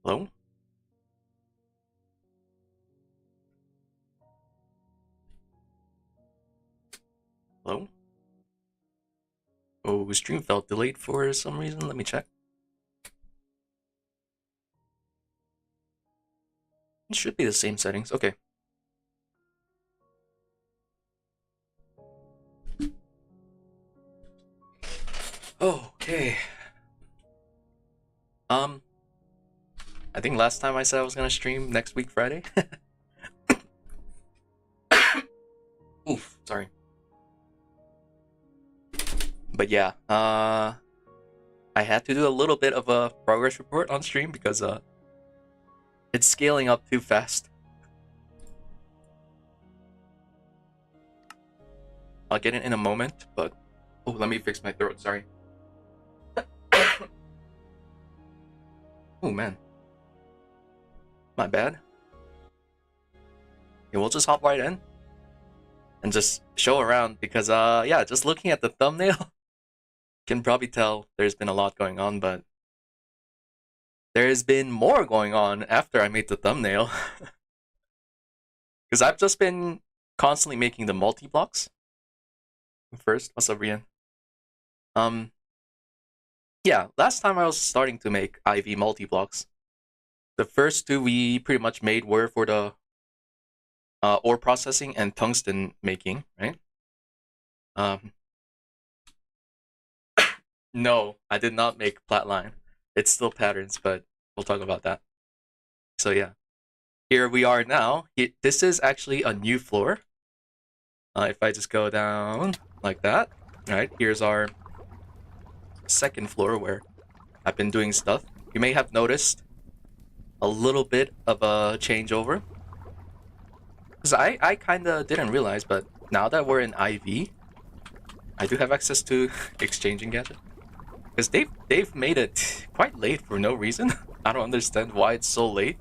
Hello? Hello? Oh, stream felt delayed for some reason. Let me check. It should be the same settings. Okay. Okay. I think last time I said I was gonna stream next week Friday. Oof, sorry. But yeah, I had to do a little bit of a progress report on stream because it's scaling up too fast. I'll get it in a moment, but oh, let me fix my throat. Sorry. Oh man, my bad. Yeah, we'll just hop right in and just show around because yeah, just looking at the thumbnail, can probably tell there's been a lot going on, but there's been more going on after I made the thumbnail. Because I've just been constantly making the multi-blocks. First, what's up, Rian? Yeah, last time I was starting to make IV multi-blocks. The first two we pretty much made were for the ore processing and tungsten making, right? No, I did not make platline. It's still patterns, but we'll talk about that. So yeah, here we are now. This is actually a new floor. If I just go down like that, right? Here's our second floor where I've been doing stuff. You may have noticed a little bit of a changeover. Because I kind of didn't realize, but now that we're in IV, I do have access to exchanging gadget. Because they've made it quite late for no reason. I don't understand why it's so late.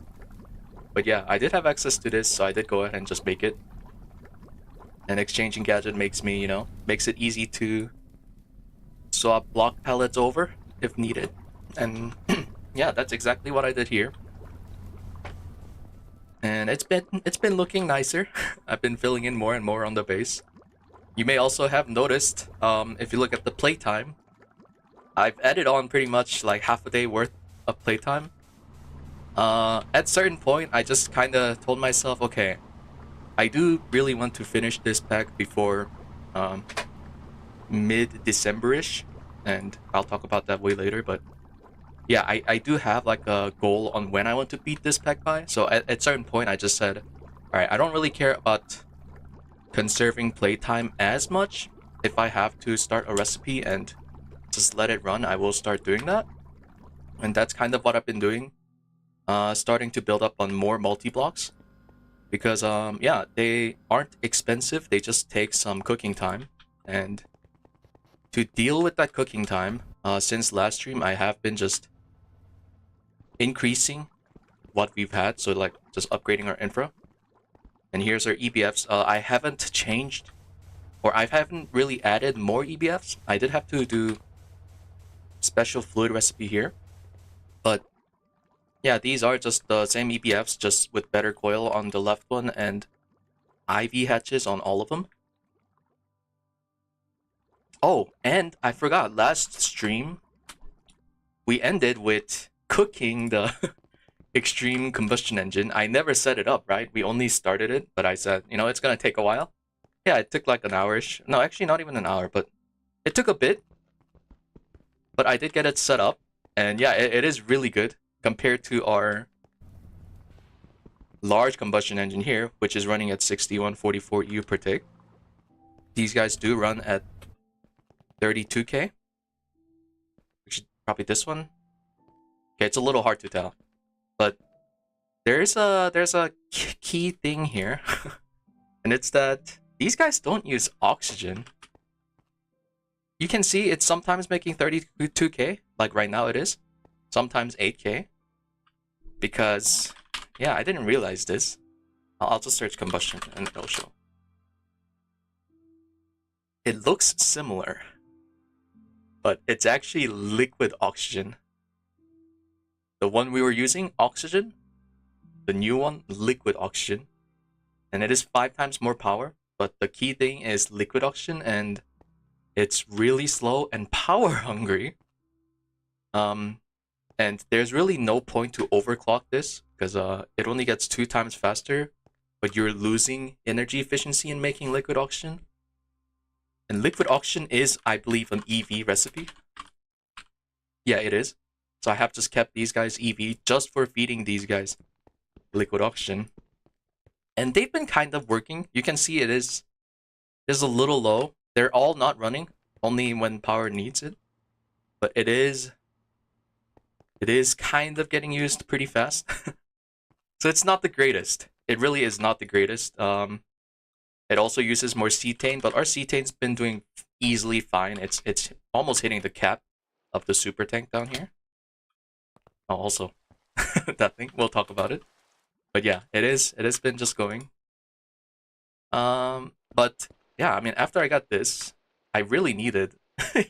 But yeah, I did have access to this, so I did go ahead and just make it. And exchanging gadget makes me, makes it easy to swap block pallets over if needed. And yeah, that's exactly what I did here. And it's been looking nicer. I've been filling in more and more on the base. You may also have noticed, if you look at the playtime, I've added on pretty much like half a day worth of playtime. At certain point, I just kind of told myself, okay, I do really want to finish this pack before mid-December-ish, and I'll talk about that way later, but yeah, I do have like a goal on when I want to beat this pack by, so at certain point I just said, alright, I don't really care about conserving playtime as much. If I have to start a recipe and just let it run, I will start doing that. And that's kind of what I've been doing. Starting to build up on more multi-blocks. Because, yeah, they aren't expensive, they just take some cooking time. And to deal with that cooking time, since last stream, I have been just increasing what we've had. So, like, just upgrading our infra. And here's our EBFs. I haven't changed, or I haven't really added more EBFs. I did have to do special fluid recipe here. But yeah, these are just the same EBFs, just with better coil on the left one and IV hatches on all of them. Oh, and I forgot, last stream, we ended with cooking the extreme combustion engine. I never set it up, right? We only started it, but I said, it's gonna take a while. Yeah, it took like an hour-ish. No, actually not even an hour, but it took a bit. But I did get it set up, and yeah, it is really good compared to our large combustion engine here, which is running at 6144 EU per tick. These guys do run at 32k, which is probably this one. Okay, it's a little hard to tell, but there's a key thing here, and it's that these guys don't use oxygen. You can see it's sometimes making 32k, like right now it is, sometimes 8k, because yeah, I didn't realize this. I'll just search combustion and it'll show. It looks similar, but it's actually liquid oxygen. the one we were using, oxygen. The new one, liquid oxygen. And it is 5 times more power. But the key thing is liquid oxygen, and it's really slow and power hungry. And there's really no point to overclock this, because it only gets 2 times faster, but you're losing energy efficiency in making liquid oxygen. And liquid oxygen is, I believe, an EV recipe. Yeah, it is. So I have just kept these guys EV just for feeding these guys liquid oxygen. And they've been kind of working. You can see it is a little low. They're all not running, only when power needs it. But it is kind of getting used pretty fast. So it's not the greatest. It really is not the greatest. It also uses more cetane, but our cetane's been doing easily fine. It's almost hitting the cap of the super tank down here. Oh, also that thing. We'll talk about it. But yeah, it has been just going. But yeah, I mean, after I got this, I really needed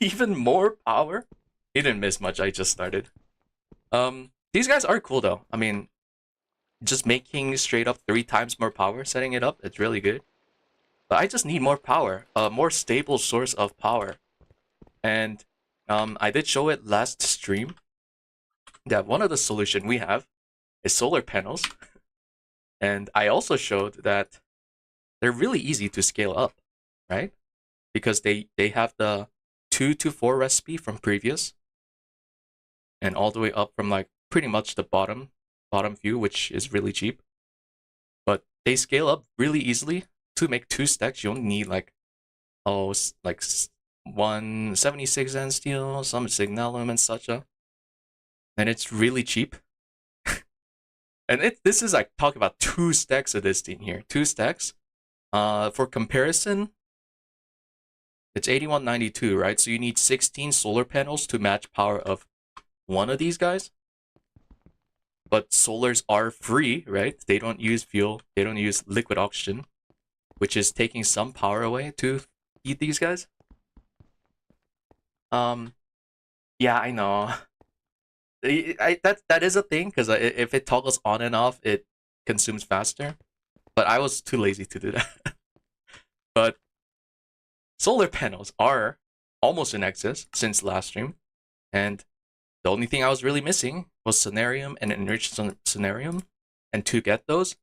even more power. He didn't miss much. I just started. These guys are cool though. I mean, just making straight up 3 times more power, setting it up, it's really good. But I just need more power, a more stable source of power. And I did show it last stream that one of the solution we have is solar panels. And I also showed that they're really easy to scale up, right? Because they have the 2 to 4 recipe from previous, and all the way up from like pretty much the bottom view, which is really cheap. But they scale up really easily. To make 2 stacks, you only need like 176 end steel, some signalum and such. And it's really cheap. And this is like talking about 2 stacks of this thing here. 2 stacks. For comparison, it's 8192, right? So you need 16 solar panels to match power of one of these guys. But solars are free, right? They don't use fuel. They don't use liquid oxygen, which is taking some power away to feed these guys. Yeah, I know. That is a thing, because if it toggles on and off, it consumes faster. But I was too lazy to do that. But solar panels are almost in excess since last stream, and the only thing I was really missing was scenarium and enriched scenarium. And to get those,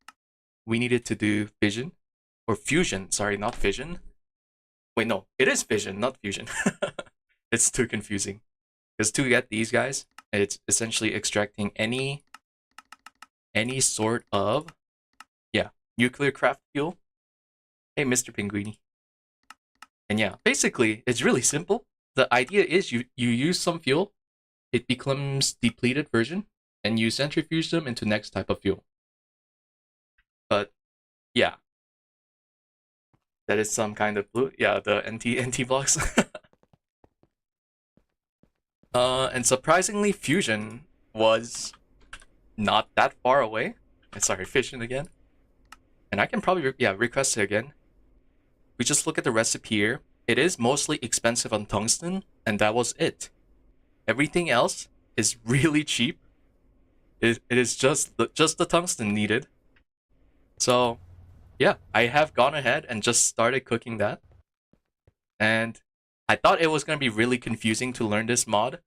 we needed to do fission. Or fusion, sorry, not fission. Wait, no, it is fission, not fusion. It's too confusing. Because to get these guys, it's essentially extracting any sort of, yeah, nuclear craft fuel. Hey, Mr. Pinguini. And yeah, basically, it's really simple. The idea is you use some fuel, it becomes depleted version, and you centrifuge them into next type of fuel. But yeah, that is some kind of blue. Yeah, the NT blocks. And surprisingly, fusion was not that far away. Sorry, fission again. And I can probably request it again. We just look at the recipe here. It is mostly expensive on tungsten, and that was it. Everything else is really cheap. It is just the tungsten needed. So yeah, I have gone ahead and just started cooking that. And I thought it was going to be really confusing to learn this mod,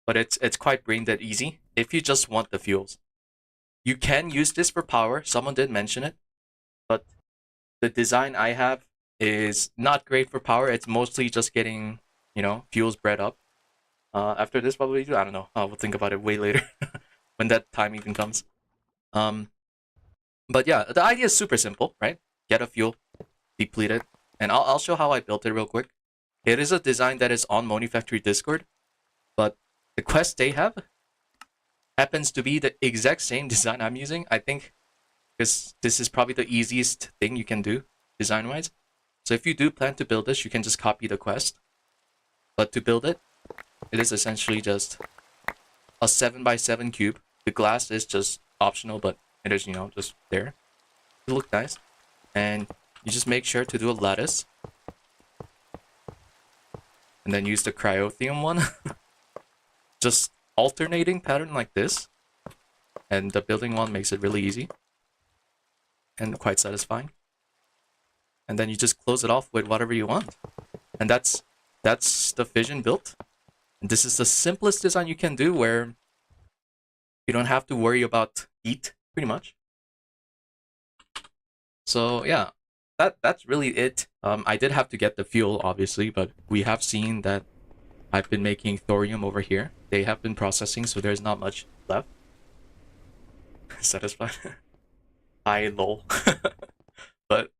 but it's quite brain dead easy if you just want the fuels. You can use this for power, someone did mention it, but the design I have is not great for power. It's mostly just getting, fuels bred up. After this, probably, I don't know. We'll think about it way later when that time even comes. But yeah, the idea is super simple, right? Get a fuel, deplete it, and I'll show how I built it real quick. It is a design that is on Monifactory Discord, but the quest they have happens to be the exact same design I'm using, I think, because this is probably the easiest thing you can do design-wise. So if you do plan to build this, you can just copy the quest. But to build it, it is essentially just a 7x7 cube. The glass is just optional, but it is, just there. It looks nice. And you just make sure to do a lattice. And then use the cryotheum one. Just alternating pattern like this. and the building one makes it really easy and quite satisfying. And then you just close it off with whatever you want. And that's the fission built. And this is the simplest design you can do, where you don't have to worry about heat, pretty much. So yeah, that's really it. I did have to get the fuel, obviously, but we have seen that I've been making thorium over here. They have been processing, so there's not much left. Satisfied? I lol. But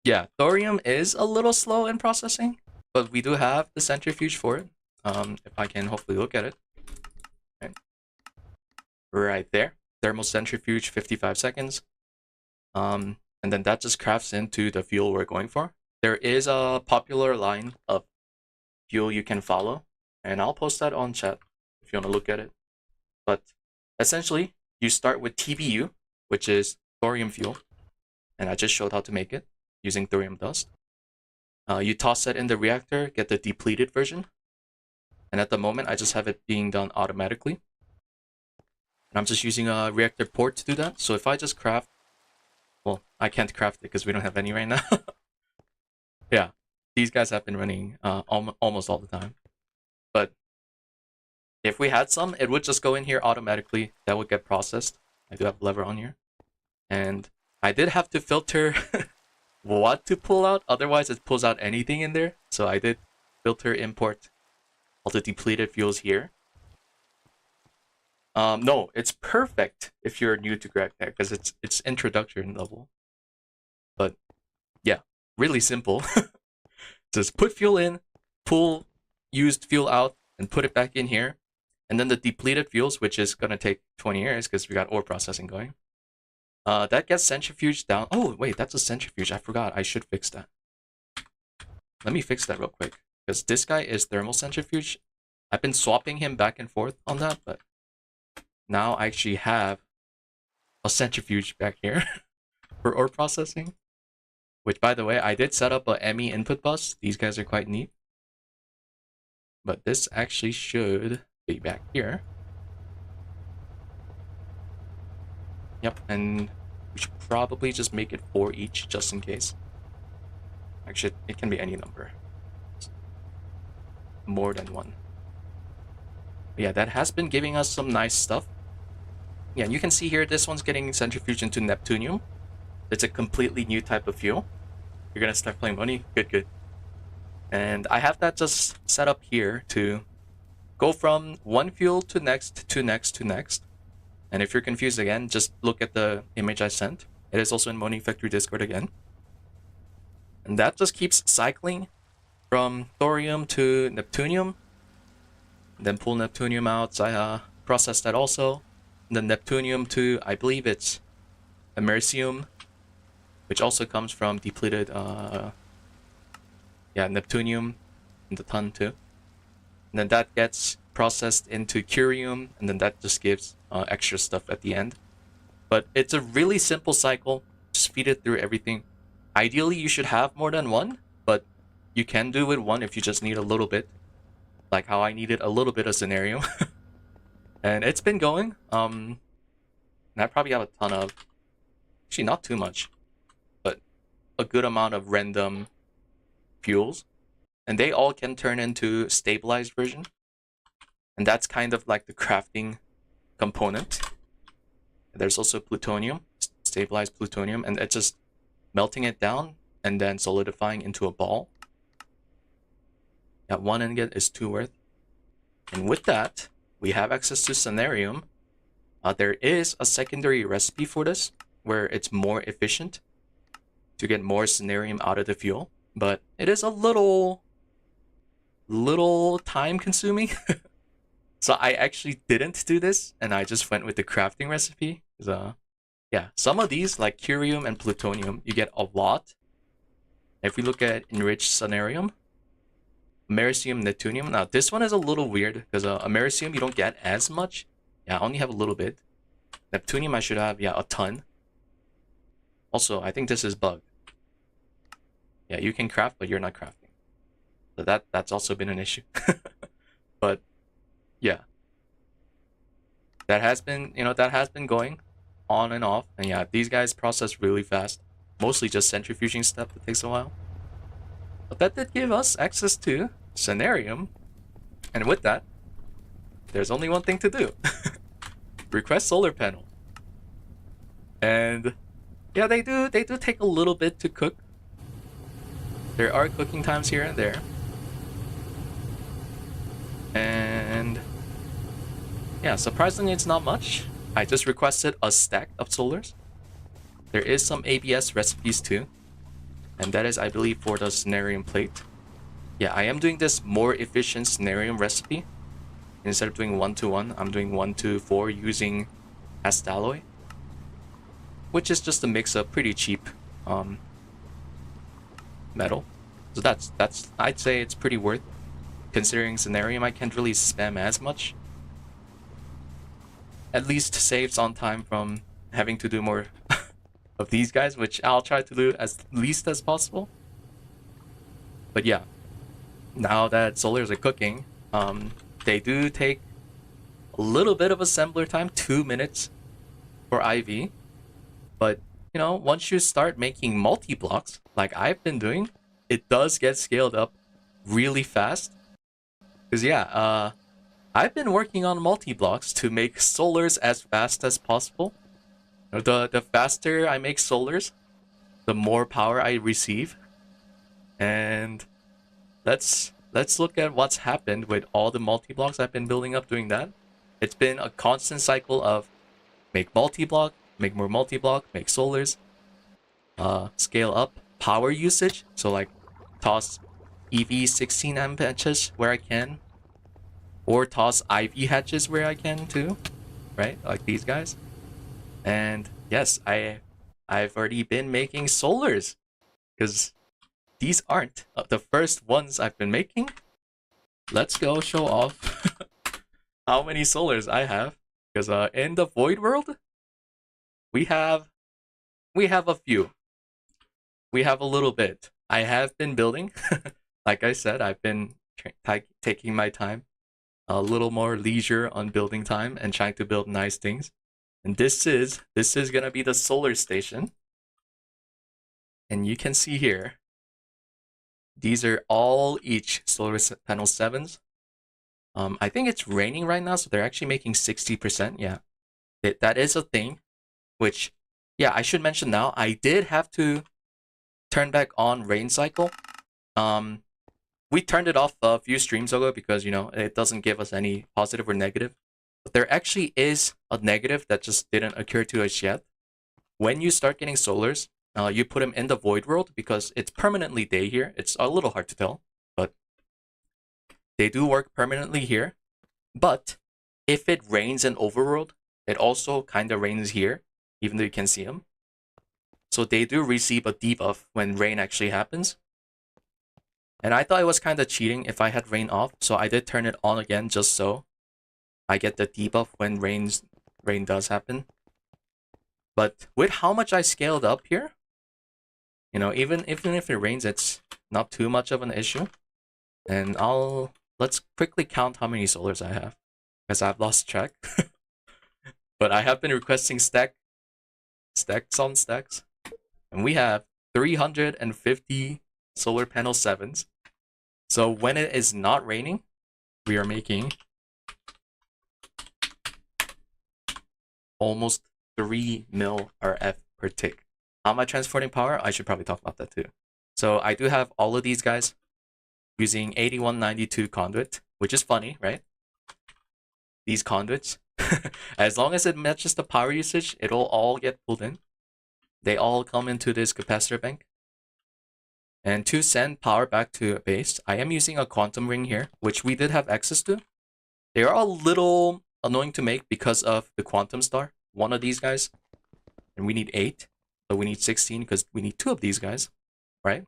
yeah, thorium is a little slow in processing, but we do have the centrifuge for it. If I can hopefully look at it. Right there. Thermal centrifuge, 55 seconds. And then that just crafts into the fuel we're going for. There is a popular line of fuel you can follow, and I'll post that on chat if you want to look at it. But essentially, you start with TBU, which is thorium fuel, and I just showed how to make it using thorium dust. You toss that in the reactor, get the depleted version, and at the moment I just have it being done automatically. And I'm just using a reactor port to do that. So if I just craft, well, I can't craft it because we don't have any right now. Yeah, these guys have been running almost all the time. But if we had some, it would just go in here automatically. That would get processed. I do have a lever on here. And I did have to filter what to pull out, otherwise it pulls out anything in there. So I did filter import all the depleted fuels here. No, it's perfect if you're new to Reactor because it's introduction level. But yeah, really simple. Just put fuel in, pull used fuel out, and put it back in here. And then the depleted fuels, which is gonna take 20 years because we got ore processing going. That gets centrifuged down. Oh wait, that's a centrifuge. I forgot. I should fix that. Let me fix that real quick because this guy is thermal centrifuge. I've been swapping him back and forth on that, but now I actually have a centrifuge back here for ore processing. Which, by the way, I did set up a ME input bus. These guys are quite neat. But this actually should be back here. Yep, and we should probably just make it 4 each, just in case. Actually, it can be any number. More than 1. But yeah, that has been giving us some nice stuff. Yeah, you can see here, this one's getting centrifuged into Neptunium. It's a completely new type of fuel. You're gonna start playing money? Good, good. And I have that just set up here to go from one fuel to next, to next, to next. And if you're confused again, just look at the image I sent. It is also in Monifactory Discord again. And that just keeps cycling from thorium to Neptunium. Then pull Neptunium out, so I process that also. And then Neptunium to, I believe it's Americium, which also comes from depleted, Neptunium in the ton too. And then that gets processed into curium, and then that just gives extra stuff at the end. But it's a really simple cycle. Just feed it through everything. Ideally, you should have more than one, but you can do with one if you just need a little bit. Like how I needed a little bit of scenario. And it's been going. And I probably have a ton of, actually not too much, but a good amount of random fuels. And they all can turn into stabilized version. And that's kind of like the crafting component. There's also plutonium, stabilized plutonium, and it's just melting it down and then solidifying into a ball. Yeah, 1 ingot is 2 worth. And with that, we have access to scenarium. There is a secondary recipe for this, where it's more efficient to get more scenarium out of the fuel. But it is a little time consuming. So I actually didn't do this, and I just went with the crafting recipe. Yeah, some of these, like curium and plutonium, you get a lot. If we look at enriched scenarium, americium, neptunium. Now this one is a little weird because americium you don't get as much. Yeah, I only have a little bit. Neptunium I should have, yeah, a ton. Also, I think this is bugged. Yeah, you can craft, but you're not crafting. So that's also been an issue. But yeah. that has been, that has been going on and off. And yeah, these guys process really fast. Mostly just centrifuging step that takes a while. But that did give us access to scenarium. And with that, there's only one thing to do. Request solar panel. And yeah, they do take a little bit to cook. There are cooking times here and there. And yeah, surprisingly it's not much. I just requested a stack of solars. There is some ABS recipes too. And that is, I believe, for the scenarium plate. Yeah, I am doing this more efficient scenarium recipe. Instead of doing 1-to-1, I'm doing 1-to-4 using Astalloy. Which is just a mix of pretty cheap metal. So that's I'd say it's pretty worth. Considering scenarium, I can't really spam as much. At least saves on time from having to do more of these guys, which I'll try to do as least as possible. But yeah, now that solars are cooking, they do take a little bit of assembler time, 2 minutes for IV. But, once you start making multi-blocks, like I've been doing, it does get scaled up really fast. Because yeah, I've been working on multi-blocks to make solars as fast as possible. The faster I make solars, the more power I receive. And let's look at what's happened with all the multi-blocks I've been building up doing that. It's been a constant cycle of make multi-block, make more multi-block, make solars, scale up power usage. So like toss EV 16 amp hatches where I can, or toss IV hatches where I can too, right? Like these guys. And yes, I've already been making solars because these aren't the first ones I've been making. Let's go show off how many solars I have. Because in the void world, we have a few. We have a little bit. I have been building. Like I said, I've been taking my time, a little more leisure on building time and trying to build nice things. And this is gonna be the solar station. And you can see here, these are all each solar panel 7s. I think it's raining right now, so they're actually making 60%. Yeah, that is a thing. Which, yeah, I should mention now, I did have to turn back on rain cycle. We turned it off a few streams ago because, it doesn't give us any positive or negative. But there actually is a negative that just didn't occur to us yet. When you start getting solars, you put them in the void world because it's permanently day here. It's a little hard to tell, but they do work permanently here. But if it rains in overworld, it also kind of rains here, even though you can see them. So they do receive a debuff when rain actually happens. And I thought it was kind of cheating if I had rain off, so I did turn it on again just so I get the debuff when rain does happen. But with how much I scaled up here, even if it rains, it's not too much of an issue. And let's quickly count how many solars I have, because I've lost track. But I have been requesting stacks on stacks, and we have 350 solar panel 7s. So when it is not raining, we are making almost 3 mil RF per tick. How am I transporting power? I should probably talk about that too. So I do have all of these guys using 8192 conduit, which is funny, right? These conduits, as long as it matches the power usage, it'll all get pulled in. They all come into this capacitor bank. And to send power back to base, I am using a quantum ring here, which we did have access to. They are a little annoying to make because of the quantum star, one of these guys. And we need 8, but we need 16 because we need 2 of these guys, right?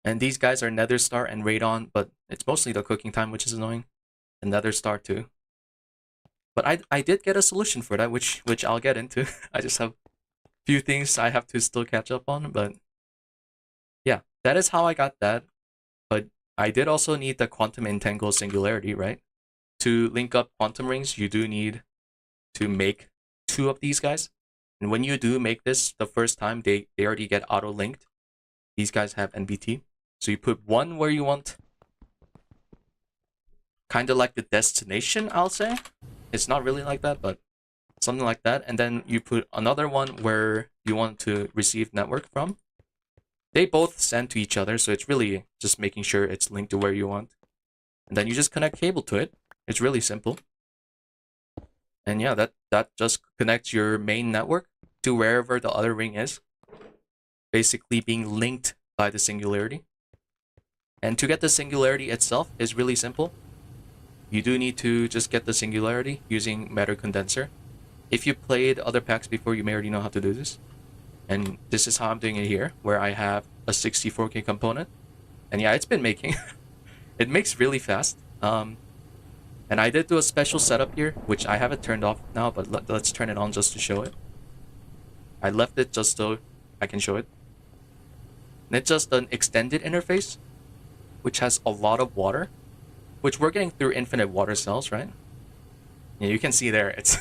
And these guys are nether star and radon, but it's mostly the cooking time, which is annoying. And nether star too. But I did get a solution for that, which I'll get into. I just have a few things I have to still catch up on, but yeah, that is how I got that. But I did also need the quantum entangle singularity, right? to link up quantum rings, you do need to make 2 of these guys. And when you do make this the first time, they already get auto-linked. These guys have NBT. So you put one where you want, kind of like the destination, I'll say. It's not really like that, but something like that. And then you put another one where you want to receive network from. They both send to each other, so it's really just making sure it's linked to where you want. And then you just connect cable to it. It's really simple. And yeah, that just connects your main network to wherever the other ring is. Basically being linked by the singularity. And to get the singularity itself is really simple. You do need to just get the singularity using matter condenser. If you played other packs before, you may already know how to do this. And this is how I'm doing it here, where I have a 64K component. And yeah, it's been making. It makes really fast. And I did do a special setup here, which I have it turned off now, but let's turn it on just to show it. I left it just so I can show it. And it's just an extended interface, which has a lot of water, which we're getting through infinite water cells, right? Yeah, you can see there, it's,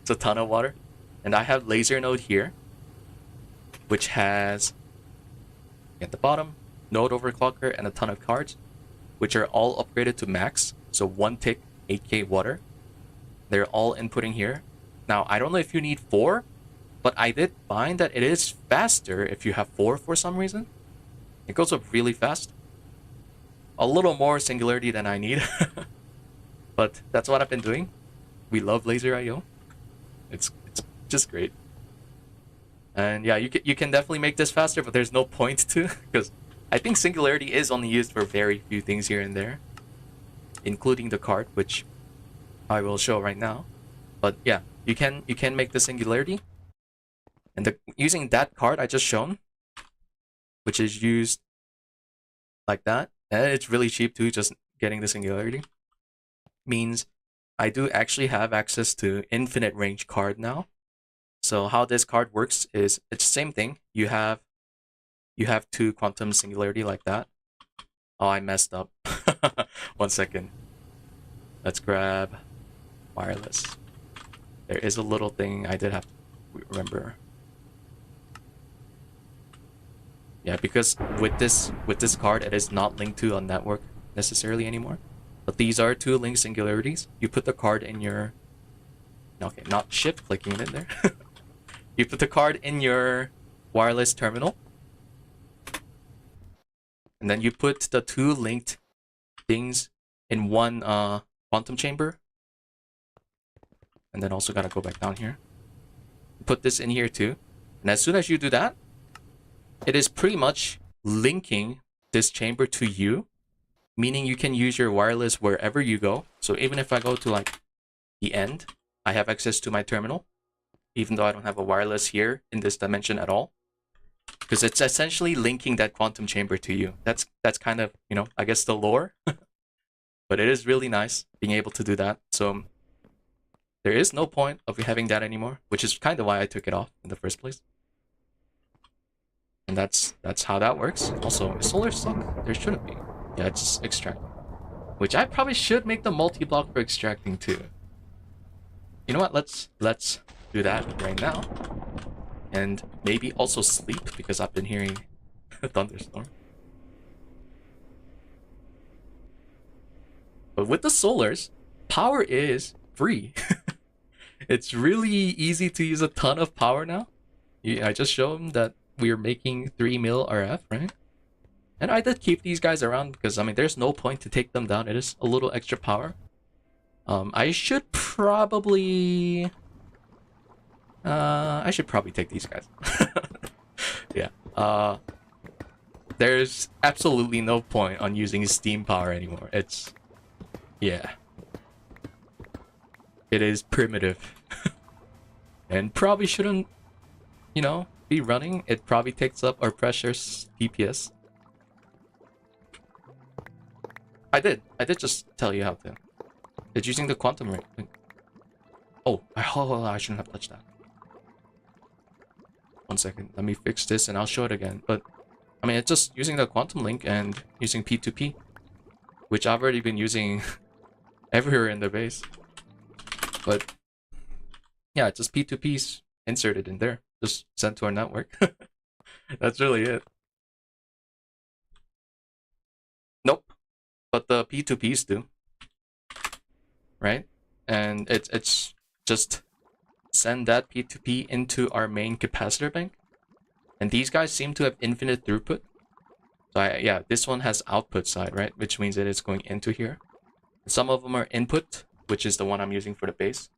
it's a ton of water. And I have laser node here, which has, at the bottom, node overclocker and a ton of cards, which are all upgraded to max. So 1 tick, 8K water. They're all inputting here. Now, I don't know if you need 4, but I did find that it is faster if you have 4 for some reason. It goes up really fast. A little more singularity than I need. But that's what I've been doing. We love laser IO. It's just great. And yeah, you can definitely make this faster, but there's no point to, because I think singularity is only used for very few things here and there, including the card, which I will show right now. But yeah, you can make the singularity, and using that card I just shown, which is used like that, and it's really cheap too. Just getting the singularity means I do actually have access to infinite range card now. So how this card works is it's the same thing. You have 2 quantum singularity like that. Oh, I messed up. 1 second. Let's grab wireless. There is a little thing I did have to remember. Yeah, because with this card, it is not linked to a network necessarily anymore. But these are 2 linked singularities. You put the card in your... Okay, not shift clicking it in there. You put the card in your wireless terminal. And then you put the 2 linked things in one quantum chamber. And then also gotta go back down here. Put this in here too. And as soon as you do that, it is pretty much linking this chamber to you. Meaning you can use your wireless wherever you go. So even if I go to like the end, I have access to my terminal. Even though I don't have a wireless here in this dimension at all. Because it's essentially linking that quantum chamber to you. That's kind of, you know, I guess the lore. But it is really nice being able to do that. So there is no point of having that anymore, which is kind of why I took it off in the first place. And that's how that works. Also, is solar suck? There shouldn't be. Yeah, it's just extract. Which I probably should make the multi-block for extracting too. You know what? Let's do that right now. And maybe also sleep, because I've been hearing a thunderstorm. But with the solars, power is free. It's really easy to use a ton of power now. I just showed them that we're making 3 mil RF, right? And I did keep these guys around because, I mean, there's no point to take them down. It is a little extra power. I should probably take these guys. Yeah. There's absolutely no point on using steam power anymore. It's... yeah. It is primitive. And probably shouldn't, you know, be running. It probably takes up our precious DPS. I did just tell you how to. It's using the quantum ring. Oh, I shouldn't have touched that. 1 second, let me fix this and I'll show it again. But I mean, it's just using the quantum link and using P2P, which I've already been using everywhere in the base. But yeah, just P2Ps inserted in there, just sent to our network. That's really it. Nope, but the P2Ps do, right? And it's just send that P2P into our main capacitor bank. And these guys seem to have infinite throughput. So yeah, this one has output side, right? Which means that it's going into here. Some of them are input, which is the one I'm using for the base.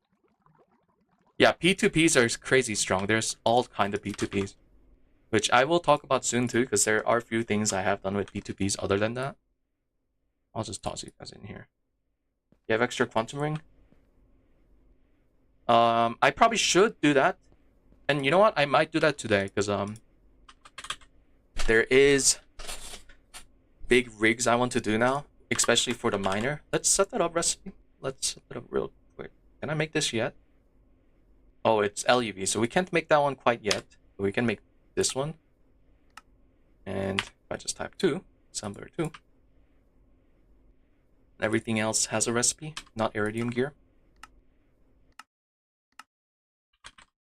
Yeah, P2Ps are crazy strong. There's all kind of P2Ps, which I will talk about soon too, because there are a few things I have done with P2Ps other than that. I'll just toss you guys in here. You have extra quantum ring? I probably should do that. And you know what? I might do that today, because there is big rigs I want to do now, especially for the miner. Let's set that up recipe. Let's set it up real quick. Can I make this yet? Oh, it's LuV, so we can't make that one quite yet. But we can make this one. And if I just type 2, assembler 2. Everything else has a recipe, not iridium gear.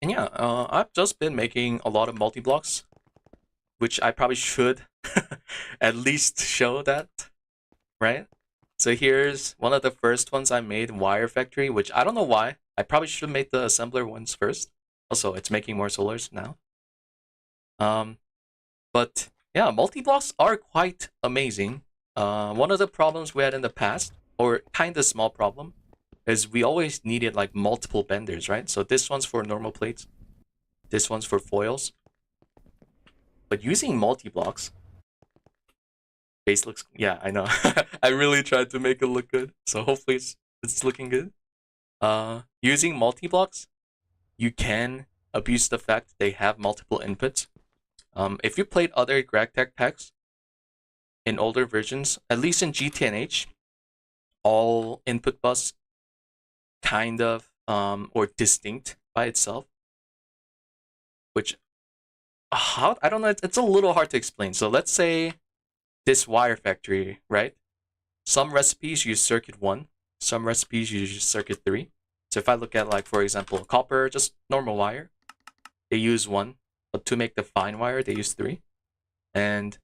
And yeah, I've just been making a lot of multi-blocks, which I probably should at least show that, right? So here's one of the first ones I made, Wire Factory, which I don't know why. I probably should have made the assembler ones first. Also, it's making more solars now. But yeah, multi-blocks are quite amazing. One of the problems we had in the past, or kind of small problem, is we always needed like multiple benders, right? So this one's for normal plates, this one's for foils. But using multi-blocks, base looks, yeah, I know. I really tried to make it look good, so hopefully it's looking good. Using multi-blocks, you can abuse the fact they have multiple inputs. If you played other GragTech packs in older versions, at least in GTNH, all input bus kind of or distinct by itself, which I don't know, it's a little hard to explain. So let's say this Wire Factory, right? Some recipes use circuit 1, some recipes use circuit 3. So if I look at, like, for example, copper, just normal wire, they use 1, but to make the fine wire, they use 3. And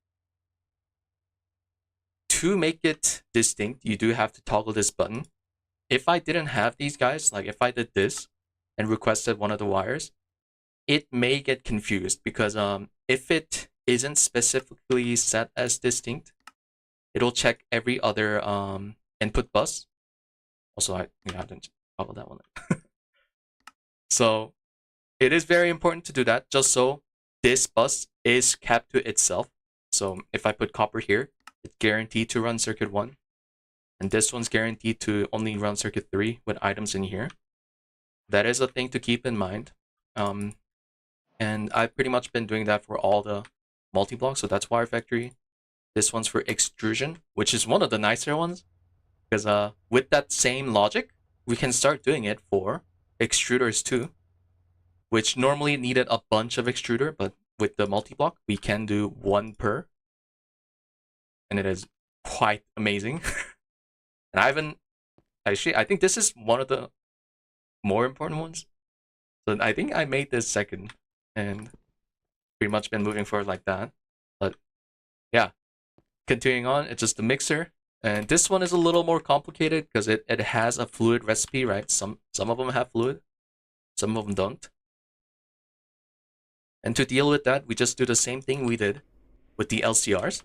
to make it distinct, you do have to toggle this button. If I didn't have these guys, like if I did this and requested one of the wires, it may get confused because if it isn't specifically set as distinct, it'll check every other input bus. Also, I didn't toggle that one. So it is very important to do that, just so this bus is capped to itself. So if I put copper here, it's guaranteed to run circuit 1. And this one's guaranteed to only run circuit 3 with items in here. That is a thing to keep in mind. And I've pretty much been doing that for all the multi-blocks. So that's Wire Factory. This one's for extrusion, which is one of the nicer ones. Because with that same logic, we can start doing it for extruders too, which normally needed a bunch of extruder, but with the multi-block, we can do 1 per. And it is quite amazing. And I haven't, actually, I think this is one of the more important ones. So I think I made this second and pretty much been moving forward like that. But yeah, continuing on, it's just the mixer. And this one is a little more complicated because it has a fluid recipe, right? Some of them have fluid, some of them don't. And to deal with that, we just do the same thing we did with the LCRs,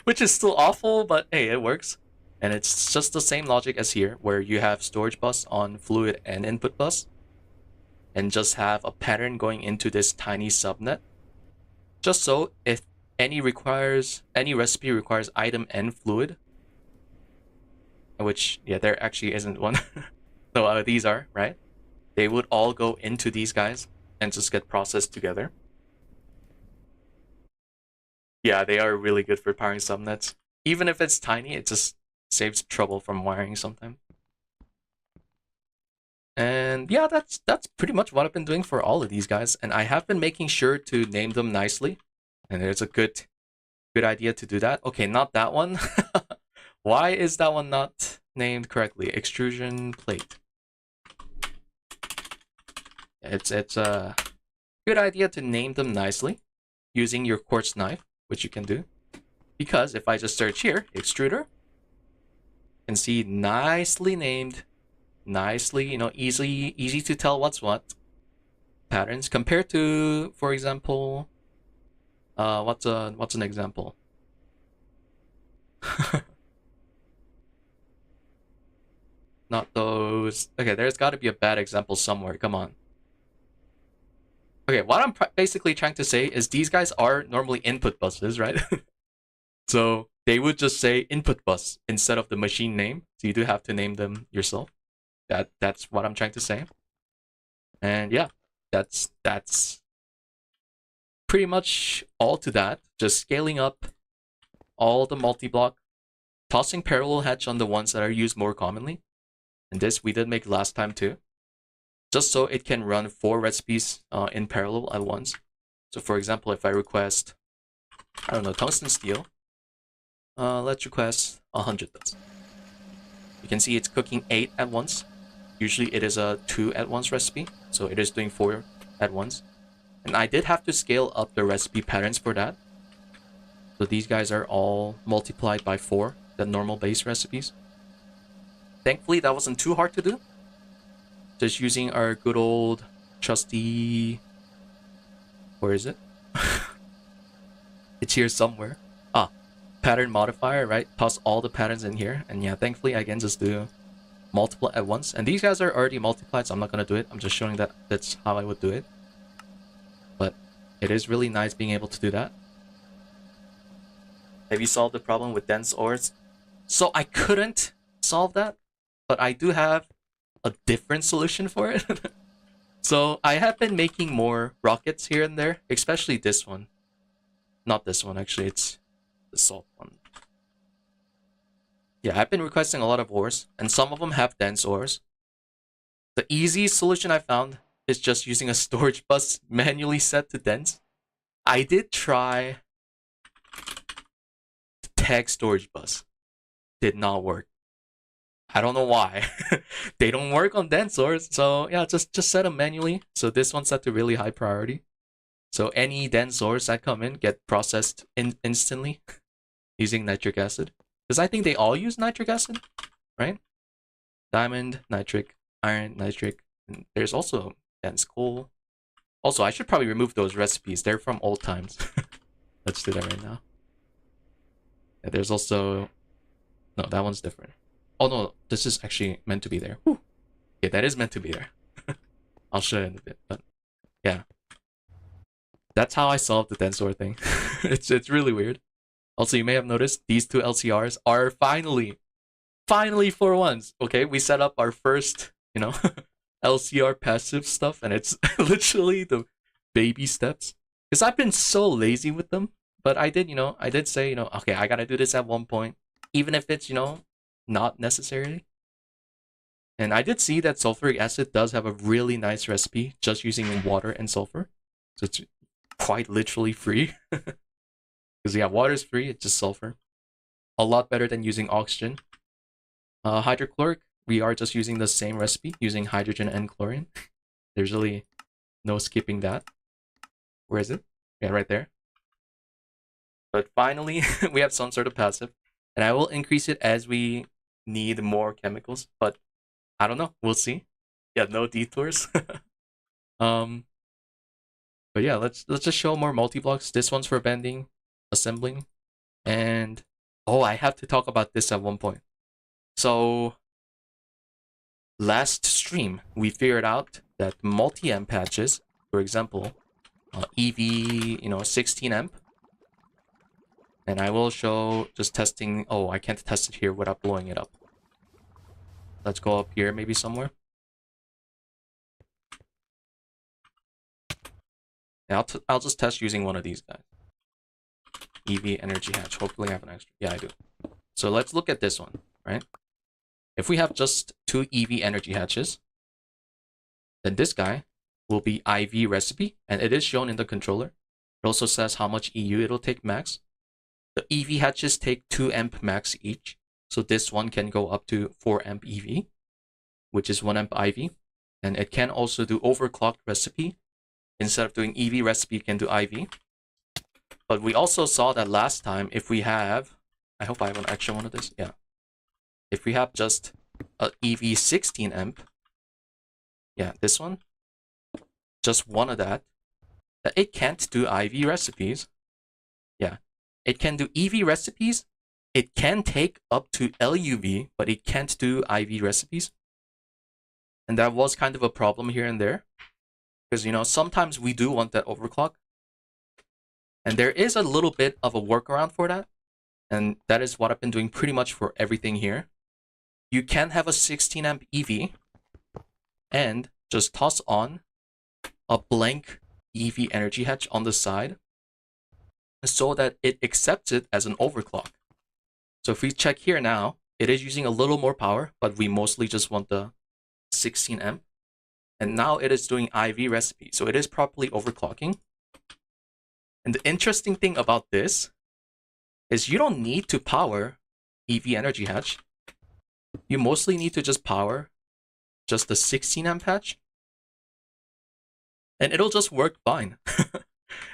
which is still awful, but hey, it works. And it's just the same logic as here, where you have storage bus on fluid and input bus, and just have a pattern going into this tiny subnet. Just so if any recipe requires item and fluid, which, yeah, there actually isn't one. So these are, right? They would all go into these guys and just get processed together. Yeah, they are really good for powering subnets. Even if it's tiny, it just saves trouble from wiring sometimes. And yeah, that's pretty much what I've been doing for all of these guys. And I have been making sure to name them nicely. And there's a good idea to do that. Okay, not that one. Why is that one not named correctly. Extrusion plate. It's a good idea to name them nicely using your quartz knife, which you can do. Because if I just search here, extruder, you can see nicely named, nicely, easy to tell what's what patterns compared to, for example, what's an example? Not those. Okay, there's got to be a bad example somewhere. Come on. Okay, what I'm basically trying to say is these guys are normally input buses, right? So they would just say input bus instead of the machine name. So you do have to name them yourself. That's what I'm trying to say. And yeah, that's pretty much all to that. Just scaling up all the multi-block, tossing parallel hatch on the ones that are used more commonly. And this we did make last time too. Just so it can run 4 recipes in parallel at once. So for example, if I request, I don't know, tungsten steel, let's request 100 does. You can see it's cooking 8 at once. Usually it is a 2 at once recipe, so it is doing 4 at once. And I did have to scale up the recipe patterns for that. So these guys are all multiplied by 4, the normal base recipes. Thankfully, that wasn't too hard to do. Just using our good old trusty... Where is it? It's here somewhere. Ah, pattern modifier, right? Toss all the patterns in here. And yeah, thankfully I can just do multiple at once. And these guys are already multiplied, so I'm not going to do it. I'm just showing that that's how I would do it. But it is really nice being able to do that. Have you solved the problem with dense ores? So I couldn't solve that, but I do have a different solution for it. So I have been making more rockets here and there, especially this one. Not this one, actually, it's the salt one. Yeah, I've been requesting a lot of ores, and some of them have dense ores. The easy solution I found is just using a storage bus manually set to dense. I did try the tag storage bus. Did not work. I don't know why. They don't work on dense ores, so yeah, just set them manually. So this one's set to really high priority. So any dense ores that come in get processed instantly using nitric acid. Because I think they all use nitric acid, right? Diamond, nitric, iron, nitric. And there's also dense coal. Also, I should probably remove those recipes. They're from old times. Let's do that right now. Yeah, there's also... No, that one's different. Oh no, this is actually meant to be there. Whew. Yeah, that is meant to be there. I'll show you in a bit, but yeah. That's how I solved the dense ore thing. It's really weird. Also, you may have noticed these 2 LCRs are finally for once. Okay, we set up our first, LCR passive stuff, and it's literally the baby steps. Because I've been so lazy with them, but I did say, okay, I gotta do this at one point, even if it's, not necessary. And I did see that sulfuric acid does have a really nice recipe just using water and sulfur. So it's quite literally free. Because yeah, water is free, it's just sulfur. A lot better than using oxygen. Hydrochloric, we are just using the same recipe, using hydrogen and chlorine. There's really no skipping that. Where is it? Yeah, right there. But finally, we have some sort of passive. And I will increase it as we need more chemicals. But I don't know. We'll see. Yeah, no detours. But yeah, let's just show more multi-blocks. This one's for bending, assembling, and oh, I have to talk about this at one point. So last stream we figured out that multi-amp patches, for example, EV, 16 amp, and I will show just testing. Oh, I can't test it here without blowing it up. Let's go up here, maybe somewhere. Yeah, I'll just test using one of these guys. EV energy hatch. Hopefully I have an extra. Yeah, I do. So let's look at this one, right? If we have just 2 EV energy hatches, then this guy will be IV recipe, and it is shown in the controller. It also says how much EU it'll take max. The EV hatches take 2 amp max each. So this one can go up to 4 amp EV, which is 1 amp IV. And it can also do overclocked recipe. Instead of doing EV recipe, you can do IV. But we also saw that last time, if we have, I hope I have an extra one of this. Yeah. If we have just a EV 16 amp, yeah, this one, just one of that it can't do IV recipes. Yeah, it can do EV recipes. It can take up to LuV, but it can't do IV recipes. And that was kind of a problem here and there. Because, you know, sometimes we do want that overclock. And there is a little bit of a workaround for that. And that is what I've been doing pretty much for everything here. You can have a 16 amp EV and just toss on a blank EV energy hatch on the side so that it accepts it as an overclock. So if we check here now, it is using a little more power, but we mostly just want the 16 amp. And now it is doing IV recipe, so it is properly overclocking. And the interesting thing about this is you don't need to power EV energy hatch. You mostly need to just power just the 16 amp hatch. And it'll just work fine.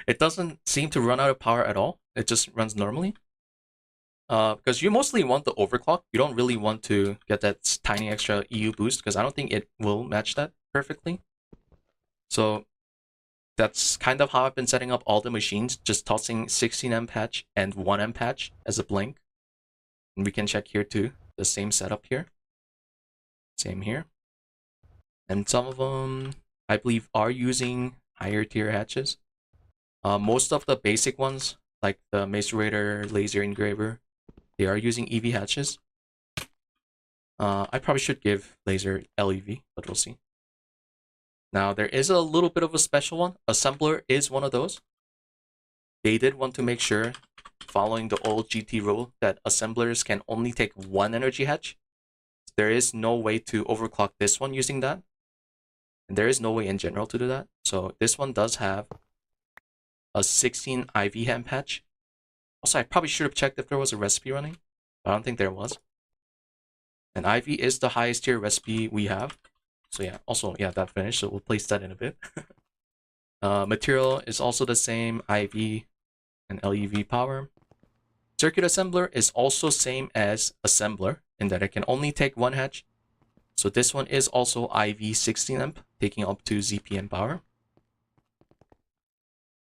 It doesn't seem to run out of power at all. It just runs normally. Because you mostly want the overclock. You don't really want to get that tiny extra EU boost, because I don't think it will match that perfectly. So that's kind of how I've been setting up all the machines, just tossing 16 amp patch and 1 amp patch as a blink. And we can check here too, the same setup here. Same here. And some of them, I believe, are using higher tier hatches. Most of the basic ones, like the macerator, laser engraver, they are using EV hatches. I probably should give laser LEV, but we'll see. Now, there is a little bit of a special one. Assembler is one of those. They did want to make sure, following the old GT rule, that assemblers can only take 1 energy hatch. There is no way to overclock this one using that. And there is no way in general to do that. So this one does have a 16 IV amp patch. Also, I probably should have checked if there was a recipe running, but I don't think there was. And IV is the highest tier recipe we have. So yeah, also, yeah, that finished, so we'll place that in a bit. Material is also the same, IV and LUV power. Circuit assembler is also same as assembler, in that it can only take 1 hatch. So this one is also IV 16 amp, taking up to ZPM power.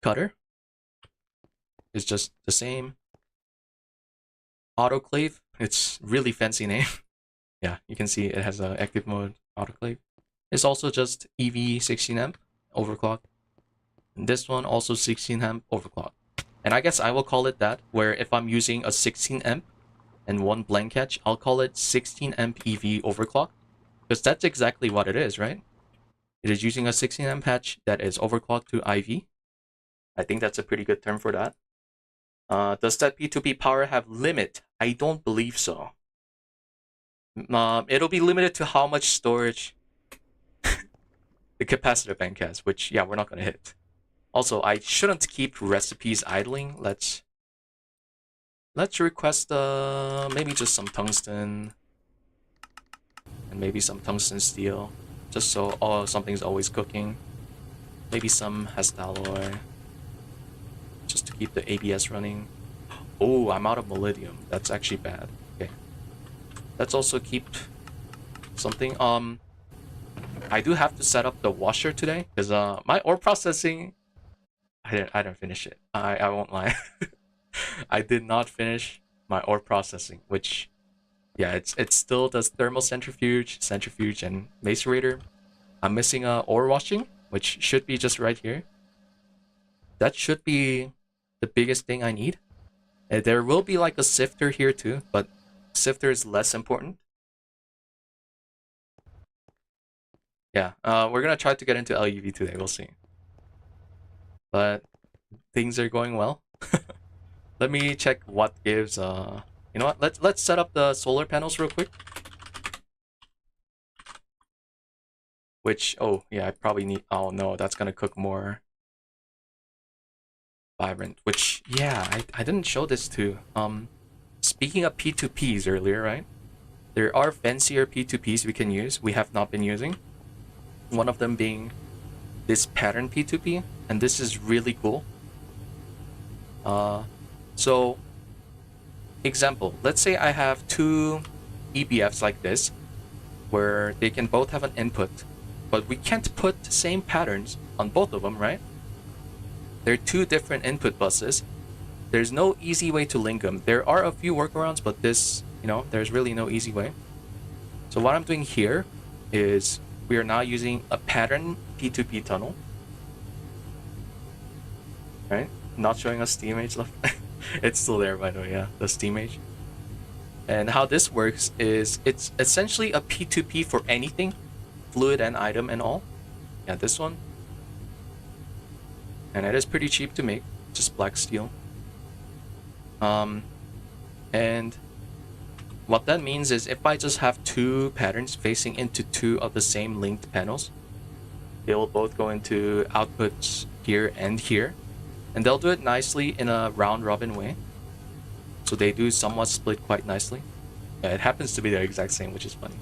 Cutter is just the same. Autoclave, it's really fancy name. Yeah, you can see it has an active mode autoclave. It's also just EV 16 amp overclock. And this one also 16 amp overclock. And I guess I will call it that, where if I'm using a 16 amp and 1 blank hatch, I'll call it 16 amp EV overclock. Because that's exactly what it is, right? It is using a 16 amp hatch that is overclocked to IV. I think that's a pretty good term for that. Does that P2P power have limit? I don't believe so. It'll be limited to how much storage the capacitor bank has, which, yeah, we're not going to hit. Also, I shouldn't keep recipes idling. Let's request maybe just some tungsten and maybe some tungsten steel, just so something's always cooking. Maybe some hestalloy, just to keep the ABS running. Oh, I'm out of molybdenum. That's actually bad. Okay. Let's also keep something. I do have to set up the washer today because my ore processing, I didn't finish it. I won't lie. I did not finish my ore processing, which, yeah, it still does thermal centrifuge, and macerator. I'm missing ore washing, which should be just right here. That should be the biggest thing I need. There will be like a sifter here too, but sifter is less important. Yeah, we're gonna try to get into LUV today. We'll see. But things are going well. Let me check what gives. You know what? Let's set up the solar panels real quick. Which, oh yeah, I probably need. Oh no, that's gonna cook more vibrant. Which, yeah, I didn't show this too. speaking of P2Ps earlier, right? There are fancier P2Ps we can use, we have not been using. One of them being this pattern P2P, and this is really cool. So, example, let's say I have two EBFs like this, where they can both have an input, but we can't put the same patterns on both of them, right? They're two different input buses. There's no easy way to link them. There are a few workarounds, but this, there's really no easy way. So what I'm doing here is we are now using a pattern P2P tunnel. Right? Not showing us steam age left. It's still there, by the way, yeah, the steam age. And how this works is it's essentially a P2P for anything, fluid and item and all. Yeah, this one. And it is pretty cheap to make, just black steel. And what that means is if I just have two patterns facing into two of the same linked panels, they will both go into outputs here and here, and they'll do it nicely in a round robin way. So they do somewhat split quite nicely. Yeah, it happens to be the exact same, which is funny.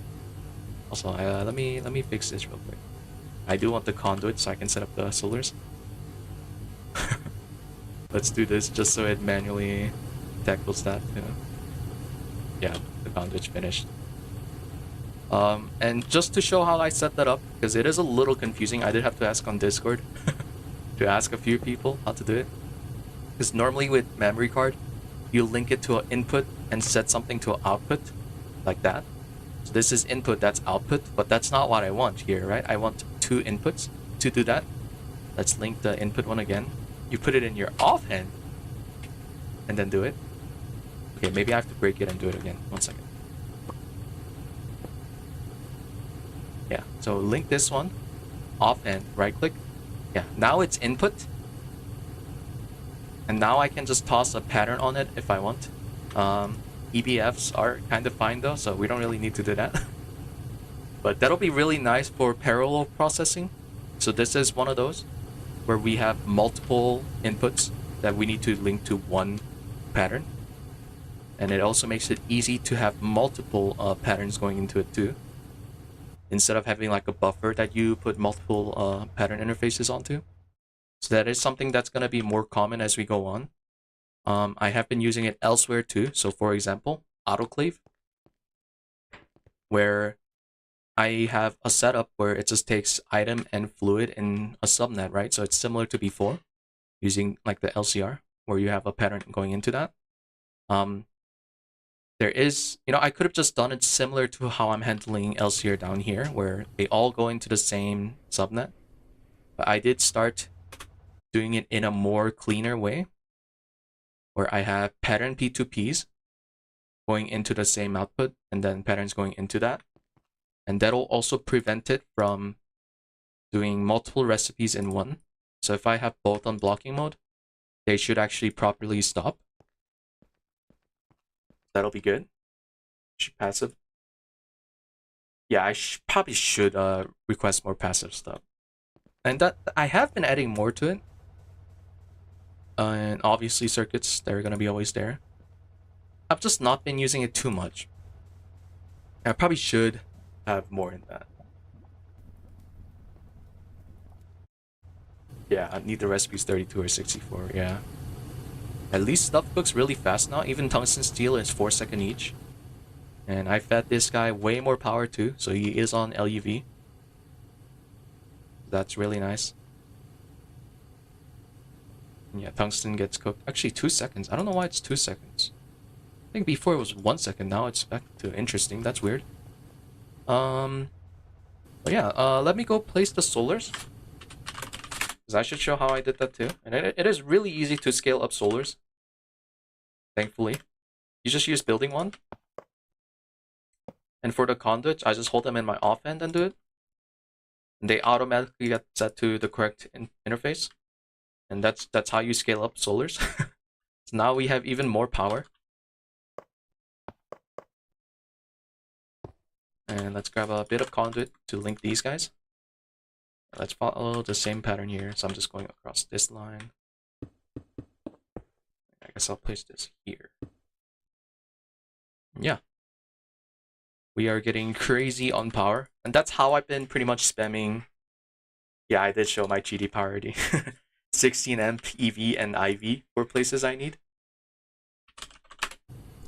Also, let me fix this real quick. I do want the conduit so I can set up the solars. Let's do this just so it manually tackles that. Yeah, the conduit's finished. And just to show how I set that up, because it is a little confusing, I did have to ask on Discord to ask a few people how to do it. Because normally with memory card, you link it to an input and set something to an output, like that. So this is input, that's output, but that's not what I want here, right? I want two inputs to do that. Let's link the input one again. You put it in your offhand, and then do it. Okay, maybe I have to break it and do it again. 1 second. Yeah, so link this one, offhand, right click. Yeah, now it's input. And now I can just toss a pattern on it if I want. EBFs are kind of fine though, so we don't really need to do that. But that'll be really nice for parallel processing. So this is one of those where we have multiple inputs that we need to link to one pattern. And it also makes it easy to have multiple patterns going into it too, instead of having like a buffer that you put multiple pattern interfaces onto. So that is something that's going to be more common as we go on. I have been using it elsewhere too. So for example, autoclave, where I have a setup where it just takes item and fluid in a subnet, right? So it's similar to before, using like the LCR, where you have a pattern going into that. There is, I could have just done it similar to how I'm handling LCR down here, where they all go into the same subnet. But I did start doing it in a more cleaner way, where I have pattern P2Ps going into the same output, and then patterns going into that. And that'll also prevent it from doing multiple recipes in one. So if I have both on blocking mode, they should actually properly stop. That'll be good. Passive. Yeah, I probably should request more passive stuff. And that I have been adding more to it. And obviously circuits, they're going to be always there. I've just not been using it too much. I probably should have more in that. Yeah, I need the recipes 32 or 64, yeah. At least stuff cooks really fast now. Even tungsten steel is 4 seconds each. And I fed this guy way more power too, so he is on LuV. That's really nice. Yeah, tungsten gets cooked. Actually, 2 seconds. I don't know why it's 2 seconds. I think before it was 1 second. Now it's back to interesting. That's weird. But yeah, let me go place the solars, because I should show how I did that too. And it is really easy to scale up solars, thankfully. You just use building one. And for the conduits, I just hold them in my offhand and do it. And they automatically get set to the correct interface. And that's how you scale up solars. So now we have even more power. And let's grab a bit of conduit to link these guys. Let's follow the same pattern here. So I'm just going across this line. I guess I'll place this here. Yeah, we are getting crazy on power, and that's how I've been pretty much spamming. Yeah, I did show my GD power already. 16 amp EV and IV for places I need.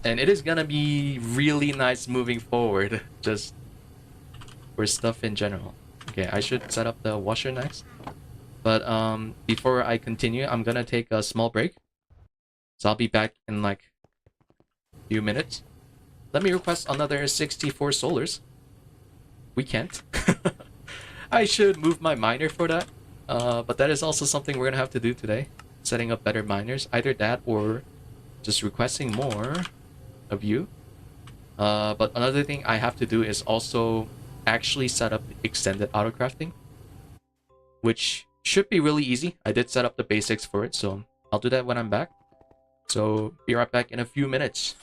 And it is gonna be really nice moving forward, just for stuff in general. Okay, I should set up the washer next. But before I continue, I'm gonna take a small break. So I'll be back in like a few minutes. Let me request another 64 solars. We can't. I should move my miner for that. But that is also something we're gonna have to do today. Setting up better miners. Either that or just requesting more of you. But another thing I have to do is also actually set up extended auto crafting, which should be really easy. I did set up the basics for it, so I'll do that when I'm back. So be right back in a few minutes.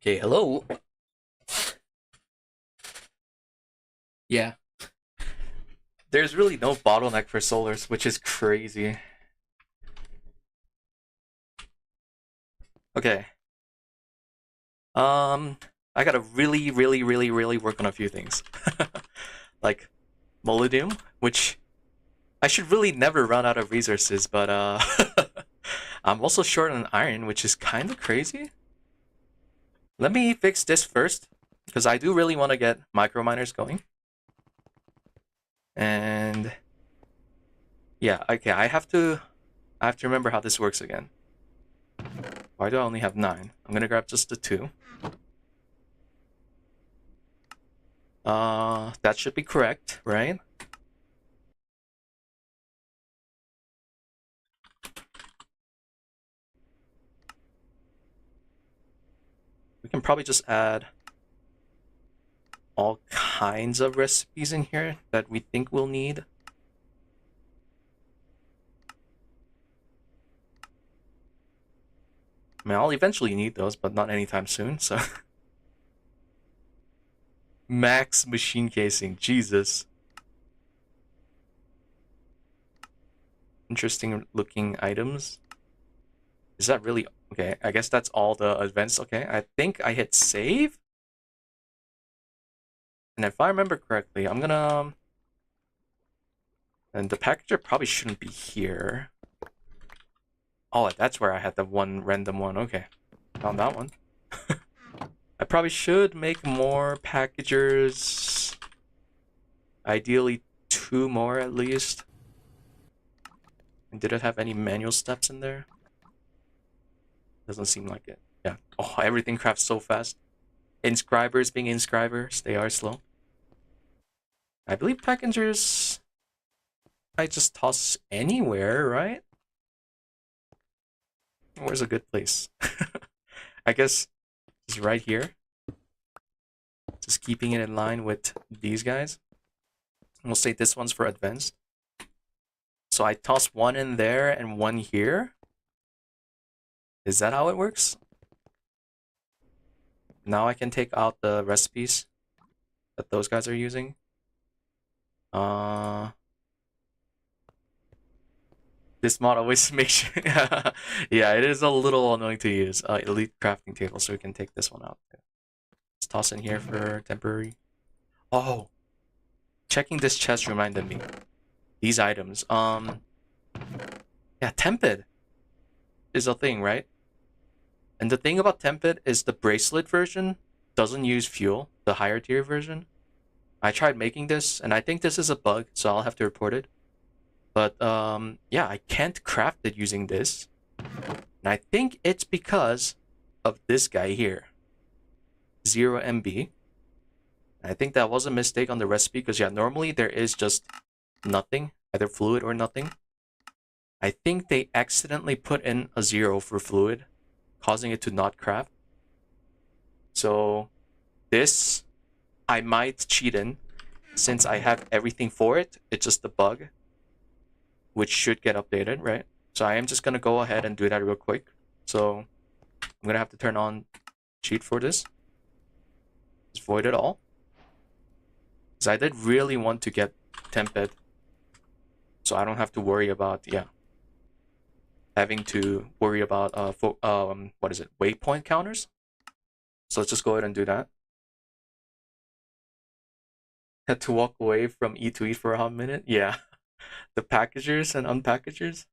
Okay, hello. Yeah. There's really no bottleneck for solars, which is crazy. Okay. I gotta really work on a few things. Like molybdenum, which I should really never run out of resources, but I'm also short on iron, which is kind of crazy. Let me fix this first, because I do really want to get micro miners going. And yeah, okay, I have to remember how this works again. Why do I only have 9? I'm gonna grab just the 2. That should be correct, right? We can probably just add all kinds of recipes in here that we think we'll need. I mean, I'll eventually need those, but not anytime soon, so. Max machine casing, Jesus. Interesting looking items. Is that really... Okay, I guess that's all the advanced... Okay, I think I hit save. And if I remember correctly, I'm gonna... And the packager probably shouldn't be here. Oh, that's where I had the one random one. Okay, found that one. I probably should make more packagers. Ideally 2 more at least. And did it have any manual steps in there? Doesn't seem like it. Yeah. Oh, everything crafts so fast. Inscribers being inscribers, they are slow. I believe packagers I just toss anywhere, right? Where's a good place? I guess just right here. Just keeping it in line with these guys. And we'll say this one's for advanced. So I toss 1 in there and 1 here. Is that how it works? Now I can take out the recipes that those guys are using. This mod always makes sure. Yeah, it is a little annoying to use. Elite crafting table, so we can take this one out. Let's toss in here for temporary. Oh, checking this chest reminded me. These items. Yeah, Tempad is a thing, right? And the thing about Tempad is the bracelet version doesn't use fuel, the higher tier version. I tried making this, and I think this is a bug, so I'll have to report it. But, yeah, I can't craft it using this. And I think it's because of this guy here. 0 MB. I think that was a mistake on the recipe, because, yeah, normally there is just nothing, either fluid or nothing. I think they accidentally put in a 0 for fluid, causing it to not craft. So, this, I might cheat in. Since I have everything for it, it's just a bug, which should get updated, right? So I am just going to go ahead and do that real quick. So I'm going to have to turn on cheat for this. Just void it all. Because I did really want to get Tempad. So I don't have to worry about, yeah, having to worry about, what is it, waypoint counters? So let's just go ahead and do that. Had to walk away from E to E for a hot minute. Yeah. The packagers and unpackagers.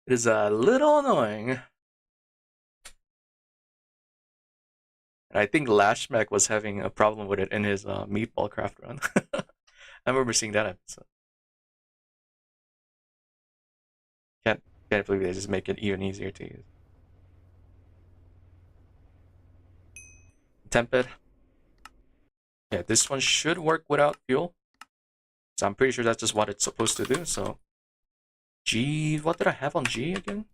It is a little annoying. And I think Lashmack was having a problem with it in his meatball craft run. I remember seeing that episode. Can't believe they just make it even easier to use. Tempad. Yeah, this one should work without fuel. So I'm pretty sure that's just what it's supposed to do, so... G... What did I have on G again?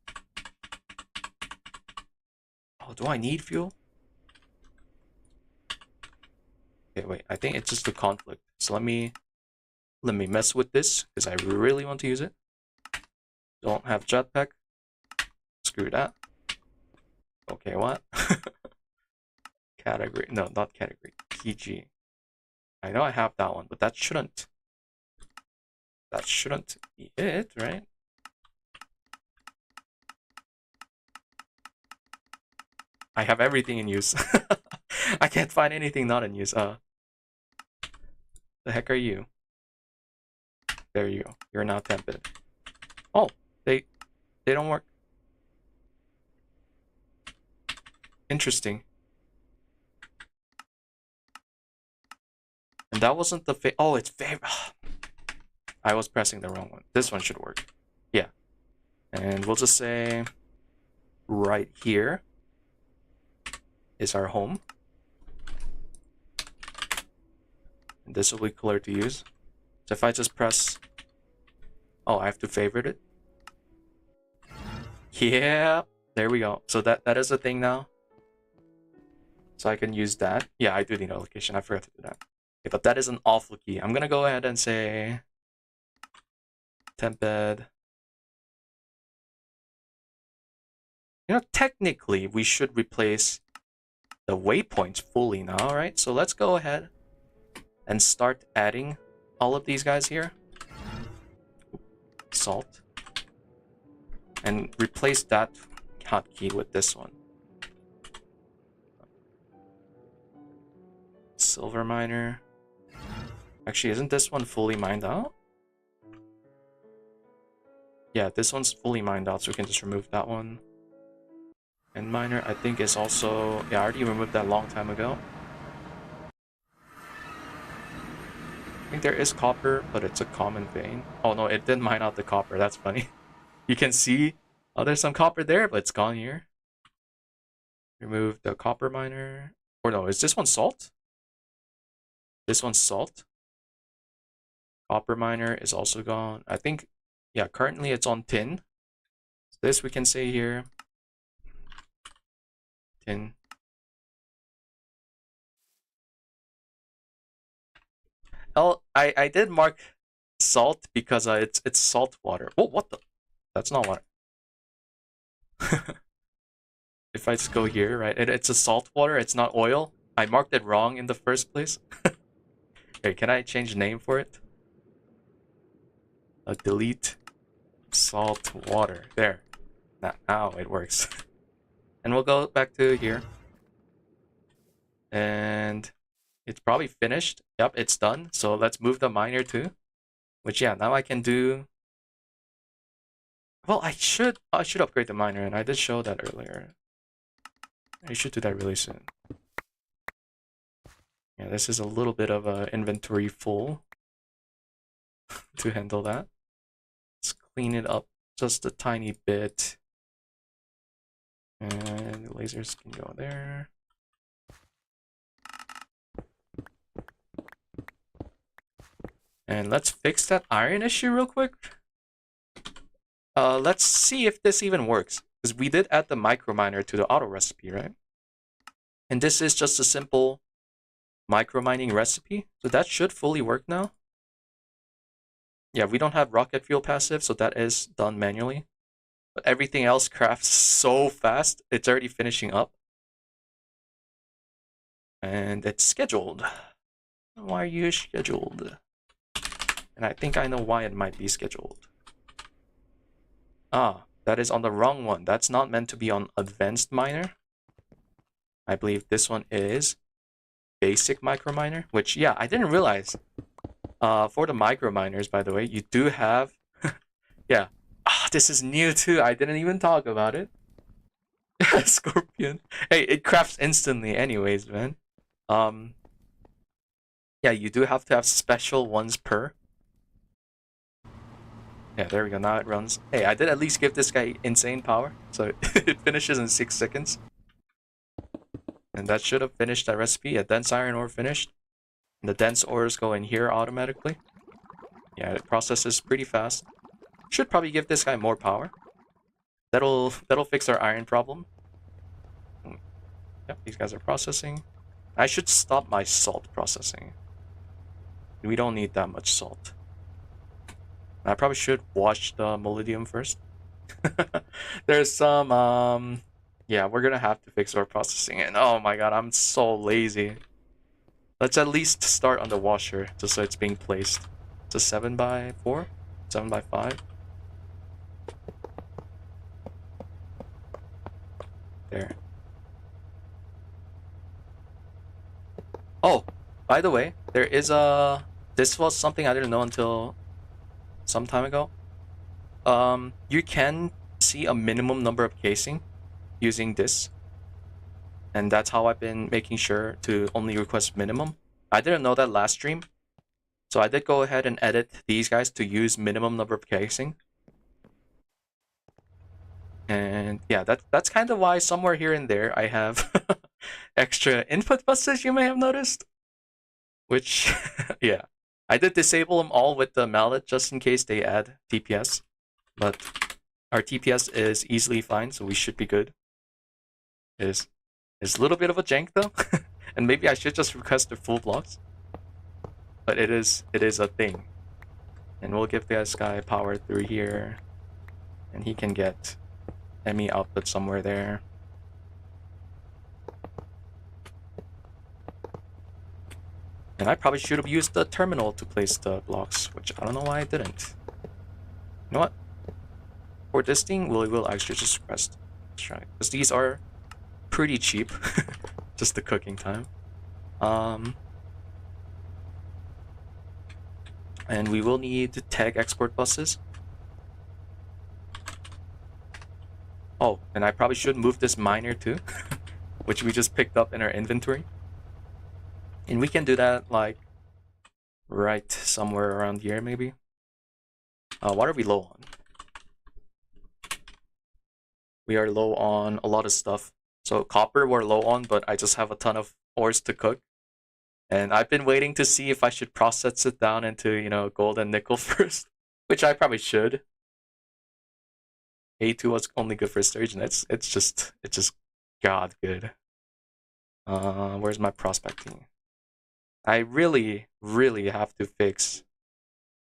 Oh, do I need fuel? Okay, wait, I think it's just the conflict. So let me mess with this, because I really want to use it. Don't have jetpack. Screw that. Okay, what? category. No, not category. PG. I know I have that one, but that shouldn't be it, right? I have everything in use. I can't find anything not in use. The heck are you? There you go. You're now Tempad. Oh, they don't work. Interesting. And that wasn't the oh, it's favorite. I was pressing the wrong one. This one should work. Yeah. And we'll just say right here is our home. And this will be clear to use. So if I just press, oh, I have to favorite it. Yeah, there we go. So that is a thing now. So I can use that. Yeah, I do need a location. I forgot to do that. Okay, but that is an awful key. I'm gonna go ahead and say Tempad. You know, technically we should replace the waypoints fully now, right? So let's go ahead and start adding all of these guys here. Salt. And replace that hotkey with this one. Silver miner. Actually, isn't this one fully mined out? Yeah, this one's fully mined out, so we can just remove that one. And miner, I think, is also... Yeah, I already removed that a long time ago. I think there is copper, but it's a common vein. Oh no, it didn't mine out the copper. That's funny. You can see, oh, there's some copper there, but it's gone here. Remove the copper miner. Or no, is this one salt? This one's salt. Copper miner is also gone. I think, yeah, currently it's on tin. So this we can say here. Tin. Oh, I did mark salt because it's salt water. Oh, what the? That's not water. If I just go here, right? It's a salt water. It's not oil. I marked it wrong in the first place. Okay, can I change the name for it? Delete salt water. There. Now it works. And we'll go back to here. And it's probably finished. Yep, it's done. So let's move the miner too. Which, yeah, now I can do... Well, I should upgrade the miner, and I did show that earlier. I should do that really soon. Yeah, this is a little bit of a inventory full to handle that. Let's clean it up just a tiny bit. And the lasers can go there. And let's fix that iron issue real quick. Let's see if this even works. Because we did add the micro miner to the auto recipe, right? And this is just a simple micro mining recipe. So that should fully work now. Yeah, we don't have rocket fuel passive, so that is done manually. But everything else crafts so fast, it's already finishing up. And it's scheduled. Why are you scheduled? And I think I know why it might be scheduled. Ah, that is on the wrong one. That's not meant to be on advanced miner. I believe this one is basic micro miner, which, yeah, I didn't realize. For the micro miners, by the way, you do have, yeah. Ah, this is new too. I didn't even talk about it. Scorpion. Hey, it crafts instantly anyways, man. Yeah, you do have to have special ones per. Yeah, there we go. Now it runs. Hey, I did at least give this guy insane power, so it finishes in 6 seconds. And that should have finished that recipe. A dense iron ore finished. And the dense ores go in here automatically. Yeah, it processes pretty fast. Should probably give this guy more power. That'll fix our iron problem. Yep, these guys are processing. I should stop my salt processing. We don't need that much salt. I probably should wash the molybdenum first. There's some Yeah, we're gonna have to fix our processing. And oh my god, I'm so lazy. Let's at least start on the washer, just so it's being placed. It's a 7x4? 7x5? There. Oh, by the way, there is a... This was something I didn't know until some time ago. You can see a minimum number of casing using this. And that's how I've been making sure to only request minimum. I didn't know that last stream. So I did go ahead and edit these guys to use minimum number of casing. And yeah, that's kind of why somewhere here and there I have extra input buses, you may have noticed. Which, yeah. I did disable them all with the mallet just in case they add TPS. But our TPS is easily fine, so we should be good. It's a little bit of a jank though. And maybe I should just request the full blocks. But it is a thing. And we'll give this guy power through here. And he can get ME output somewhere there. And I probably should have used the terminal to place the blocks, which I don't know why I didn't. You know what? For this thing, we will actually just request. Let's try. Because these are pretty cheap. Just the cooking time. And we will need tag export buses. Oh, and I probably should move this miner too, which we just picked up in our inventory. And we can do that like right somewhere around here maybe. What are we low on? We are low on a lot of stuff. So copper we're low on, but I just have a ton of ores to cook. And I've been waiting to see if I should process it down into, you know, gold and nickel first, which I probably should. A2 was only good for sturgeon. It's just god good. Where's my prospecting? I really have to fix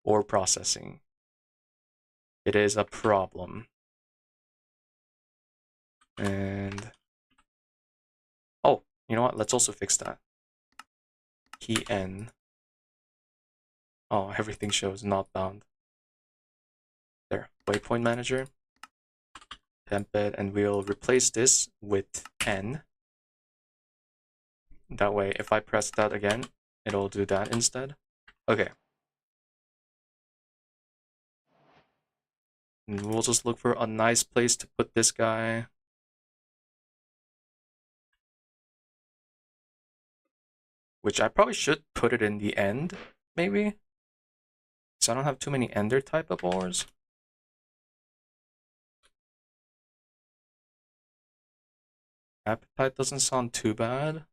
ore processing. It is a problem. And oh, you know what? Let's also fix that. Key N. Oh, everything shows not bound. There, waypoint manager. Tempad, and we'll replace this with N. That way, if I press that again, it'll do that instead. Okay. And we'll just look for a nice place to put this guy. Which I probably should put it in the end, maybe? So I don't have too many ender type of ores. Appetite doesn't sound too bad.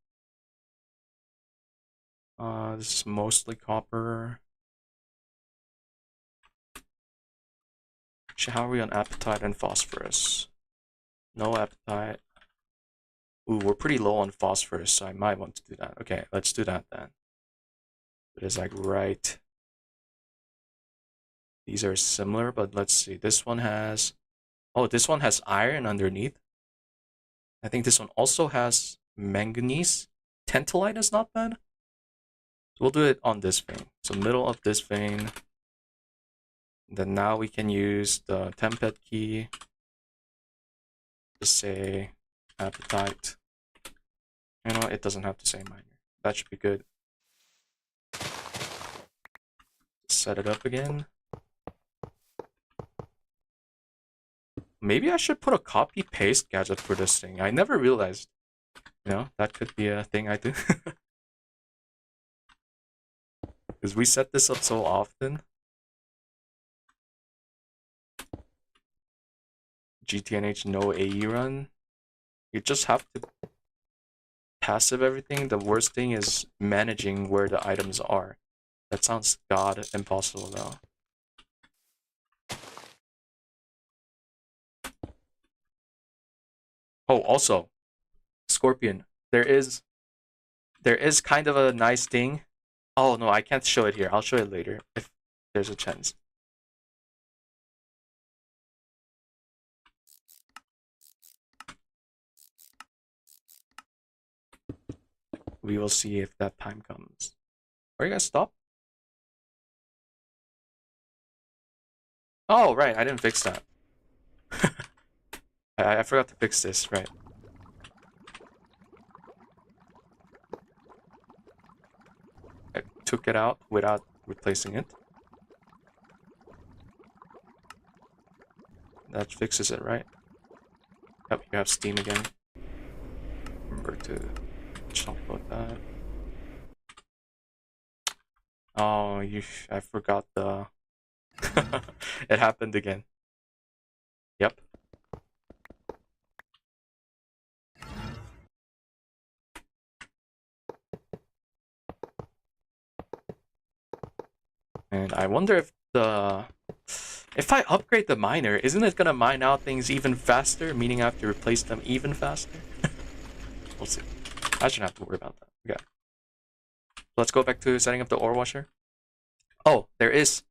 This is mostly copper. Actually, how are we on appetite and phosphorus? No appetite. Ooh, we're pretty low on phosphorus, so I might want to do that. Okay, let's do that then. It is like right. These are similar, but let's see. This one has... Oh, this one has iron underneath. I think this one also has manganese. Tantalite is not bad. We'll do it on this vein. So middle of this vein. Then now we can use the Tempad key to say appetite. You know, it doesn't have to say minor. That should be good. Set it up again. Maybe I should put a copy paste gadget for this thing. I never realized. You know, that could be a thing I do. Because we set this up so often. GTNH no AE run. You just have to passive everything. The worst thing is managing where the items are. That sounds god impossible though. Oh, also, Scorpion. There is kind of a nice thing. Oh no, I can't show it here. I'll show it later if there's a chance. we will see if that time comes. Where you guys stop? Oh, right, I didn't fix that. I forgot to fix this, right. I took it out without replacing it. That fixes it, right? Yep, you have steam again. Remember to talk about that. Oh, I forgot the... It happened again. Yep. And I wonder if if I upgrade the miner, isn't it gonna mine out things even faster, meaning I have to replace them even faster? We'll see. I shouldn't have to worry about that. Okay. Let's go back to setting up the ore washer. Oh, there is...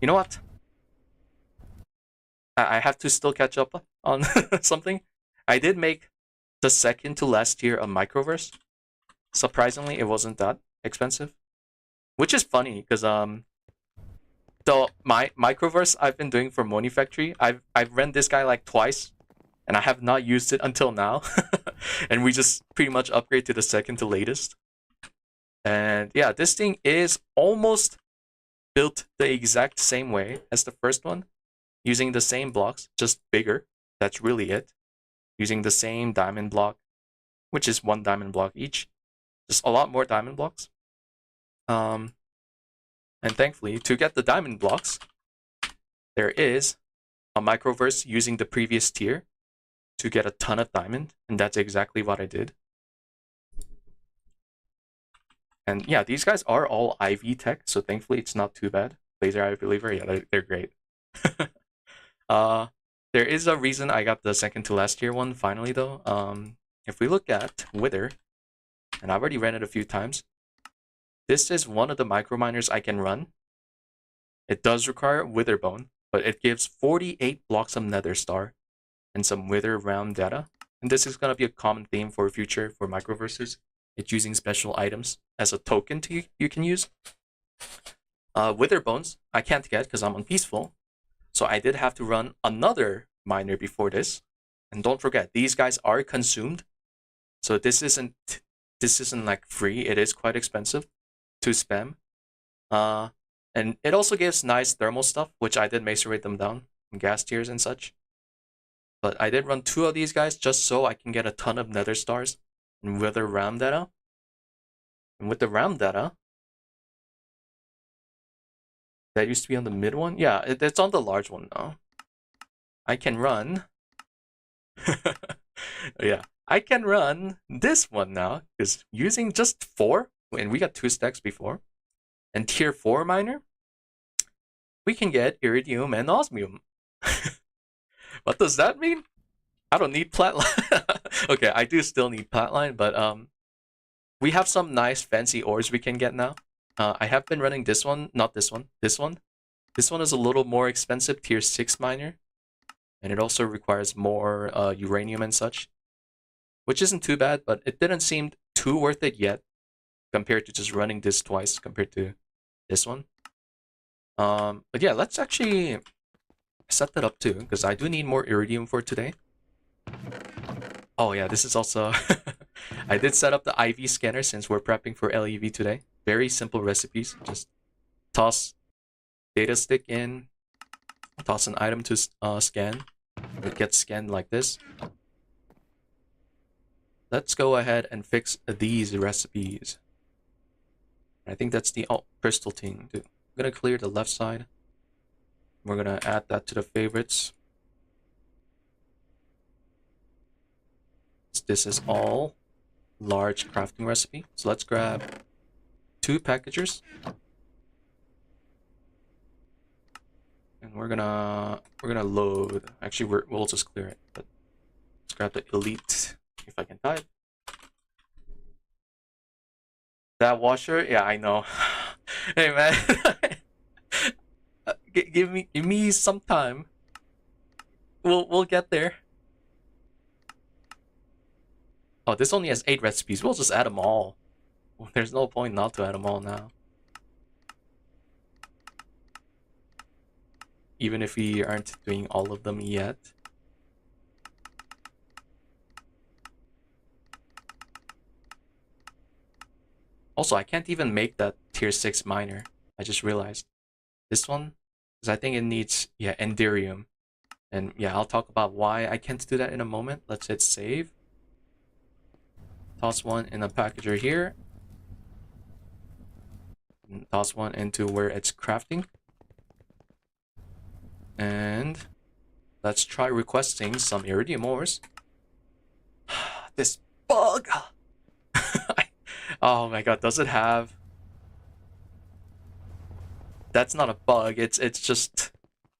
You know what? I have to still catch up on something. I did make the second to last tier of Microverse. Surprisingly, it wasn't that expensive. Which is funny, because my Microverse I've been doing for Monifactory, I've run this guy like twice, and I have not used it until now. And we just pretty much upgrade to the second to latest. And yeah, this thing is almost built the exact same way as the first one, using the same blocks, just bigger. That's really it. Using the same diamond block, which is 1 diamond block each. Just a lot more diamond blocks. And thankfully, to get the diamond blocks, there is a Microverse using the previous tier to get a ton of diamond, and that's exactly what I did. And yeah, these guys are all IV tech, so thankfully it's not too bad. Laser Eye Believer, yeah, they're great. There is a reason I got the second to last tier one finally though. If we look at Wither, and I've already ran it a few times, this is one of the micro miners I can run. It does require Wither Bone, but it gives 48 blocks of Nether Star and some Wither round data. And this is going to be a common theme for future for Microverses. It's using special items as a token you can use. Wither Bones I can't get because I'm on Peaceful. So I did have to run another miner before this. And don't forget, these guys are consumed. So this isn't like free. It is quite expensive to spam. And it also gives nice thermal stuff, which I did macerate them down in gas tiers and such. But I did run 2 of these guys just so I can get a ton of Nether Stars and Wither RAM data. And with the RAM data, that used to be on the mid one? Yeah, it's on the large one now. I can run... yeah, I can run this one now, because using just 4, and we got 2 stacks before, and tier 4 miner, we can get iridium and osmium. What does that mean? I don't need platline. Okay, I do still need platline, but we have some nice fancy ores we can get now. I have been running this one, not this one, this one. This one is a little more expensive, tier 6 miner. And it also requires more uranium and such. Which isn't too bad, but it didn't seem too worth it yet. Compared to just running this twice compared to this one. But yeah, let's actually set that up too, because I do need more iridium for today. Oh yeah, this is also... I did set up the IV scanner since we're prepping for LuV today. Very simple recipes. Just toss data stick in, toss an item to scan. It gets scanned like this. Let's go ahead and fix these recipes. I think that's the crystal thing. I'm gonna clear the left side. We're gonna add that to the favorites. This is all large crafting recipe. So let's grab 2 packagers. And we're gonna load. Actually, we'll just clear it. But let's grab the elite if I can type. That washer, yeah, I know. Hey man, give me some time. We'll get there. Oh, this only has 8 recipes. We'll just add them all. there's no point not to add them all now. Even if we aren't doing all of them yet. Also, I can't even make that tier 6 miner. I just realized. This one, because I think it needs, yeah, Enderium. And yeah, I'll talk about why I can't do that in a moment. Let's hit save. Toss one in a packager here. And toss one into where it's crafting. And let's try requesting some iridium ores. This bug! Oh my god, does it have... That's not a bug, it's just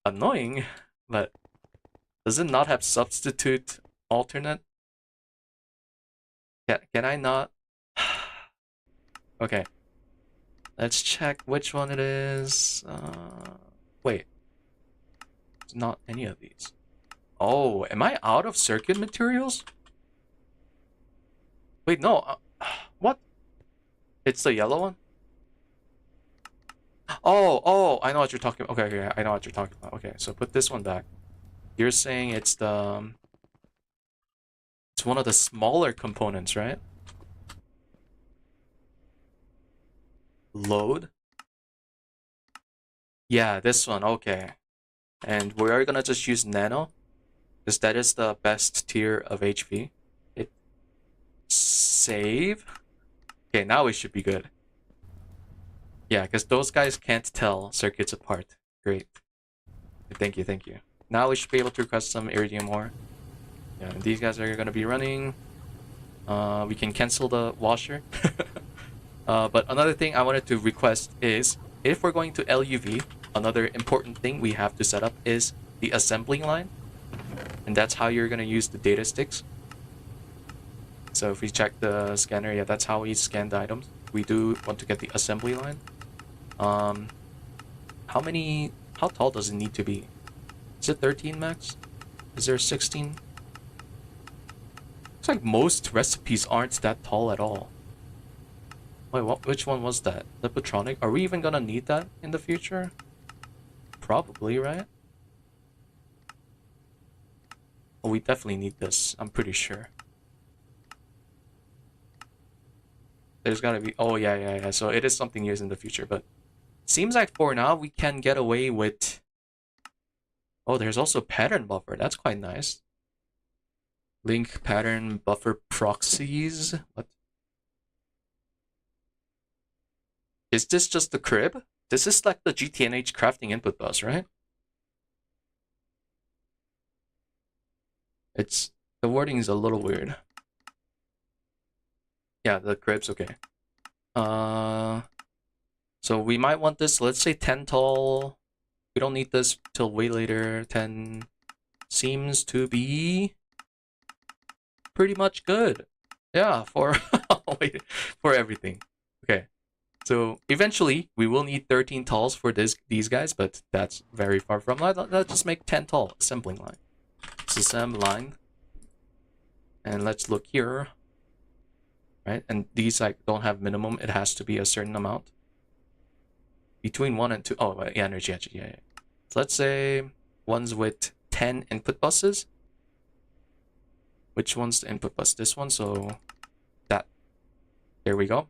annoying, but does it not have substitute alternate? Can I not? Okay. Let's check which one it is. Wait. It's not any of these. Oh, am I out of circuit materials? Wait, no. What? It's the yellow one? Oh, I know what you're talking about. Okay, I know what you're talking about. Okay, so put this one back. You're saying it's the... It's one of the smaller components, right? Load? Yeah, this one, okay. And we are gonna just use nano, because that is the best tier of HP. Hit save. Okay, now we should be good. Yeah, because those guys can't tell circuits apart. Great. Thank you, thank you. Now we should be able to request some iridium ore. Yeah, and these guys are gonna be running. We can cancel the washer. But another thing I wanted to request is, if we're going to LuV, another important thing we have to set up is the assembling line. And that's how you're gonna use the data sticks. So if we check the scanner, yeah, that's how we scan the items. We do want to get the assembly line. How tall does it need to be? Is it 13 max? Is there 16? Looks like most recipes aren't that tall at all. Wait, which one was that? The Patronic? Are we even gonna need that in the future? Probably, right? Oh, we definitely need this, I'm pretty sure. There's gotta be... Oh, yeah. So it is something used in the future, but... Seems like for now, we can get away with... Oh, there's also pattern buffer. That's quite nice. Link pattern buffer proxies. What? Is this just the crib? This is like the GTNH crafting input bus, right? It's... The wording is a little weird. Yeah, the crib's okay. So we might want this, let's say 10 tall. We don't need this till way later. 10 seems to be pretty much good. Yeah, for wait, for everything. Okay. So eventually we will need 13 talls for these guys, but that's very far from. Let's just make 10 tall assembling line. Assembly line. And let's look here. Right? And these like don't have minimum, it has to be a certain amount. Between 1 and 2. Oh, yeah, energy, yeah. So let's say ones with 10 input buses. Which one's the input bus? This one, so that. There we go.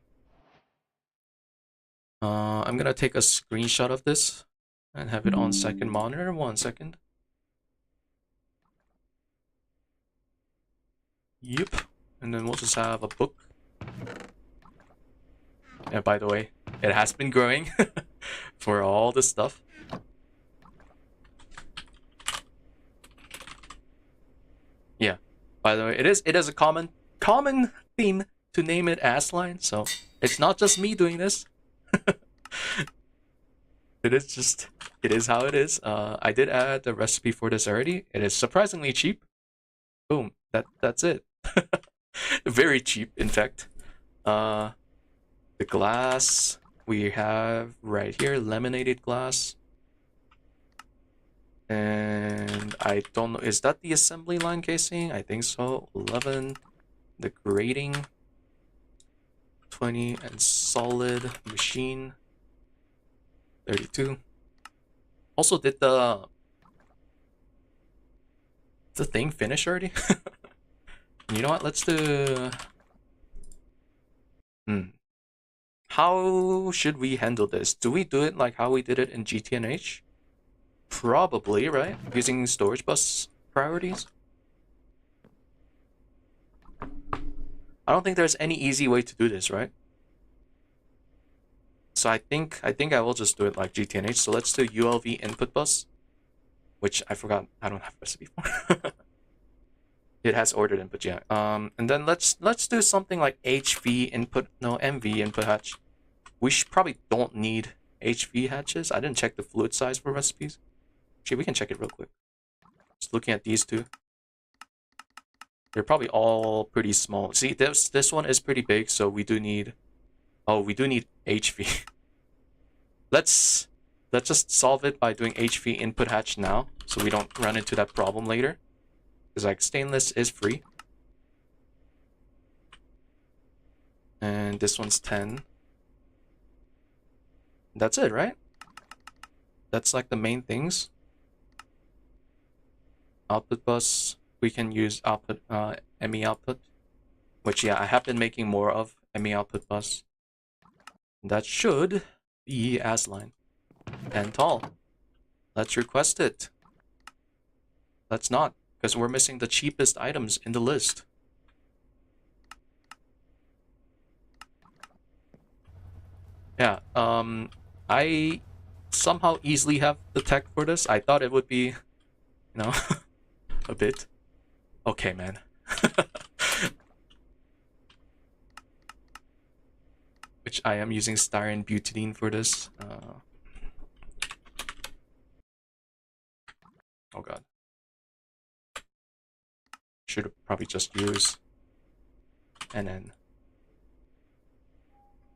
I'm gonna take a screenshot of this and have it on second monitor. 1 second. Yep. And then we'll just have a book. And by the way, it has been growing for all this stuff. Yeah. By the way, it is a common theme to name it ass line, so it's not just me doing this. It is how it is. I did add the recipe for this already. It is surprisingly cheap. Boom. That's it. Very cheap, in fact. The glass we have right here, laminated glass. And I don't know, is that the assembly line casing? I think so. 11. The grating. 20, and solid machine 32. Also, did the thing finish already? You know what? Let's do. How should we handle this? Do we do it like how we did it in GTNH? Probably, right? Using storage bus priorities. I don't think there's any easy way to do this, right? So I think I will just do it like GTNH. So let's do ULV input bus, which I forgot I don't have recipe for. It has ordered input, yeah. And then let's do something like HV input, no, MV input hatch. We probably don't need HV hatches. I didn't check the fluid size for recipes. Actually, we can check it real quick. Just looking at these two. They're probably all pretty small. See, this one is pretty big, so we do need... Oh, we do need HV. Let's just solve it by doing HV input hatch now, so we don't run into that problem later. Because like stainless is free. And this one's 10. That's it, right? That's like the main things. Output bus, we can use output ME output, which yeah, I have been making more of ME output bus. That should be as line and tall. Let's request it. Let's not, because we're missing the cheapest items in the list. Yeah, I somehow easily have the tech for this. I thought it would be, you know, a bit. Okay, man. Which I am using styrene butadiene for this. Oh god. Should probably just use NN.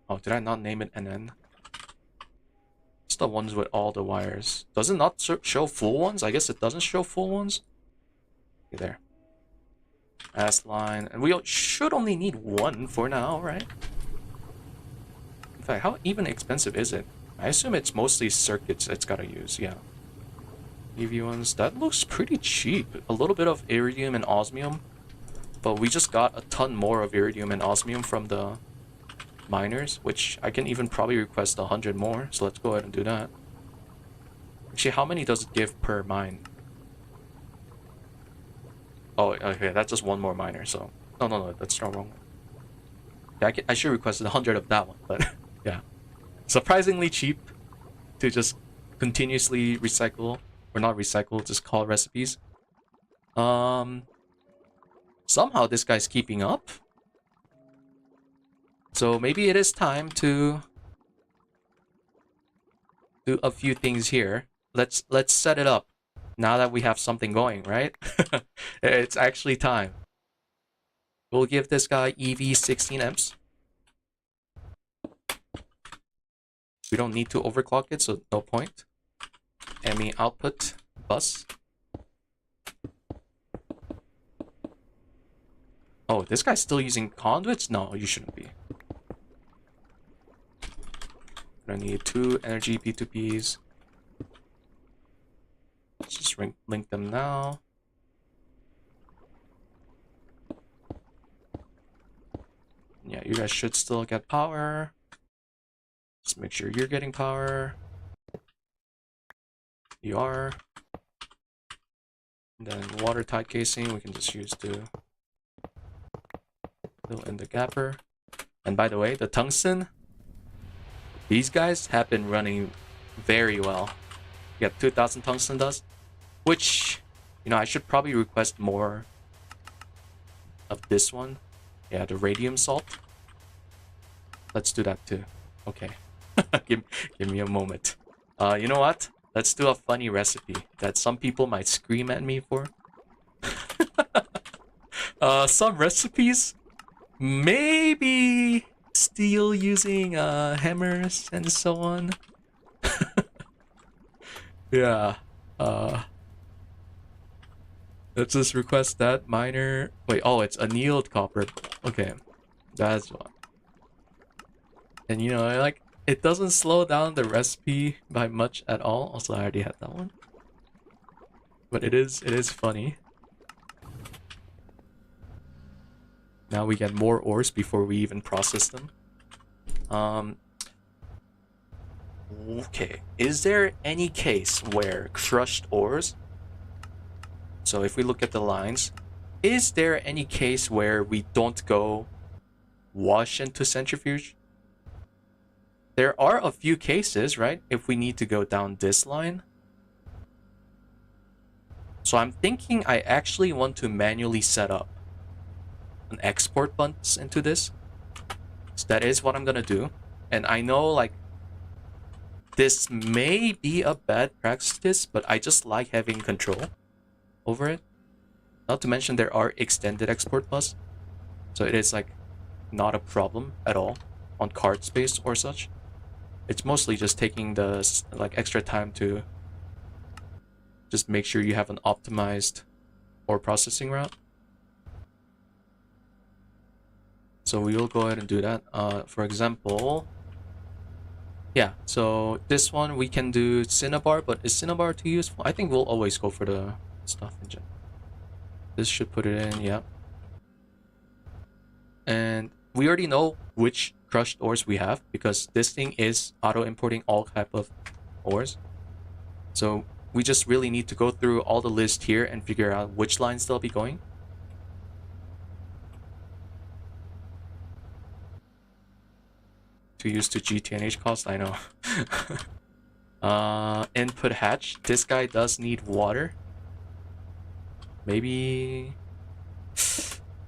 Oh, did I not name it NN? It's the ones with all the wires. Does it not show full ones? I guess it doesn't show full ones. Okay, there. S line. And we should only need one for now, right? In fact, how even expensive is it? I assume it's mostly circuits it's gotta use, yeah. EV ones, that looks pretty cheap. A little bit of iridium and osmium. But we just got a ton more of iridium and osmium from the miners, which I can even probably request 100 more. So let's go ahead and do that. Actually, how many does it give per mine? Oh, okay, that's just one more miner, so... No, that's not wrong. Yeah, I should request 100 of that one, but yeah. Surprisingly cheap to just continuously recycle, or not recycle, just call recipes. Somehow this guy's keeping up. So maybe it is time to do a few things here. Let's set it up. Now that we have something going, right? It's actually time. We'll give this guy EV 16 amps. We don't need to overclock it, so no point. ME output bus. Oh, this guy's still using conduits? No, you shouldn't be. Gonna need 2 energy P2Ps. Let's just link them now. Yeah, you guys should still get power. Just make sure you're getting power. You are. And then watertight casing, we can just use to fill in the gapper. And by the way, the tungsten, these guys have been running very well. You got 2000 tungsten dust, which, you know, I should probably request more of this one. Yeah, the radium salt. Let's do that too. Okay. give me a moment. You know what? Let's do a funny recipe that some people might scream at me for. Some recipes, maybe steel using hammers and so on. Yeah. Let's just request that miner. Wait, oh, it's annealed copper. Okay, that's one. And you know, like, it doesn't slow down the recipe by much at all. Also, I already had that one. But it is funny. Now we get more ores before we even process them. Okay, is there any case where crushed ores, so if we look at the lines, is there any case where we don't go wash into centrifuge? There are a few cases, right? If we need to go down this line. So I'm thinking I actually want to manually set up an export bus into this. So that is what I'm gonna do. And I know, like, this may be a bad practice, but I just like having control over it. Not to mention there are extended export bus, so it is like not a problem at all on card space or such. It's mostly just taking the like extra time to just make sure you have an optimized ore processing route. So we will go ahead and do that. For example, yeah, so this one we can do cinnabar, but is cinnabar too useful? I think we'll always go for the stuff in general. This should put it in, yeah. And we already know which crushed ores we have because this thing is auto-importing all type of ores. So we just really need to go through all the list here and figure out which lines they'll be going. Too used to GTNH cost, I know. Input hatch. This guy does need water. Maybe...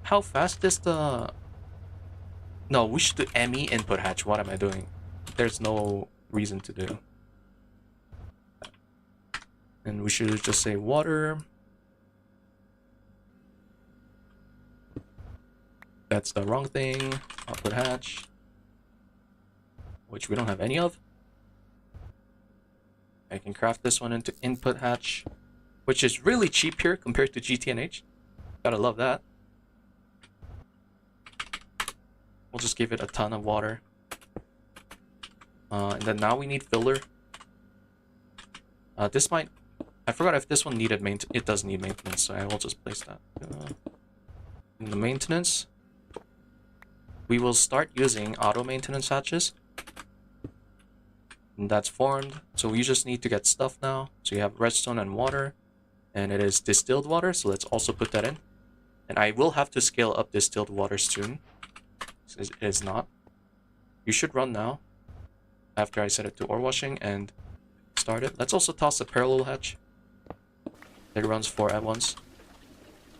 How fast is the... No, we should do ME input hatch. What am I doing? There's no reason to do. And we should just say water. That's the wrong thing. Output hatch. Which we don't have any of. I can craft this one into input hatch, which is really cheap here compared to GTNH. Gotta love that. We'll just give it a ton of water. And then now we need filler. This might... I forgot if this one needed maintenance. It does need maintenance, so I will just place that. In the maintenance, we will start using auto maintenance hatches. And that's formed. So we just need to get stuff now. So you have redstone and water. And it is distilled water, so let's also put that in. And I will have to scale up distilled water soon. It is not. You should run now. After I set it to ore washing and start it. Let's also toss a parallel hatch. It runs 4 at once.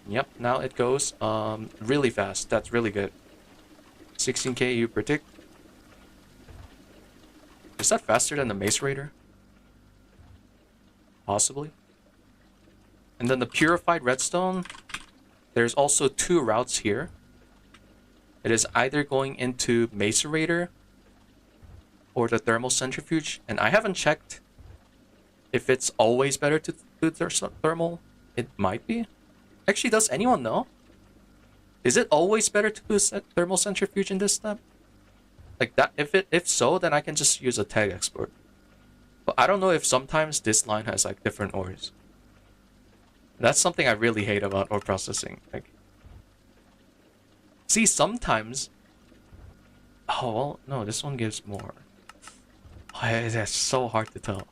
Yep, now it goes really fast. That's really good. 16k you predict. Is that faster than the macerator? Possibly. And then the purified redstone, there's also 2 routes here. It is either going into macerator or the thermal centrifuge. And I haven't checked if it's always better to do thermal. It might be. Actually, does anyone know? Is it always better to do thermal centrifuge in this step? Like that, if so, then I can just use a tag export. But I don't know if sometimes this line has like different ores. That's something I really hate about ore processing. Like, see, sometimes... Oh, well, no, this one gives more. Oh, that's so hard to tell.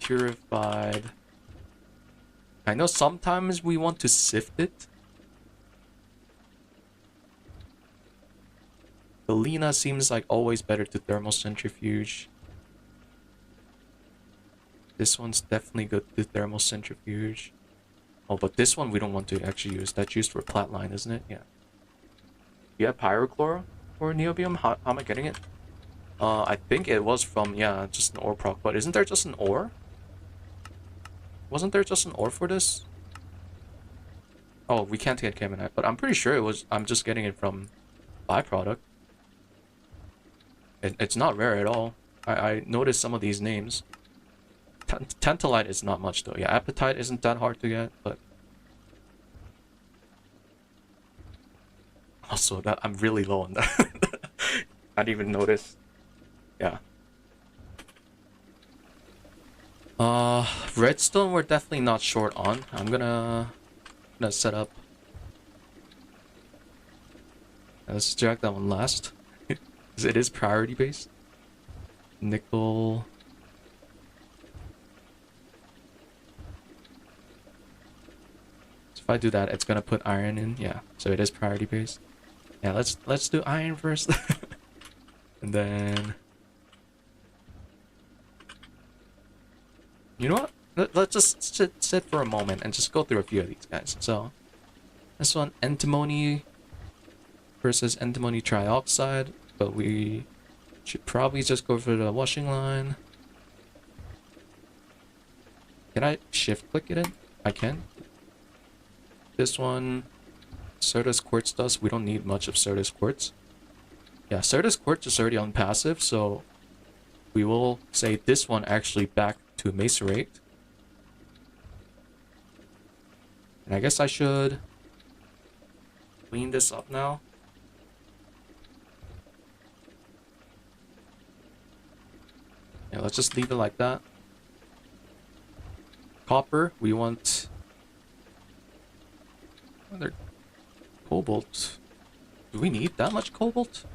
Purified. I know sometimes we want to sift it. Galena seems like always better to thermal centrifuge. This one's definitely good to thermal centrifuge. Oh, but this one we don't want to actually use. That's used for flatline, isn't it? Yeah. You have pyrochloro or neobium? How am I getting it? I think it was from, yeah, just an ore proc. But isn't there just an ore? Wasn't there just an ore for this? Oh, we can't get Caminite, but I'm pretty sure it was. I'm just getting it from byproduct. It's not rare at all. I noticed some of these names. Tantalite is not much though. Yeah, apatite isn't that hard to get, but Also, that I'm really low on that. I didn't even notice. Yeah. Redstone we're definitely not short on. I'm gonna set up. Let's check that one last. Because it is priority based. Nickel. So if I do that, it's gonna put iron in. Yeah. So it is priority based. Yeah. Let's do iron first. And then. You know what? Let's just sit for a moment and just go through a few of these guys. So this one, antimony versus antimony trioxide, but we should probably just go for the washing line. Can I shift click it in? I can. This one, Certus quartz dust. We don't need much of Certus quartz. Yeah, Certus quartz is already on passive, so we will say this one actually back to macerate. And I guess I should clean this up now. Yeah, let's just leave it like that. Copper, we want another cobalt. Do we need that much cobalt?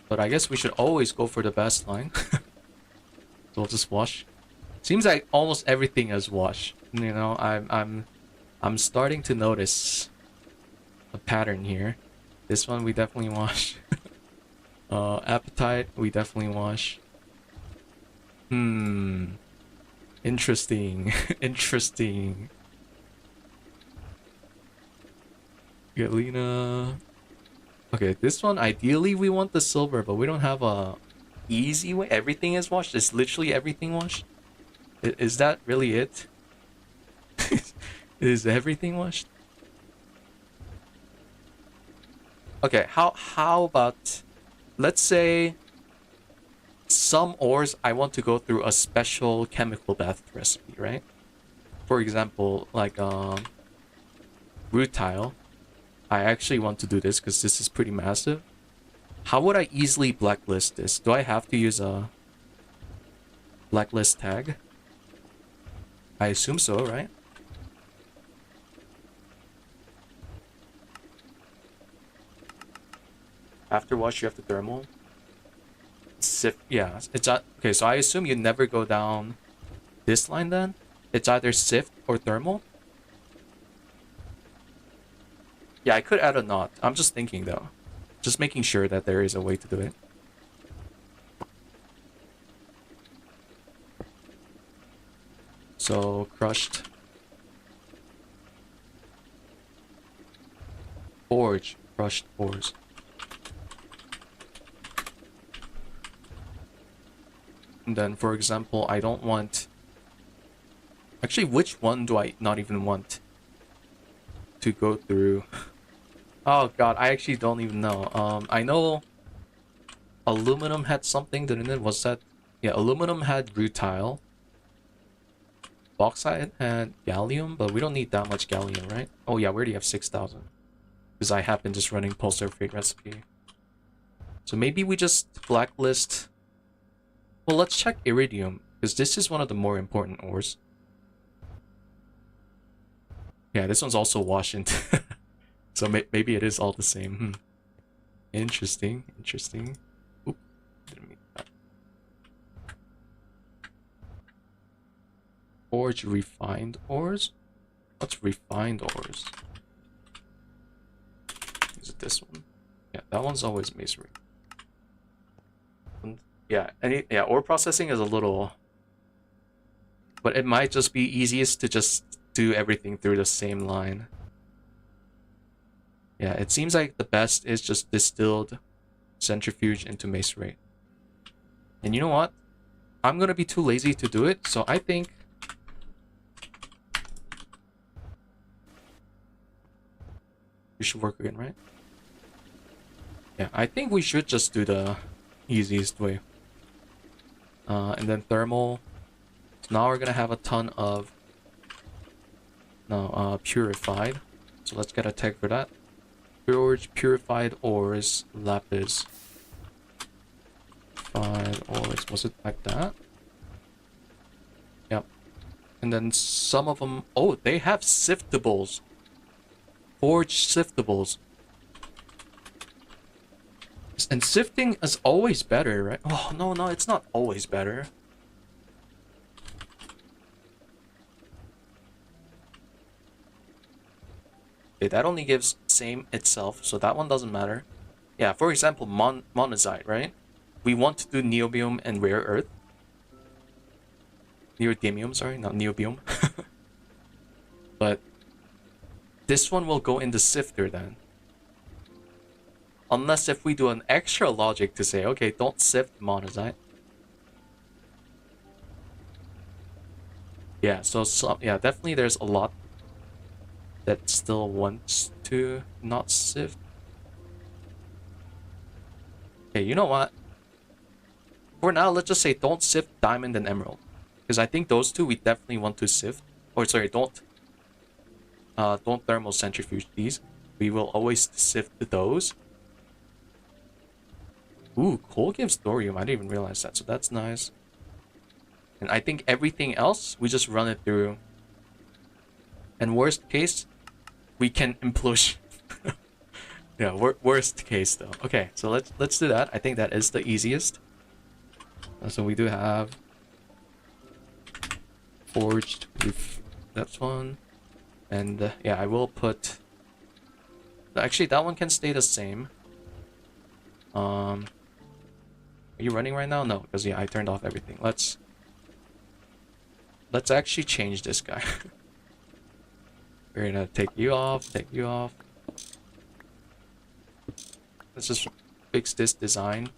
But I guess we should always go for the best line. So we'll just wash. Seems like almost everything is wash. You know, I'm starting to notice a pattern here. This one we definitely wash. Appetite we definitely wash. Interesting. Interesting. Galena. Okay, this one ideally we want the silver, but we don't have a easy way. Everything is washed. It's literally everything washed. Is that really it? Is everything washed? Okay, how about, let's say some ores I want to go through a special chemical bath recipe, right? For example, like rutile. I actually want to do this because this is pretty massive. How would I easily blacklist this? Do I have to use a blacklist tag? I assume so, right? After wash, you have to thermal. Sift, yeah. It's okay. So I assume you never go down this line then. It's either sift or thermal. Yeah, I could add a knot. I'm just thinking though. Just making sure that there is a way to do it. So, crushed. Forge. Crushed ores. And then, for example, I don't want... Actually, which one do I not even want to go through? Oh god, I actually don't even know. I know aluminum had something, didn't it? Was that... Yeah, aluminum had rutile. Bauxite had gallium, but we don't need that much gallium, right? Oh yeah, we already have 6,000. Because I have been just running pulsar freight recipe. So maybe we just blacklist... Well, let's check iridium, because this is one of the more important ores. Yeah, this one's also Washington. So maybe it is all the same. Interesting, interesting. Oop, didn't mean that. Forge refined ores? What's refined ores? Is it this one? Yeah, that one's always masonry. Yeah, ore processing is a little... But it might just be easiest to just do everything through the same line. Yeah, it seems like the best is just distilled centrifuge into masonry. And you know what? I'm gonna be too lazy to do it, so I think... We should work again, right? Yeah, I think we should just do the easiest way. And then thermal. So now we're gonna have a ton of... No, purified. So let's get a tag for that. Forge purified ores, lapis. Purified ores, was it like that? Yep. And then some of them, oh, they have siftables. Forge siftables. And sifting is always better, right? Oh, no, no, it's not always better. Okay, that only gives same itself, so that one doesn't matter. Yeah, for example, monazite, right? We want to do neobium and rare earth. Neodymium, sorry, not neobium. But this one will go in the sifter then. Unless if we do an extra logic to say, okay, don't sift monazite. Yeah, so yeah, definitely there's a lot that still wants to not sift. Okay, you know what? For now, let's just say don't sift diamond and emerald. Because I think those two we definitely want to sift. Or sorry, don't thermal centrifuge these. We will always sift those. Ooh, coal gives thorium. I didn't even realize that, so that's nice. And I think everything else, we just run it through. And worst case, we can implosion. Yeah, worst case though. Okay, so let's do that. I think that is the easiest. So we do have forged roof. That's one. And yeah, I will put. Actually, that one can stay the same. Are you running right now? No, because yeah, I turned off everything. Let's actually change this guy. We're gonna take you off, take you off. Let's just fix this design.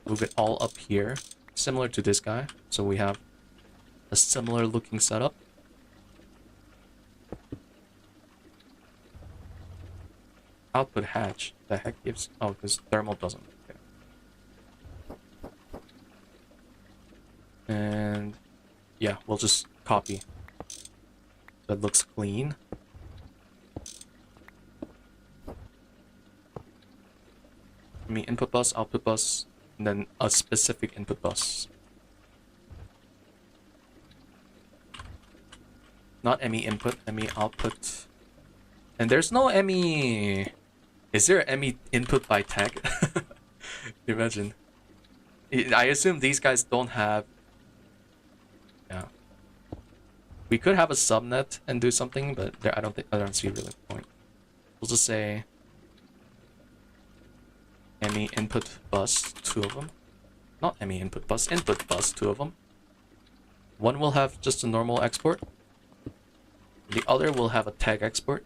Move it all up here, similar to this guy. So we have a similar looking setup. Output hatch. The heck gives? Oh, because thermal doesn't. Okay. And yeah, we'll just copy. That looks clean. Me input bus, output bus, and then a specific input bus. Not ME input, ME output. And there's no ME. Is there ME input by tag? Imagine. I assume these guys don't have. Yeah. We could have a subnet and do something, but there, I don't see really the point. We'll just say ME input bus, 2 of them. Not ME input bus, 2 of them. One will have just a normal export. The other will have a tag export.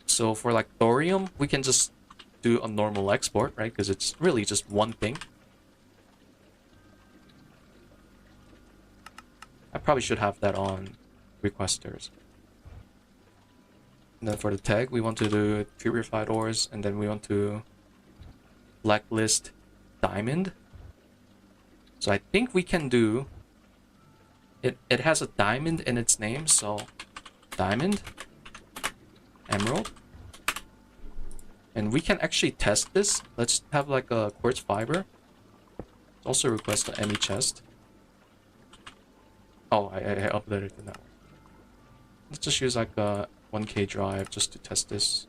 So for like thorium, we can just do a normal export, right? Because it's really just one thing. I probably should have that on requesters. And then for the tag, we want to do purified ores, and then we want to blacklist diamond. So I think we can do it. It has a diamond in its name, so diamond, emerald, and we can actually test this. Let's have like a quartz fiber. Also request the ME chest. Oh, I uploaded it to that one. Let's just use like a 1K drive just to test this,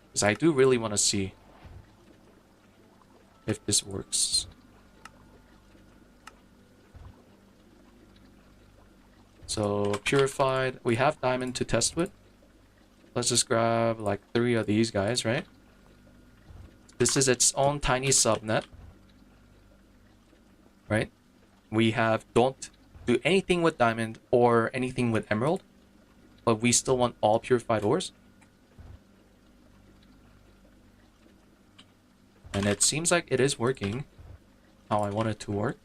because I do really want to see if this works. So purified, we have diamond to test with. Let's just grab like 3 of these guys, right? This is its own tiny subnet, right? We have don't do anything with diamond or anything with emerald, but we still want all purified ores. And it seems like it is working how I want it to work.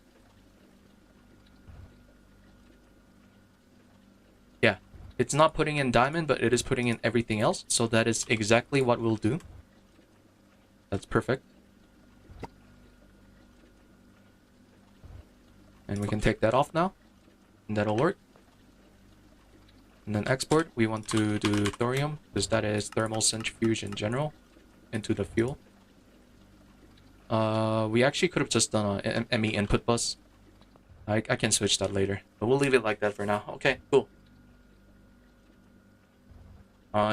Yeah, it's not putting in diamond, but it is putting in everything else. So that is exactly what we'll do. That's perfect. And we can take that off now. And that'll work. And then export, we want to do thorium, because that is thermal centrifuge in general, into the fuel. We actually could have just done a ME input bus. I can switch that later, but we'll leave it like that for now. Okay, cool.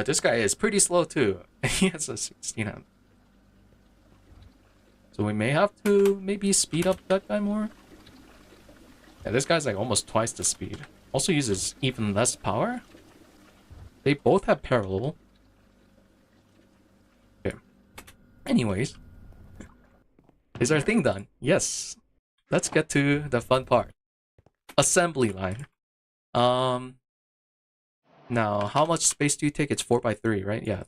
This guy is pretty slow too. He has a 16. So we may have to maybe speed up that guy more. Yeah, this guy's like almost twice the speed. Also uses even less power. They both have parallel. Okay. Anyways. Is our thing done? Yes. Let's get to the fun part. Assembly line. Now, how much space do you take? It's 4x3, right? Yeah.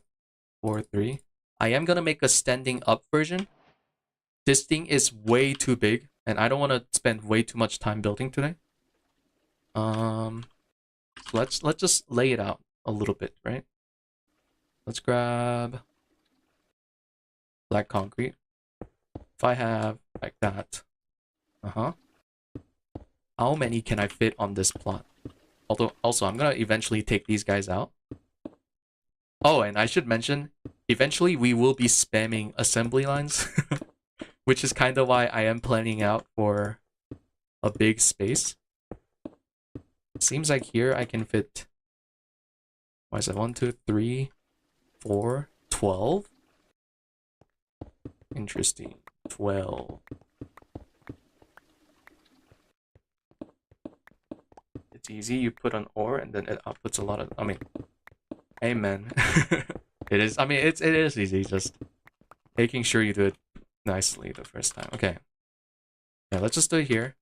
4, 3. I am gonna make a standing up version. This thing is way too big, and I don't want to spend way too much time building today. So let's just lay it out a little bit, right? Let's grab black concrete. If I have like that, how many can I fit on this plot? Although, also, I'm gonna eventually take these guys out. Oh, and I should mention, eventually we will be spamming assembly lines, which is kind of why I am planning out for a big space. It seems like here I can fit, what is it, 1, 2, 3, 4, 12? Interesting, 12. It's easy, you put an ore and then it outputs a lot of, I mean, amen. It is, I mean, it is easy, just making sure you do it nicely the first time. Okay. Yeah, let's just do it here.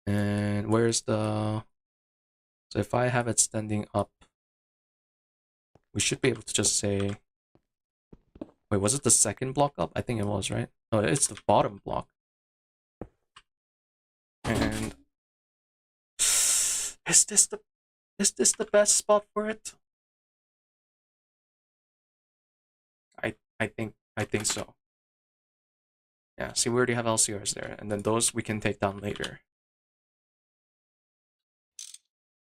And where's the... So if I have it standing up, we should be able to just say... Wait, was it the second block up? I think it was, right? No, it's the bottom block. And... Is this the best spot for it? I think so. Yeah, see, we already have LCRs there, and then those we can take down later.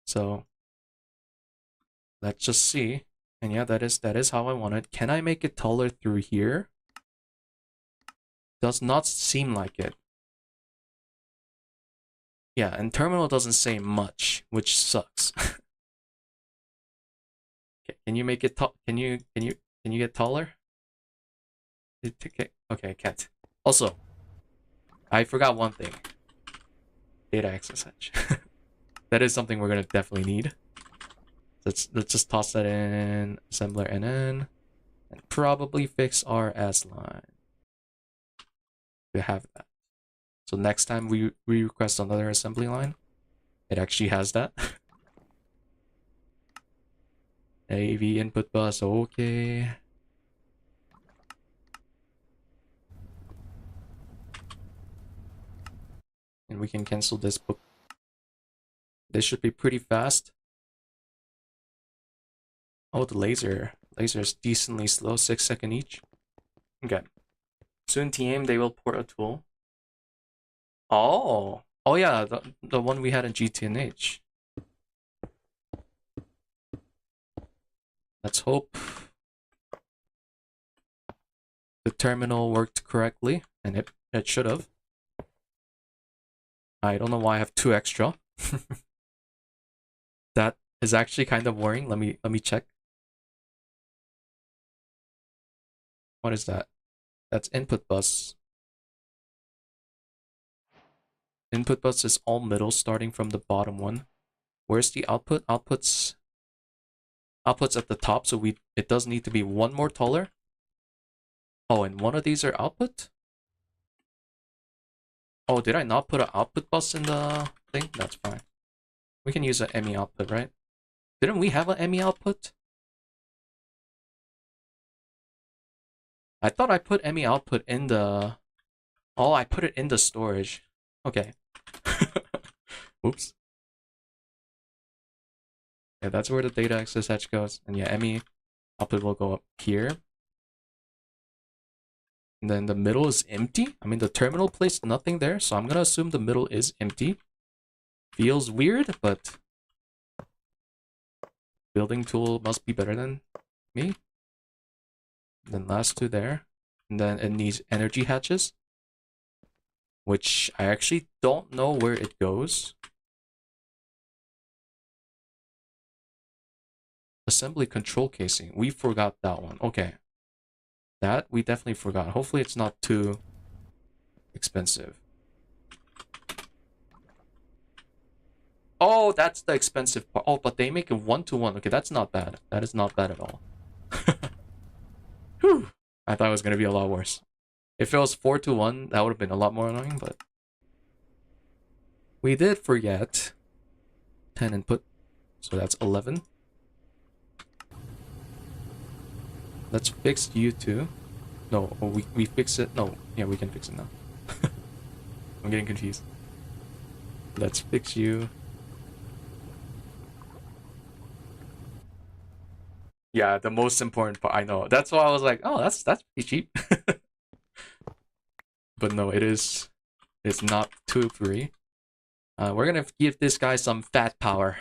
So let's just see. And yeah, that is how I want it. Can I make it taller through here? Does not seem like it. Yeah, and terminal doesn't say much, which sucks. Okay, can you make it tall? Can you get taller? Okay, I can't. Also, I forgot one thing. Data access hatch. That is something we're gonna definitely need. Let's just toss that in, assembler NN, and probably fix our S line. We have that. So next time we request another assembly line, it actually has that. AV input bus, okay. And we can cancel this book. This should be pretty fast. Oh, the laser is decently slow, 6 seconds each. Okay. Soon TM, they will port a tool. Oh yeah, the one we had in GTNH. Let's hope the terminal worked correctly, and it should have. I don't know why I have 2 extra. That is actually kind of worrying. Let me check. What is that? That's input bus. Input bus is all middle, starting from the bottom one. Where's the output? Output's at the top, so it does need to be one more taller. Oh, and one of these are output? Oh, did I not put an output bus in the thing? That's fine. We can use an ME output, right? Didn't we have an ME output? I thought I put ME output in the... Oh, I put it in the storage. Okay. Oops. Yeah, that's where the data access hatch goes. And yeah, ME output will go up here. And then the middle is empty. I mean, the terminal placed nothing there, so I'm gonna assume the middle is empty. Feels weird, but building tool must be better than me. Then last two there. And then it needs energy hatches, which I actually don't know where it goes. Assembly control casing. We forgot that one. Okay. That we definitely forgot. Hopefully it's not too expensive. Oh, that's the expensive part. Oh, but they make it 1-to-1. Okay, that's not bad. That is not bad at all. Whew. I thought it was going to be a lot worse. If it was 4-to-1, that would have been a lot more annoying, but... We did forget 10 input, so that's 11. Let's fix you two. No, we fix it. No, yeah, we can fix it now. I'm getting confused. Let's fix you. Yeah, the most important part. I know. That's why I was like, oh, that's pretty cheap. But no, it is. It's not too free. We're gonna give this guy some fat power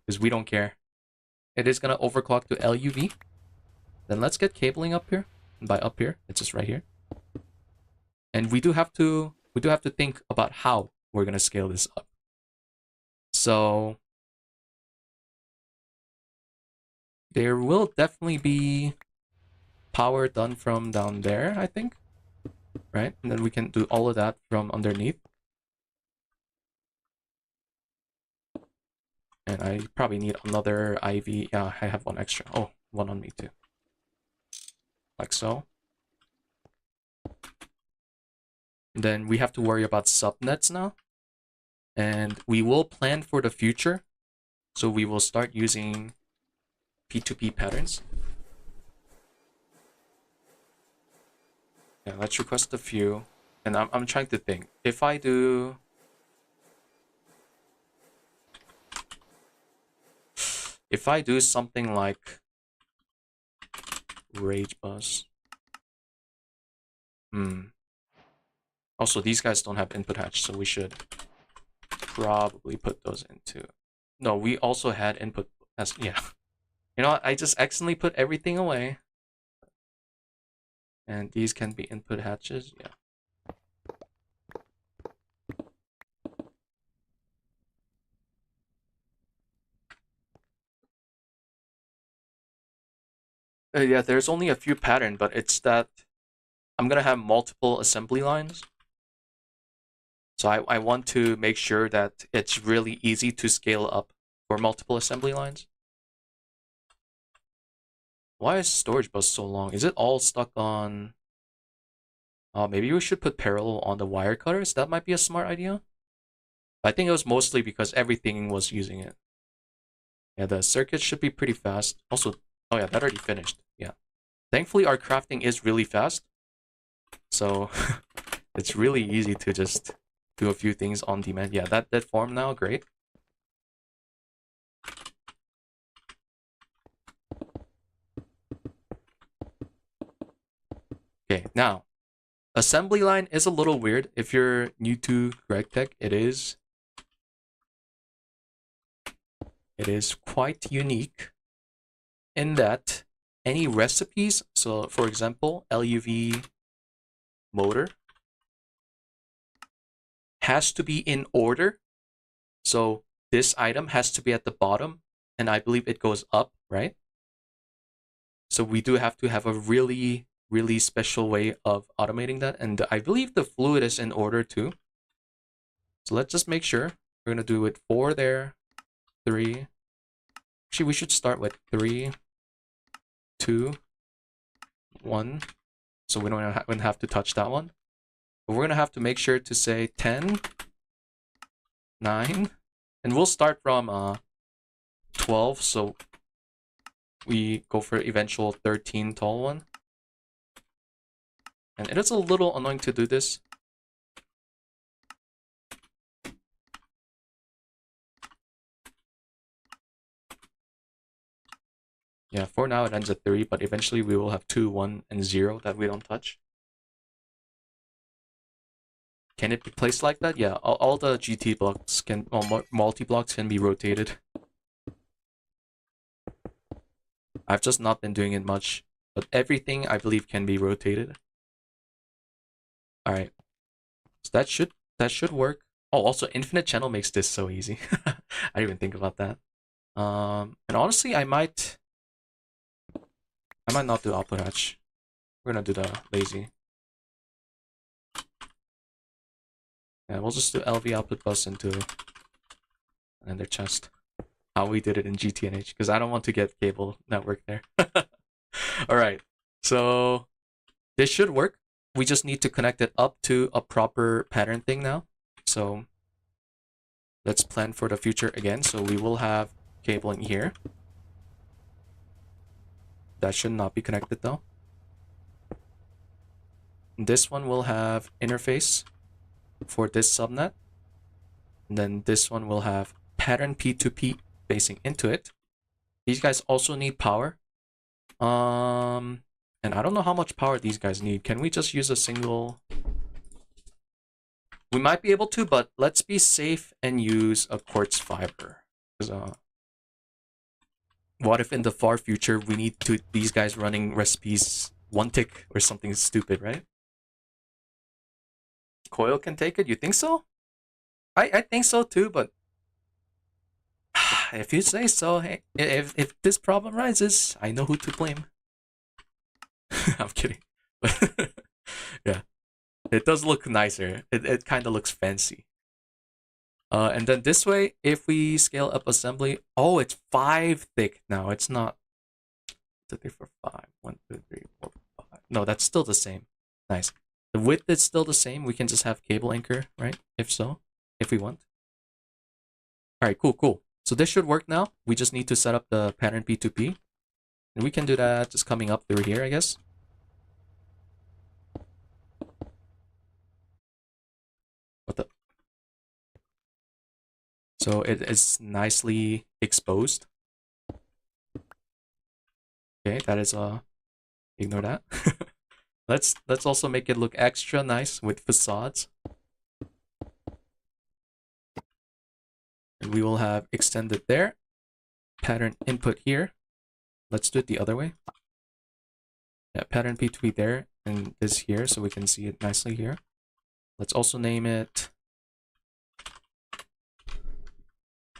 because we don't care. It is gonna overclock to LuV. Then let's get cabling up here. And by up here, it's just right here. And we do have to think about how we're gonna scale this up. So there will definitely be power done from down there, I think. Right? And then we can do all of that from underneath. And I probably need another IV. Yeah, I have one extra. Oh, one on me too. Like so. And then we have to worry about subnets now. And we will plan for the future. So we will start using P2P patterns. Yeah, let's request a few. And I'm trying to think. If I do... If I do something like Rage Bus. Also, these guys don't have input hatch, so we should probably put those into... No, we also had input... Yeah. You know what? I just accidentally put everything away. And these can be input hatches. Yeah. Yeah, there's only a few pattern, but it's that I'm gonna have multiple assembly lines. So I want to make sure that it's really easy to scale up for multiple assembly lines. Why is storage bus so long? Is it all stuck on... maybe we should put parallel on the wire cutters. That might be a smart idea. I think it was mostly because everything was using it. Yeah, the circuit should be pretty fast. Also, oh yeah, that already finished. Yeah. Thankfully, our crafting is really fast. So, it's really easy to just do a few things on demand. Yeah, that form now, great. Okay, now, assembly line is a little weird. If you're new to RegTech, it is quite unique in that any recipes, so for example, LuV motor has to be in order. So this item has to be at the bottom, and I believe it goes up, right? So we do have to have a really, really special way of automating that. And I believe the fluid is in order too. So let's just make sure. We're going to do it 4 there, 3. Actually, we should start with 3, 2, 1. So we don't have to touch that one. But we're going to have to make sure to say 10, 9. And we'll start from 12. So we go for eventual 13 tall one. And it is a little annoying to do this. Yeah, for now it ends at 3, but eventually we will have 2, 1, and 0 that we don't touch. Can it be placed like that? Yeah, all the GT blocks can, multi-blocks can be rotated. I've just not been doing it much, but everything I believe can be rotated. All right, so that should work. Oh, also infinite channel makes this so easy. I didn't even think about that. And honestly, I might not do output hatch. We're gonna do the lazy. Yeah, we'll just do LV output bus into their chest. How we did it in GTNH, because I don't want to get cable network there. Alright, so this should work. We just need to connect it up to a proper pattern thing now. So let's plan for the future again. So we will have cabling here. That should not be connected though. This one will have interface for this subnet. And then this one will have pattern P2P facing into it. These guys also need power. And I don't know how much power these guys need. Can we just use a single? We might be able to, but let's be safe and use a quartz fiber. What if in the far future we need these guys running recipes 1 tick or something stupid, right? Coil can take it? You think so? I think so too, but if you say so, hey, if this problem rises, I know who to blame. I'm kidding. Yeah, it does look nicer. It kind of looks fancy. And then this way, if we scale up assembly, oh, it's 5 thick now. It's not 2, 3, 4, 5. 1, 2, 3, 4, 5. No, that's still the same. Nice. The width is still the same. We can just have cable anchor, right? If we want. All right, cool. So this should work now. We just need to set up the pattern P2P. And we can do that just coming up through here, I guess. What the? So it is nicely exposed. Okay, that is ignore that. Let's also make it look extra nice with facades. And we will have extended there. Pattern input here. Let's do it the other way. Yeah, pattern P2P there and this here so we can see it nicely here. Let's also name it.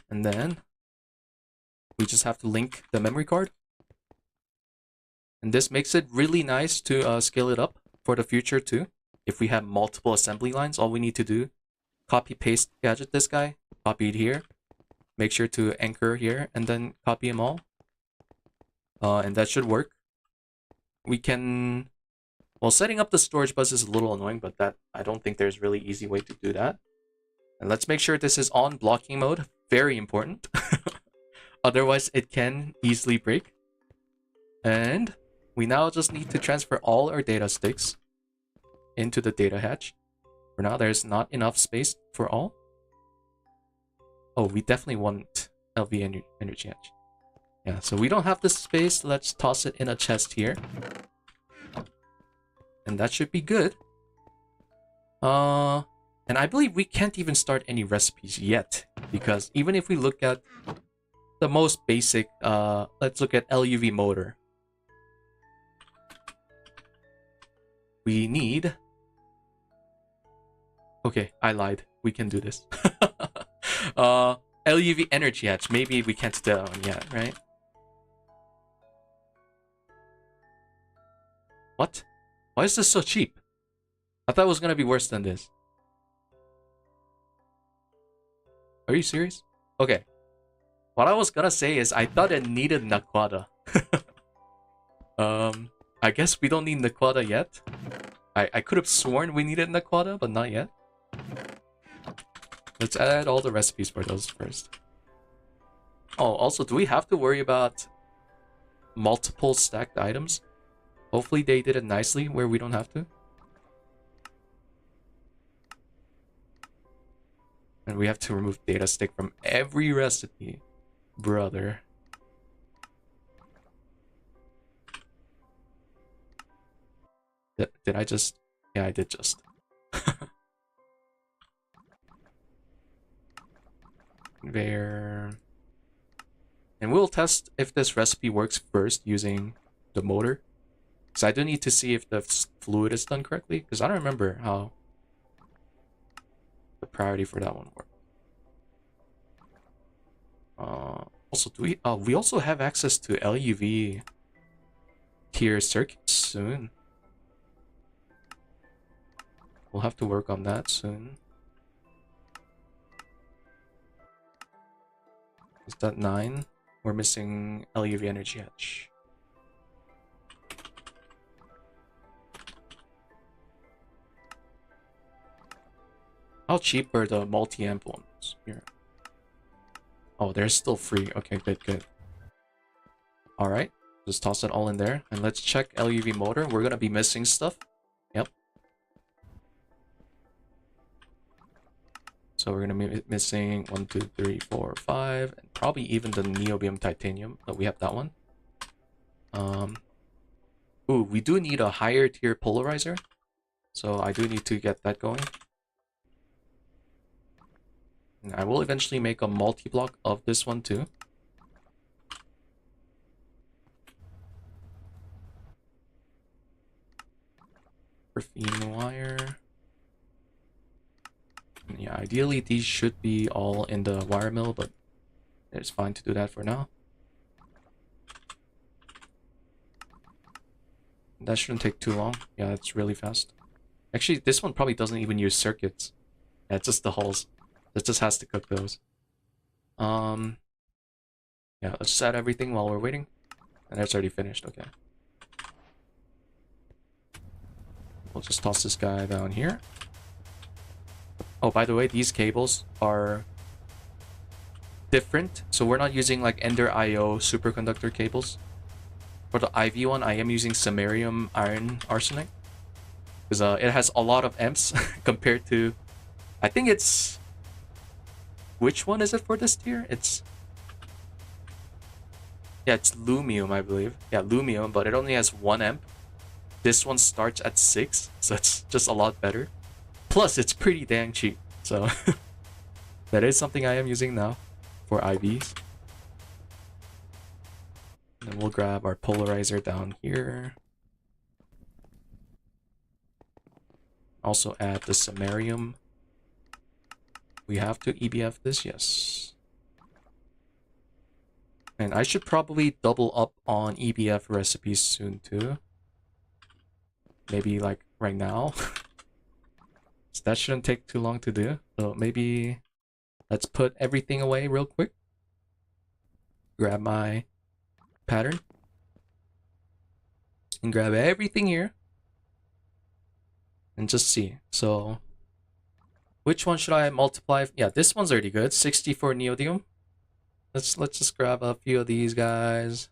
And then we just have to link the memory card. And this makes it really nice to scale it up for the future too. If we have multiple assembly lines, all we need to do, copy paste gadget this guy, copy it here, make sure to anchor here, and then copy them all. And that should work. We can, well, setting up the storage bus is a little annoying, but that I don't think there's really easy way to do that. And let's make sure this is on blocking mode. Very important. Otherwise, it can easily break. And we now just need to transfer all our data sticks into the data hatch. For now, there's not enough space for all. Oh, we definitely want LV energy hatch. Yeah, so we don't have the space. Let's toss it in a chest here. And that should be good. And I believe we can't even start any recipes yet. Because even if we look at the most basic, let's look at LuV motor. We need... Okay, I lied. We can do this. LuV energy hatch. Maybe we can't do that one yet, right? What? Why is this so cheap? I thought it was gonna be worse than this. Are you serious? Okay. What I was gonna say is I thought it needed Naquadah. I guess we don't need Naquadah yet. I could have sworn we needed Naquadah, but not yet. Let's add all the recipes for those first. Oh, also, do we have to worry about multiple stacked items? Hopefully they did it nicely where we don't have to. And we have to remove data stick from every recipe. Brother. Did I just... Yeah, I did just. There. And we'll test if this recipe works first using the motor. Because I do need to see if the fluid is done correctly. Because I don't remember how the priority for that one worked. Also, we also have access to LuV tier circuits soon. We'll have to work on that soon. Is that 9? We're missing LuV energy hatch. How cheap are the multi-amp ones here? Oh, they're still free. Okay, good. Alright, just toss it all in there. And let's check LuV motor. We're gonna be missing stuff. Yep. So we're gonna be missing 1, 2, 3, 4, 5, and probably even the niobium titanium. But we have that one. Ooh, we do need a higher tier polarizer. So I do need to get that going. And I will eventually make a multi-block of this one too. Graphene wire. And yeah, ideally these should be all in the wire mill, but it's fine to do that for now. That shouldn't take too long. Yeah, it's really fast. Actually, this one probably doesn't even use circuits. Yeah, it's just the hulls. It just has to cook those. Yeah, let's just add everything while we're waiting. And it's already finished, okay. We'll just toss this guy down here. Oh, by the way, these cables are different. So we're not using like Ender IO superconductor cables. For the IV one, I am using samarium iron arsenite. Because it has a lot of amps compared to... I think it's... Which one is it for this tier? It's... Yeah, it's Lumium, I believe. Yeah, Lumium, but it only has 1 amp. This one starts at 6, so it's just a lot better. Plus, it's pretty dang cheap. So, that is something I am using now for IVs. And we'll grab our polarizer down here. Also add the samarium. We have to EBF this, yes. And I should probably double up on EBF recipes soon too. Maybe like right now. So that shouldn't take too long to do. So maybe let's put everything away real quick. Grab my pattern. And grab everything here. And just see. So which one should I multiply? Yeah, this one's already good. 64 neodymium. Let's just grab a few of these guys.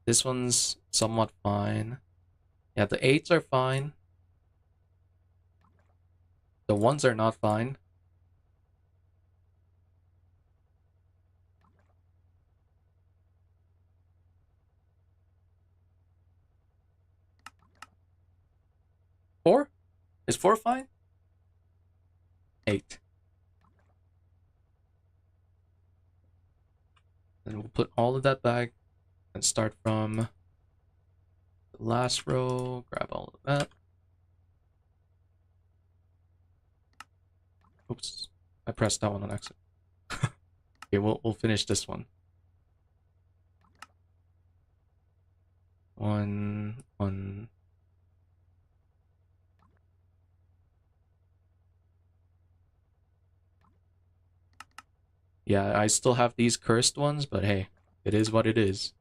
This one's somewhat fine. Yeah, the 8s are fine. The 1s are not fine. Four? Is 4 fine? 8. Then we'll put all of that back and start from the last row. Grab all of that. Oops, I pressed that one on accident. Okay, we'll finish this one. One. Yeah, I still have these cursed ones, but hey, it is what it is.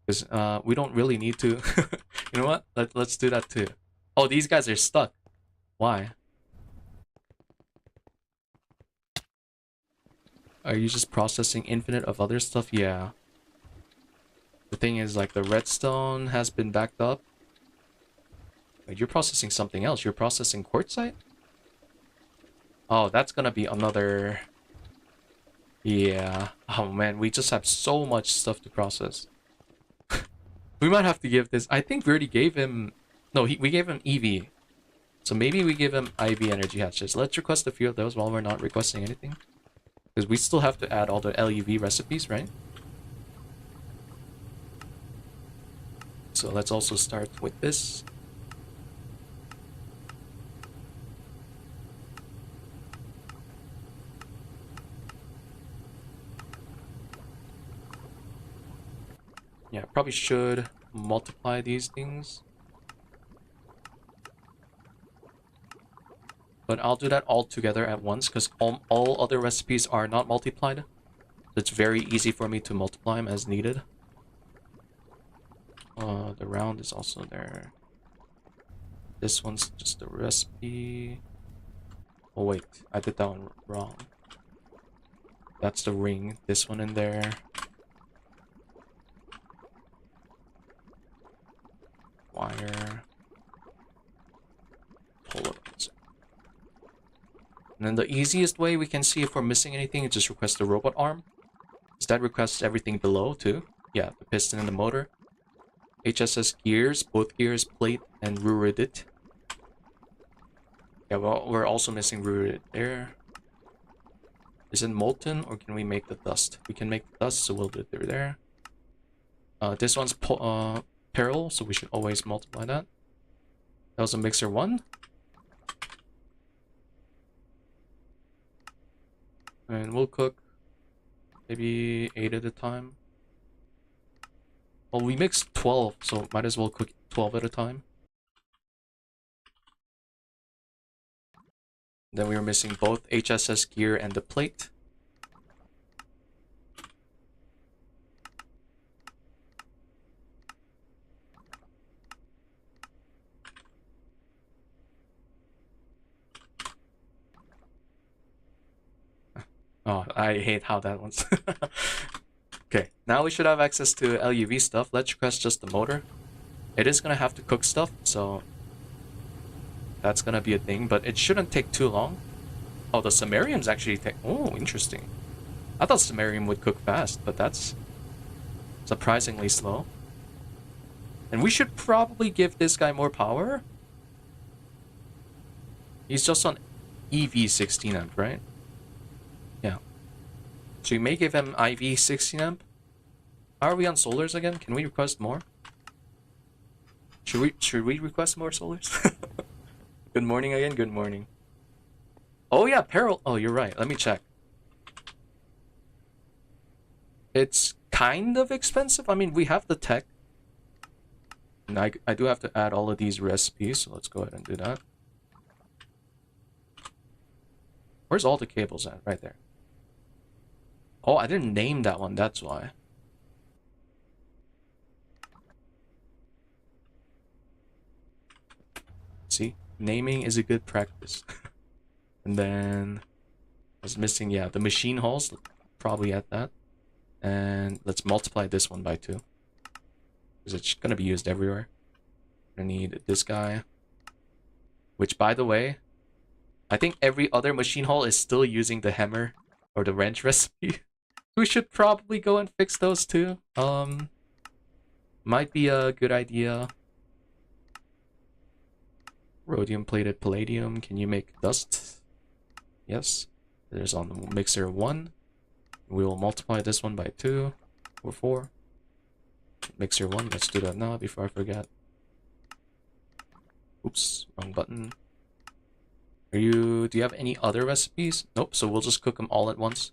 Because we don't really need to. You know what? Let's do that too. Oh, these guys are stuck. Why? Are you just processing infinite of other stuff? Yeah. The thing is, like, the redstone has been backed up. Wait, you're processing something else. You're processing quartzite? Oh, that's gonna be another... Yeah. Oh man, we just have so much stuff to process. We might have to give this... I think we already gave him... No, we gave him EV. So maybe we give him IV energy hatches. Let's request a few of those while we're not requesting anything. Because we still have to add all the LuV recipes, right? So let's also start with this. Yeah, probably should multiply these things. But I'll do that all together at once because all other recipes are not multiplied. It's very easy for me to multiply them as needed. The round is also there. This one's just a recipe. Oh wait, I did that one wrong. That's the ring. This one in there. Wire. Polarizers. And then the easiest way we can see if we're missing anything is just request the robot arm. Because that requests everything below too. Yeah, the piston and the motor. HSS gears, both gears, plate, and ruridit. Yeah, well, we're also missing ruridit there. Is it molten or can we make the dust? We can make the dust, so we'll do it through there. This one's peril, so we should always multiply that. That was a mixer 1. And we'll cook maybe 8 at a time. Well, we mixed 12, so might as well cook 12 at a time. Then we were missing both HSS gear and the plate. Oh, I hate how that one's. Okay, now we should have access to LuV stuff. Let's request just the motor. It is gonna have to cook stuff, so that's gonna be a thing, but it shouldn't take too long. Oh, the scenariums actually take... Oh, interesting. I thought scenarium would cook fast, but that's surprisingly slow. And we should probably give this guy more power. He's just on EV 16 amp, right? Yeah. So we may give him IV 16 amp. How are we on solars again? Can we request more? Should we request more solars? Good morning again, good morning. Oh yeah, peril. Oh, you're right. Let me check. It's kind of expensive. I mean, we have the tech. And I do have to add all of these recipes, so let's go ahead and do that. Where's all the cables at? Right there. Oh, I didn't name that one, that's why. See? Naming is a good practice. And then I was missing, yeah, the machine halls. Probably at that. And let's multiply this one by 2. Because it's going to be used everywhere. I need this guy. Which, by the way, I think every other machine hall is still using the hammer or the wrench recipe. We should probably go and fix those too. Might be a good idea. Rhodium plated palladium. Can you make dust? Yes. There's on the mixer 1. We will multiply this one by 2 or 4. Mixer 1. Let's do that now before I forget. Oops, wrong button. Do you have any other recipes? Nope, so we'll just cook them all at once.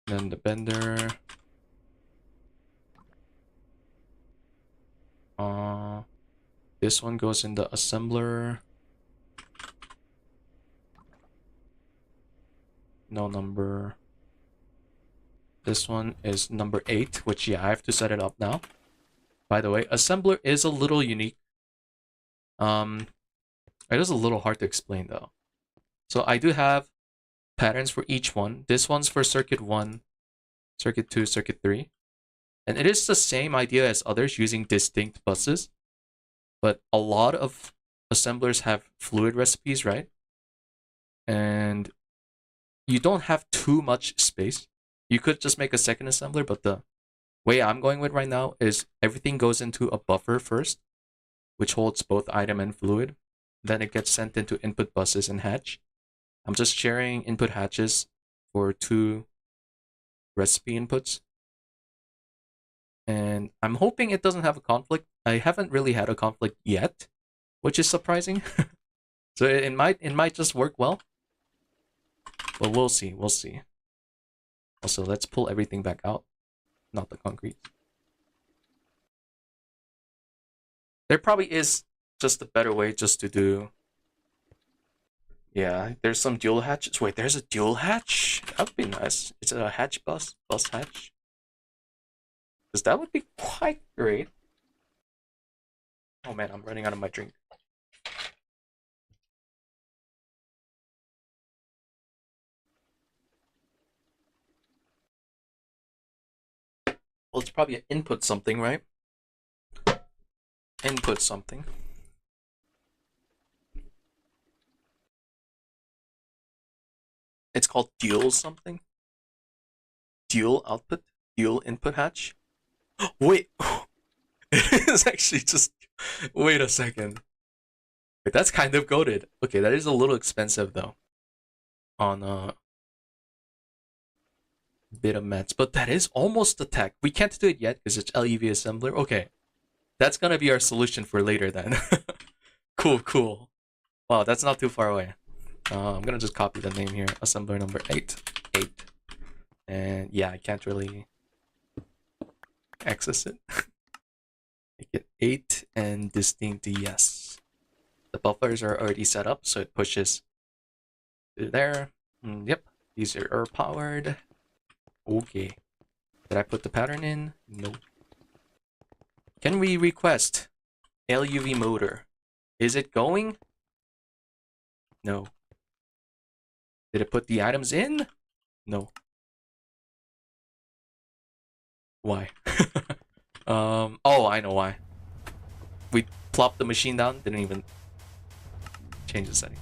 Then the bender. This one goes in the assembler. No number. This one is number 8, which, yeah, I have to set it up now. By the way, assembler is a little unique. It is a little hard to explain, though. So I do have patterns for each one. This one's for circuit 1, circuit 2, circuit 3. And it is the same idea as others using distinct buses. But a lot of assemblers have fluid recipes, right? And you don't have too much space. You could just make a second assembler, but the Way I'm going with right now is everything goes into a buffer first, which holds both item and fluid. Then it gets sent into input buses and hatch. I'm just sharing input hatches for 2 recipe inputs. And I'm hoping it doesn't have a conflict. I haven't really had a conflict yet, which is surprising. So it might just work well. But we'll see. Also, let's pull everything back out, not the concrete. There probably is just a better way just to do. Yeah, there's some dual hatches. Wait, there's a dual hatch? That would be nice. It's a hatch bus hatch. Because that would be quite great. Oh man, I'm running out of my drink. Well, it's probably an input something, right? Input something. It's called dual something. Dual output. Dual input hatch. Wait. It is actually just. Wait a second. Wait, that's kind of goated. Okay, that is a little expensive though. On bit of mats, but that is almost the tech. We can't do it yet because it's LuV assembler. Okay, that's gonna be our solution for later then. Cool. Wow, that's not too far away. I'm gonna just copy the name here. Assembler number 8. And yeah, I can't really access it. Make it 8 and distinct yes. The buffers are already set up, so it pushes to there. Yep, these are powered. Okay. Did I put the pattern in? No. Can we request LuV motor? Is it going? No. Did it put the items in? No. Why? Oh, I know why. We plopped the machine down, didn't even change the setting.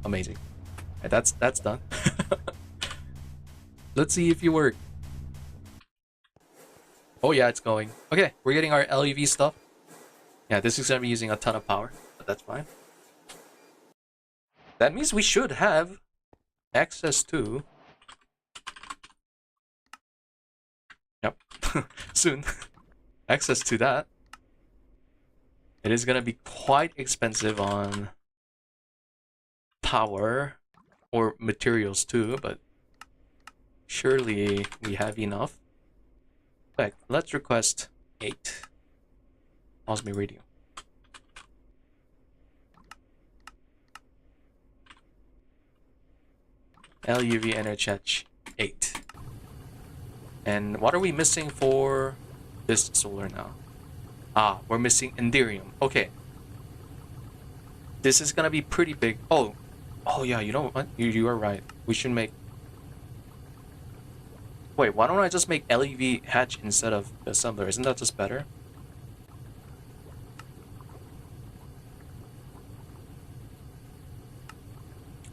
Amazing. Right, that's done. Let's see if you work. Oh yeah, it's going. Okay, we're getting our LuV stuff. Yeah, this is gonna be using a ton of power, but that's fine. That means we should have access to. Yep, soon. Access to that. It is gonna be quite expensive on power or materials too, but surely we have enough. But let's request 8. Pause me radio. LuV energy 8. And what are we missing for this solar now? Ah, we're missing Enderium. Okay. This is gonna be pretty big. Oh yeah, you know what? You are right. We should make. Wait, why don't I just make LuV hatch instead of the assembler? Isn't that just better?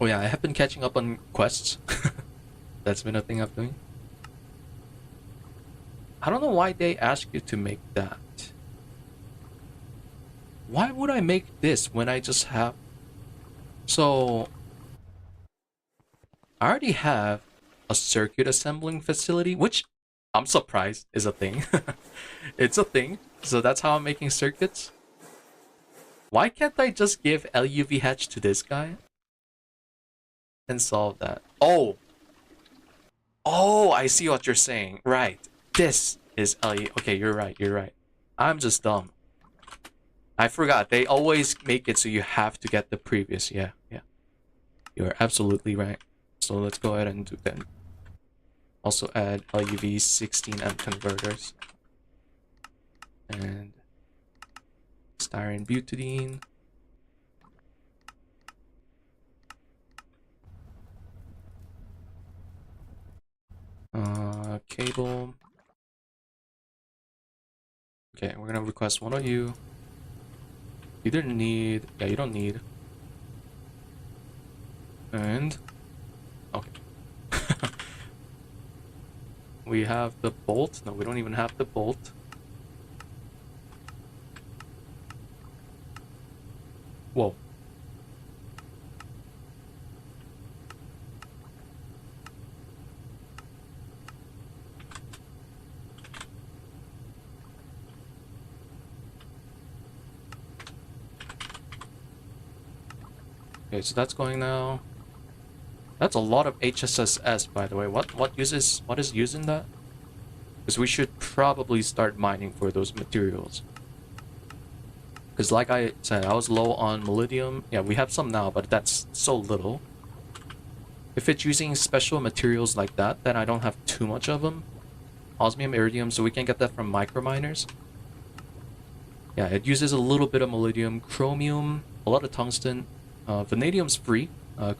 Oh yeah, I have been catching up on quests. That's been a thing I'm doing. I don't know why they ask you to make that. Why would I make this when I just have... So... I already have a circuit assembling facility, which I'm surprised is a thing. It's a thing. So that's how I'm making circuits. Why can't I just give LuV hatch to this guy? And solve that. Oh, I see what you're saying. Right. This is LuV. Okay, you're right. I'm just dumb. I forgot. They always make it so you have to get the previous. Yeah. You're absolutely right. So let's go ahead and do that. Also add LuV 16M converters. And styrene butadiene. Cable. Okay, we're gonna request one of you. You didn't need. Yeah, you don't need. And okay. We have the bolt. No, we don't even have the bolt. Whoa. Okay, so that's going now. That's a lot of HSSS, by the way. What is using that? Because we should probably start mining for those materials. Because like I said, I was low on molybdenum. Yeah, we have some now, but that's so little. If it's using special materials like that, then I don't have too much of them. Osmium, iridium, so we can get that from microminers. Yeah, it uses a little bit of molybdenum, chromium, a lot of tungsten. Vanadium's free.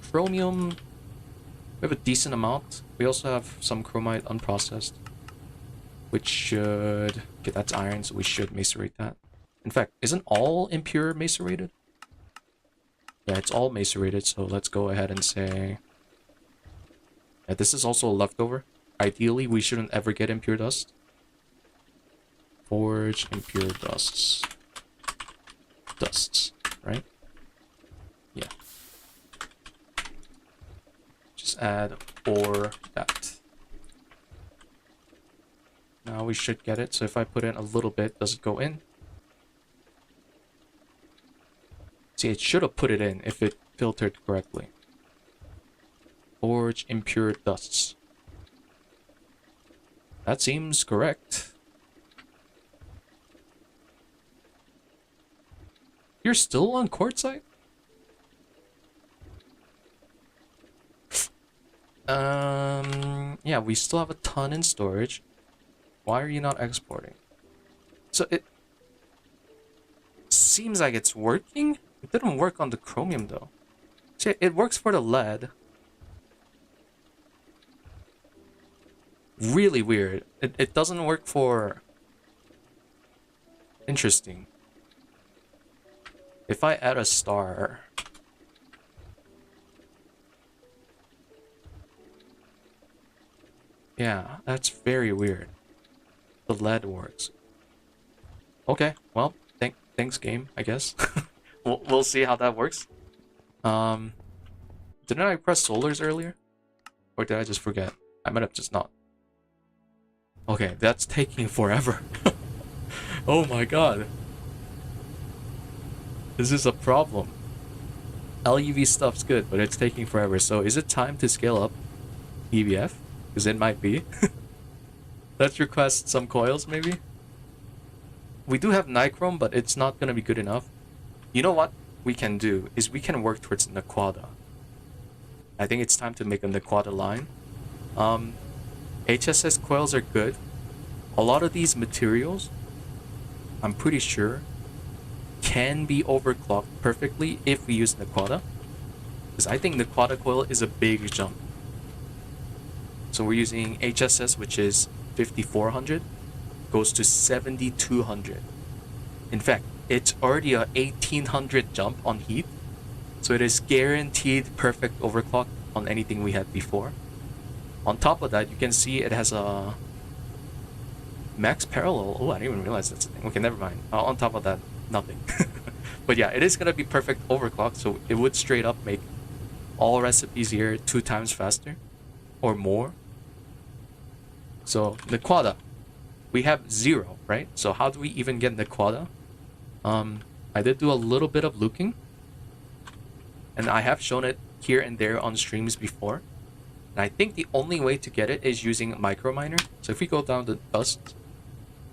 Chromium, we have a decent amount. We also have some chromite unprocessed, which should... Okay, that's iron, so we should macerate that. In fact, isn't all impure macerated? Yeah, it's all macerated, so let's go ahead and say... Yeah, this is also a leftover. Ideally, we shouldn't ever get impure dust. Forge impure dusts. Dusts, right? Yeah. Just add or that. Now we should get it. So if I put in a little bit, does it go in? See, it should have put it in if it filtered correctly. Forge impure dusts. That seems correct. You're still on quartzite? Yeah, we still have a ton in storage. Why are you not exporting? So it seems like it's working. It didn't work on the chromium though. See, it works for the lead. Really weird. It doesn't work for... Interesting. If I add a star... Yeah, that's very weird. The lead works. Okay, well, thanks game, I guess. we'll see how that works. Didn't I press solars earlier? Or did I just forget? I might have just not. Okay, that's taking forever. Oh my god. This is a problem. LuV stuff's good, but it's taking forever. So is it time to scale up EVF? Because it might be. Let's request some coils, maybe? We do have nichrome, but it's not going to be good enough. You know what we can do is we can work towards Naquadah. I think it's time to make a Naquadah line. HSS coils are good. A lot of these materials, I'm pretty sure, can be overclocked perfectly if we use Naquadah. Because I think Naquadah coil is a big jump. So we're using HSS, which is 5400, goes to 7200. In fact, it's already a 1800 jump on heat. So it is guaranteed perfect overclock on anything we had before. On top of that, you can see it has a max parallel. Oh, I didn't even realize that's a thing. Okay, never mind. On top of that, nothing. But yeah, it is going to be perfect overclock, so it would straight up make all recipes here 2 times faster or more. So Naquadah, we have 0, right? So how do we even get Naquadah? I did do a little bit of looking, and I have shown it here and there on streams before. And I think the only way to get it is using a microminer. So if we go down to dust,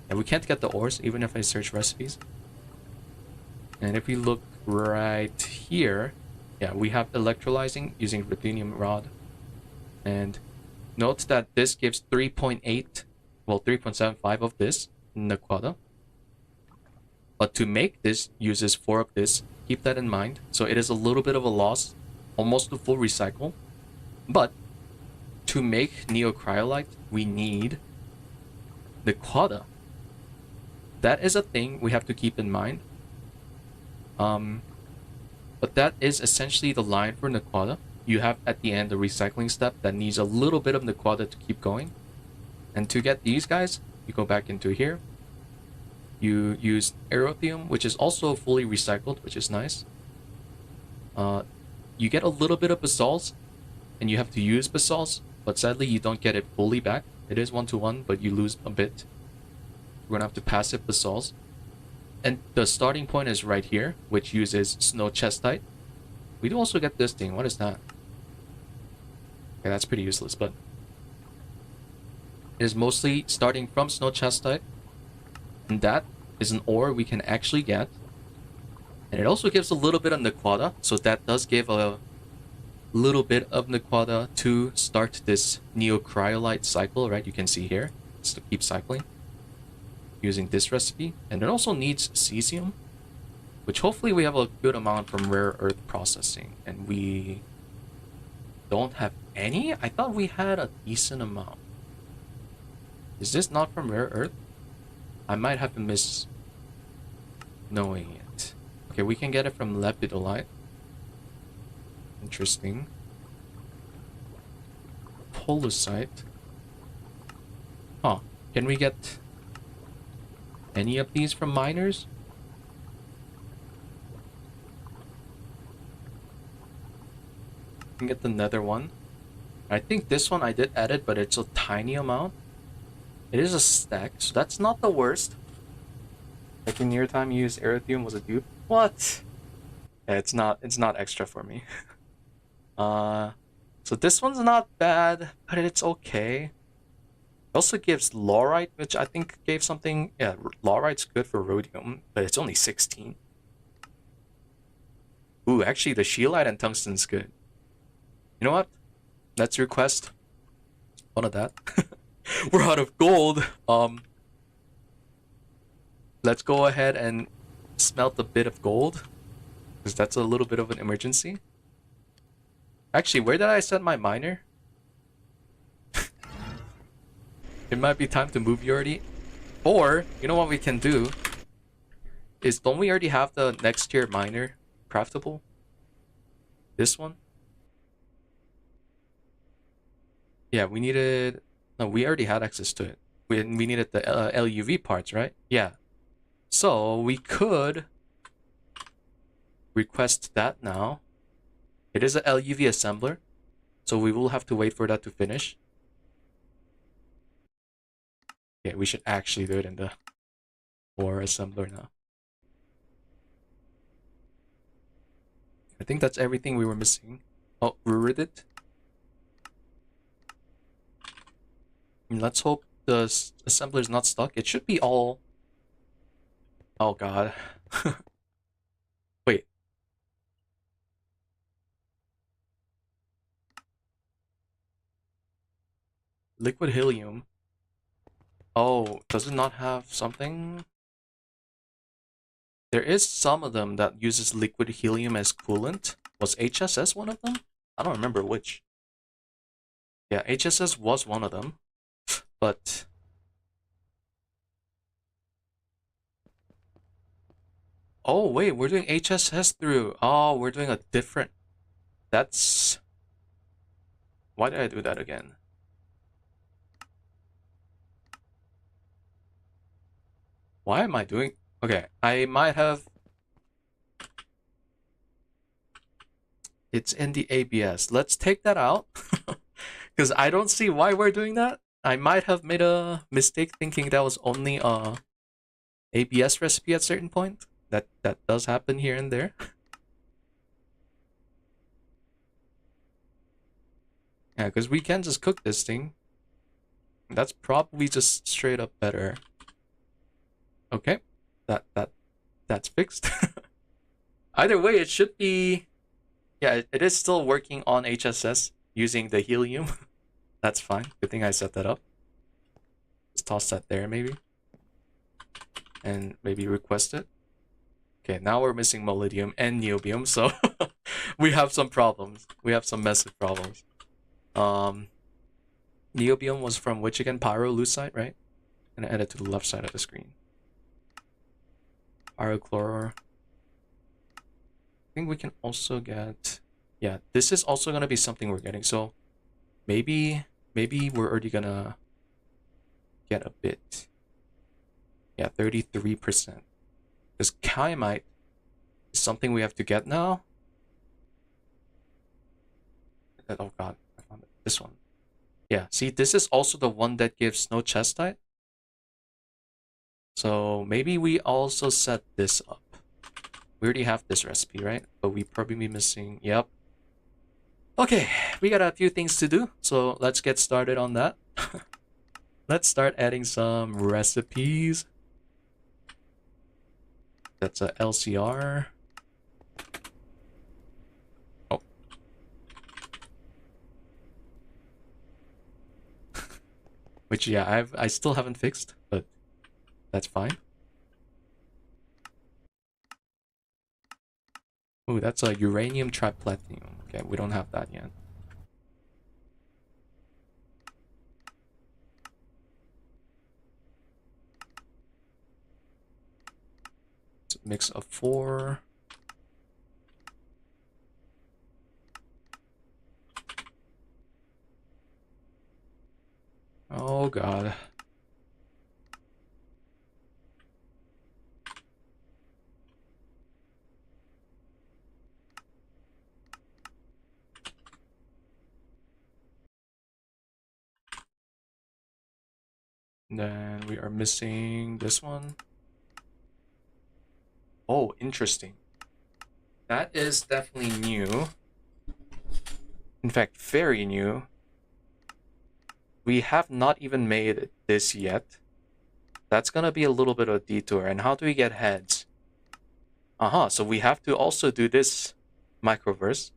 and we can't get the ores even if I search recipes. And if we look right here, yeah, we have electrolyzing using ruthenium rod. And note that this gives 3.8, well 3.75 of this Naquadah. But to make this uses 4 of this. Keep that in mind. So it is a little bit of a loss, almost a full recycle. But to make neocryolite, we need Naquadah. That is a thing we have to keep in mind. But that is essentially the line for Naquadah. You have at the end the recycling step that needs a little bit of Naquadah to keep going. And to get these guys, you go back into here. You use aerothium, which is also fully recycled, which is nice. You get a little bit of basalts, and you have to use basalts, but sadly you don't get it fully back. It is 1-to-1, but you lose a bit. We're gonna have to passive basalts. And the starting point is right here, which uses snow chestite. We do also get this thing. What is that? Okay, that's pretty useless, but it is mostly starting from snow chestite. And that is an ore we can actually get. And it also gives a little bit of Naquadah, so that does give a little bit of Naquadah to start this neocryolite cycle, right? You can see here, just to keep cycling using this recipe. And it also needs cesium, which hopefully we have a good amount from rare earth processing. And we don't have any? I thought we had a decent amount. Is this not from rare earth? I might have been knowing it. Okay, we can get it from lepidolite. Interesting. Polusite. Huh. Can we get any of these from miners? We can get the nether one. I think this one I did edit, but it's a tiny amount. It is a stack, so that's not the worst. Like in your time you used aerothium was a dupe. What? Yeah, it's not extra for me. So this one's not bad, but it's okay. It also gives laurite, which I think gave something. Yeah, laurite's good for rhodium, but it's only 16. Ooh, actually the scheelite and tungsten's good. You know what? Let's request one of that. We're out of gold. Let's go ahead and smelt a bit of gold, because that's a little bit of an emergency. Actually, where did I set my miner? It might be time to move you already. Or, you know what we can do? Is, don't we already have the next tier miner craftable? This one? Yeah, we needed... No, we already had access to it. We needed the LuV parts, right? Yeah. So, we could request that now. It is a LuV assembler, so we will have to wait for that to finish. Yeah, we should actually do it in the ore assembler now. I think that's everything we were missing. Oh, read it. Let's hope the assembler is not stuck. It should be all... Oh god. Wait. Liquid helium. Oh, does it not have something? There is some of them that uses liquid helium as coolant. Was HSS one of them? I don't remember which. Yeah, HSS was one of them. But... Oh, wait, we're doing HSS through... Oh, we're doing a different... That's... Why did I do that again? Why am I doing... Okay, I might have... It's in the ABS. Let's take that out. Because I don't see why we're doing that. I might have made a mistake thinking that was only a ABS recipe at a certain point. That does happen here and there. Yeah, because we can just cook this thing. That's probably just straight up better. Okay, that's fixed. Either way, it should be... Yeah, it is still working on HSS using the helium. That's fine. Good thing I set that up. Let's toss that there, maybe. And maybe request it. Okay, now we're missing molybdenum and niobium, so we have some problems. We have some massive problems. Niobium was from which again? Pyrolusite, right? And add it to the left side of the screen. Pyrochlor. I think we can also get... Yeah, this is also going to be something we're getting. So maybe we're already gonna get a bit. Yeah, 33%. Because kyanite is something we have to get now. Oh god, I found it. This one. Yeah, see, this is also the one that gives no chestite. So maybe we also set this up. We already have this recipe, right? But we probably be missing. Yep. Okay, we got a few things to do, so let's get started on that. Let's start adding some recipes. That's a LCR. Oh. Which, yeah, I still haven't fixed, but that's fine. Ooh, that's a uranium triplatinum. Okay, we don't have that yet. It's a mix of 4. Oh god. And then we are missing this one. Oh, interesting. That is definitely new. In fact, very new. We have not even made this yet. That's gonna be a little bit of a detour. And how do we get heads? So we have to also do this microverse.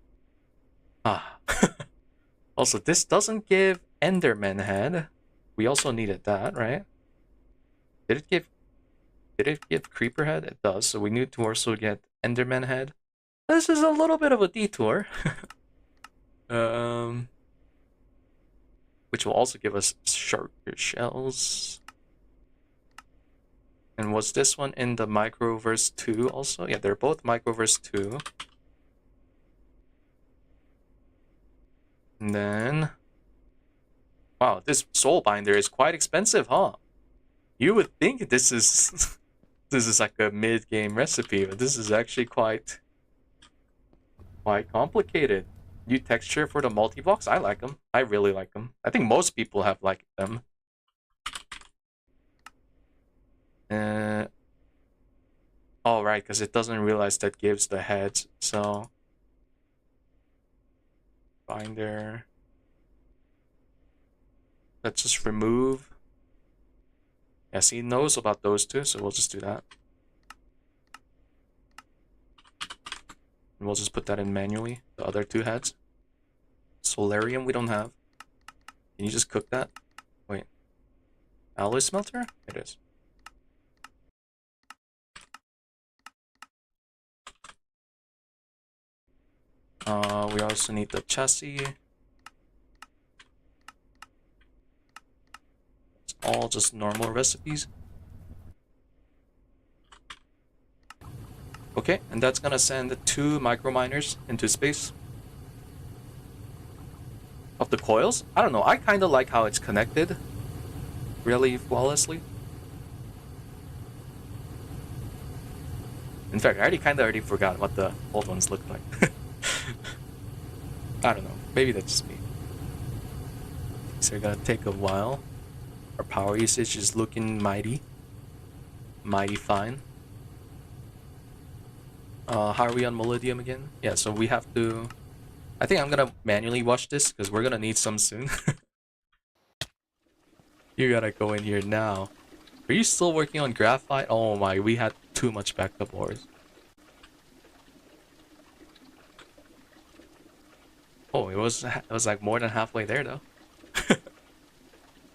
Also, this doesn't give Enderman head. We also needed that, right? Did it give Creeper head? It does. So we need to also get Enderman head. This is a little bit of a detour. Which will also give us sharper shells. And was this one in the Microverse 2 also? Yeah, they're both Microverse 2. And then... Wow, this soul binder is quite expensive, huh? You would think this is... this is like a mid-game recipe, but this is actually quite complicated. New texture for the multi-blocks? I like them. I really like them. I think most people have liked them. Oh, right, because it doesn't realize that gives the heads, so... Binder. Let's just remove. Yes, he knows about those two, so we'll just do that. And we'll just put that in manually, the other 2 heads. Solarium we don't have. Can you just cook that? Wait. Alloy smelter? It is. We also need the chassis. It's all just normal recipes. Okay, and that's gonna send 2 microminers into space. Of the coils? I don't know, I kinda like how it's connected really flawlessly. In fact, I already forgot what the old ones looked like. I don't know, maybe that's just me. So they're gonna take a while. Our power usage is looking mighty fine. How are we on Molybdenum again? Yeah, so we have to... I think I'm gonna manually wash this, because we're gonna need some soon. You gotta go in here now. Are you still working on graphite? Oh my, we had too much backup ores. Oh, it was like more than halfway there though.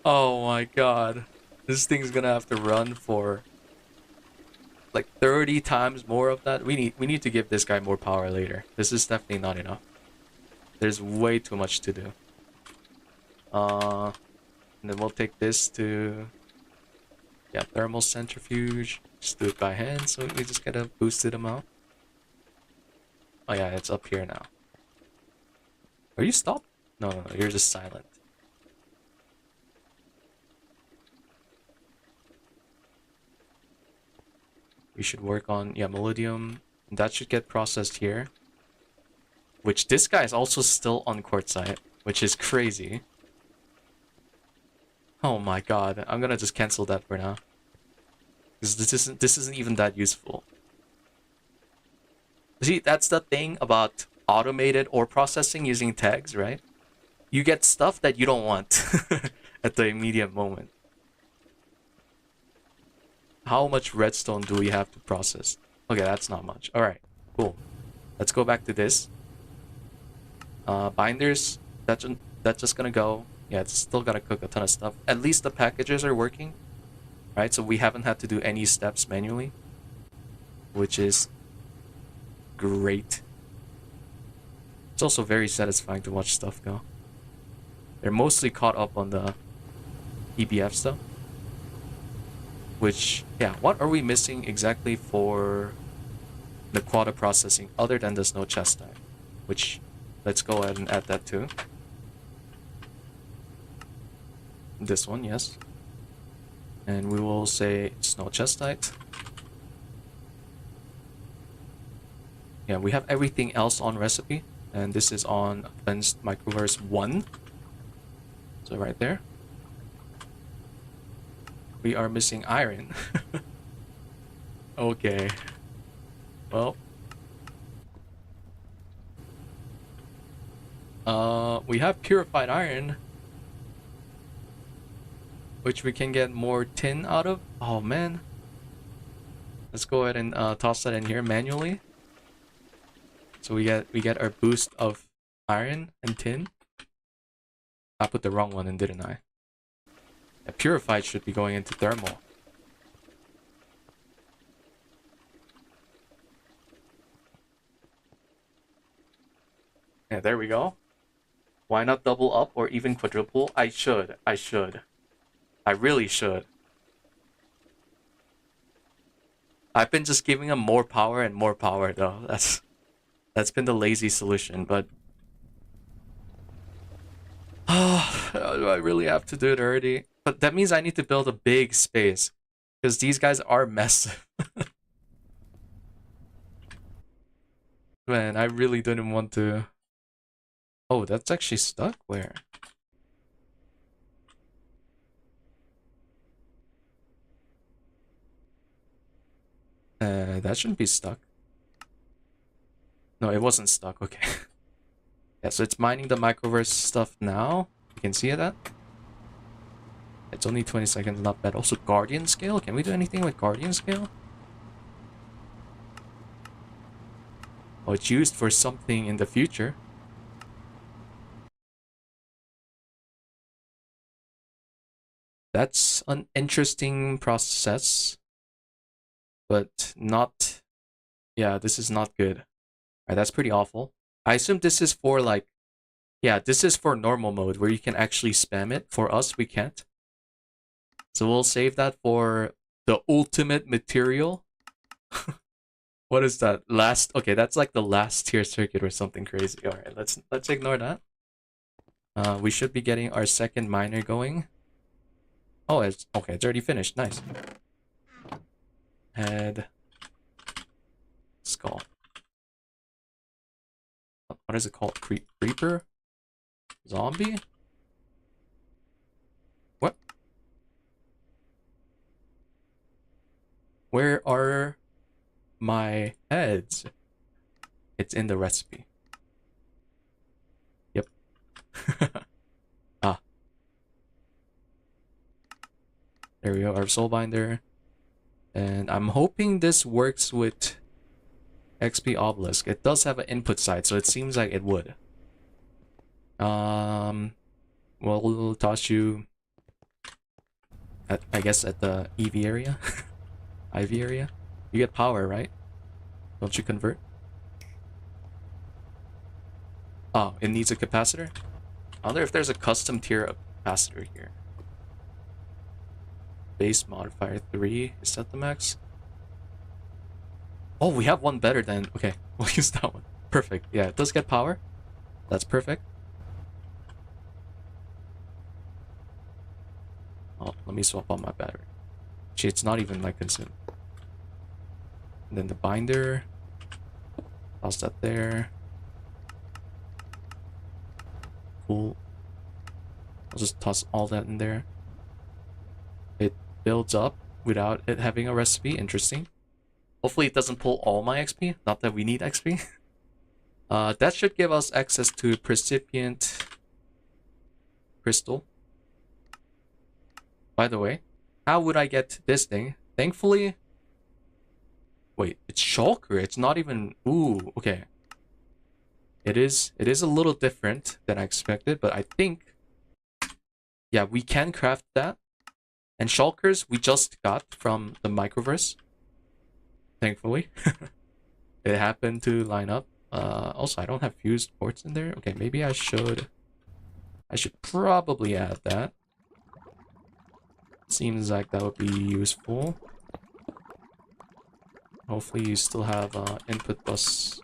Oh my god. This thing's gonna have to run for like 30 times more of that. We need to give this guy more power later. This is definitely not enough. There's way too much to do. And then we'll take this to... Yeah, thermal centrifuge. Just do it by hand, so we just gotta boost it amount. Oh yeah, it's up here now. Are you stopped? No, you're just silent. we should work on, yeah, molybdenum. That should get processed here. Which this guy is also still on quartzite, which is crazy. Oh my god, I'm gonna just cancel that for now. Because this isn't even that useful. See, that's the thing about automated ore processing using tags, right? You get stuff that you don't want at the immediate moment. How much redstone do we have to process? Okay, that's not much. Alright, cool. Let's go back to this. Binders, that's just gonna go. Yeah, it's still gotta cook a ton of stuff. At least the packages are working. Right, so we haven't had to do any steps manually. Which is great. It's also very satisfying to watch stuff go. They're mostly caught up on the EBF stuff. Which, yeah, what are we missing exactly for Naquadah processing other than the snow chest type? Which, let's go ahead and add that too. This one, yes. And we will say snow chestite. Yeah, we have everything else on recipe. And this is on Advanced Microverse 1. So right there. We are missing iron. Okay. Well. We have purified iron. Which we can get more tin out of. Oh man. Let's go ahead and toss that in here manually. So we get our boost of iron and tin. I put the wrong one in, didn't I? Yeah, purified should be going into thermal. Yeah, there we go. Why not double up or even quadruple? I should. I really should. I've been just giving him more power and more power though. That's been the lazy solution, but do I really have to do it already? But that means I need to build a big space. Because these guys are massive. Man, I really didn't want to... Oh, that's actually stuck? Where? That shouldn't be stuck. No, it wasn't stuck. Okay. Yeah, so it's mining the Microverse stuff now. You can see that. It's only 20 seconds, not bad. Also, Guardian Scale. Can we do anything with Guardian Scale? Oh, it's used for something in the future. That's an interesting process. But not... Yeah, this is not good. Alright, that's pretty awful. I assume this is for like... Yeah, this is for normal mode where you can actually spam it. For us, we can't. So we'll save that for the ultimate material. What is that? Last... Okay, that's like the last tier circuit or something crazy. Alright, let's ignore that. We should be getting our second miner going. Oh, it's... Okay, it's already finished. Nice. Head. Skull. What is it called? Creeper? Zombie? What? Where are my heads? It's in the recipe. Yep. Ah. There we go, our soul binder. And I'm hoping this works with XP obelisk. It does have an input side, so it seems like it would. Well, we'll toss you at, I guess, at the EV area. IV area. You get power, right? Don't you convert? Oh, it needs a capacitor? I wonder if there's a custom tier of capacitor here. Base modifier 3. Is that the max? Oh, we have one better than... Okay, we'll use that one. Perfect. Yeah, it does get power. That's perfect. Oh, let me swap out my battery. Gee, it's not even like consumed. And then the binder. Toss that there. Cool. I'll just toss all that in there. It builds up without it having a recipe. Interesting. Hopefully it doesn't pull all my XP. Not that we need XP. That should give us access to precipient crystal. By the way, how would I get this thing? Thankfully... Wait, it's shulker. It's not even... Ooh, okay. It is a little different than I expected, but I think... Yeah, we can craft that. And shulkers we just got from the Microverse. Thankfully. It happened to line up. Also, I don't have fused ports in there. Okay, maybe I should probably add that. Seems like that would be useful. Hopefully you still have input bus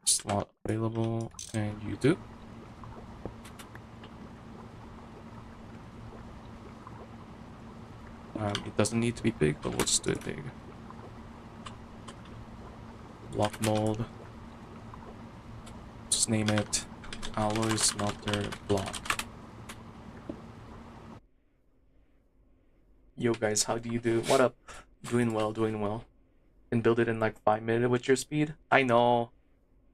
slot available, and you do. It doesn't need to be big, but we'll just do it big. Block mold. Just name it alloy smelter block. Yo guys, how do you do? What up? Doing well, doing well. Can build it in like 5 minutes with your speed. I know.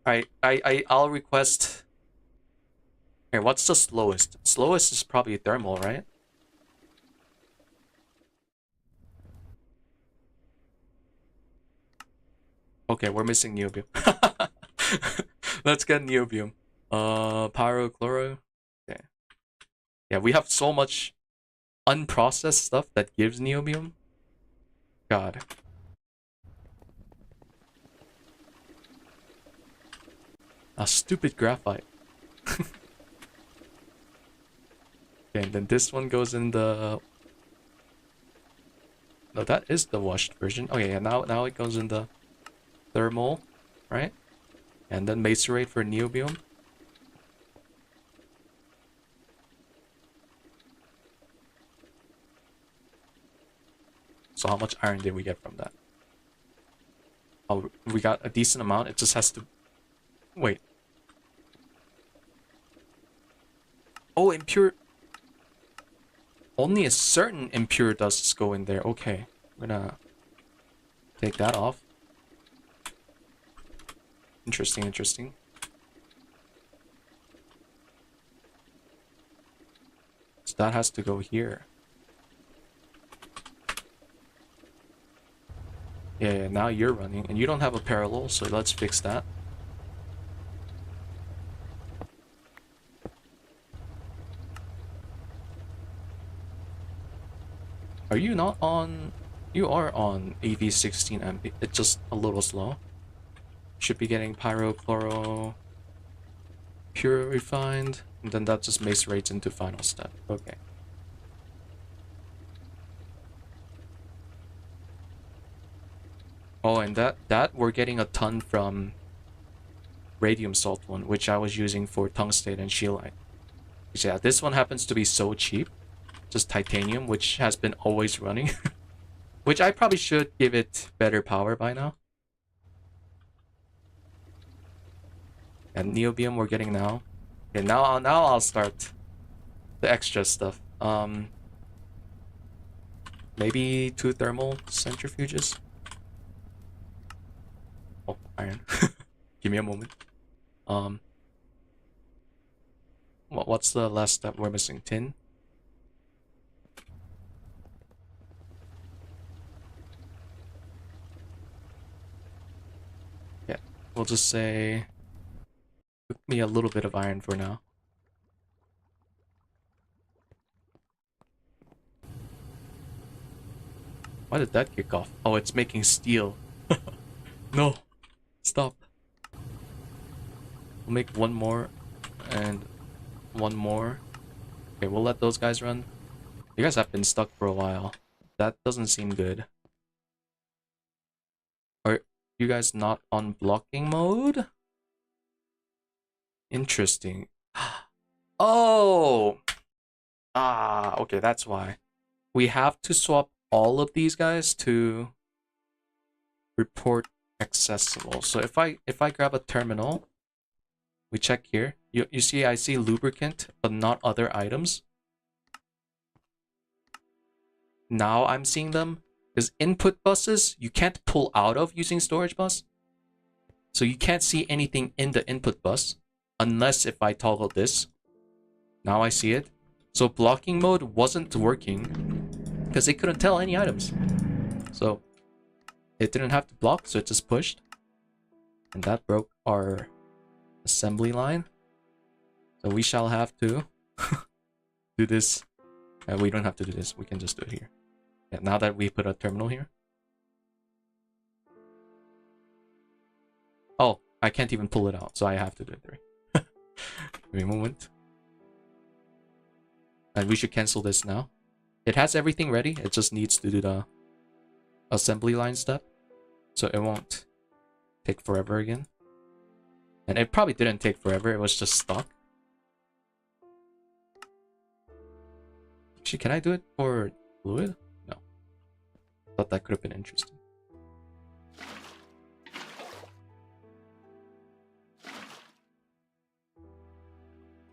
Alright, I'll request. Here, what's the slowest? Slowest is probably thermal, right? Okay, we're missing neobium. Let's get neobium. Pyrochloro. Okay. Yeah, we have so much unprocessed stuff that gives neobium. God. A stupid graphite. Okay, and then this one goes in the... No, that is the washed version. Okay, yeah, now it goes in the thermal, right? And then macerate for neobium. So how much iron did we get from that? Oh, we got a decent amount. It just has to... Wait. Oh, impure... Only a certain impure dusts go in there. Okay. I'm gonna take that off. Interesting, interesting. So that has to go here. Yeah, now you're running, and you don't have a parallel, so let's fix that. Are you not on... You are on AV16 MP. It's just a little slow. Should be getting pyrochloro... Pure refined, and then that just macerates into final step. Okay. Oh, and that we're getting a ton from radium salt one, which I was using for tungstate and scheelite. Yeah, this one happens to be so cheap. Just titanium, which has been always running. Which I probably should give it better power by now. And neobium we're getting now. Okay, now I'll start the extra stuff. Maybe 2 thermal centrifuges. Oh, iron. Give me a moment. What's the last step we're missing? Tin? Yeah, we'll just say... Cook me a little bit of iron for now. Why did that kick off? Oh, it's making steel. No! Stop. We'll make one more and one more. Okay, we'll let those guys run. You guys have been stuck for a while. That doesn't seem good. Are you guys not on blocking mode? Interesting. Oh! Ah, okay, that's why. We have to swap all of these guys to report accessible. So if I grab a terminal, we check here. You see I see lubricant, but not other items. Now I'm seeing them. Because input buses, you can't pull out of using storage bus. So you can't see anything in the input bus. Unless if I toggle this. Now I see it. So blocking mode wasn't working. Because it couldn't tell any items. So it didn't have to block, so it just pushed. And that broke our assembly line. So we shall have to do this. We don't have to do this. We can just do it here. Yeah, now that we put a terminal here. Oh, I can't even pull it out, so I have to do it there. Give me a moment. And we should cancel this now. It has everything ready. It just needs to do the assembly line step. So it won't take forever again. And it probably didn't take forever. It was just stuck. Actually, can I do it for fluid? No. Thought that could have been interesting.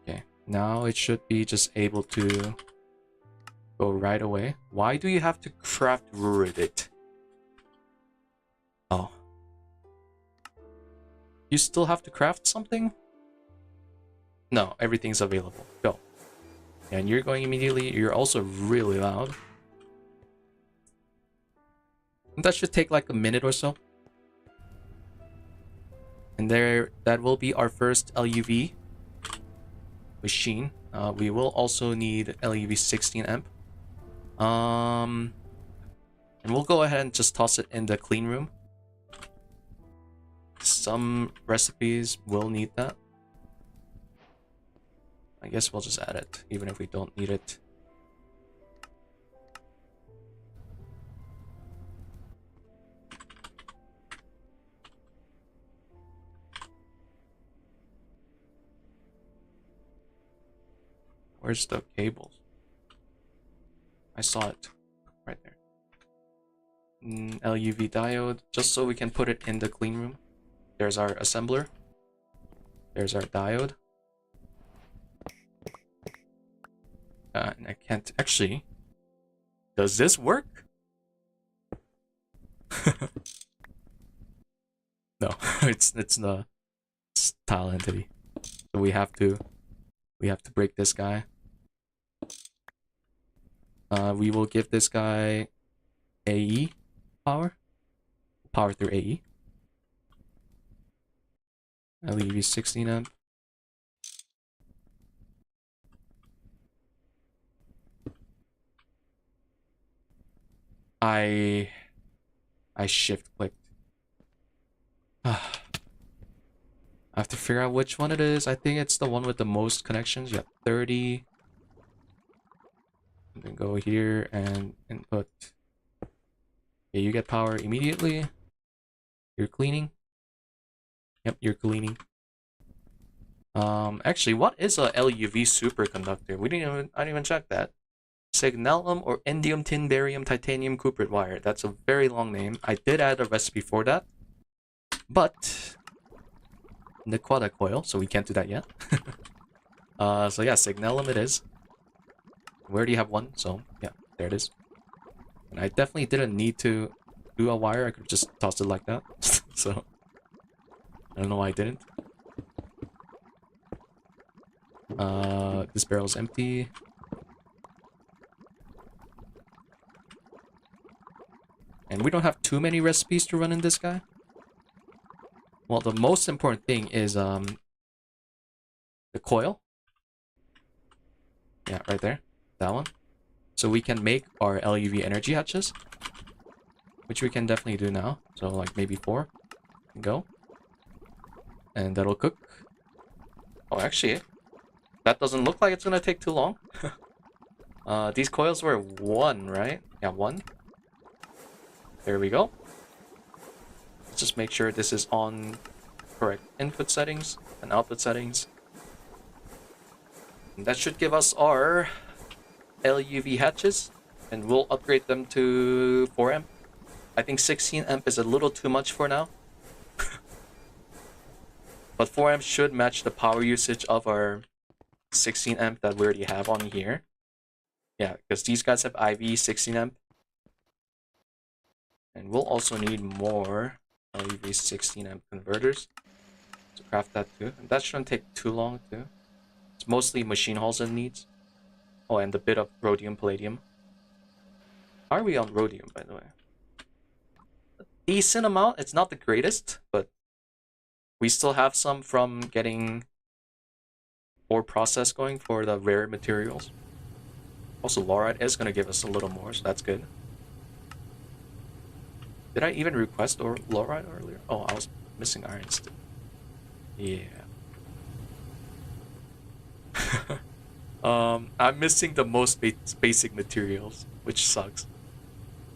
Okay, now it should be just able to go right away. Why do you have to craft Reddit? Oh. You still have to craft something? No, everything's available. Go. And you're going immediately. You're also really loud. And that should take like a minute or so. And there, that will be our first LuV machine. We will also need LuV 16 amp. And we'll go ahead and just toss it in the clean room. Some recipes will need that. I guess we'll just add it, even if we don't need it. Where's the cables? I saw it right there. LuV diode, just so we can put it in the clean room. There's our assembler. There's our diode. And I can't actually. Does this work? No, it's the tile entity. So we have to break this guy. We will give this guy AE power through AE. LuV 16 amp. I shift clicked. I have to figure out which one it is. I think it's the one with the most connections. You have 30. And then go here and input. Yeah, you get power immediately. You're cleaning. Yep, you're cleaning. Actually, what is a LuV superconductor? I didn't even check that. Signalum or indium tin barium titanium cuprate wire. That's a very long name. I did add a recipe for that, but Naquadah coil, so we can't do that yet. So yeah, signalum it is. We already have one, so yeah, there it is. And I definitely didn't need to do a wire. I could just toss it like that. So I don't know why I didn't. This barrel's empty. And we don't have too many recipes to run in this guy. Well, the most important thing is the coil. Yeah, right there. That one. So we can make our LuV energy hatches. Which we can definitely do now. So like maybe 4. Go. And that'll cook. Oh, actually, that doesn't look like it's gonna take too long. These coils were 1, right? Yeah, 1. There we go. Let's just make sure this is on correct input settings and output settings. And that should give us our LuV hatches, and we'll upgrade them to 4 amp. I think 16 amp is a little too much for now. But 4 amp should match the power usage of our 16 amp that we already have on here. Yeah, because these guys have IV 16 amp. And we'll also need more LuV 16 amp converters to craft that too. And that shouldn't take too long too. It's mostly machine halls it needs. Oh, and a bit of rhodium, palladium. How are we on rhodium, by the way? A decent amount. It's not the greatest, but we still have some from getting ore process going for the rare materials. Also, laurite is going to give us a little more, so that's good. Did I even request or laurite earlier? Oh, I was missing iron still. Yeah. I'm missing the most basic materials, which sucks.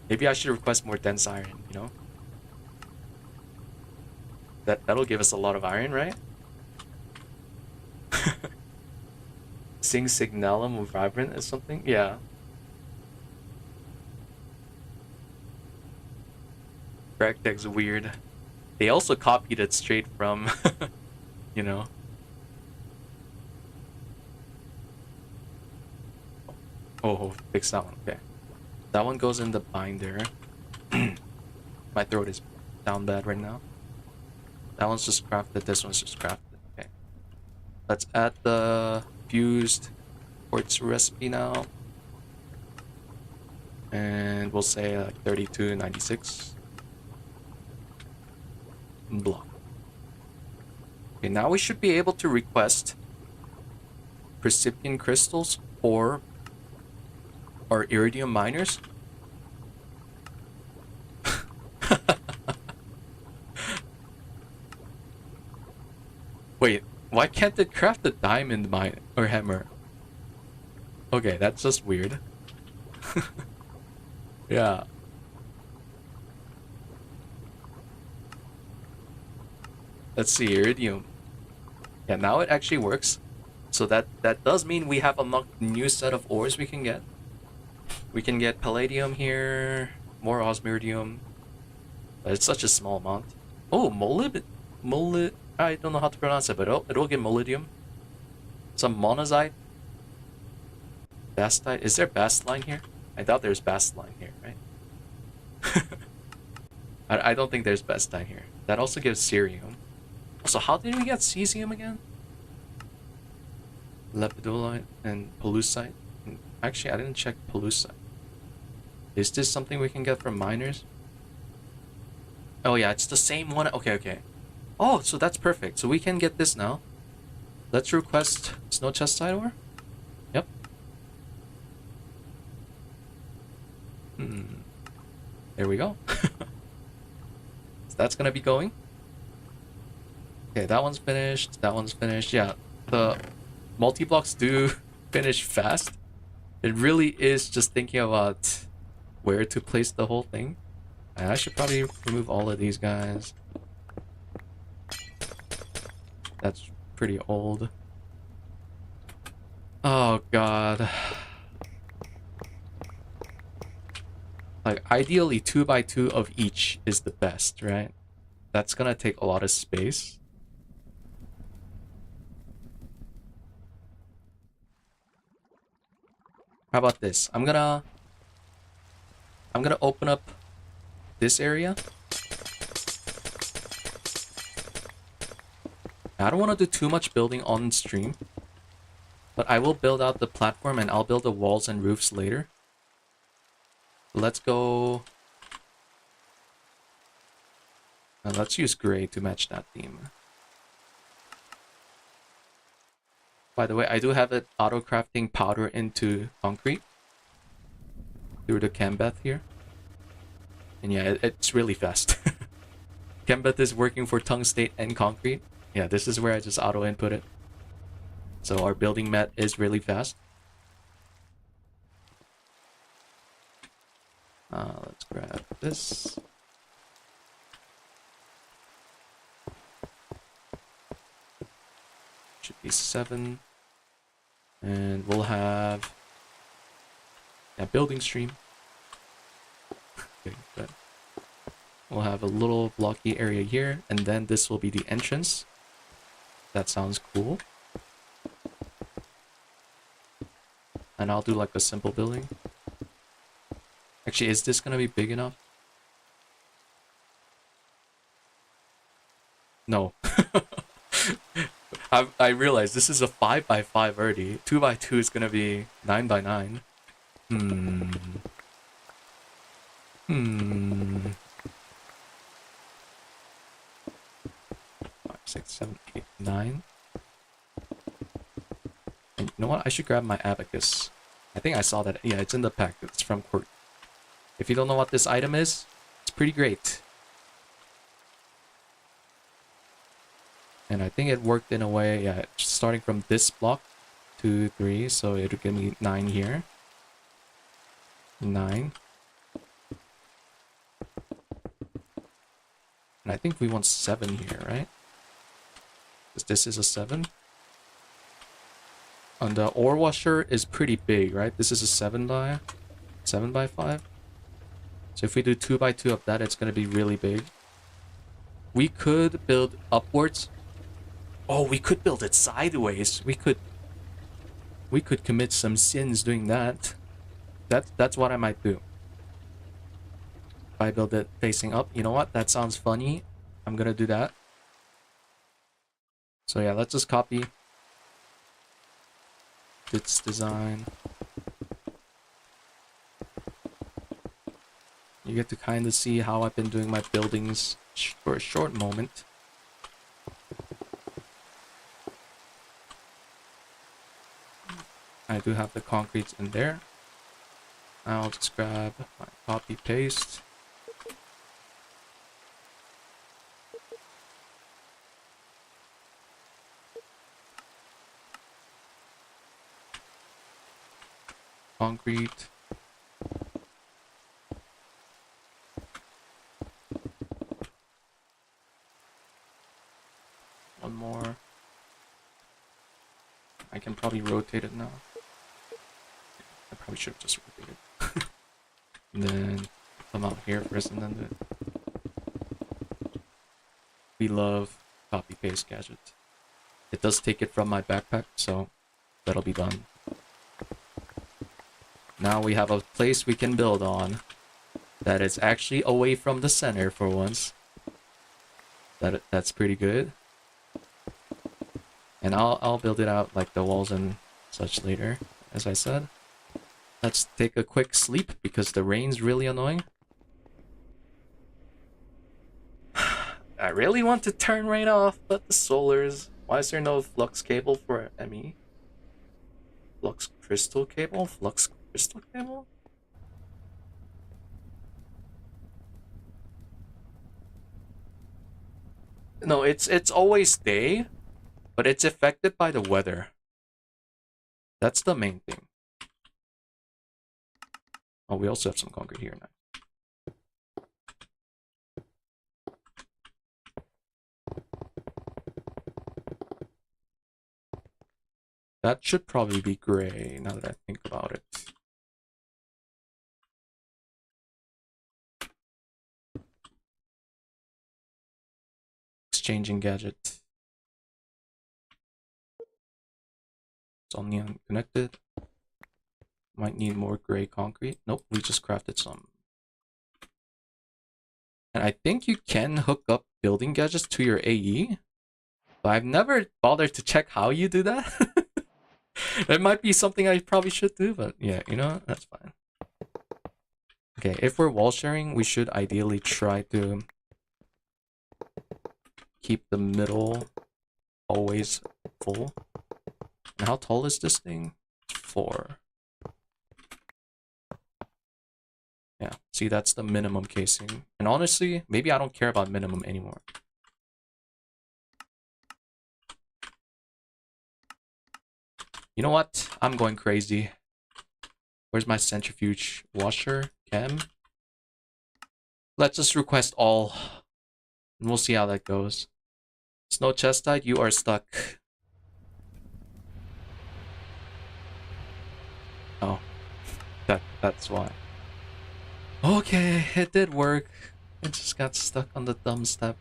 Maybe I should request more dense iron, you know? That'll give us a lot of iron, right? Sing Signalum with Vibrant is something? Yeah. Reactor's weird. They also copied it straight from, you know. Oh, fix that one. Okay. That one goes in the binder. My throat is down bad right now. That one's just crafted. This one's just crafted. Okay. Let's add the fused quartz recipe now. And we'll say like 3296. Block. Okay, now we should be able to request Percipian crystals or our iridium miners. Wait, why can't it craft a diamond mine or hammer? Okay, that's just weird. Yeah. Let's see, iridium. Yeah, now it actually works. So that does mean we have unlocked a new set of ores we can get. We can get palladium here, more osmiridium. But it's such a small amount. Oh, I don't know how to pronounce it, but it'll get molybdenum. Some monazite. Bastite. Is there bastline here? I doubt there's bastline here, right? I don't think there's bastine here. That also gives cerium. So how did we get cesium again? Lepidolite and pollucite. Actually, I didn't check pollucite. Is this something we can get from miners? Oh yeah, it's the same one. Okay, okay. Oh, so that's perfect. So we can get this now. Let's request snow chest side ore. Yep. There we go. So that's gonna be going. Okay, that one's finished. That one's finished. Yeah, the multi-blocks do finish fast. It really is just thinking about where to place the whole thing. And I should probably remove all of these guys. That's pretty old. Oh god. Like, ideally 2x2 of each is the best, right? That's gonna take a lot of space. How about this? I'm gonna open up this area. I don't want to do too much building on stream, but I will build out the platform and I'll build the walls and roofs later. Let's go. Let's use gray to match that theme. By the way, I do have it auto-crafting powder into concrete through the Tempad here. And yeah, it's really fast. Tempad is working for tungstate and concrete. Yeah, this is where I just auto-input it. So our building mat is really fast. Let's grab this. Should be 7. And we'll have a building stream. Okay, good. We'll have a little blocky area here, and then this will be the entrance. That sounds cool. And I'll do like a simple building. Actually, is this gonna be big enough? No. I realize this is a 5x5 already. 2x2 is gonna be 9x9. Hmm. 5, 6, 7, 8, 9. And you know what? I should grab my abacus. I think I saw that. Yeah, it's in the pack. It's from Quirk. If you don't know what this item is, it's pretty great. And I think it worked in a way, yeah, starting from this block, 2, 3, so it'll give me 9 here. 9. And I think we want 7 here, right? Because this is a 7. And the ore washer is pretty big, right? This is a 7x5. So if we do 2x2 of that, it's going to be really big. We could build upwards. Oh, we could build it sideways. We could commit some sins doing that. That's what I might do. If I build it facing up, you know what? That sounds funny. I'm gonna do that. So yeah, let's just copy this design. You get to kind of see how I've been doing my buildings for a short moment. I do have the concrete in there. I'll just grab my copy paste. Concrete. One more. I can probably rotate it now. I probably should have just rotated. And then come out here first and then do it. We love copy paste gadget. It does take it from my backpack, so that'll be done. Now we have a place we can build on that is actually away from the center for once. That's pretty good. And I'll build it out like the walls and such later, as I said. Let's take a quick sleep because the rain's really annoying. I really want to turn rain off, but the solars. Why is there no flux cable for ME? Flux crystal cable? Flux crystal cable? No, it's always day, but it's affected by the weather. That's the main thing. Oh, we also have some concrete here now. That should probably be gray, now that I think about it. Exchanging gadget. It's only unconnected. Might need more gray concrete. Nope, we just crafted some. And I think you can hook up building gadgets to your AE. But I've never bothered to check how you do that. That might be something I probably should do, but yeah, you know, that's fine. Okay, if we're wall sharing, we should ideally try to keep the middle always full. And how tall is this thing? 4. Yeah, see, that's the minimum casing. And honestly, maybe I don't care about minimum anymore. You know what? I'm going crazy. Where's my centrifuge washer? Chem? Let's just request all. And we'll see how that goes. Snow Chestite, you are stuck. Oh. That's why. Okay, it did work. I just got stuck on the dumb step.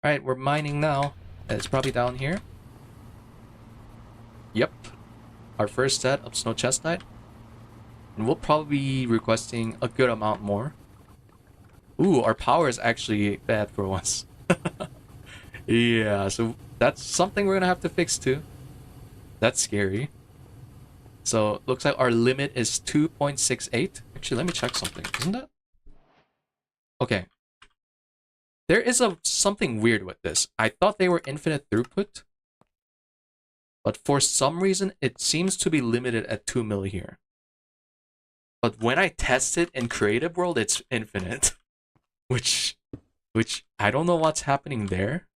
Alright, we're mining now. It's probably down here. Yep. Our first set of snow chestite. And we'll probably be requesting a good amount more. Ooh, our power is actually bad for once. Yeah, so that's something we're gonna have to fix too. That's scary. So, looks like our limit is 2.68. Actually, let me check something. Isn't that? Okay. There is something weird with this. I thought they were infinite throughput. But for some reason, it seems to be limited at 2 mil here. But when I test it in creative world, it's infinite. Which I don't know what's happening there.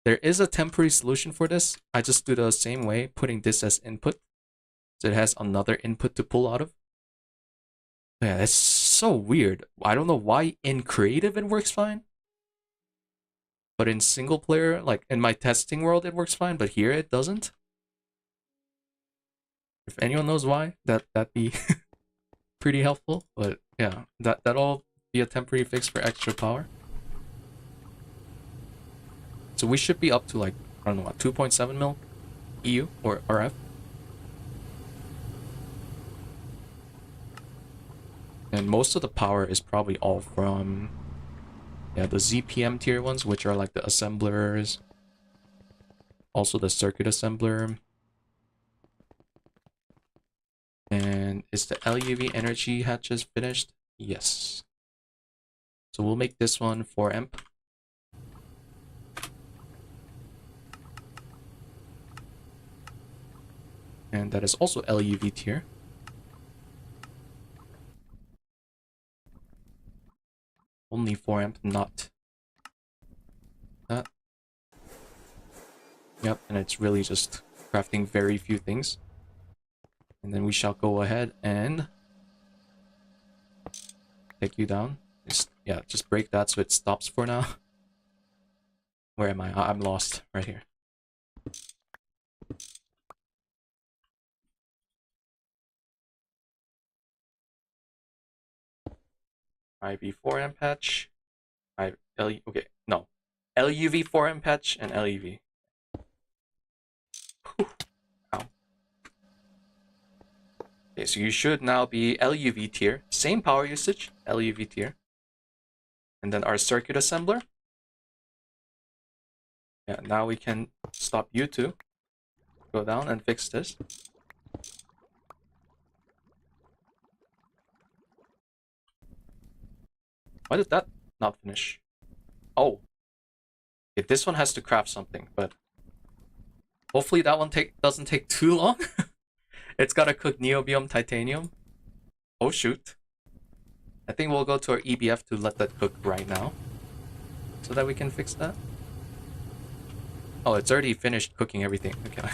There is a temporary solution for this. I just do the same way, putting this as input. So it has another input to pull out of. Yeah, that's so weird. I don't know why in creative it works fine. But in single player, like in my testing world, it works fine. But here it doesn't. If anyone knows why, that'd be pretty helpful. But yeah, that'll be a temporary fix for extra power. So we should be up to like, I don't know what, 2.7 mil EU or RF. And most of the power is probably all from, yeah, the ZPM tier ones, which are like the assemblers. Also the circuit assembler. And is the LuV energy hatches finished? Yes. So we'll make this one 4 amp. And that is also LuV tier. Only 4 amp, not that. Yep, and it's really just crafting very few things. And then we shall go ahead and take you down. Just break that so it stops for now. Where am I? I'm lost right here. IV 4 amp patch. Okay, no. LuV 4 amp patch and LuV. Whew. Ow. Okay, so you should now be LuV tier. Same power usage, LuV tier. And then our circuit assembler. Yeah, now we can stop you two. Go down and fix this. Why did that not finish? Oh. Okay, this one has to craft something, but hopefully that one doesn't take too long. It's gotta cook neobium titanium. Oh shoot. I think we'll go to our EBF to let that cook right now. So that we can fix that. Oh, it's already finished cooking everything. Okay.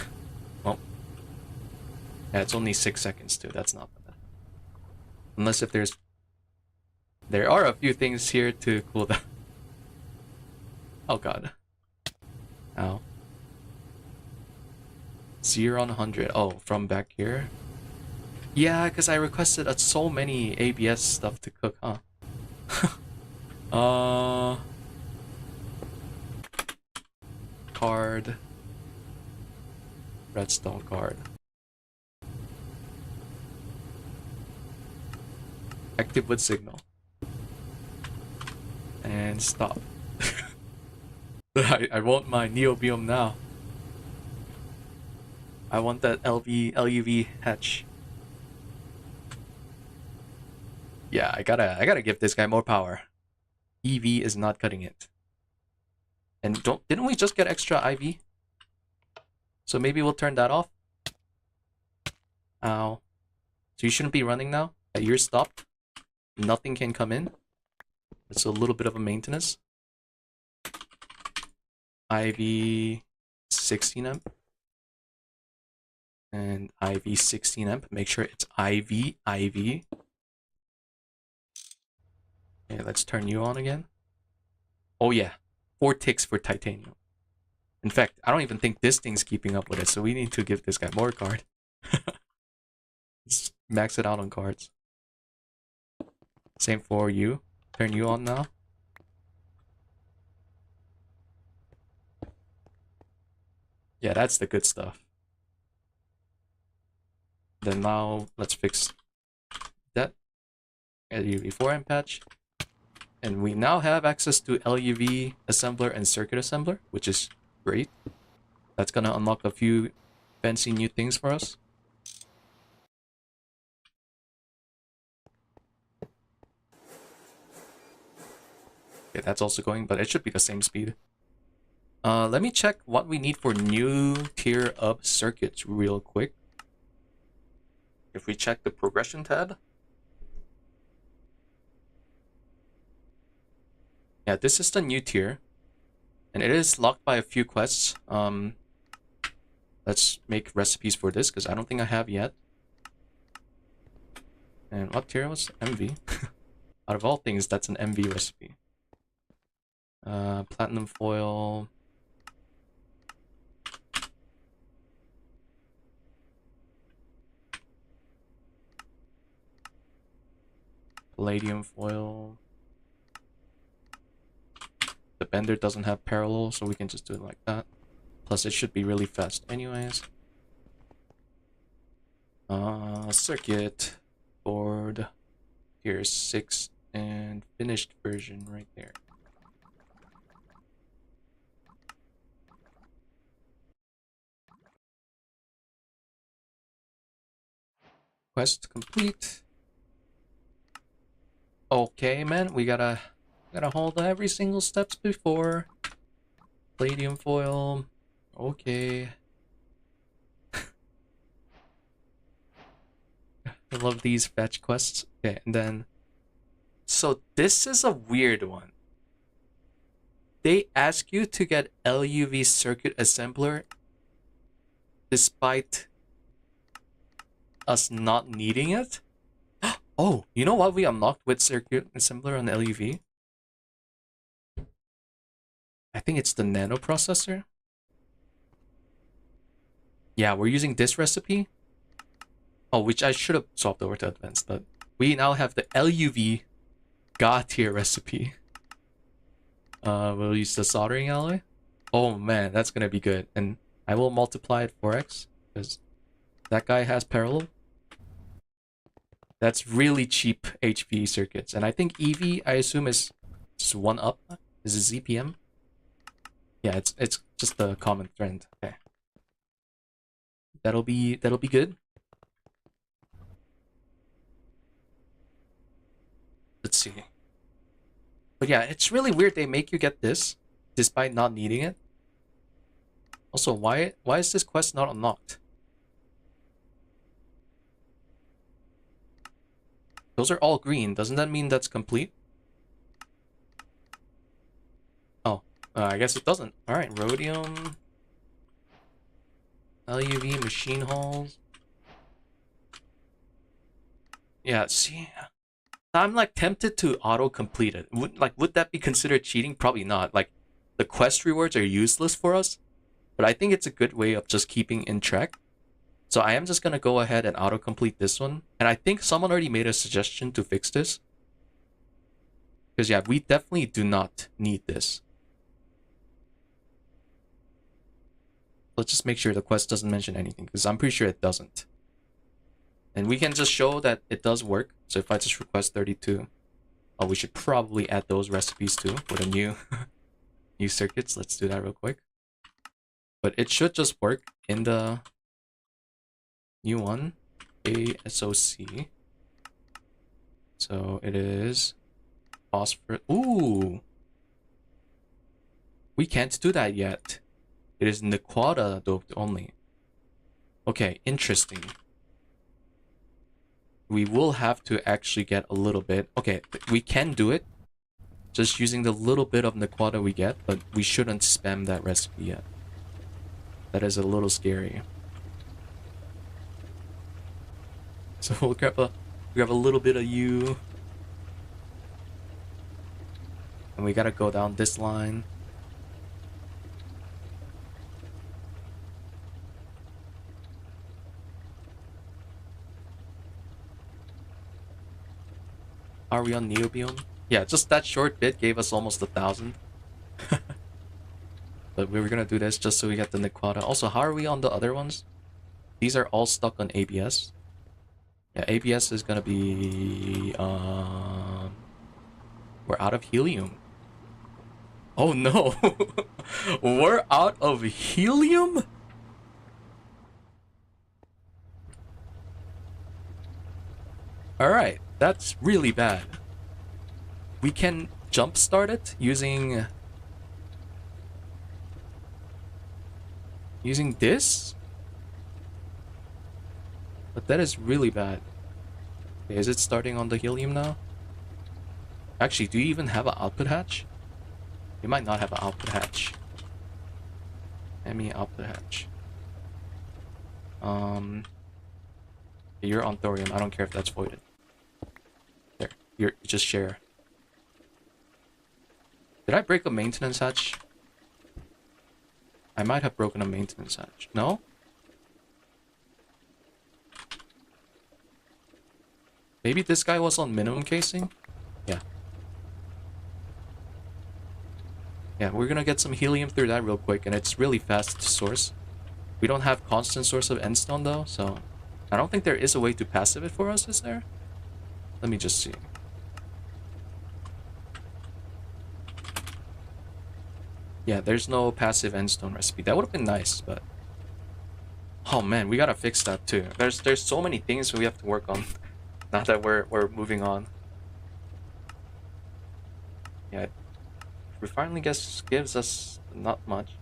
Well. Yeah, it's only 6 seconds too. That's not bad. Unless if there are a few things here to cool down. Oh god. Ow. 0 on 100. Oh, from back here? Yeah, because I requested so many ABS stuff to cook, huh? Card. Redstone card. Active with signal. And stop. I want my neobium now. I want that LuV hatch. Yeah, I gotta give this guy more power. EV is not cutting it. And didn't we just get extra IV? So maybe we'll turn that off. Ow. So you shouldn't be running now. You're stopped. Nothing can come in. It's a little bit of a maintenance. IV 16 amp. And IV 16 amp. Make sure it's IV. Okay, let's turn you on again. Oh yeah, 4 ticks for titanium. In fact, I don't even think this thing's keeping up with it, so we need to give this guy more card. Let's max it out on cards. Same for you. Turn you on now. Yeah, that's the good stuff. Then now let's fix that LUV forehand patch. And we now have access to LUV assembler and circuit assembler, which is great. That's gonna unlock a few fancy new things for us. Okay, that's also going, but it should be the same speed. Let me check what we need for new tier up circuits real quick. If we check the progression tab. Yeah, this is the new tier. And it is locked by a few quests. Let's make recipes for this, because I don't think I have yet. And what tier was MV? Out of all things, that's an MV recipe. Platinum foil. Palladium foil. The bender doesn't have parallel, so we can just do it like that. Plus, it should be really fast anyways. Circuit board. Here's 6 and finished version right there. Quest complete. Okay, man, we gotta hold every single steps before. Palladium foil. Okay. I love these fetch quests. Okay, and then... So this is a weird one. They ask you to get LUV circuit assembler despite us not needing it? Oh, you know what we unlocked with circuit assembler on LUV? I think it's the nano processor. Yeah, we're using this recipe. Oh, which I should have swapped over to advanced, but we now have the LUV God tier recipe. We'll use the soldering alloy. Oh man, that's gonna be good. And I will multiply it 4x because that guy has parallel. That's really cheap HP circuits. And I think EV, I assume, is just 1 up. Is it ZPM? Yeah, it's just the common trend. Okay. That'll be good. Let's see. But yeah, it's really weird they make you get this despite not needing it. Also, why is this quest not unlocked? Those are all green. Doesn't that mean that's complete? Oh, I guess it doesn't. Alright, rhodium. LUV machine halls. Yeah, see, I'm like tempted to auto-complete it. Would that be considered cheating? Probably not. Like, the quest rewards are useless for us, but I think it's a good way of just keeping in track. So I am just gonna go ahead and auto-complete this one. And I think someone already made a suggestion to fix this. Because yeah, we definitely do not need this. Let's just make sure the quest doesn't mention anything, because I'm pretty sure it doesn't. And we can just show that it does work. So if I just request 32, oh, we should probably add those recipes too for the new new circuits. Let's do that real quick. But it should just work in the new one, ASOC. So it is phosphorus. Ooh, we can't do that yet. It is Naquadah doped only. Okay, interesting. We will have to actually get a little bit. Okay, we can do it. Just using the little bit of Naquadah we get, but we shouldn't spam that recipe yet. That is a little scary. So we'll grab a little bit of you. And we gotta go down this line. Are we on Neobion? Yeah, just that short bit gave us almost 1,000. but we were gonna do this just so we get the Naquadah. Also, how are we on the other ones? These are all stuck on ABS. Yeah, ABS is gonna be we're out of helium. Oh no. We're out of helium? Alright, that's really bad. We can jumpstart it using this? But that is really bad. Okay, is it starting on the helium now? Actually, do you even have an output hatch? You might not have an output hatch. ME output hatch. You're on thorium. I don't care if that's voided. There, you just share. Did I break a maintenance hatch? I might have broken a maintenance hatch. No? Maybe this guy was on minimum casing? Yeah. Yeah, we're gonna get some helium through that real quick, and it's really fast to source. We don't have constant source of endstone though, so I don't think there is a way to passive it for us, is there? Let me just see. Yeah, there's no passive endstone recipe. That would have been nice, but oh man, we gotta fix that too. There's so many things we have to work on. Now that we're moving on. Yeah, refining gas gives us not much.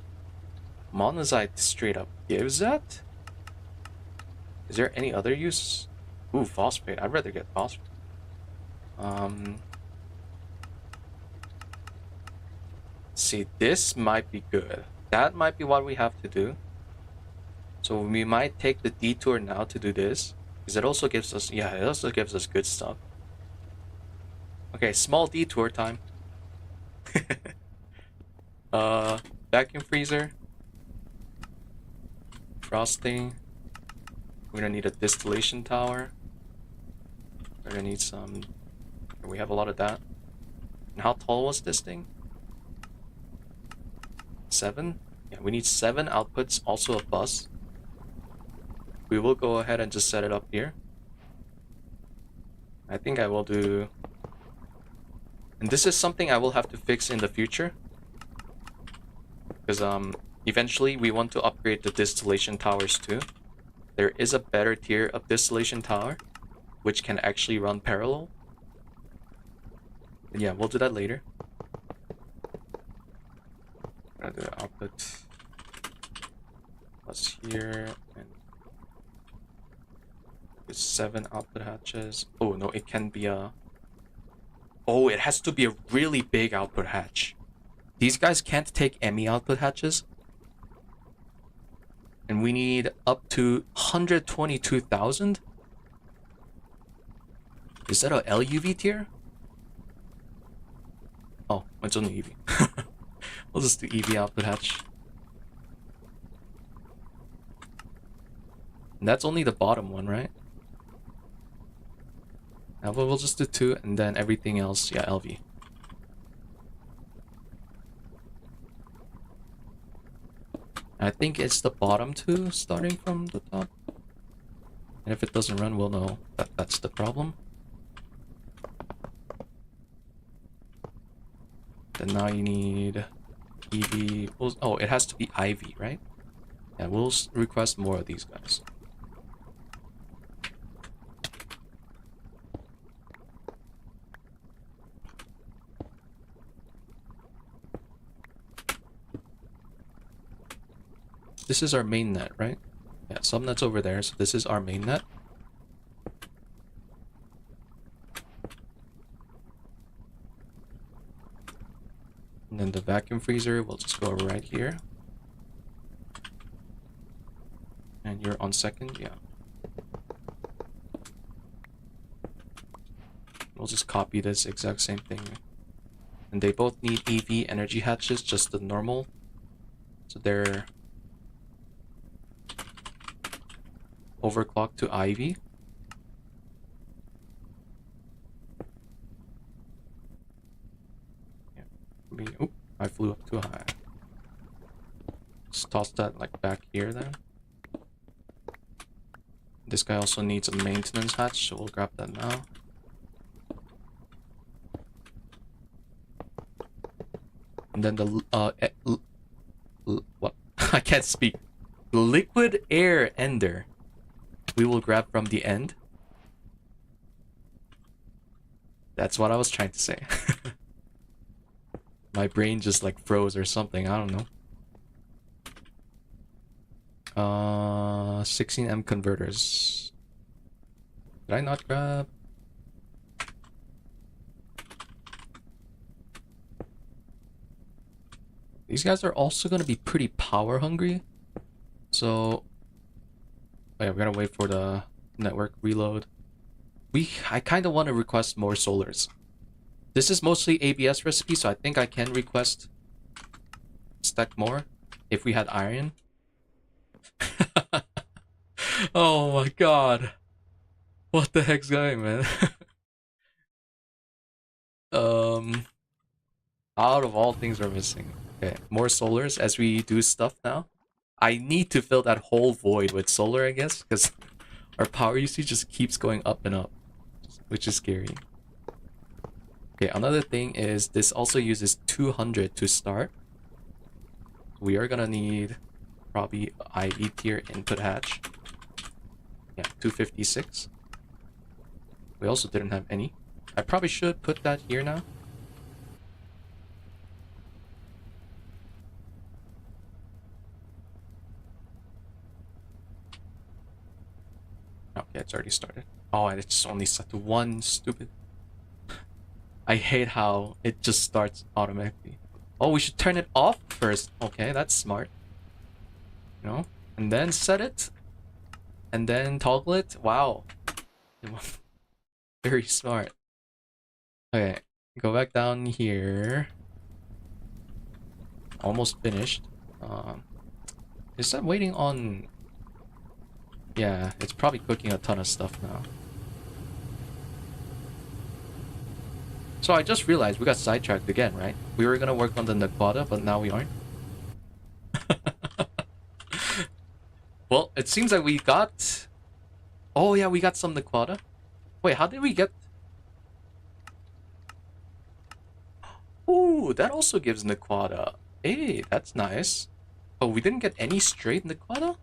Monazite straight up gives that? Is there any other use? Ooh, phosphate. I'd rather get phosphate. See, this might be good. That might be what we have to do. So we might take the detour now to do this. Because it also gives us, yeah, it also gives us good stuff. Okay, small detour time. Vacuum freezer. Frosting. We're gonna need a distillation tower. We're gonna need some... We have a lot of that. And how tall was this thing? 7? Yeah, we need 7 outputs, also a bus. We will go ahead and just set it up here. I think I will do... And this is something I will have to fix in the future. Because eventually we want to upgrade the distillation towers too. There is a better tier of distillation tower, which can actually run parallel. And yeah, we'll do that later. I'm gonna do output plus here, and there's 7 output hatches. Oh no, it can be a... Oh, it has to be a really big output hatch. These guys can't take ME output hatches. And we need up to 122,000? Is that a LuV tier? Oh, it's only EV. We'll just do EV output hatch. And that's only the bottom one, right? Now we'll just do 2 and then everything else, yeah, LV. I think it's the bottom 2 starting from the top. And if it doesn't run, we'll know that that's the problem. Then now you need EV. Oh, it has to be IV, right? Yeah, we'll request more of these guys. This is our main net, right? Yeah, subnet's over there, so this is our main net. And then the vacuum freezer will just go right here. And you're on second, yeah. We'll just copy this exact same thing. And they both need EV energy hatches, just the normal. So they're overclocked to IV. Yeah. Oh, I flew up too high. Let's toss that like back here then. This guy also needs a maintenance hatch, so we'll grab that now. And then the what? I can't speak. The liquid air ender we will grab from the end. That's what I was trying to say. My brain just like froze or something, I don't know. 16M converters. Did I not grab? These guys are also gonna be pretty power hungry. So yeah, we gotta wait for the network reload. I kind of want to request more solars. This is mostly ABS recipe, so I think I can request stack more if we had iron. Oh my god. What the heck's going, man? Out of all things we're missing. Okay, more solars as we do stuff now. I need to fill that whole void with solar, I guess, because our power usage just keeps going up and up, which is scary. Okay, another thing is this also uses 200 to start. We are gonna need probably IV tier input hatch. Yeah, 256. We also didn't have any. I probably should put that here now. Okay, it's already started. Oh, and it's only set to 1. Stupid. I hate how it just starts automatically. Oh, we should turn it off first. Okay, that's smart. You know? And then set it. And then toggle it. Wow. Very smart. Okay, go back down here. Almost finished. Is that waiting on... Yeah, it's probably cooking a ton of stuff now. So I just realized we got sidetracked again, right? We were gonna work on the Naquadah, but now we aren't. Well, it seems like we got... Oh yeah, we got some Naquadah. Wait, how did we get... Ooh, that also gives Naquadah. Hey, that's nice. Oh, we didn't get any straight Naquadah?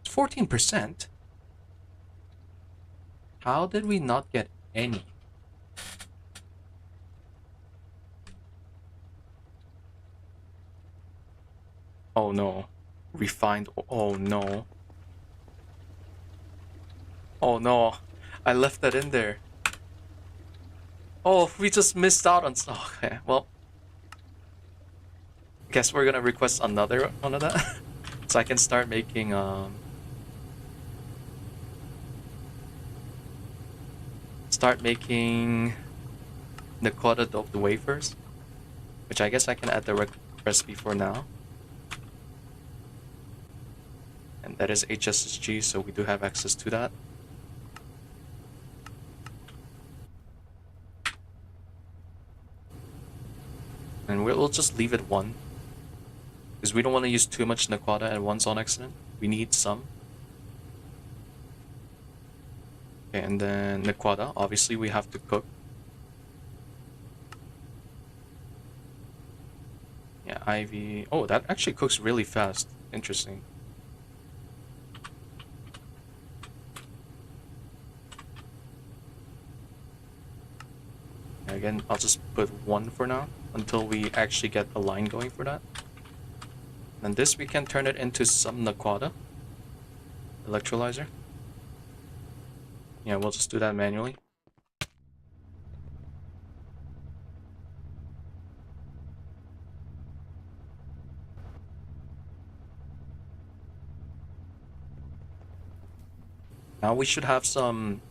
14%? How did we not get any? Oh no. Refined. Oh no. Oh no. I left that in there. Oh, we just missed out on... Oh, okay, well. Guess we're gonna request another one of that. So I can start making, Start making Naquadah doped wafers. Which I guess I can add the recipe for now. And that is HSSG, so we do have access to that. And we'll just leave it 1. Because we don't want to use too much Naquadah at once on accident. We need some. Okay, and then Naquadah, obviously we have to cook. Yeah, IV. Oh, that actually cooks really fast. Interesting. Again, I'll just put 1 for now until we actually get a line going for that. And this we can turn it into some Naquadah electrolyzer. Yeah, we'll just do that manually. Now we should have some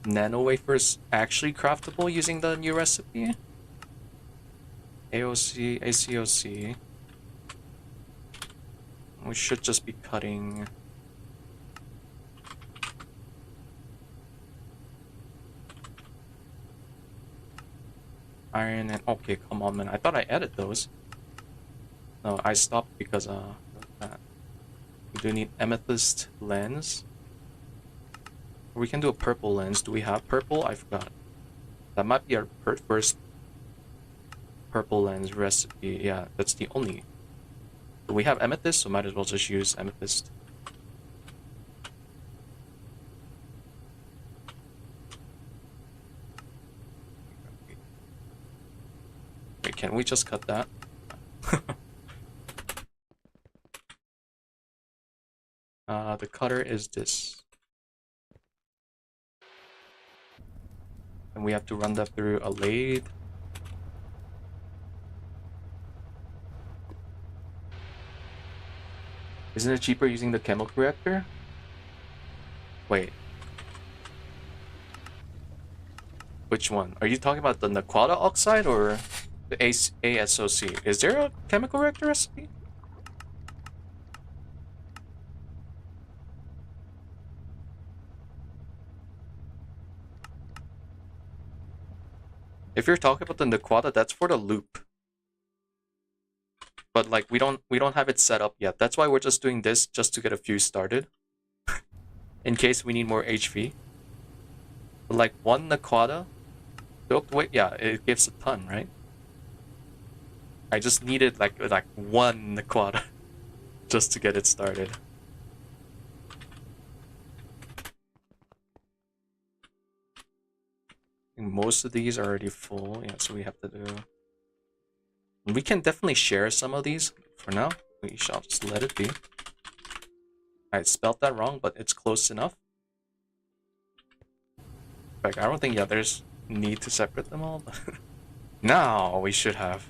nano wafers actually craftable using the new recipe. AOC, ACOC. We should just be cutting... iron and okay, come on, man. I thought I added those. No, I stopped because we do need amethyst lens. We can do a purple lens. Do we have purple? I forgot. That might be our first purple lens recipe. Yeah, that's the only. But we have amethyst, so might as well just use amethyst. Wait, can we just cut that? The cutter is this. And we have to run that through a lathe. Isn't it cheaper using the chemical reactor? Wait. Which one? Are you talking about the Naquadah oxide or the ASOC? Is there a chemical reactor recipe? If you're talking about the Naquadah, that's for the loop. But like we don't have it set up yet. That's why we're just doing this just to get a few started. In case we need more HV. But like one Naquadah. Wait, yeah, it gives a ton, right? I just needed like one Naquadah just to get it started. Most of these are already full, yeah, so we have to do... We can definitely share some of these. For now, we shall just let it be. I spelled that wrong, but it's close enough. In fact, I don't think, yeah, there's need to separate them all. Now we should have.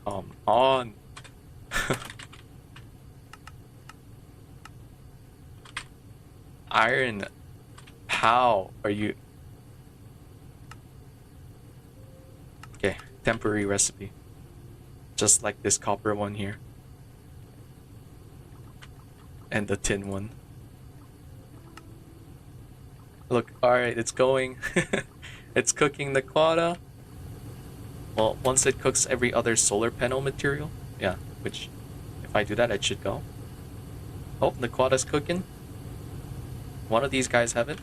Come on. Iron, how are you? Okay, temporary recipe. Just like this copper one here. And the tin one. Look, alright, it's going. It's cooking the Naquadah. Well, once it cooks every other solar panel material. Yeah, which, if I do that, it should go. Oh, the Naquadah's cooking. One of these guys have it.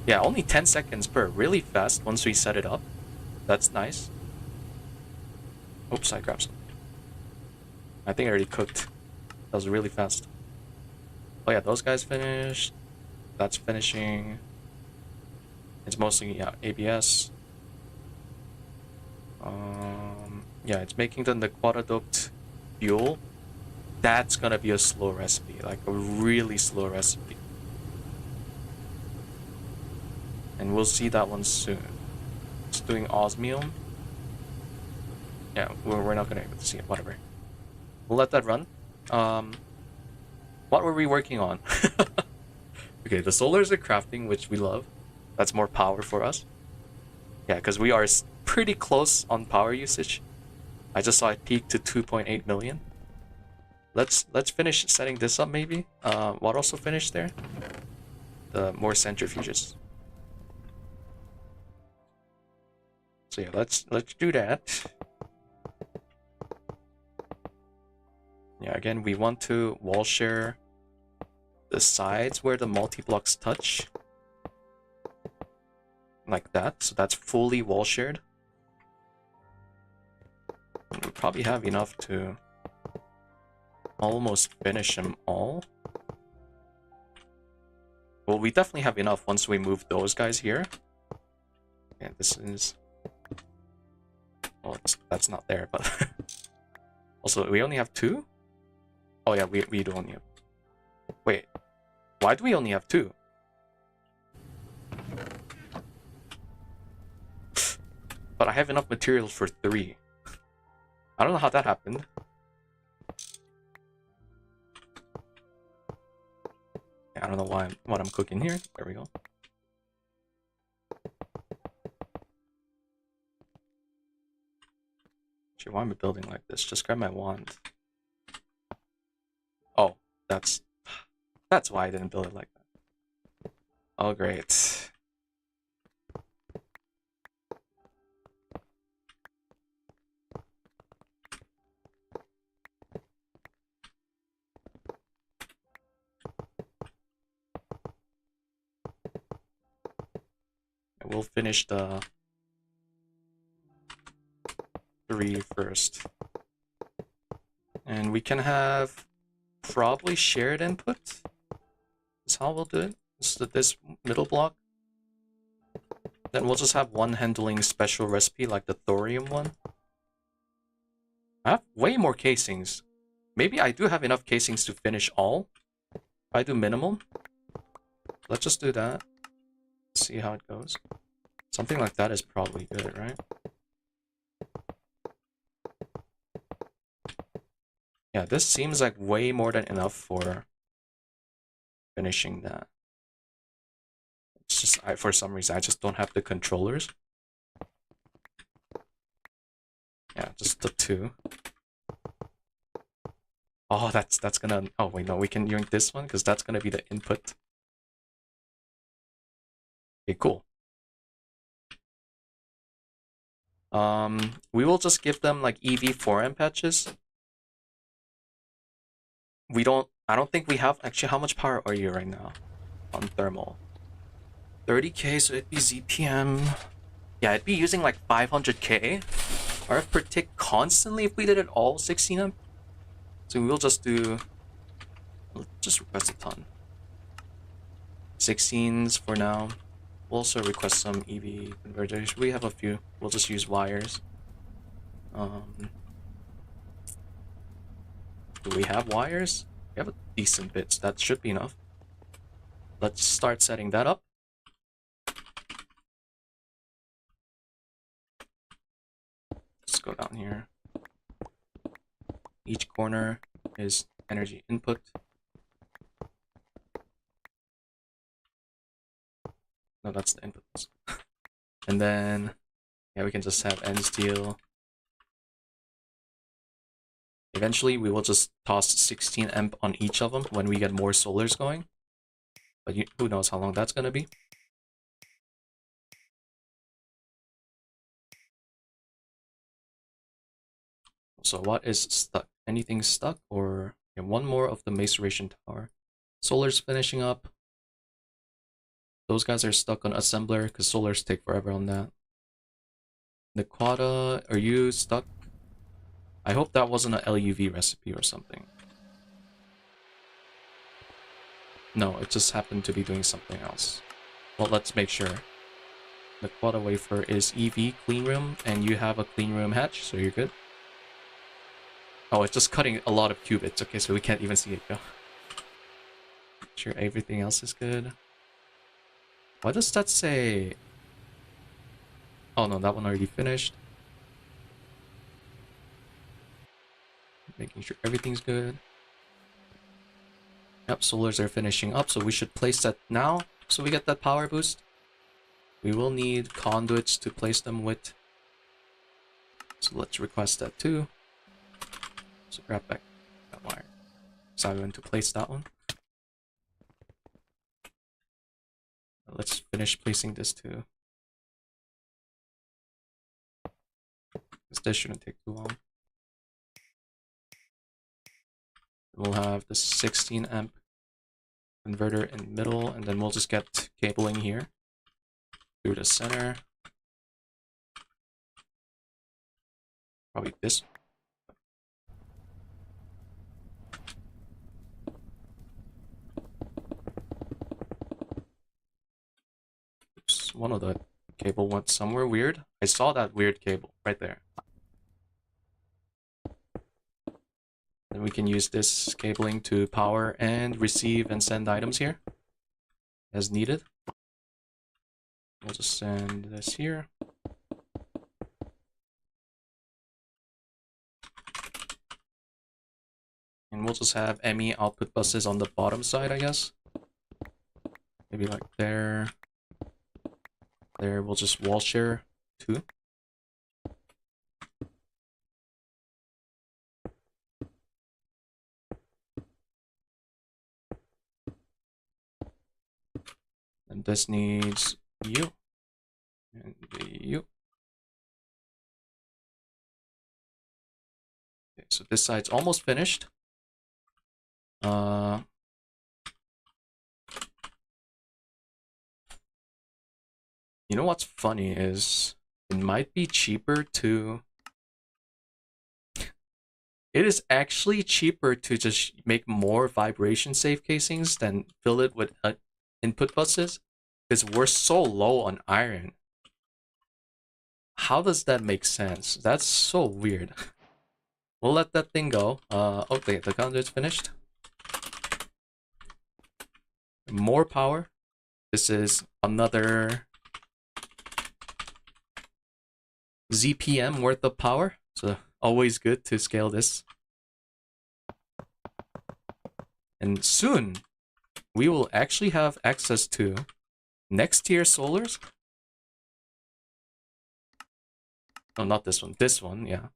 Yeah, only 10 seconds per. Really fast once we set it up. That's nice. Oops, I grabbed some. I think I already cooked. That was really fast. Oh yeah, those guys finished. That's finishing. It's mostly, yeah, ABS. Yeah, it's making the Naquadah doped fuel. That's gonna be a slow recipe, like a really slow recipe. And we'll see that one soon. It's doing osmium. Yeah, we're not gonna be able to see it, whatever. We'll let that run. What were we working on? Okay, the solars are crafting, which we love. That's more power for us. Yeah, because we are pretty close on power usage. I just saw it peak to 2.8 million. Let's finish setting this up maybe. What also finished there? The more centrifuges. So yeah, let's do that. Yeah, again, we want to wall share the sides where the multi-blocks touch. Like that, so that's fully wall shared. We probably have enough to almost finish them all. Well, we definitely have enough once we move those guys here. Yeah, this is... Well, that's not there, but... Also, we only have 2? Oh yeah, we do only have... Wait, why do we only have 2? But I have enough materials for 3. I don't know how that happened. Yeah, I don't know what I'm cooking here. There we go. Actually, why am I building like this? Just grab my wand. Oh, that's why I didn't build it like that. Oh, great. we'll finish the 3 first. And we can have probably shared input. That's how we'll do it. This middle block. Then we'll just have one handling special recipe like the thorium one. I have way more casings. Maybe I do have enough casings to finish all. If I do minimum. Let's just do that. See how it goes. Something like that is probably good, right? Yeah, this seems like way more than enough for finishing that. It's just, for some reason, I just don't have the controllers. Yeah, just the 2. Oh, that's gonna... Oh, wait, no, we can use this one, because that's gonna be the input. Okay, cool. We will just give them, like, EV 4M patches. I don't think we have... Actually, how much power are you right now on thermal? 30k, so it'd be ZPM. Yeah, it'd be using like 500k RF per tick constantly if we did it all 16 amp. So we'll just do... Let's just request a ton. 16s for now. We'll also request some EV converters. We have a few. We'll just use wires. Do we have wires? We have a decent bit, so that should be enough. Let's start setting that up. Let's go down here. Each corner is energy input. No, that's the inputs. And then, yeah, we can just have N steel. Eventually, we will just toss 16 amp on each of them when we get more solars going. But who knows how long that's going to be. So what is stuck? Anything stuck? Or one more of the maceration tower. Solar's finishing up. Those guys are stuck on assembler because solars take forever on that. Naquadah, are you stuck? I hope that wasn't a LuV recipe or something. No, it just happened to be doing something else. Well, let's make sure. Naquadah wafer is EV clean room, and you have a clean room hatch, so you're good. Oh, it's just cutting a lot of qubits. Okay, so we can't even see it go. Sure, everything else is good. Why does that say... Oh no, that one already finished. Making sure everything's good. Yep, solars are finishing up, so we should place that now so we get that power boost. We will need conduits to place them with. So let's request that too. So grab back that wire. So I'm going to place that one. Let's finish placing this too. This shouldn't take too long. We'll have the 16 amp converter in the middle, and then we'll just get cabling here through the center. Probably this. Oops, one of the cable went somewhere weird. I saw that weird cable right there. Then we can use this cabling to power and receive and send items here as needed. We'll just send this here. And we'll just have ME output buses on the bottom side, I guess. Maybe like there. There, we'll just wall share 2. And this needs U. And the U. Okay, so this side's almost finished. You know what's funny is it might be cheaper to... It is actually cheaper to just make more vibration safe casings than fill it with input buses, because we're so low on iron. How does that make sense? That's so weird. We'll let that thing go. Okay, the conduit's finished. More power. This is another ZPM worth of power. So always good to scale this. And soon, we will actually have access to next tier solars. No, not this one. This one, yeah.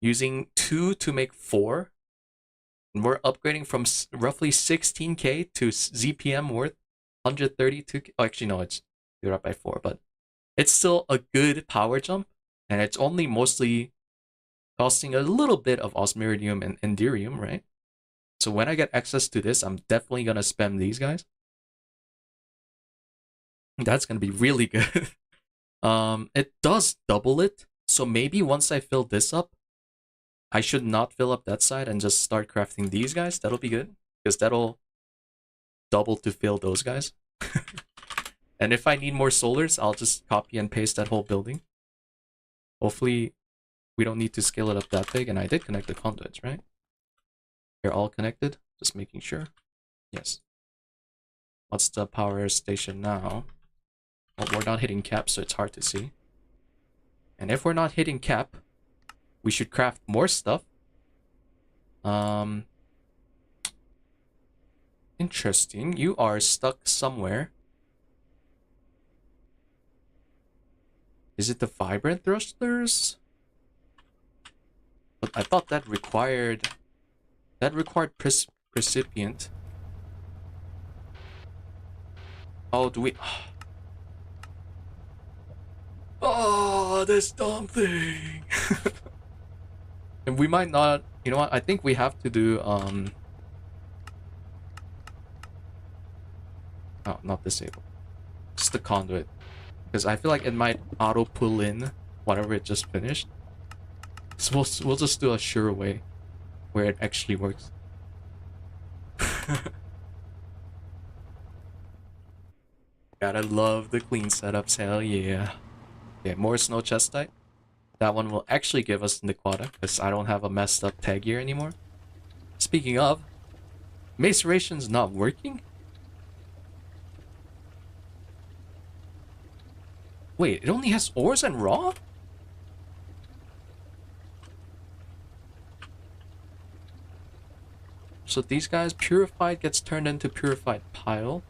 Using 2 to make 4. And we're upgrading from roughly 16k to ZPM worth 132k. Oh, actually, no, it's divided by 4, but it's still a good power jump. And it's only mostly costing a little bit of osmiridium and enderium, right? So when I get access to this, I'm definitely going to spam these guys. That's going to be really good. It does double it. So maybe once I fill this up, I should not fill up that side and just start crafting these guys. That'll be good, because that'll double to fill those guys. And if I need more solars, I'll just copy and paste that whole building. Hopefully, we don't need to scale it up that big. And I did connect the conduits, right? They're all connected. Just making sure. Yes. What's the power station now? Well, we're not hitting cap, so it's hard to see. And if we're not hitting cap, we should craft more stuff. Interesting. You are stuck somewhere. Is it the vibrant thrusters? But I thought that required... That required precipient. Oh, do we... Oh, this dumb thing. And we might not... You know what? I think we have to do... Oh, not disable. Just the conduit. Because I feel like it might auto pull in whatever it just finished. So we'll just do a sure way where it actually works. Gotta love the clean setups, hell yeah. Okay, more snow chestite. That one will actually give us Naquadah, because I don't have a messed up tag here anymore. Speaking of, maceration's not working? Wait, it only has ores and raw? So these guys, purified gets turned into purified pile.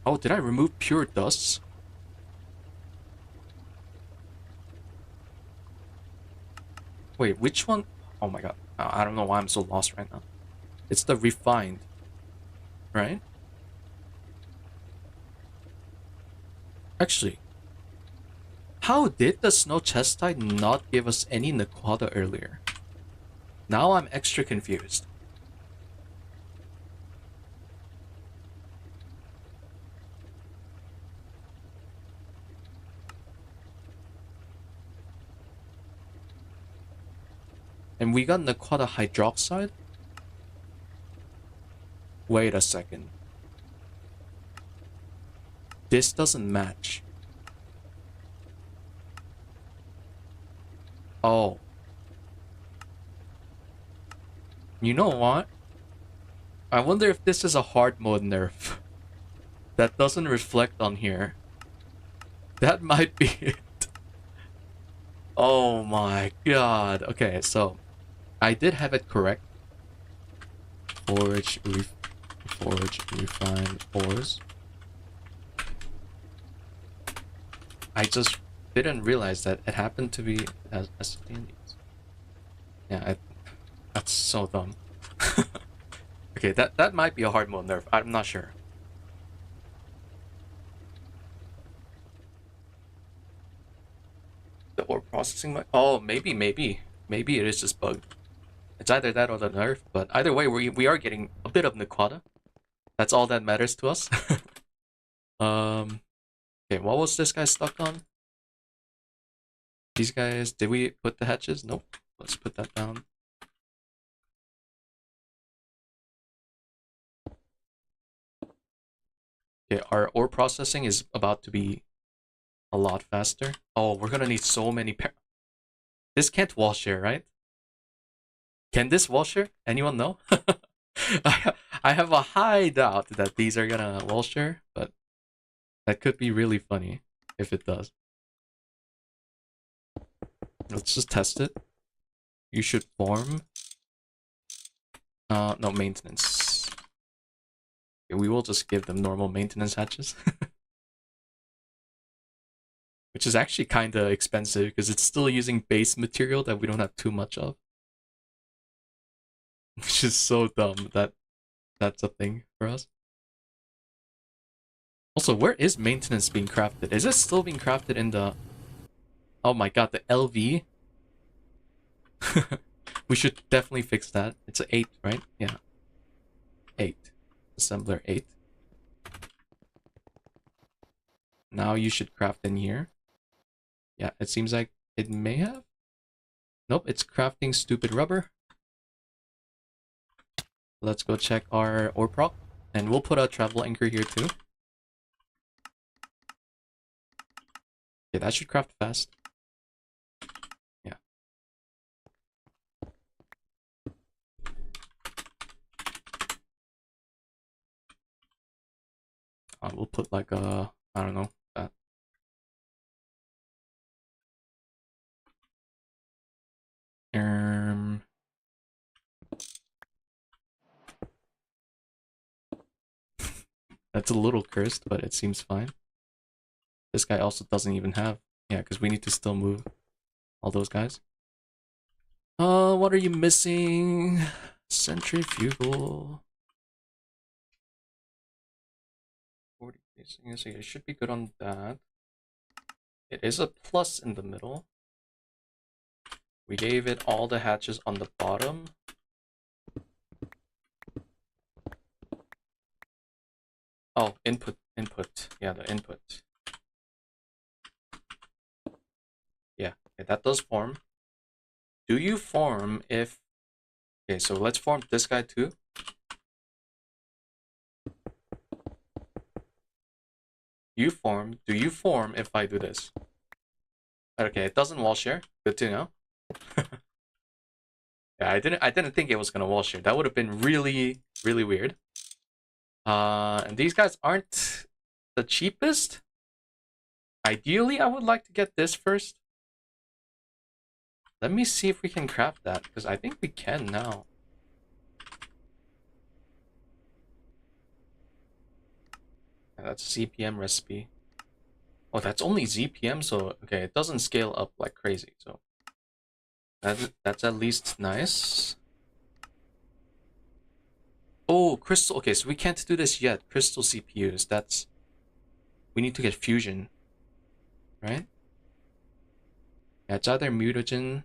Oh, did I remove pure dust? Wait, which one? Oh my god. I don't know why I'm so lost right now. It's the refined, right? Actually, how did the snow chestite not give us any Naquadah earlier? Now I'm extra confused. And we got Naquadah hydroxide? Wait a second. This doesn't match. Oh. You know what? I wonder if this is a hard mode nerf that doesn't reflect on here. That might be it. Oh my god. Okay, so I did have it correct. Forge, refine ores. I just didn't realize that it happened to be as standings. Yeah, that's so dumb. Okay, that might be a hard mode nerf. I'm not sure. The ore processing might... Oh, maybe it is just bugged. It's either that or the nerf, but either way, we are getting a bit of Naquadah. That's all that matters to us. Okay, what was this guy stuck on? These guys, did we put the hatches? Nope. Let's put that down. Okay, our ore processing is about to be a lot faster. Oh, we're gonna need so many This can't wall share, right? Can this wall share? Anyone know? I have a high doubt that these are gonna wall share, but that could be really funny if it does. Let's just test it. You should form. No maintenance. Okay, we will just give them normal maintenance hatches. Which is actually kind of expensive because it's still using base material that we don't have too much of. Which is so dumb that that's a thing for us. Also, where is maintenance being crafted? Is it still being crafted in the... Oh my god, the LV? We should definitely fix that. It's an 8, right? Yeah. 8. Assembler 8. Now you should craft in here. Yeah, it seems like it may have. Nope, it's crafting stupid rubber. Let's go check our ore proc. And we'll put a travel anchor here too. Okay, that should craft fast. Yeah. We'll put like a, I don't know, that. That's a little cursed, but it seems fine. This guy also doesn't even have... Yeah, because we need to still move all those guys. What are you missing? Centrifugal. 40 facing, so it should be good on that. It is a plus in the middle. We gave it all the hatches on the bottom. Oh, input. Yeah, the input. Yeah, okay, that does form. Do you form if... Okay, so let's form this guy too. You form. Do you form if I do this? Okay, it doesn't wall share. Good to know. Yeah, I didn't think it was gonna wall share. That would have been really, really weird. And these guys aren't the cheapest. Ideally, I would like to get this first. Let me see if we can craft that, because I think we can now. Yeah, that's a ZPM recipe. Oh, that's only ZPM, so okay, it doesn't scale up like crazy, so that's at least nice. Oh, crystal. Okay, so we can't do this yet. Crystal CPUs. That's... We need to get fusion, right? Yeah, it's either mutagen.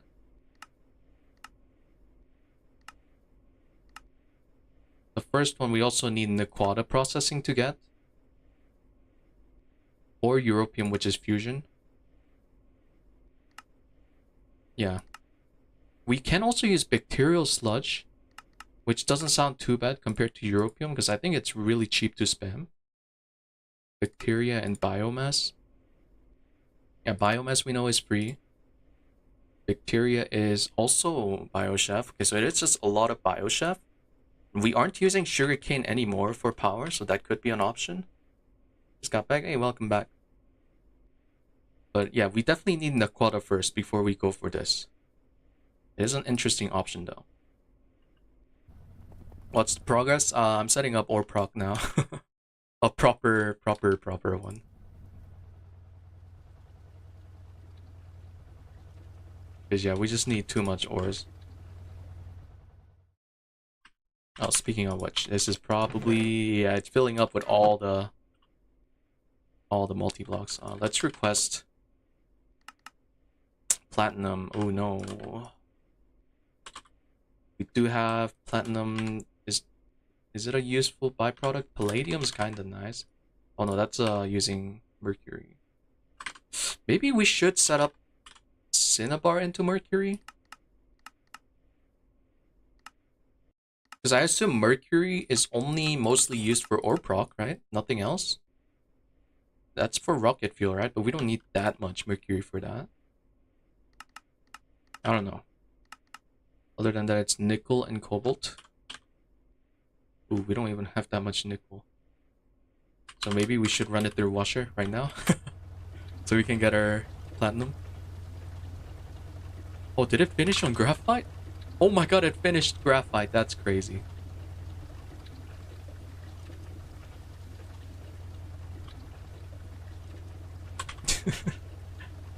The first one we also need Naquadah processing to get. Or European, which is fusion. Yeah. We can also use bacterial sludge, which doesn't sound too bad compared to European, because I think it's really cheap to spam. Bacteria and biomass. Yeah, biomass we know is free. Bacteria is also biochef. Okay, so it is just a lot of biochef. We aren't using sugarcane anymore for power, so that could be an option. Just got back. Hey, welcome back. But yeah, we definitely need Naquadah first before we go for this. It is an interesting option though. What's the progress? I'm setting up ore proc now. A proper one. Because yeah, we just need too much ores. Oh, speaking of which, this is probably... Yeah, it's filling up with all the multi-blocks. Let's request platinum. Oh no. We do have platinum. Is it a useful byproduct? Palladium's kinda nice. Oh no, that's using mercury. Maybe we should set up cinnabar into mercury. Because I assume mercury is only mostly used for ore proc, right? Nothing else. That's for rocket fuel, right? But we don't need that much mercury for that. I don't know. Other than that, it's nickel and cobalt. Ooh, we don't even have that much nickel. So maybe we should run it through washer right now. So we can get our platinum. Oh, did it finish on graphite? Oh my god, it finished graphite. That's crazy.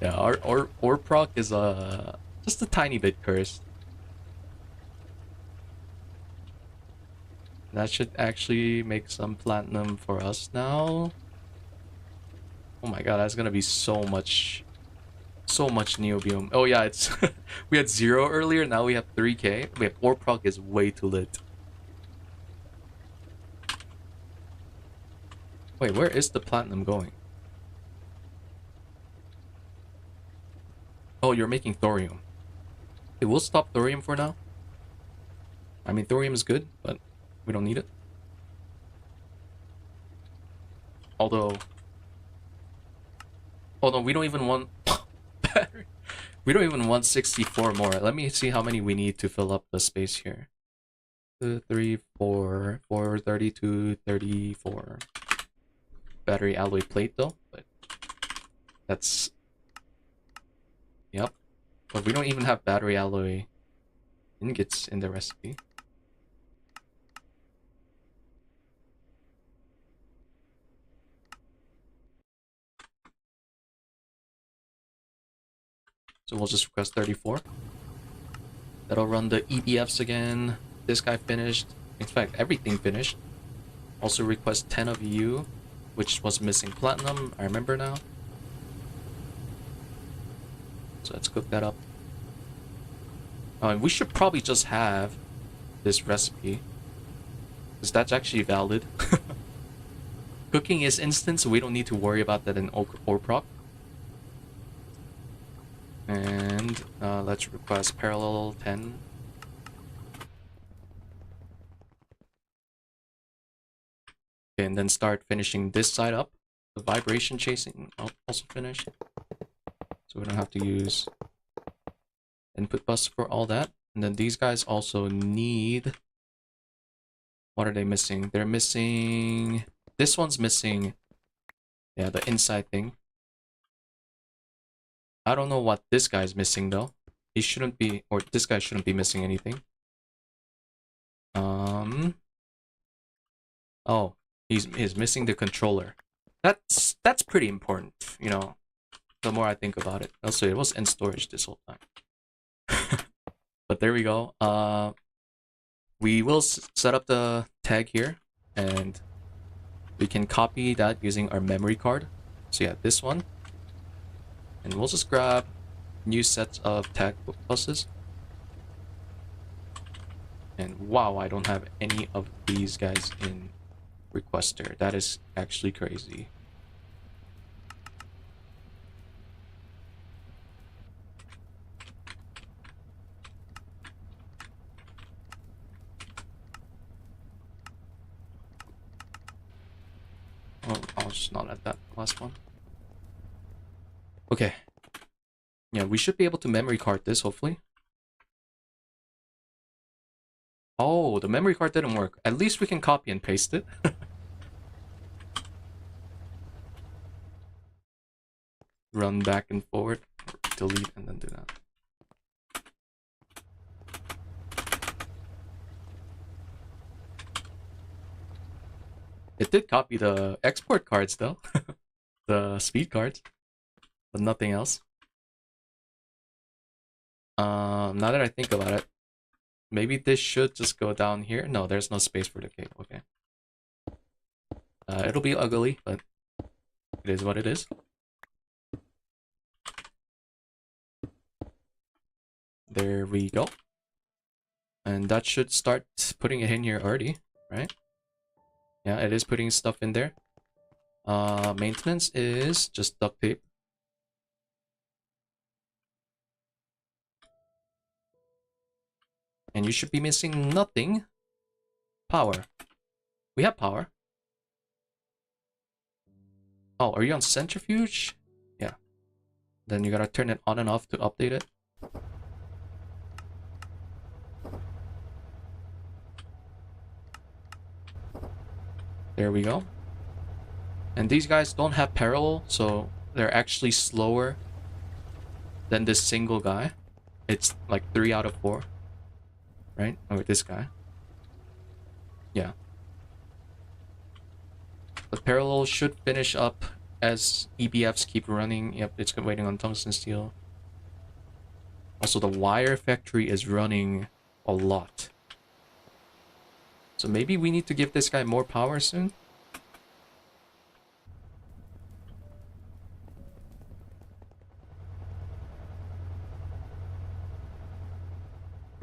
Yeah, our ore proc is just a tiny bit cursed. That should actually make some platinum for us now. Oh my god, that's gonna be so much neobium. Oh yeah, it's we had 0 earlier, now we have 3k. Wait, ore proc is way too lit. Wait, where is the platinum going? Oh, you're making thorium. Okay, we'll stop thorium for now. I mean, thorium is good, but we don't need it. Although... Oh no, we don't even want... battery. We don't even want 64 more. Let me see how many we need to fill up the space here. 2, 3, 4, 4, 32, 34. Battery alloy plate though, but that's... Yep. But we don't even have battery alloy ingots in the recipe. So we'll just request 34. That'll run the EDFs again. This guy finished. In fact, everything finished. Also request 10 of you, which was missing platinum. I remember now. So let's cook that up. We should probably just have this recipe, because that's actually valid. Cooking is instant, so we don't need to worry about that in ore proc. And let's request parallel 10. Okay, and then start finishing this side up. The vibration chasing also finished. So we don't have to use input bus for all that. And then these guys also need... What are they missing? They're missing... This one's missing... Yeah, the inside thing. I don't know what this guy's missing though. He shouldn't be... Or this guy shouldn't be missing anything. Oh, he's missing the controller. That's pretty important, you know. The more I think about it. Also, it was in storage this whole time. But there we go. We will set up the tag here, and we can copy that using our memory card. So yeah, this one. And we'll just grab new sets of tag buses. And wow, I don't have any of these guys in requester. That is actually crazy. Oh, I'll just not add that last one. Okay. Yeah, we should be able to memory card this, hopefully. Oh, the memory card didn't work. At least we can copy and paste it. Run back and forward. Delete and then do that. It did copy the export cards though. The speed cards. But nothing else. Now that I think about it, maybe this should just go down here. No, there's no space for the cable. Okay. It'll be ugly, but it is what it is. There we go. And that should start putting it in here already, right? Yeah, it is putting stuff in there. Maintenance is just duct tape. And you should be missing nothing. Power. We have power. Oh, are you on centrifuge? Yeah. Then you gotta turn it on and off to update it. There we go. And these guys don't have parallel, so they're actually slower than this single guy. It's like 3 out of 4. Right? Or this guy. Yeah. The parallel should finish up as EBFs keep running. Yep, it's waiting on tungsten steel. Also, the wire factory is running a lot. So maybe we need to give this guy more power soon.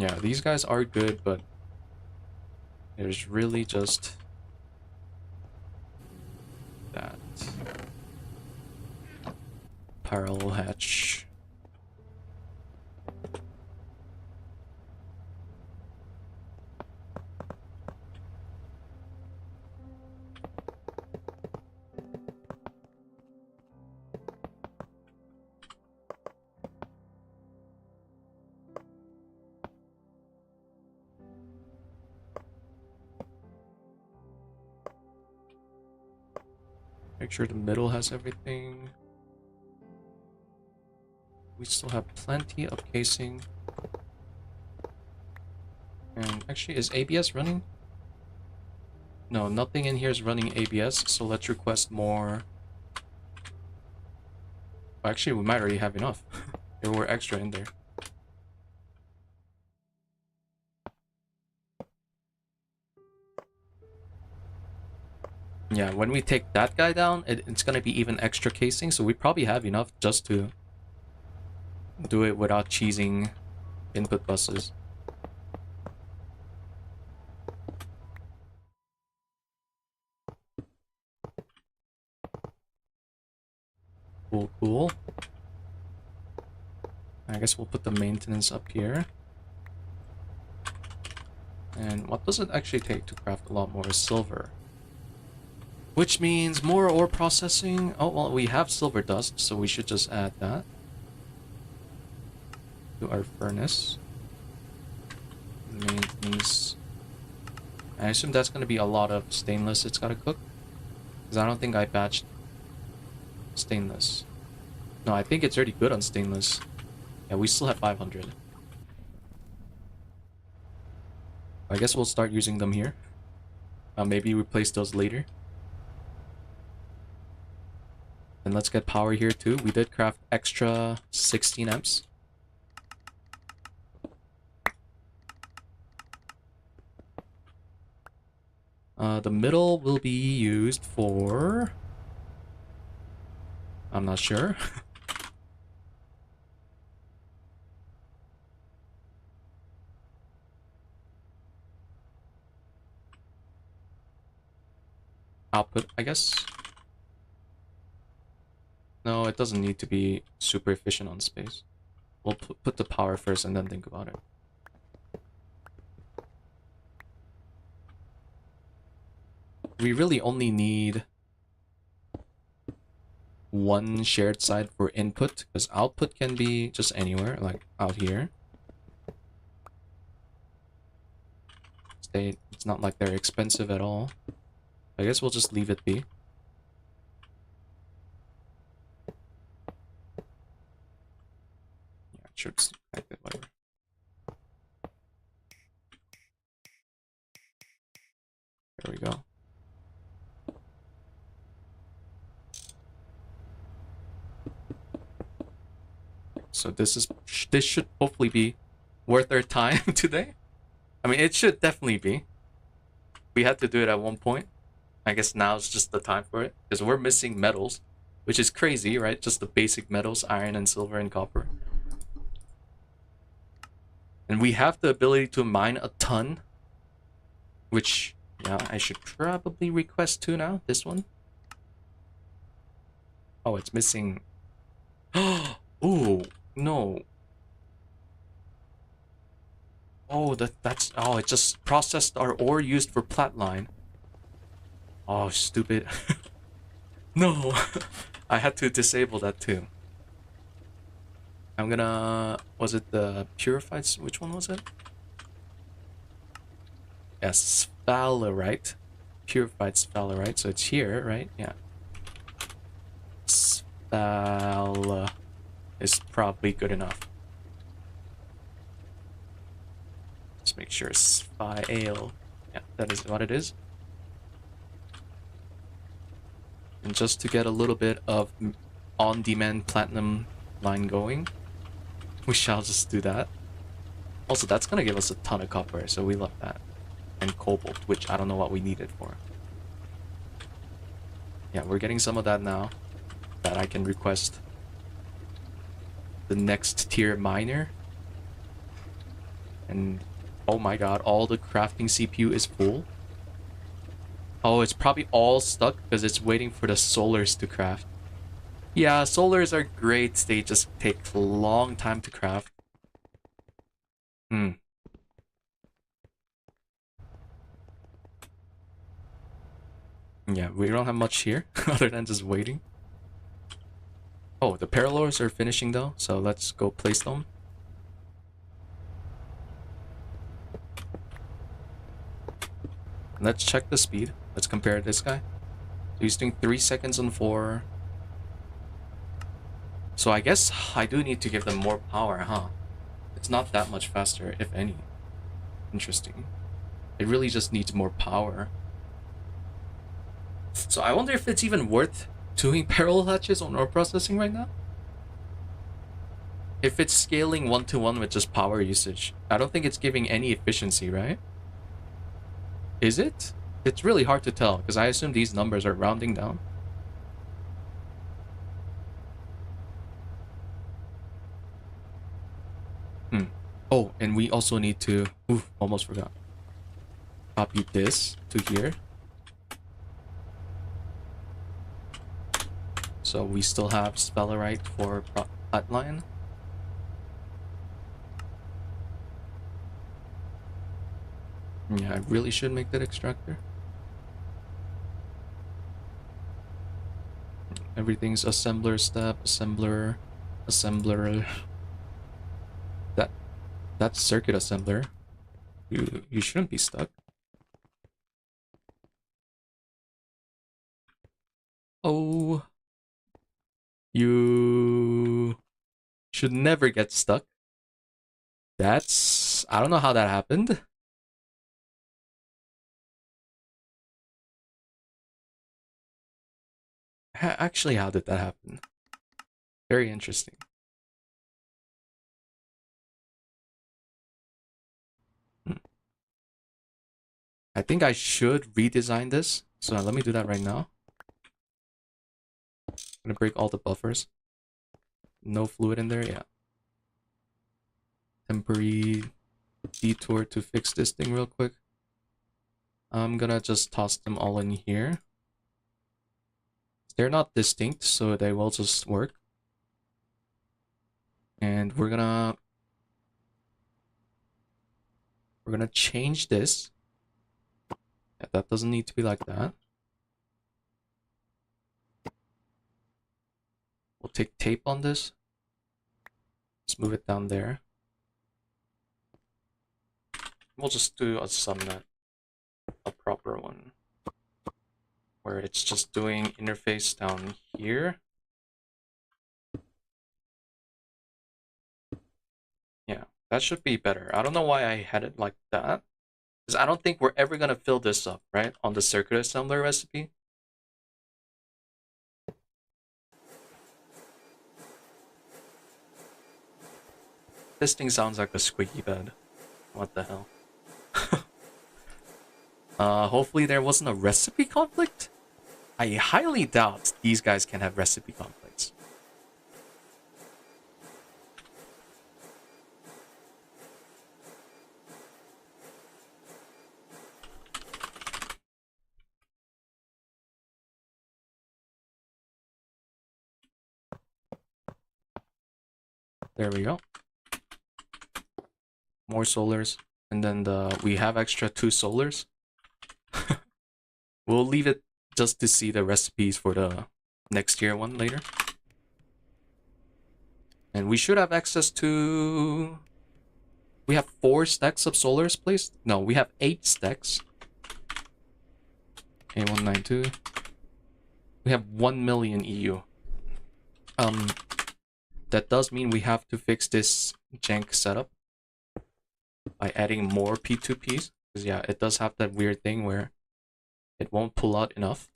Yeah, these guys are good, but there's really just that parallel hatch. Make sure the middle has everything. We still have plenty of casing. And actually, is ABS running? No, nothing in here is running ABS, so let's request more. Actually, we might already have enough. There were extra in there. Yeah, when we take that guy down, it's gonna be even extra casing, so we probably have enough just to do it without cheesing input buses. Cool, cool. I guess we'll put the maintenance up here. And what does it actually take to craft a lot more silver? Which means more ore processing. Oh, well, we have silver dust, so we should just add that to our furnace. Maintenance. I assume that's going to be a lot of stainless it's got to cook. Because I don't think I batched stainless. No, I think it's already good on stainless. Yeah, we still have 500. I guess we'll start using them here. Maybe replace those later. And let's get power here too. We did craft extra 16 amps. The middle will be used for... I'm not sure. Output, I guess. No, it doesn't need to be super efficient on space. We'll put the power first and then think about it. We really only need one shared side for input, because output can be just anywhere, like out here. It's not like they're expensive at all. I guess we'll just leave it be. Yeah, it should like it, whatever. There we go. So this should hopefully be worth our time today. I mean, it should definitely be. We had to do it at one point. I guess now's just the time for it, because we're missing metals, which is crazy, right? Just the basic metals, iron and silver and copper. And we have the ability to mine a ton, which, yeah, I should probably request too now, this one. Oh, it's missing. Oh, no. Oh, that's oh, it just processed our ore used for platline. Oh, stupid. No. I had to disable that too. I'm gonna, was it the purified, which one was it? Yes, sphalerite. Purified sphalerite, so it's here, right? Yeah. Sphala is probably good enough. Let's make sure sphael. Yeah, that is what it is. And just to get a little bit of on-demand platinum line going, we shall just do that. Also, that's gonna give us a ton of copper, so we love that. And cobalt, which I don't know what we need it for. Yeah, we're getting some of that now. That I can request the next tier miner. And oh my god, all the crafting CPU is full. Oh, it's probably all stuck because it's waiting for the solars to craft. Yeah, solars are great. They just take a long time to craft. Hmm. Yeah, we don't have much here other than just waiting. Oh, the parallels are finishing though, so let's go place them. Let's check the speed. Let's compare this guy. So he's doing 3 seconds on 4. So I guess I do need to give them more power, huh? It's not that much faster, if any. Interesting. It really just needs more power. So I wonder if it's even worth doing parallel hatches on ore processing right now? If it's scaling 1-to-1 with just power usage, I don't think it's giving any efficiency, right? Is it? It's really hard to tell, because I assume these numbers are rounding down. Oh, and we also need to... Oof, almost forgot. Copy this to here. So we still have sphalerite for flatline. Yeah, I really should make that extractor. Everything's assembler step, assembler, assembler. That's circuit assembler. You shouldn't be stuck. Oh, you should never get stuck. That's, I don't know how that happened. Actually, how did that happen? Very interesting. I think I should redesign this. So let me do that right now. I'm gonna break all the buffers. No fluid in there, yeah. Temporary detour to fix this thing real quick. I'm gonna just toss them all in here. They're not distinct, so they will just work. And we're gonna change this. Yeah, that doesn't need to be like that. We'll take tape on this. Let's move it down there. We'll just do a subnet, a proper one, where it's just doing interface down here. Yeah, that should be better. I don't know why I had it like that. Because I don't think we're ever going to fill this up, right? On the circuit assembler recipe. This thing sounds like a squeaky bed. What the hell? Hopefully there wasn't a recipe conflict? I highly doubt these guys can have recipe conflicts. There we go. More solars. And then we have extra 2 solars. We'll leave it just to see the recipes for the next year one later. And we should have access to... We have 4 stacks of solars placed? No, we have 8 stacks. A192. We have 1 million EU. That does mean we have to fix this jank setup by adding more P2Ps. Because yeah, it does have that weird thing where it won't pull out enough.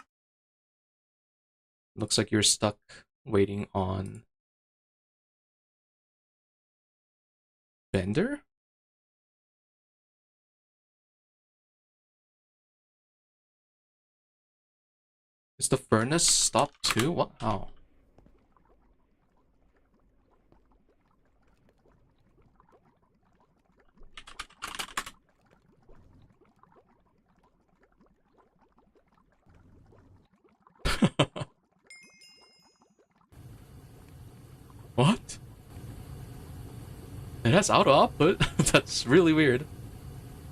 Looks like you're stuck waiting on Bender? Is the furnace stopped too? What? How? What? It has auto output? That's really weird.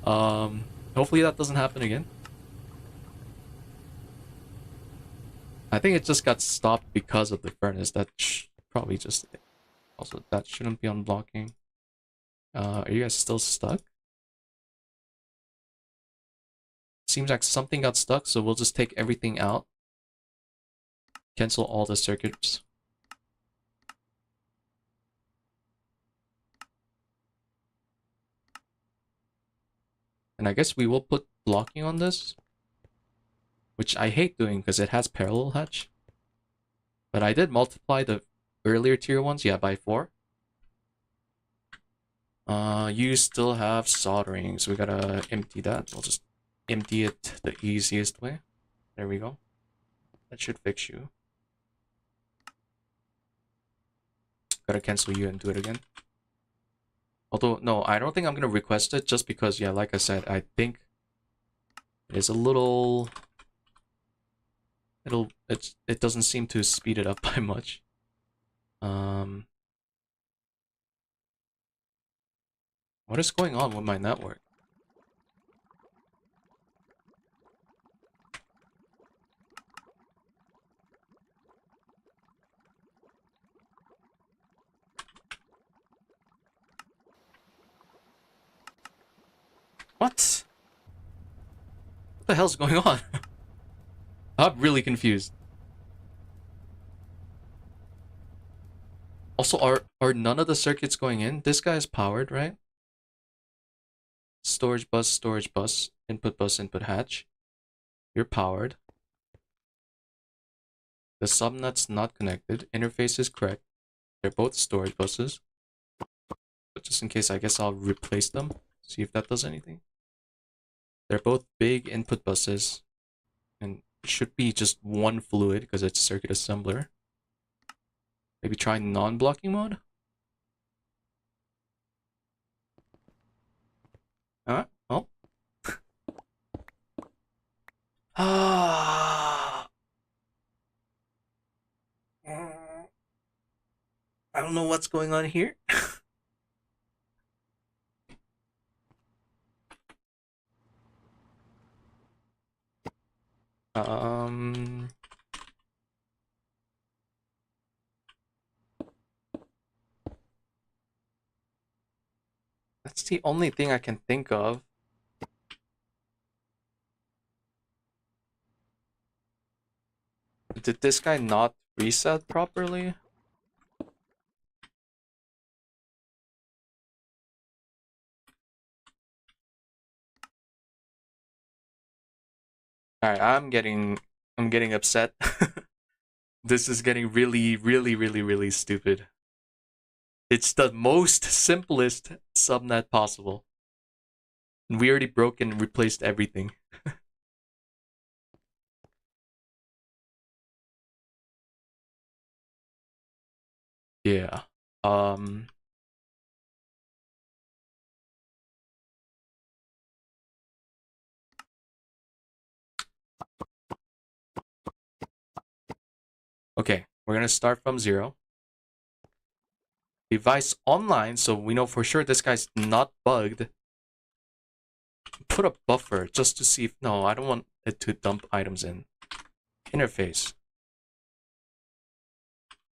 Hopefully that doesn't happen again. I think it just got stopped because of the furnace. That probably just... Also, that shouldn't be unblocking. Are you guys still stuck? Seems like something got stuck, so we'll just take everything out. Cancel all the circuits. And I guess we will put blocking on this. Which I hate doing because it has parallel hatch. But I did multiply the earlier tier ones, yeah, by 4. You still have soldering, so we gotta empty that. We'll just empty it the easiest way. There we go. That should fix you. Gotta cancel you and do it again. Although, no, I don't think I'm gonna request it just because, yeah, like I said, I think it is a little... It doesn't seem to speed it up by much. What is going on with my network? What? What the hell's going on? I'm really confused. Also, are none of the circuits going in? This guy is powered, right? Storage bus, input bus, input hatch. You're powered. The subnet's not connected. Interface is correct. They're both storage buses. But just in case, I guess I'll replace them. See if that does anything. They're both big input buses. And it should be just one fluid because it's circuit assembler. Maybe try non-blocking mode? Alright, well. I don't know what's going on here. That's the only thing I can think of. Did this guy not reset properly? Alright, I'm getting upset. This is getting really stupid. It's the most simplest subnet possible. And we already broke and replaced everything. Yeah. Okay, we're gonna start from 0. Device online, so we know for sure this guy's not bugged. Put a buffer just to see if... No, I don't want it to dump items in. Interface.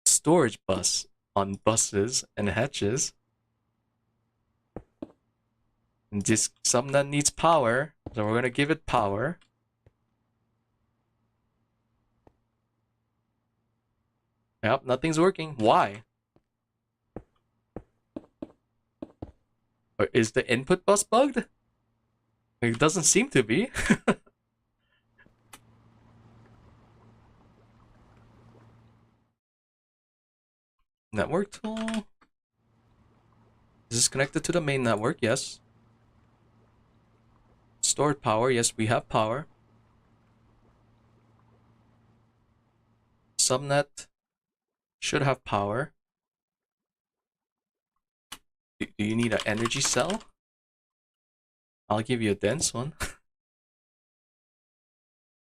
Storage bus on buses and hatches. And just something that needs power, so we're gonna give it power. Yep, nothing's working. Why? Or is the input bus bugged? It doesn't seem to be. Network tool. Is this connected to the main network? Yes. Stored power. Yes, we have power. Subnet should have power. Do you need an energy cell? I'll give you a dense one.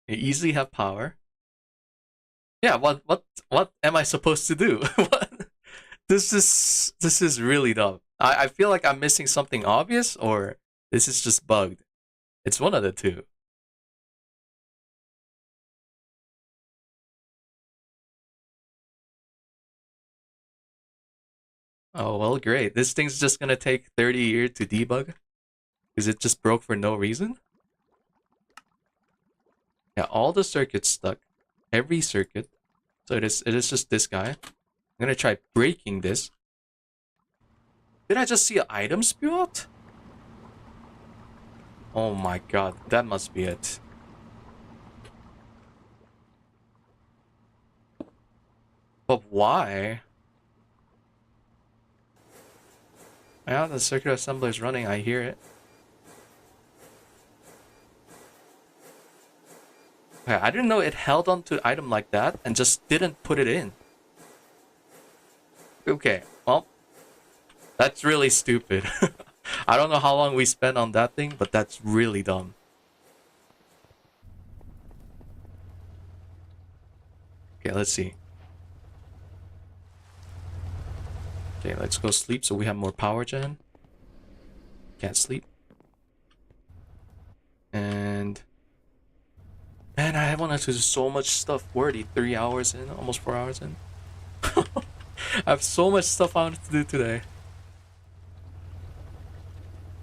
You easily have power. Yeah, what am I supposed to do? What? This is really dumb. I feel like I'm missing something obvious, or this is just bugged. It's one of the two. Oh, well, great. This thing's just gonna take 30 years to debug? Is it just broke for no reason? Yeah, all the circuits stuck. Every circuit. So it is just this guy. I'm gonna try breaking this. Did I just see an item spew out? Oh my god, that must be it. But why? Yeah, the circuit assembler is running, I hear it. Okay, I didn't know it held onto item like that and just didn't put it in. Okay, well, that's really stupid. I don't know how long we spent on that thing, but that's really dumb. Okay, let's see. Okay, let's go sleep so we have more power gen. Can't sleep. And... Man, I wanted to do so much stuff. We're already 3 hours in, almost 4 hours in. I have so much stuff I wanted to do today.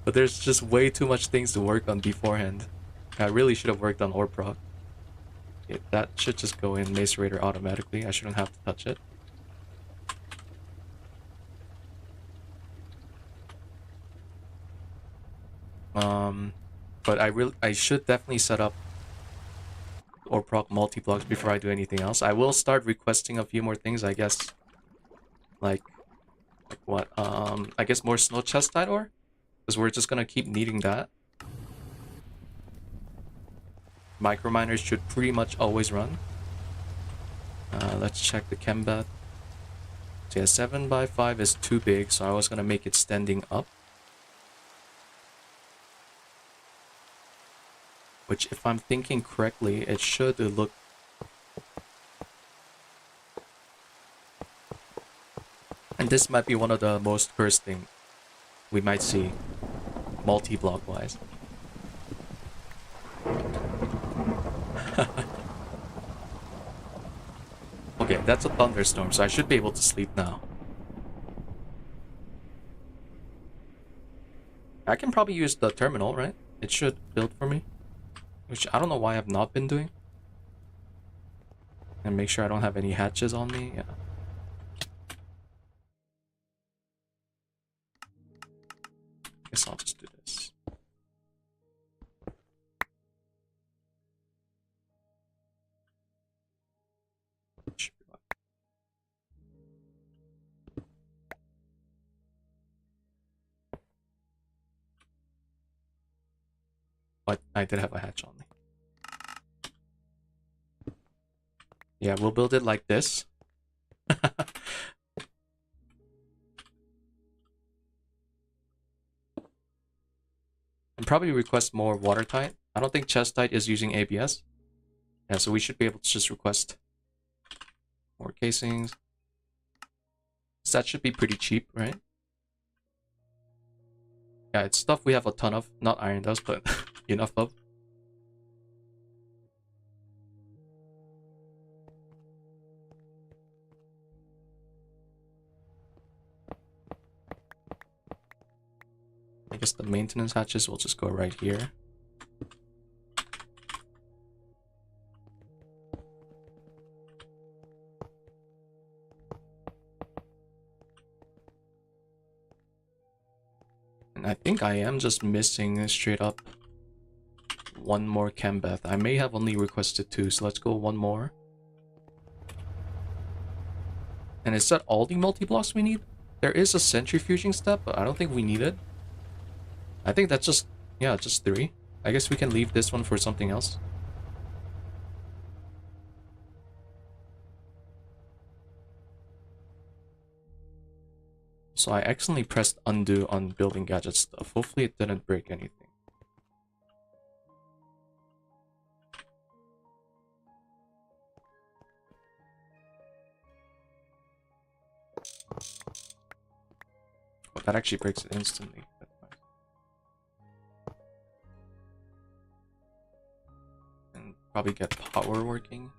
But there's just way too much things to work on beforehand. I really should have worked on overclock. Okay, that should just go in macerator automatically. I shouldn't have to touch it. But I should definitely set up overclock multi-blocks before I do anything else. I will start requesting a few more things, I guess. Like what? I guess more snow chestite ore? Because we're just gonna keep needing that. Microminers should pretty much always run. Let's check the Tempad. So yeah, 7x5 is too big, so I was gonna make it standing up. Which, if I'm thinking correctly, it should look... And this might be one of the most cursed things we might see, multi-block wise. Okay, that's a thunderstorm, so I should be able to sleep now. I can probably use the terminal, right? It should build for me. Which I don't know why I've not been doing. And make sure I don't have any hatches on me. Yeah. Guess I'll just do this. But I did have a hatch on me. Yeah, we'll build it like this. And probably request more watertight. I don't think chestite is using ABS. Yeah, so we should be able to just request more casings. So that should be pretty cheap, right? Yeah, it's stuff we have a ton of. Not iron dust, but enough of. I guess the maintenance hatches will just go right here. And I think I am just missing straight up one more chem bath. I may have only requested 2, so let's go one more. And is that all the multi-blocks we need? There is a centrifuging step, but I don't think we need it. I think that's just, yeah, just 3. I guess we can leave this one for something else. So I accidentally pressed undo on building gadget stuff. Hopefully it didn't break anything. Oh, that actually breaks it instantly. And probably get power working.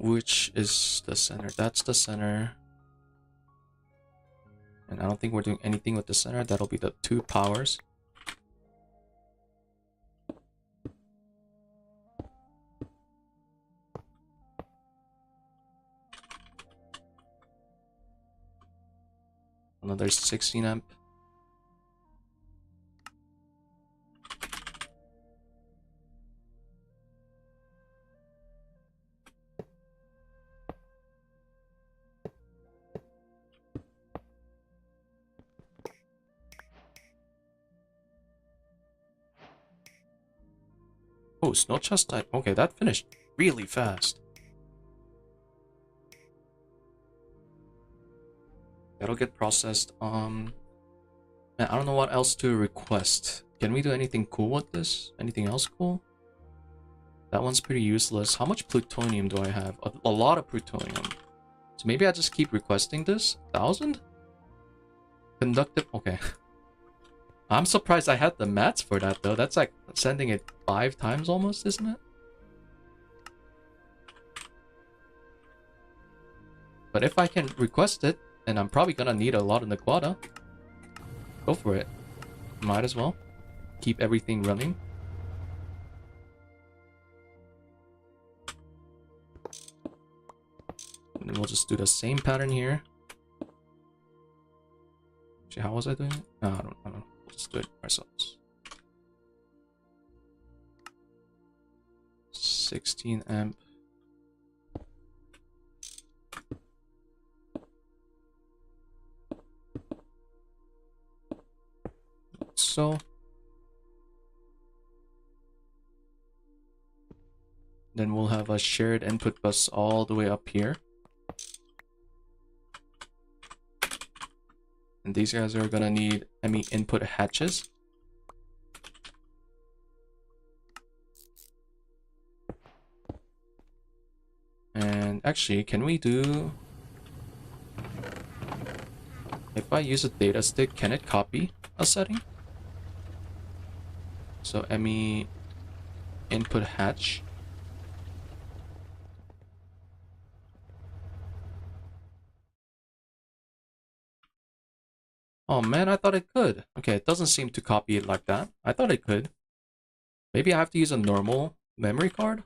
Which is the center? That's the center. And I don't think we're doing anything with the center. That'll be the 2 powers. Another 16 amp. Oh, snow chest type. Okay, that finished really fast. That'll get processed. Man, I don't know what else to request. Can we do anything cool with this? Anything else cool? That one's pretty useless. How much plutonium do I have? A lot of plutonium. So maybe I just keep requesting this? 1,000? Conductive. Okay. I'm surprised I had the mats for that though. That's like sending it 5 times almost, isn't it? But if I can request it, and I'm probably gonna need a lot of Naquadah, go for it. Might as well. Keep everything running. And then we'll just do the same pattern here. Actually, how was I doing it? No, I don't know. We'll just do it ourselves. 16 amp. So. Then we'll have a shared input bus all the way up here. And these guys are gonna need ME input hatches. And actually, can we do... If I use a data stick, can it copy a setting? So ME input hatch. Oh man, I thought it could. Okay, it doesn't seem to copy it like that. I thought it could. Maybe I have to use a normal memory card?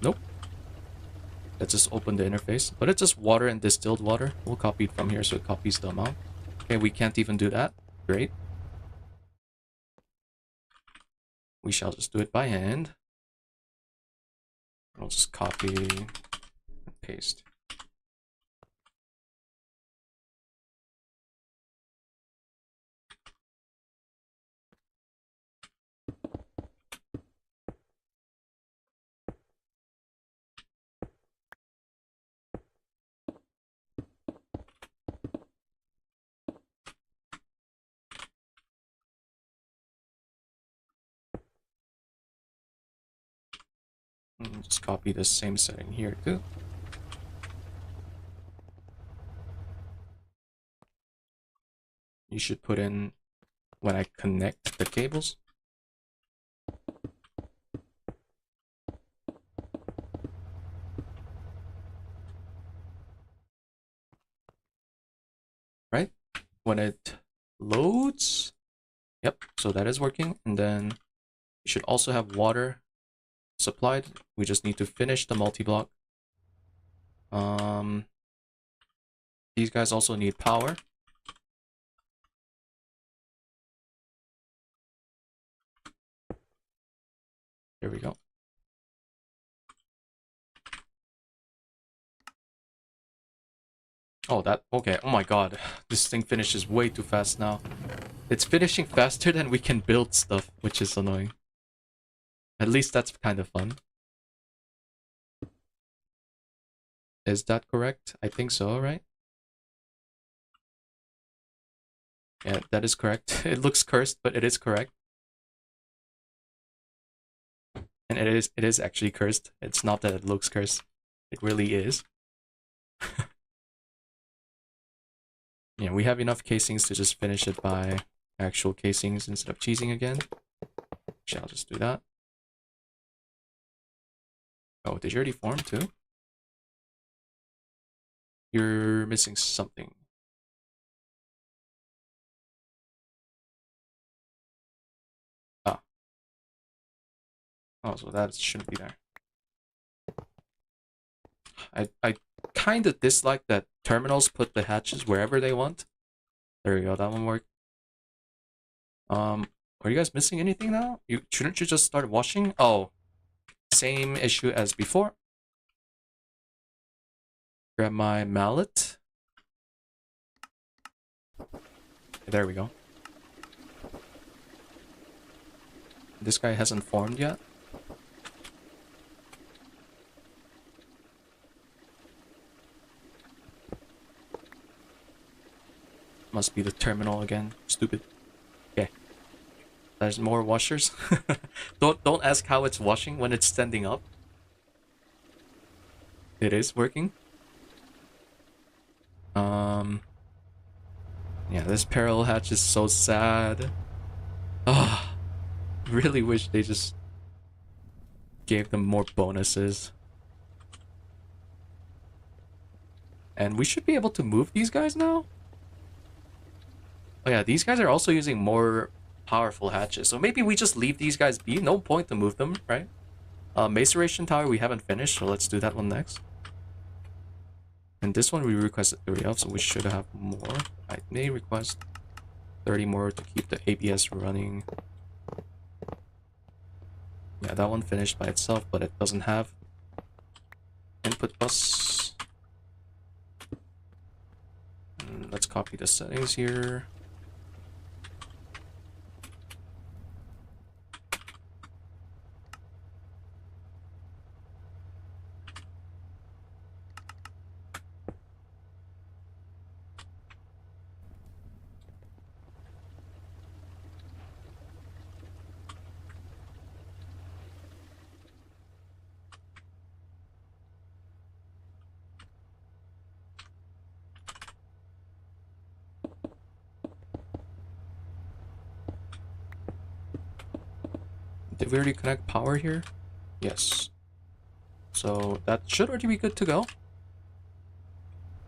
Nope. Let's just open the interface. But it's just water and distilled water. We'll copy it from here so it copies the amount. Okay, we can't even do that. Great. We shall just do it by hand. I'll just copy and paste. Just copy the same setting here too. You should put in when I connect the cables. Right? When it loads. Yep, so that is working. And then you should also have water supplied. We just need to finish the multi-block. These guys also need power. There we go. Oh, okay. Oh my god. This thing finishes way too fast now. It's finishing faster than we can build stuff, which is annoying. At least that's kind of fun. Is that correct? I think so, right? Yeah, that is correct. It looks cursed, but it is correct. And it is actually cursed. It's not that it looks cursed. It really is. Yeah, we have enough casings to just finish it by actual casings instead of cheesing again. Actually, I'll just do that. Oh, did you already form too? You're missing something. Ah. Oh, so that shouldn't be there. I kind of dislike that terminals put the hatches wherever they want. There we go, that one worked. Are you guys missing anything now? Shouldn't you just start washing? Oh, same issue as before. Grab my mallet. There we go. This guy hasn't formed yet. Must be the terminal again. Stupid. Okay. There's more washers. Don't ask how it's washing when it's standing up. It is working. Yeah, this parallel hatch is so sad. Ah, really wish they just gave them more bonuses. And we should be able to move these guys now. Oh yeah, these guys are also using more powerful hatches. So maybe we just leave these guys be. No point to move them, right? Maceration tower we haven't finished, so let's do that one next. And this one we requested 30 of, so we should have more. I may request 30 more to keep the ABS running. Yeah, that one finished by itself, but it doesn't have input bus. And let's copy the settings here. Did we already connect power here? Yes. So that should already be good to go.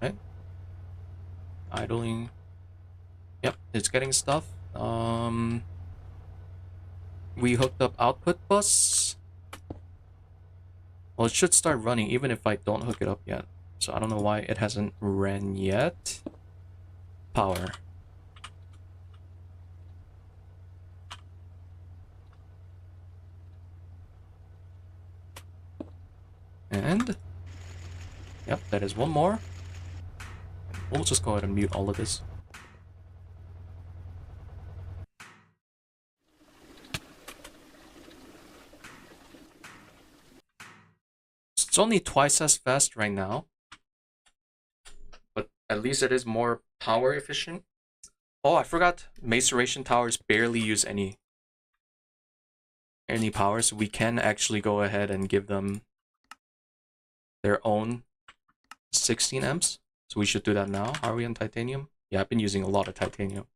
Right? Idling. Yep, it's getting stuff. We hooked up output bus. Well, it should start running even if I don't hook it up yet. So I don't know why it hasn't ran yet. Power. And yep, that is one more. We'll just go ahead and mute all of this. It's only twice as fast right now, but at least it is more power efficient. Oh, I forgot. Maceration towers barely use any power, so we can actually go ahead and give them their own 16 amps. So we should do that now. Are we on titanium? Yeah, I've been using a lot of titanium.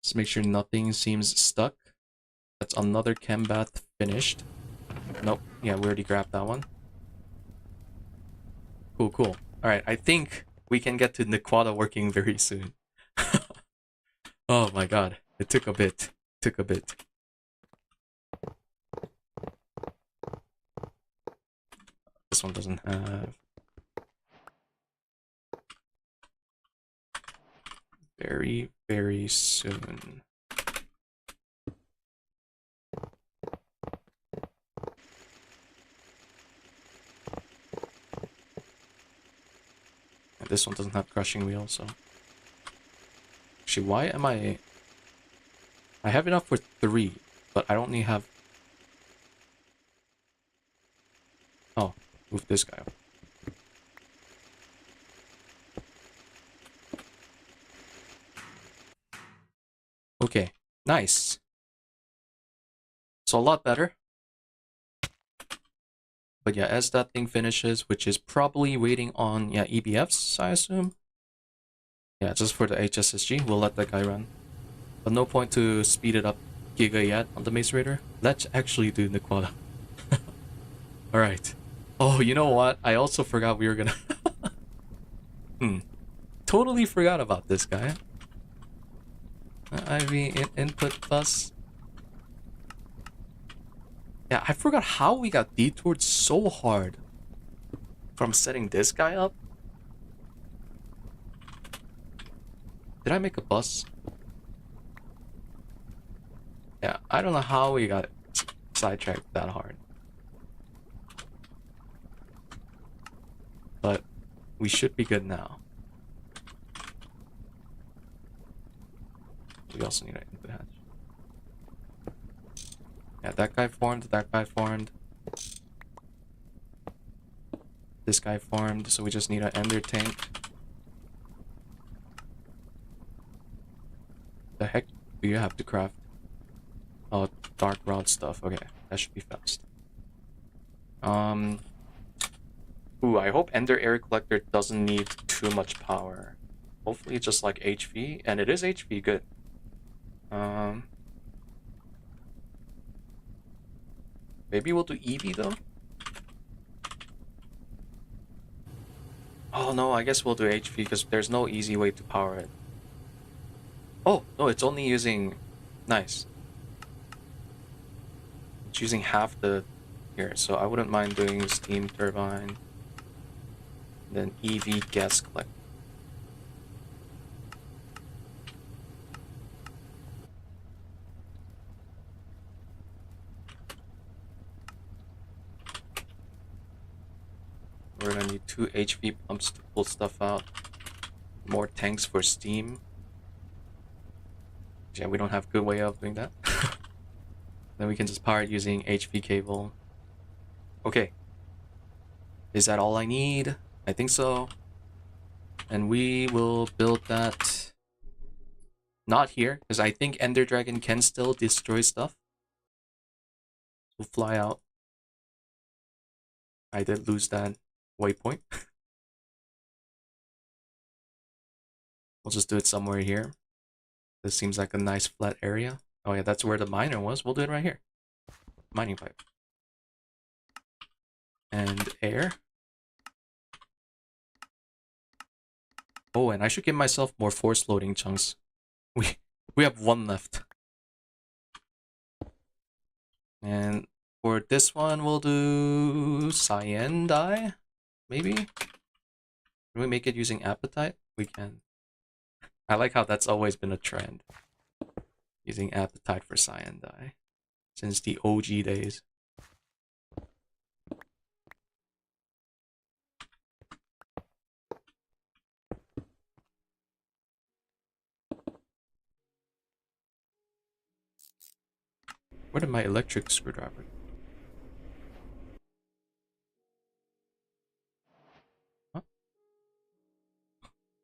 Just make sure nothing seems stuck. That's another chem bath finished. Nope. Yeah, we already grabbed that one. Cool, cool. Alright, I think we can get to Naquadah working very soon. Oh my god. It took a bit. Took a bit. This one doesn't have. Very, very soon. And this one doesn't have crushing wheel, so. Actually, why am I have enough for 3, but I only have. Oh, move this guy up. Okay, nice. So a lot better. But yeah, as that thing finishes, which is probably waiting on, yeah, EBFs, I assume. Yeah, just for the HSSG, we'll let that guy run. But no point to speed it up Giga yet on the Mace Raider. Let's actually do Naquadah. Alright. Oh, you know what? I also forgot we were gonna... Totally forgot about this guy. IV input bus. Yeah, I forgot how we got detoured so hard from setting this guy up. Did I make a bus? Yeah, I don't know how we got sidetracked that hard. But we should be good now. We also need an input hatch. Yeah, that guy formed, that guy formed. This guy formed, so we just need an ender tank. The heck do you have to craft? Oh, dark rod stuff. Okay, that should be fast. Ooh, I hope Ender Air Collector doesn't need too much power. Hopefully it's just like HP, and it is HP, good. Maybe we'll do EV though? Oh no, I guess we'll do HP because there's no easy way to power it. Oh, no, it's only using... Nice. It's using half the... here, so I wouldn't mind doing steam turbine. Then EV gas collector. We're gonna need 2 HP pumps to pull stuff out. More tanks for steam. Yeah, we don't have a good way of doing that. Then we can just power it using HV cable. Okay. Is that all I need? I think so. And we will build that... not here, because I think Ender Dragon can still destroy stuff. We'll fly out. I did lose that waypoint. We'll just do it somewhere here. This seems like a nice flat area. Oh yeah, that's where the miner was. We'll do it right here. Mining pipe. And air. Oh, and I should give myself more force loading chunks. We have 1 left. And for this one, we'll do cyan dye, maybe? Can we make it using apatite? We can. I like how that's always been a trend. Using apatite for cyan dye. Since the OG days. Where did my electric screwdriver? Huh?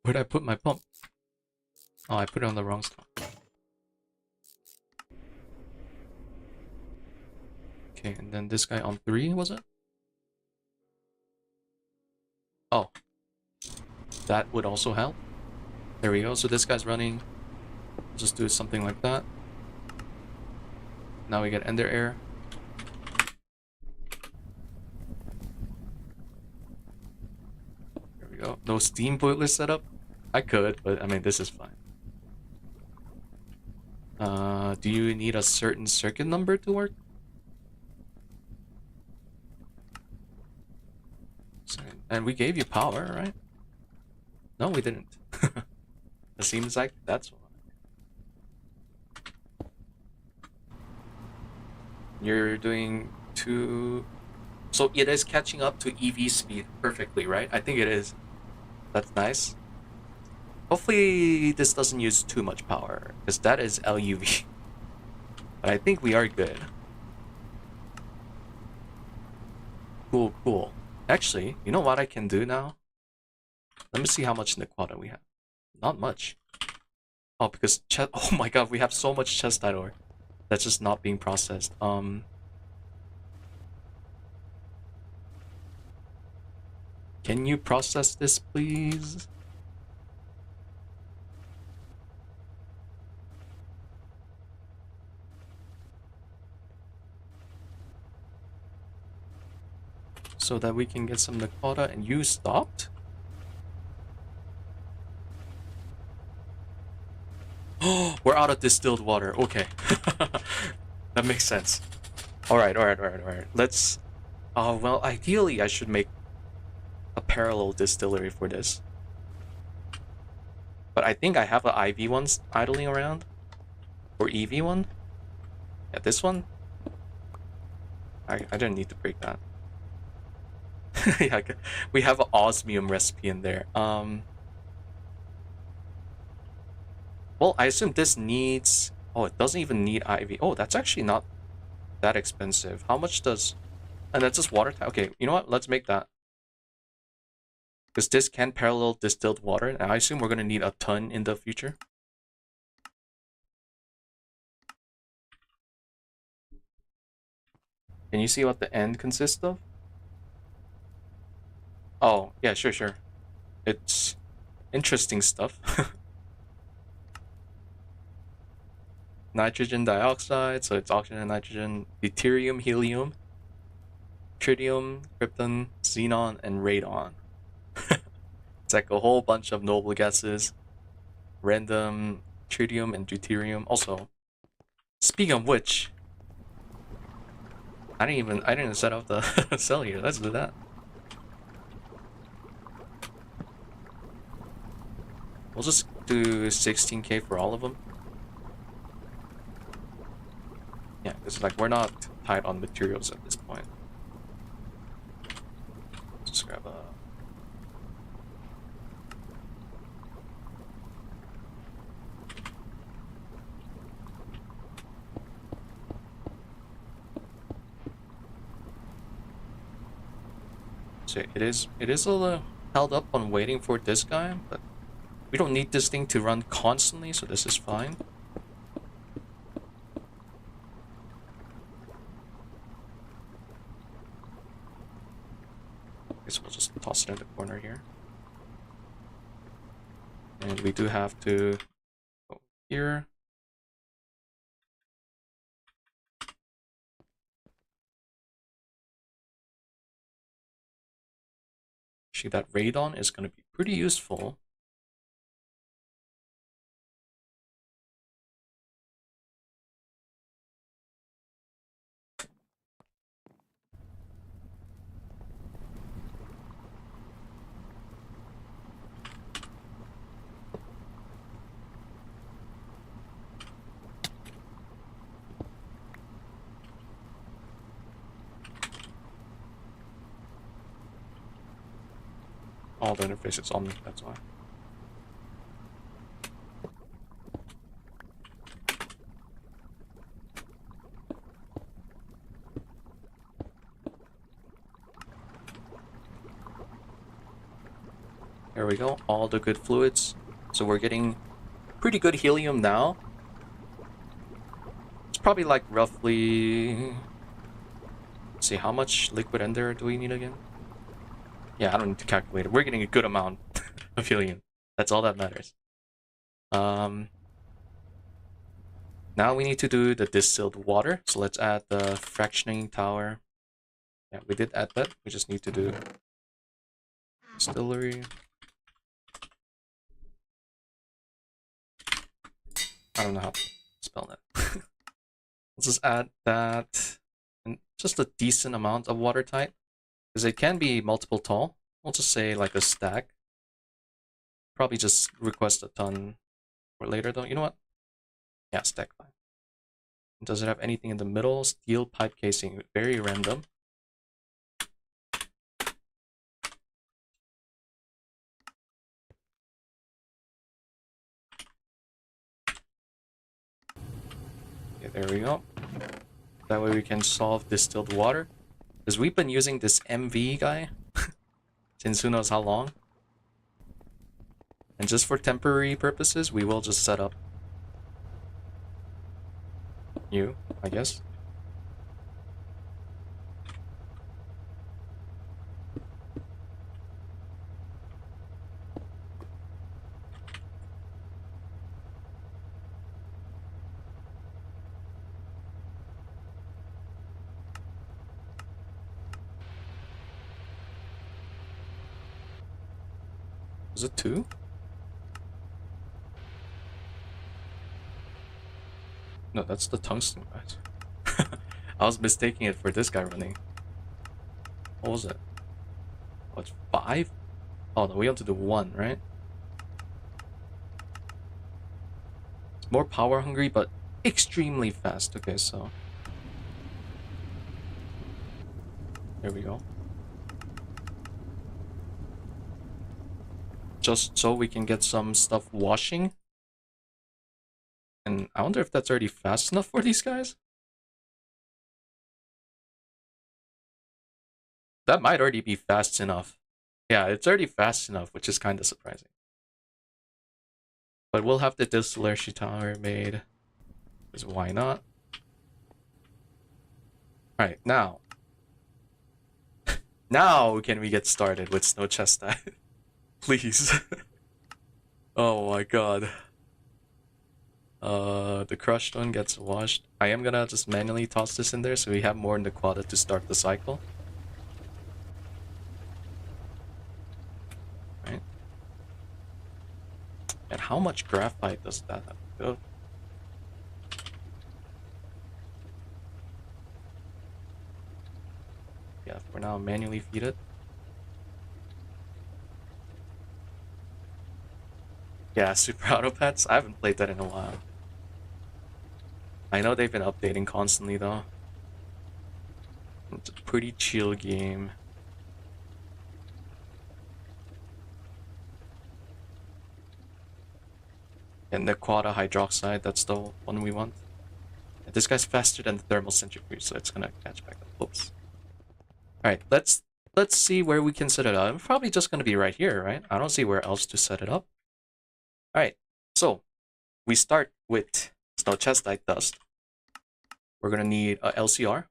Where did I put my pump? Oh, I put it on the wrong spot. Okay, and then this guy on 3, was it? Oh, that would also help. There we go. So this guy's running. Just do something like that. Now we get ender air. There we go. No steam boiler setup. I could, but I mean this is fine. Do you need a certain circuit number to work? And we gave you power, right? No, we didn't. It seems like that's why. You're doing two... So it is catching up to EV speed perfectly, right? I think it is. That's nice. Hopefully this doesn't use too much power, because that is LuV. But I think we are good. Cool, cool. Actually, you know what I can do now? Let me see how much Naquadah we have. Not much. Oh, because chest... Oh my god, we have so much chestite ore. That's just not being processed. Can you process this, please? So that we can get some Naquadah, and you stopped? Oh, we're out of distilled water. Okay. That makes sense. Alright. Let's... well, ideally I should make a parallel distillery for this. But I think I have an IV one idling around. Or EV one. Yeah, this one. I didn't need to break that. Yeah, we have an osmium recipe in there. Well, I assume this needs... Oh, it doesn't even need IV. Oh, that's actually not that expensive. How much does... And that's just water type. Okay, you know what? Let's make that. Because this can parallel distilled water, and I assume we're going to need a ton in the future. Can you see what the end consists of? Oh, yeah, sure. It's interesting stuff. Nitrogen dioxide, so it's oxygen and nitrogen, deuterium, helium, tritium, krypton, xenon, and radon. It's like a whole bunch of noble gases, random tritium and deuterium. Also, speaking of which, I didn't even set up the cell here. Let's do that. We'll just do 16k for all of them. Yeah, because like we're not tight on materials at this point. Just grab a... So it is a little held up on waiting for this guy, but we don't need this thing to run constantly, so this is fine. Guess we'll just toss it in the corner here. And we do have to go here. Actually, that radon is going to be pretty useful. All the interface is on me, that's why. There we go, all the good fluids. So we're getting pretty good helium now. It's probably like roughly... Let's see, how much liquid ender do we need again? Yeah, I don't need to calculate it. We're getting a good amount of helium. That's all that matters. Now we need to do the distilled water. So let's add the fractioning tower. Yeah, we did add that. We just need to do distillery. I don't know how to spell that. Let's just add that and just a decent amount of water type. Because it can be multiple tall. We'll just say like a stack. Probably just request a ton for later though. You know what? Yeah, stack fine. Does it have anything in the middle? Steel pipe casing. Very random. Okay, there we go. That way we can solve distilled water. Because we've been using this MV guy since who knows how long. And just for temporary purposes, we will just set up new, I guess. Is it 2? No, that's the tungsten, guys. I was mistaking it for this guy running. What was it? Oh, it's 5? Oh, no, we have to do 1, right? It's more power hungry, but extremely fast. Okay, so... there we go. Just so we can get some stuff washing. And I wonder if that's already fast enough for these guys? That might already be fast enough. Yeah, it's already fast enough, which is kind of surprising. But we'll have the distillation tower made. Because why not? Alright, now. Now can we get started with snow chestnut? Please. Oh my god. The crushed one gets washed. I am gonna just manually toss this in there so we have more Naquadah to start the cycle. Right. And how much graphite does that have to go? Yeah, for now, manually feed it. Yeah, Super Auto Pets. I haven't played that in a while. I know they've been updating constantly though. It's a pretty chill game. And Naquadah hydroxide, that's the one we want. And this guy's faster than the thermal centrifuge, so it's gonna catch back up. Oops. Alright, let's see where we can set it up. I'm probably just gonna be right here, right? I don't see where else to set it up. Alright, so we start with snow chestnut dust. We're gonna need a LCR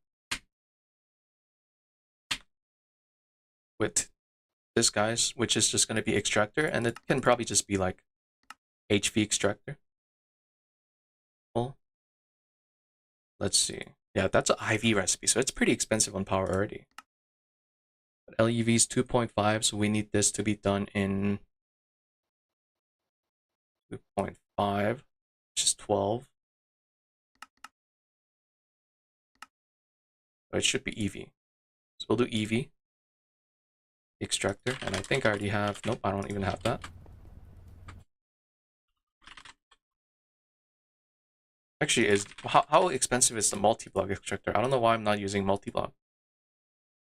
with this guy's, which is just gonna be extractor, and it can probably just be like HV extractor. Well, let's see. Yeah, that's an IV recipe, so it's pretty expensive on power already. But LUV is 2.5, so we need this to be done in 2.5, which is 12. But it should be EV. So we'll do EV extractor, and I think I already have. Nope, I don't even have that. Actually, how expensive is the multi-block extractor? I don't know why I'm not using multi-block.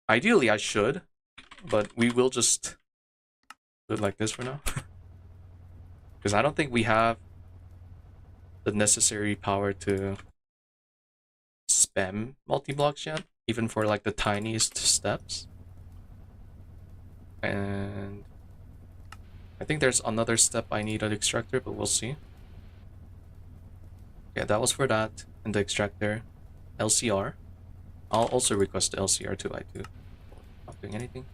Ideally, I should, but we will just do it like this for now. Because I don't think we have the necessary power to spam multi-blocks yet, even for like the tiniest steps. And I think there's another step I need an extractor, but we'll see. Yeah, that was for that, and the extractor. LCR. I'll also request the LCR too, I do. Not doing anything.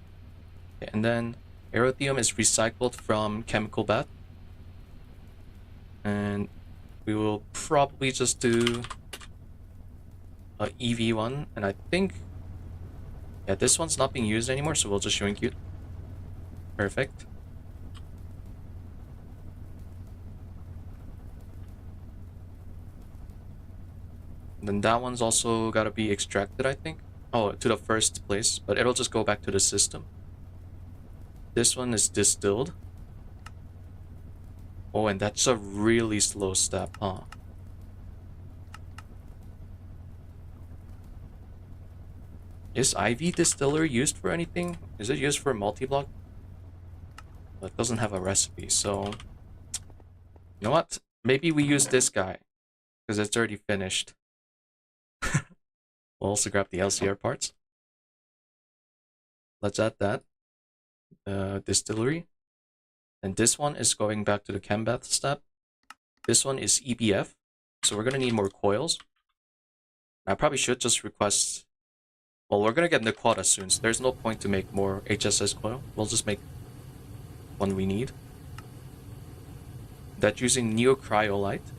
Okay, and then aerothium is recycled from chemical bath. And we will probably just do a EV one, and I think, yeah, this one's not being used anymore, so we'll just shrink it. Perfect. And then that one's also got to be extracted, I think. Oh, to the first place, but it'll just go back to the system. This one is distilled. Oh, and that's a really slow step, huh? Is IV distiller used for anything? Is it used for multi-block? Well, it doesn't have a recipe, so... You know what? Maybe we use this guy, because it's already finished. We'll also grab the LCR parts. Let's add that. Distillery. And this one is going back to the Chembath step. This one is EBF. So we're going to need more coils. I probably should just request... Well, we're going to get Naquadah soon, so there's no point to make more HSS coil. We'll just make one we need. That's using neocryolite.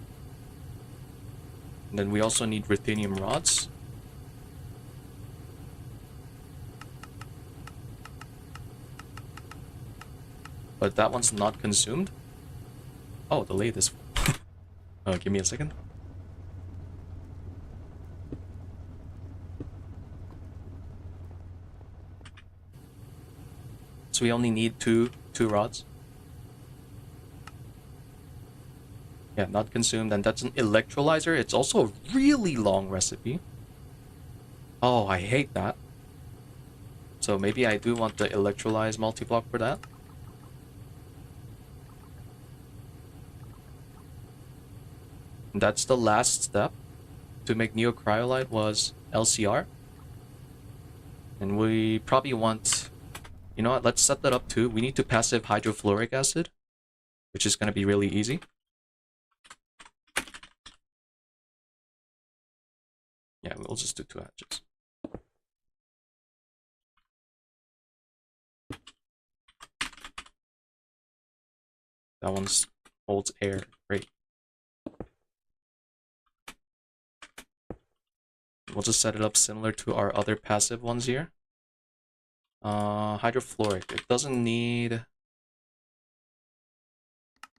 And then we also need ruthenium rods. But that one's not consumed. Oh, the latest. Oh, give me a second. So we only need two rods. Yeah, not consumed. And that's an electrolyzer. It's also a really long recipe. Oh, I hate that. So maybe I do want the electrolyze multi-block for that. And that's the last step. To make neocryolite was LCR. And we probably want... You know what? Let's set that up too. We need to passive hydrofluoric acid, which is going to be really easy. Yeah, we'll just do 2 hatches. That one holds air. Great. We'll just set it up similar to our other passive ones here. Hydrofluoric. It doesn't need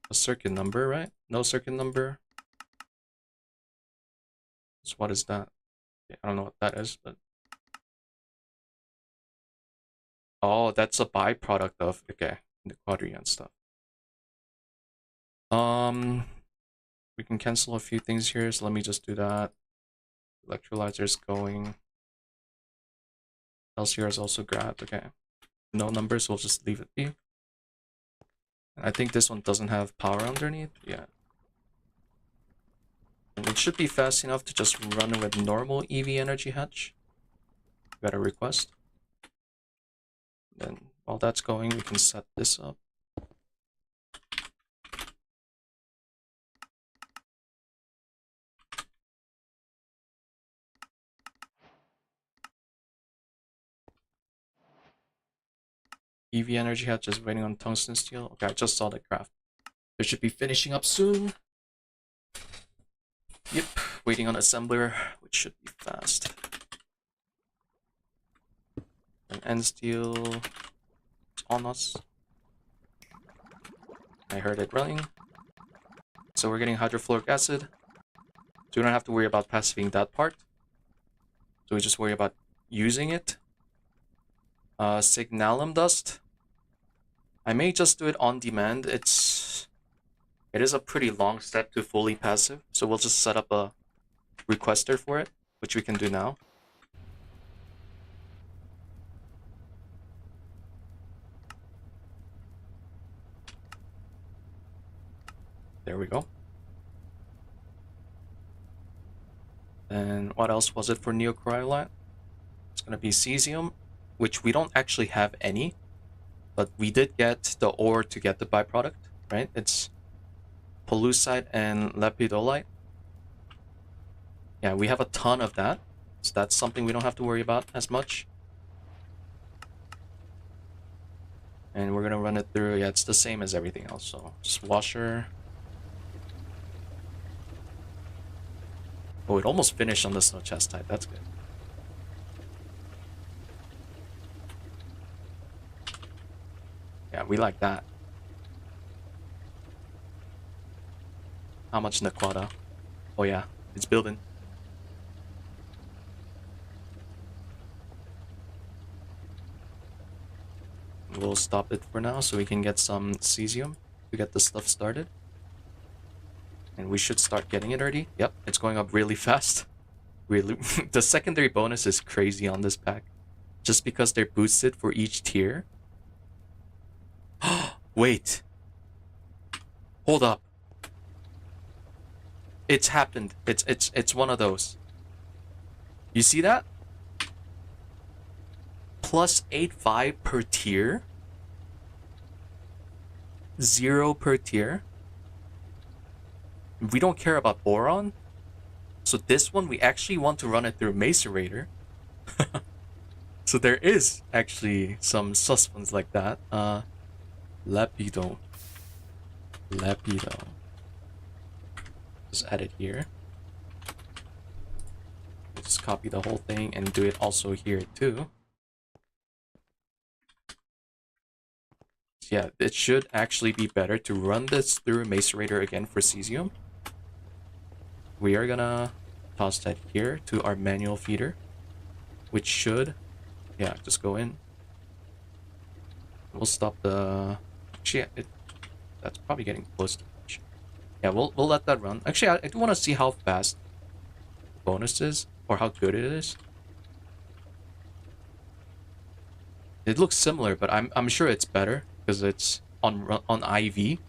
a circuit number, right? No circuit number. So what is that? I don't know what that is, but... Oh, that's a byproduct of, okay, the Naquadah stuff. We can cancel a few things here, so let me just do that. Electrolyzer is going. LCR is also grabbed, okay. No numbers, we'll just leave it be. I think this one doesn't have power underneath, yeah. And it should be fast enough to just run it with normal EV energy hatch. Got a request. Then while that's going, we can set this up. EV energy hatch is waiting on tungsten steel. Okay, I just saw the craft. It should be finishing up soon. Yep, waiting on assembler, which should be fast. And end steel is on us. I heard it running. So we're getting hydrofluoric acid. So we don't have to worry about passiving that part. So we just worry about using it. Signalum dust. I may just do it on demand. It is a pretty long step to fully passive, so we'll just set up a requester for it, which we can do now. There we go. And what else was it for neocryolite? It's gonna be cesium, which we don't actually have any, but we did get the ore to get the byproduct, right? It's pollucite and lepidolite. Yeah, we have a ton of that, so that's something we don't have to worry about as much. And we're gonna run it through. Yeah, it's the same as everything else. So just washer. Oh, it almost finished on the snow chest type. That's good. Yeah, we like that. How much Naquadah? Oh yeah, it's building. We'll stop it for now so we can get some cesium to get the stuff started. And we should start getting it already. Yep, it's going up really fast. Really, the secondary bonus is crazy on this pack. Just because they're boosted for each tier. Wait. Hold up. It's happened. It's one of those. You see that? Plus 8.5 per tier. 0 per tier. We don't care about boron. So this one, we actually want to run it through Macerator. So there is actually some sus ones like that. Lapido. Just add it here. We'll just copy the whole thing and do it also here too. So yeah, it should actually be better to run this through Macerator again for cesium. We are gonna toss that here to our manual feeder, which should, yeah, just go in. We'll stop the. Actually, that's probably getting close to finish. Yeah, we'll let that run. Actually, I do want to see how fast the bonus is or how good it is. It looks similar, but I'm sure it's better because it's on IV.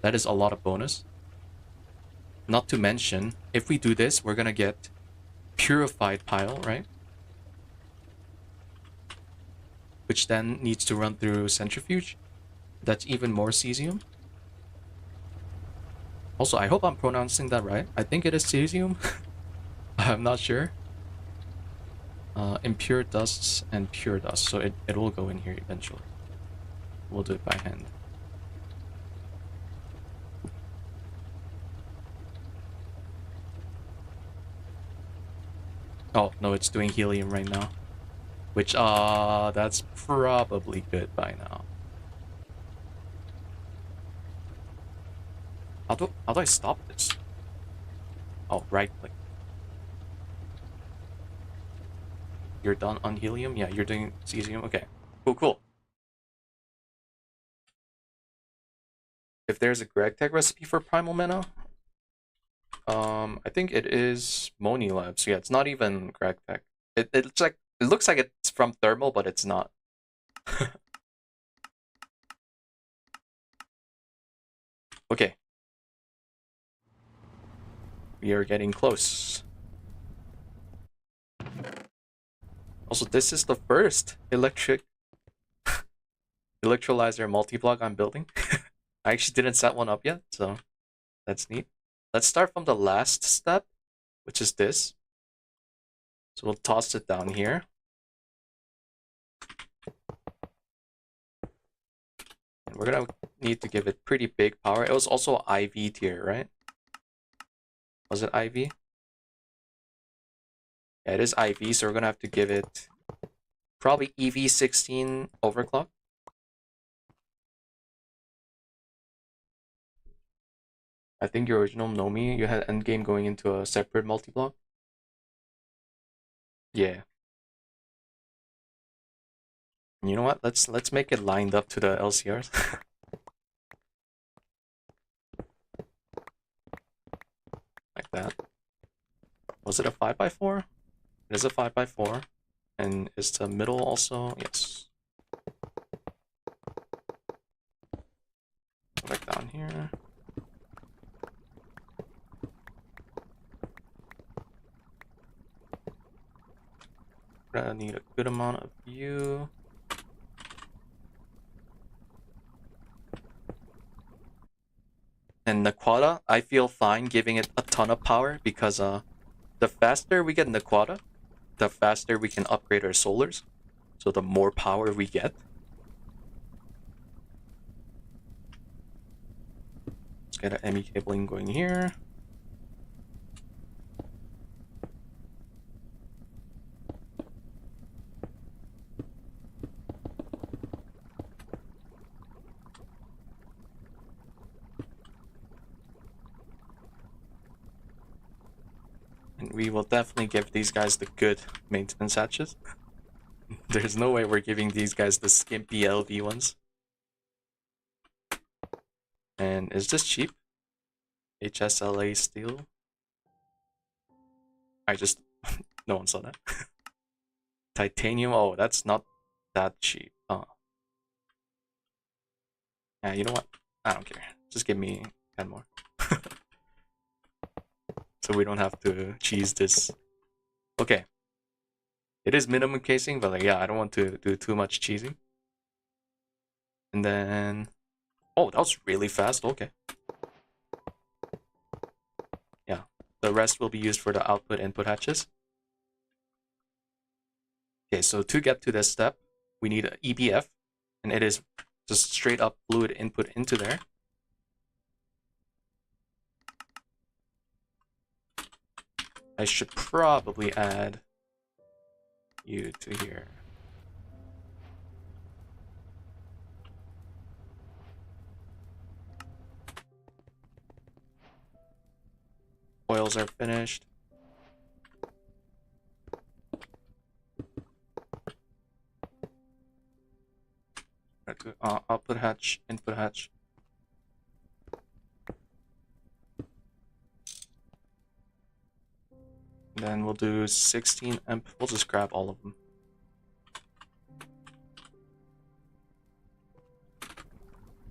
That is a lot of bonus. Not to mention, if we do this, we're gonna get purified pile, right? Which then needs to run through centrifuge. That's even more cesium. Also, I hope I'm pronouncing that right. I think it is cesium. I'm not sure. Impure dusts and pure dust. So it will go in here eventually. We'll do it by hand. Oh, no, it's doing helium right now. Which, that's probably good by now. How do I stop this? Oh, right click. You're done on helium? Yeah, you're doing cesium? Okay. Cool. If there's a GregTech recipe for Primal Mana, I think it is Moni Labs. Yeah, it's not even GregTech. It looks like it's from Thermal, but it's not. Okay. We are getting close. Also, this is the first electrolyzer multi-block I'm building. I actually didn't set one up yet, so that's neat. Let's start from the last step, which is this. So we'll toss it down here. And we're gonna need to give it pretty big power. It was also IV tier, right? Was it IV? Yeah, it is IV, so we're gonna have to give it probably EV16 overclock. I think your original Nomi, you had endgame going into a separate multi-block. Yeah. You know what? Let's make it lined up to the LCRs. Like that. Was it a 5x4? It is a 5x4. And is the middle also? Yes. Back down here. We're gonna need a good amount of view. And Naquadah, I feel fine giving it a ton of power because the faster we get Naquadah, the faster we can upgrade our solars. So the more power we get. get an ME cabling going here. And we will definitely give these guys the good maintenance hatches. There's no way we're giving these guys the skimpy LV ones. And is this cheap? HSLA steel. I just... no one saw that. Titanium. Oh, that's not that cheap. Oh. Yeah, you know what? I don't care. Just give me 10 more. So we don't have to cheese this. Okay. It is minimum casing, but like, yeah, I don't want to do too much cheesing. And then... oh, that was really fast. Okay. Yeah. The rest will be used for the output-input hatches. Okay, so to get to this step, we need an EBF. And it is just straight up fluid input into there. I should probably add you to here. Coils are finished. Output hatch, input hatch. And then we'll do 16 amp. We'll just grab all of them.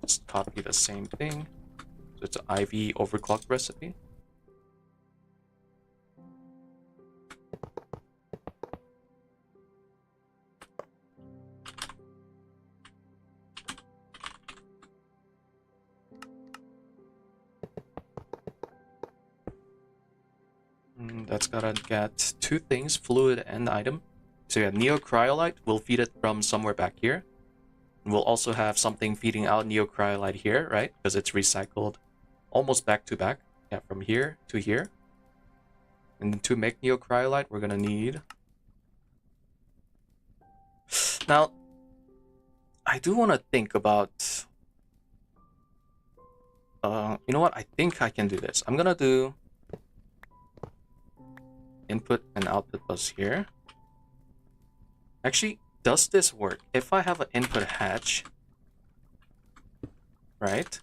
Just copy the same thing. So it's an IV overclock recipe. That's gotta get two things, fluid and item. So yeah, neocryolite, we'll feed it from somewhere back here. And we'll also have something feeding out neocryolite here, right? Because it's recycled almost back to back. Yeah, from here to here. And to make neocryolite, we're gonna need... now, I do want to think about... you know what? I think I can do this. I'm gonna do... input and output bus here. Actually, does this work? If I have an input hatch, right?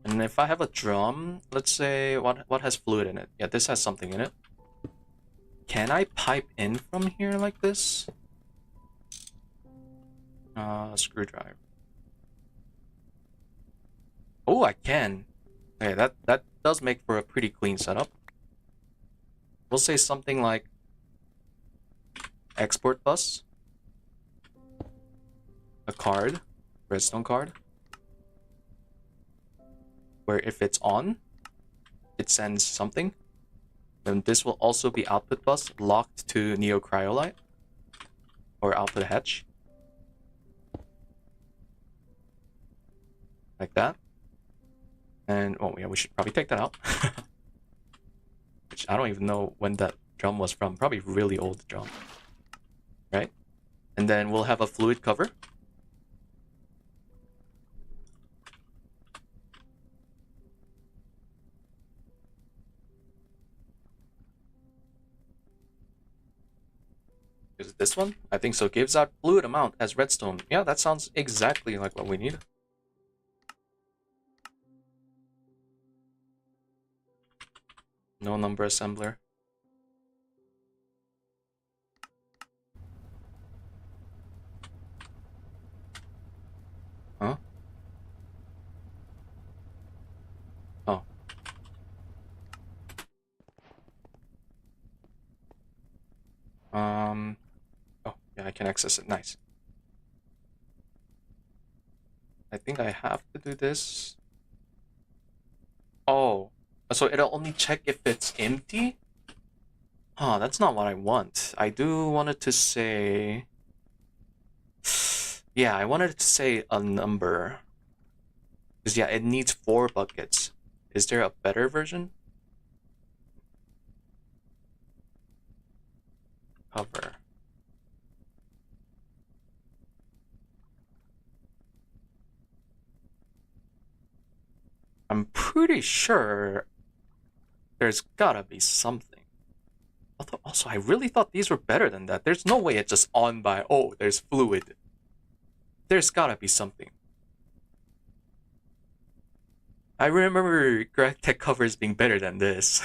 And if I have a drum, let's say, what has fluid in it? Yeah, this has something in it. Can I pipe in from here like this? Screwdriver. Oh, I can. Okay, that does make for a pretty clean setup. We'll say something like export bus, a card, redstone card, where if it's on, it sends something. Then this will also be output bus locked to neocryolite or output hatch. Like that. And, oh yeah, we should probably take that out. Which I don't even know when that drum was from. Probably really old drum. Right? And then we'll have a fluid cover. Is it this one? I think so. Gives out fluid amount as redstone. Yeah, that sounds exactly like what we need. No number assembler. Huh? Oh. Oh, yeah, I can access it. Nice. I think I have to do this. Oh. So it'll only check if it's empty? Huh, that's not what I want. I do want it to say... yeah, I wanted it to say a number. Because yeah, it needs 4 buckets. Is there a better version? Cover. I'm pretty sure there's gotta be something. Also, I really thought these were better than that. There's no way it's just on by, oh, there's fluid. There's gotta be something. I remember Tech covers being better than this.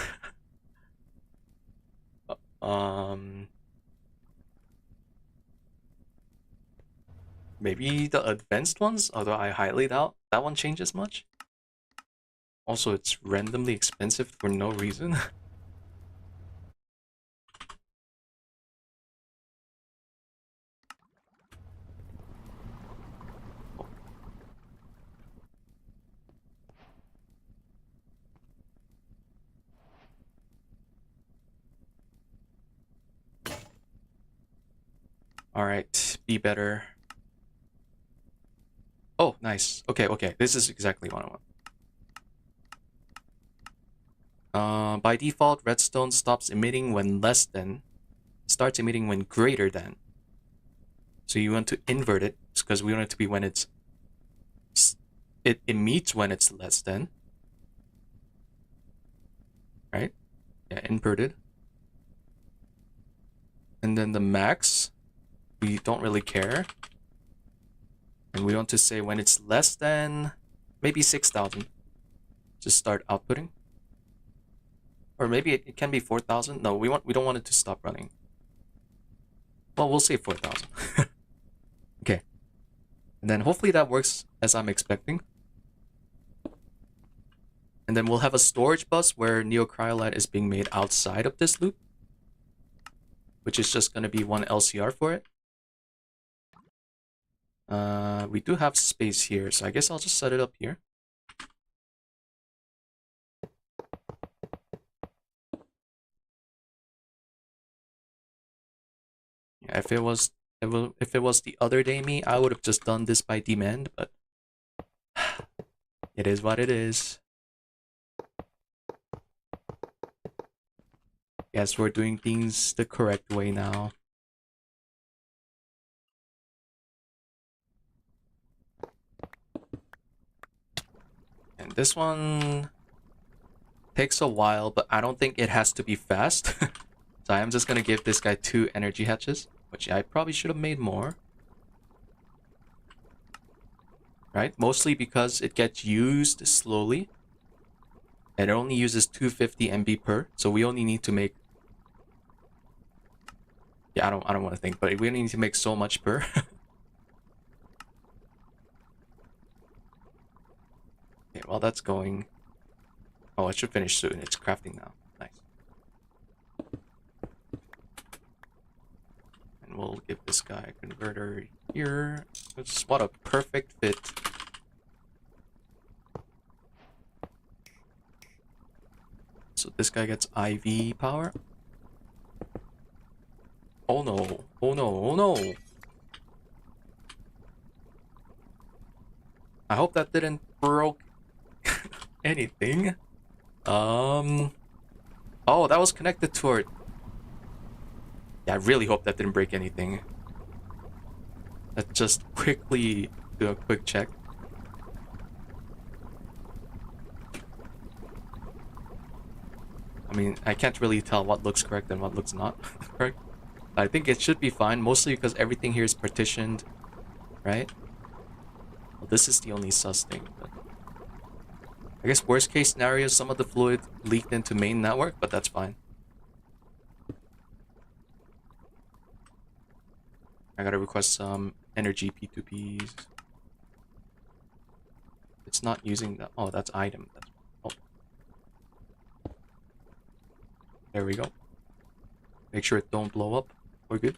Maybe the advanced ones, although I highly doubt that one changes much. Also, it's randomly expensive for no reason. Alright, be better. Oh, nice. Okay, okay, this is exactly what I want. By default, redstone stops emitting when less than, starts emitting when greater than. So you want to invert it, because we want it to be when it emits when it's less than. Right? Yeah, inverted. And then the max, we don't really care. And we want to say when it's less than maybe 6,000. Just start outputting. Or maybe it can be 4,000. No, we don't want it to stop running. Well, we'll say 4,000. Okay. And then hopefully that works as I'm expecting. And then we'll have a storage bus where neocryolite is being made outside of this loop, which is just going to be one LCR for it. We do have space here, so I guess I'll just set it up here. Yeah, if it was the other day me, I would have just done this by demand, but it is what it is. Yes, we're doing things the correct way now. And this one takes a while, but I don't think it has to be fast. So I am just gonna give this guy 2 energy hatches, which I probably should have made more. Right? Mostly because it gets used slowly. And it only uses 250 MB per, so we only need to make... Yeah, I don't want to think, but we only need to make so much per. Okay, while that's going... Oh, it should finish soon. It's crafting now. Nice. And we'll give this guy a converter here. What a perfect fit. So this guy gets IV power. Oh no. Oh no. Oh no. I hope that didn't broke anything. Oh, that was connected to our... Yeah, I really hope that didn't break anything. Let's just quickly do a quick check. I mean, I can't really tell what looks correct and what looks not correct. I think it should be fine, mostly because everything here is partitioned, right? Well, this is the only sus thing, but... I guess worst case scenario, some of the fluid leaked into main network, but that's fine. I gotta request some energy P2Ps. It's not using that. Oh, that's item. Oh. There we go. Make sure it don't blow up. We're good.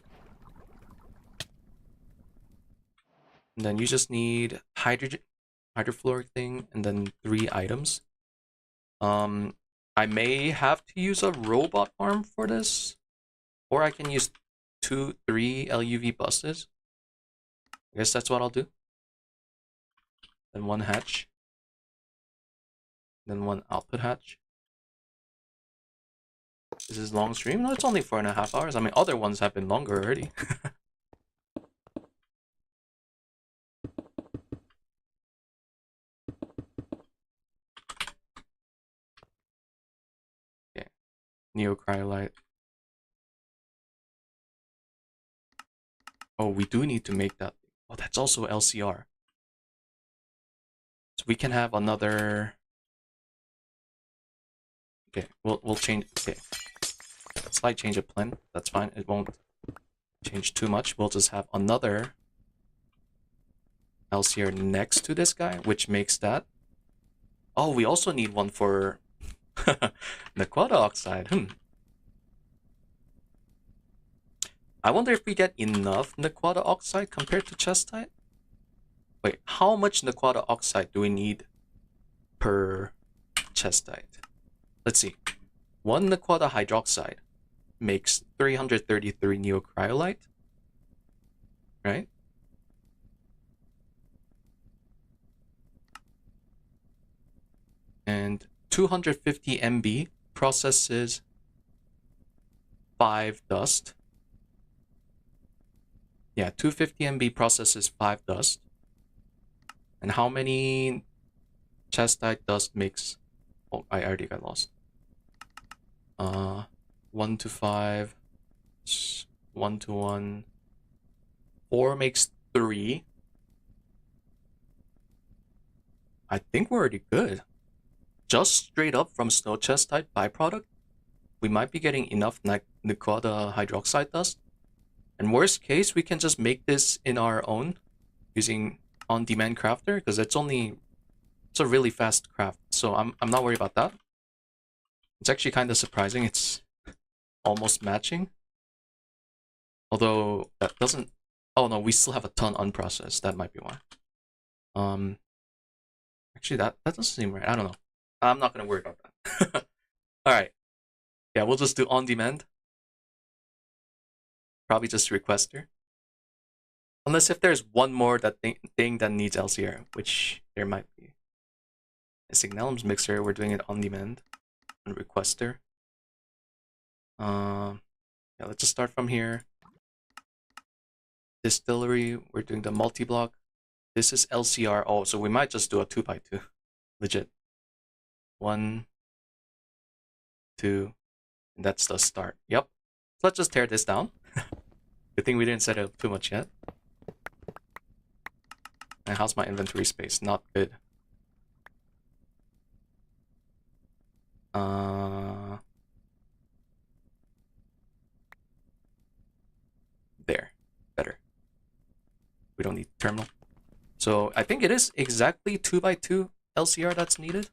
And then you just need hydrofluoric thing, and then 3 items. I may have to use a robot arm for this, or I can use 3 LuV buses. I guess that's what I'll do. Then 1 hatch. then one output hatch. This is long stream? No, it's only 4.5 hours. I mean, other ones have been longer already. Okay, neocryolite. Oh, we do need to make that. Oh, that's also LCR. So we can have another. Okay, we'll change. Okay, slight change of plan. That's fine. It won't change too much. We'll just have another LCR next to this guy, which makes that. Oh, we also need one for Naquadah oxide. I wonder if we get enough Naquadah oxide compared to chestite. Wait, how much Naquadah oxide do we need per chestite? Let's see. One Naquadah hydroxide makes 333 neocryolite, right? And 250 MB processes 5 dust. Yeah, 250 MB processes 5 dust. And how many chestite dust makes... Oh, I already got lost. 1 to 5, 1 to 1. 4 makes 3. I think we're already good. Just straight up from snow chestite byproduct, we might be getting enough Naquadah hydroxide dust. And worst case, we can just make this in our own using on-demand crafter, because it's a really fast craft. So I'm not worried about that. It's actually kind of surprising. It's almost matching. Although that doesn't... Oh no, we still have a ton unprocessed. That might be why. Actually, that doesn't seem right. I don't know. I'm not going to worry about that. Alright. Yeah, we'll just do on-demand. Probably just requester. Unless if there's one more thing that needs LCR, which there might be. A Signalum's mixer, we're doing it on-demand. On requester. Yeah, let's just start from here. Distillery, we're doing the multi-block. This is LCR. Oh, so we might just do a 2x2. Legit. 1, 2, and that's the start. Yep. So let's just tear this down. Good thing we didn't set it up too much yet. And how's my inventory space? Not good. There. Better. We don't need terminal. So I think it is exactly 2x2 LCR that's needed.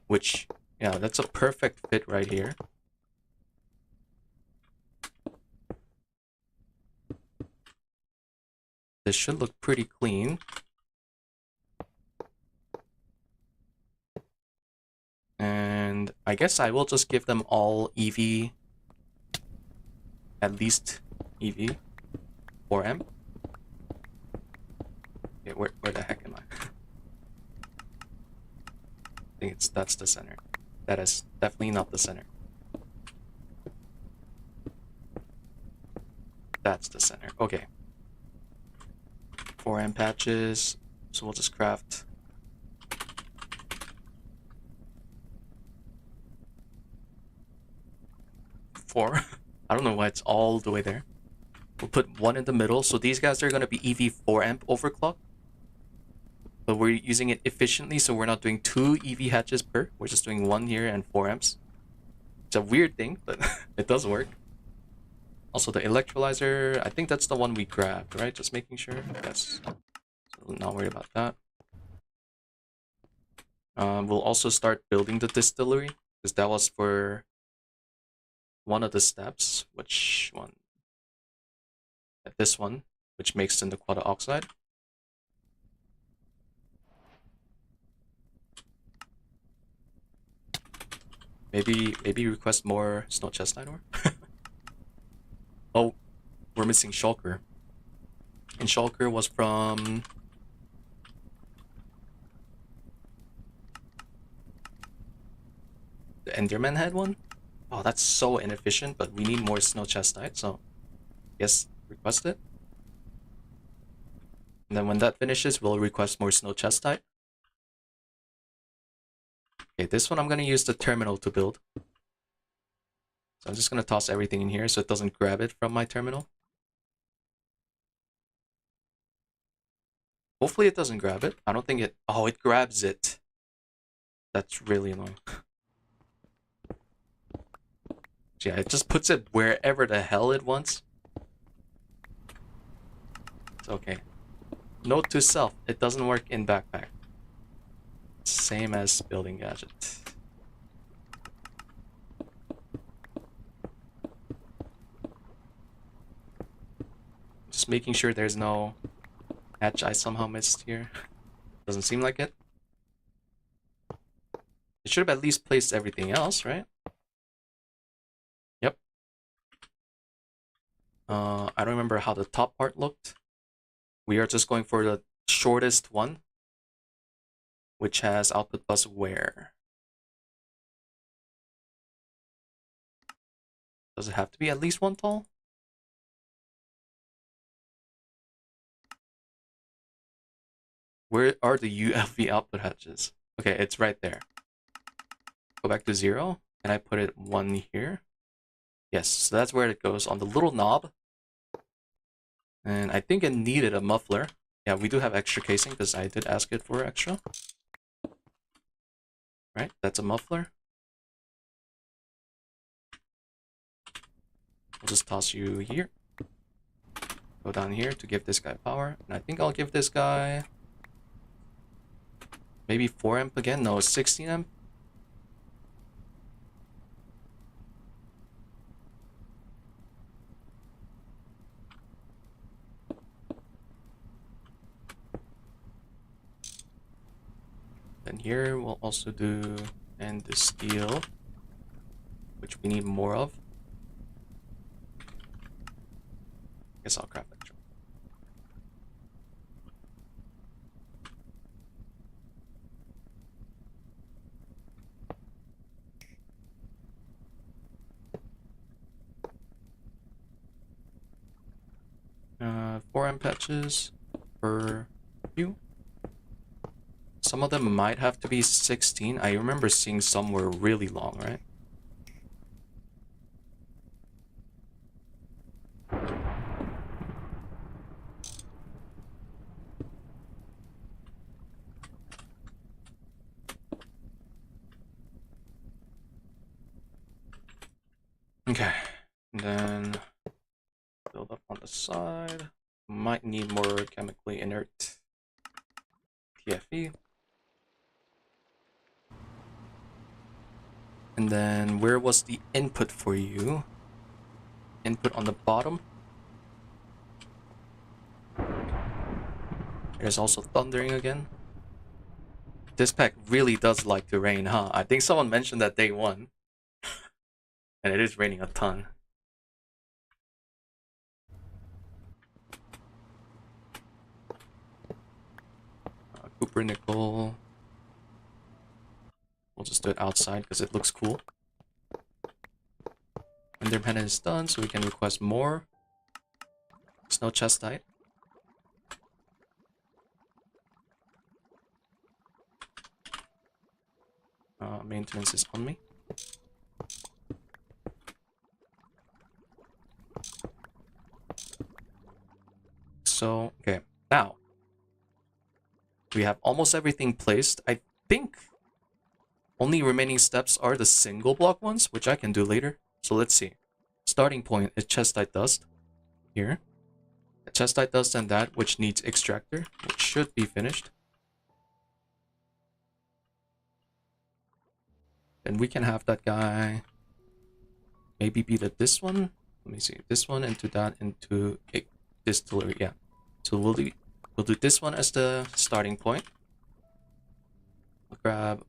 Which, yeah, that's a perfect fit right here. This should look pretty clean. And I guess I will just give them all EV, at least EV, 4M. Okay, where the heck am I? I think that's the center. That is definitely not the center. That's the center. Okay. 4M patches. So we'll just craft 4. I don't know why it's all the way there. We'll put 1 in the middle. So these guys are going to be EV 4 amp overclock. But we're using it efficiently, so we're not doing 2 EV hatches per. We're just doing 1 here and 4 amps. It's a weird thing, but it does work. Also, the electrolyzer, I think that's the one we grabbed, right? Just making sure. Yes. So not worried about that. We'll also start building the distillery, because that was for one of the steps. Which one? This one, which makes the Naquadah oxide. Maybe request more snow chestnut ore. Oh, we're missing shulker. And shulker was from... the Enderman head one. Oh, that's so inefficient, but we need more snow chestite, so yes, request it. And then when that finishes, we'll request more snow chestite. Okay, this one I'm gonna use the terminal to build. So I'm just gonna toss everything in here so it doesn't grab it from my terminal. Hopefully it doesn't grab it. I don't think it... Oh, it grabs it. That's really annoying. Yeah, it just puts it wherever the hell it wants. It's okay. Note to self, it doesn't work in backpack. Same as building gadget. Just making sure there's no hatch I somehow missed here. Doesn't seem like it. It should have at least placed everything else, right? Yep. I don't remember how the top part looked. We are just going for the shortest one, which has output bus where? Does it have to be at least one tall? Where are the UFV output hatches? Okay, it's right there. Go back to 0, and I put it 1 here. Yes, so that's where it goes, on the little knob. And I think it needed a muffler. Yeah, we do have extra casing because I did ask it for extra. Right, that's a muffler. I'll just toss you here. Go down here to give this guy power. And I think I'll give this guy maybe 4 amp again. No, 16 amp. Then here we'll also do and the steel, which we need more of. Guess I'll craft extra. Uh, 4 amp patches per few. Some of them might have to be 16. I remember seeing some were really long, right? Okay, and then build up on the side. Might need more chemically inert TFE. And then where was the input for you? Input on the bottom. There's also thundering again. This pack really does like to rain, huh? I think someone mentioned that day 1. And it is raining a ton. Cooper nickel. We'll just do it outside because it looks cool. Enderman is done, so we can request more snow chestite. Maintenance is on me. So, okay, now we have almost everything placed. I think only remaining steps are the single block ones, which I can do later. So let's see. Starting point is chestite dust here. Chestite dust and that, which needs extractor, which should be finished. Then we can have that guy maybe be this one. Let me see. This one into that into a distillery. Yeah. So we'll do this one as the starting point. We'll grab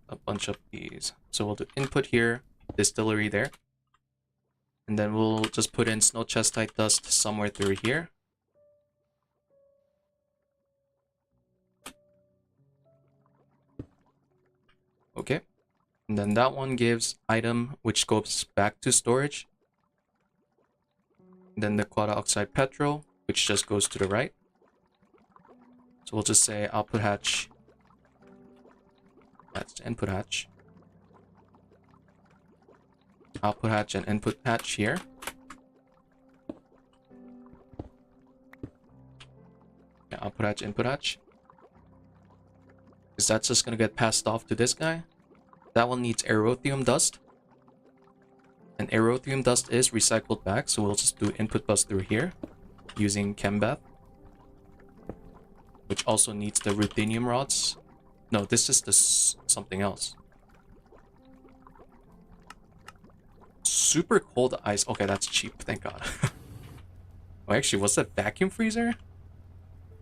a bunch of these. So we'll do input here, distillery there. And then we'll just put in snow chestite dust somewhere through here. Okay. And then that one gives item, which goes back to storage. And then the Naquadah oxide petrol, which just goes to the right. So we'll just say output hatch. That's input hatch. Output hatch and input hatch here. Yeah, output hatch, input hatch. Because that's just going to get passed off to this guy. That one needs aerothium dust. And aerothium dust is recycled back, so we'll just do input bus through here using Tempad, which also needs the ruthenium rods. No, this is something else. Super cold ice. Okay, that's cheap, thank God. Oh, actually, what's that vacuum freezer?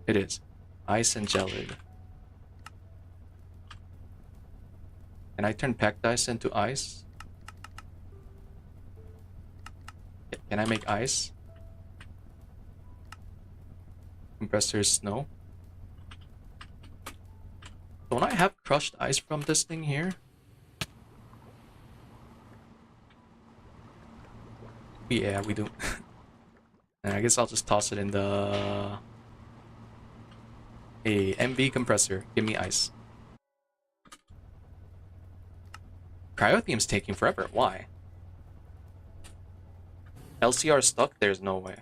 It is. Ice and gelid. Can I turn packed ice into ice? Can I make ice? Compressors, no. Don't I have crushed ice from this thing here? Yeah, we do. And I guess I'll just toss it in the... A MV compressor. Give me ice. Cryothium's taking forever. Why? LCR stuck? There's no way.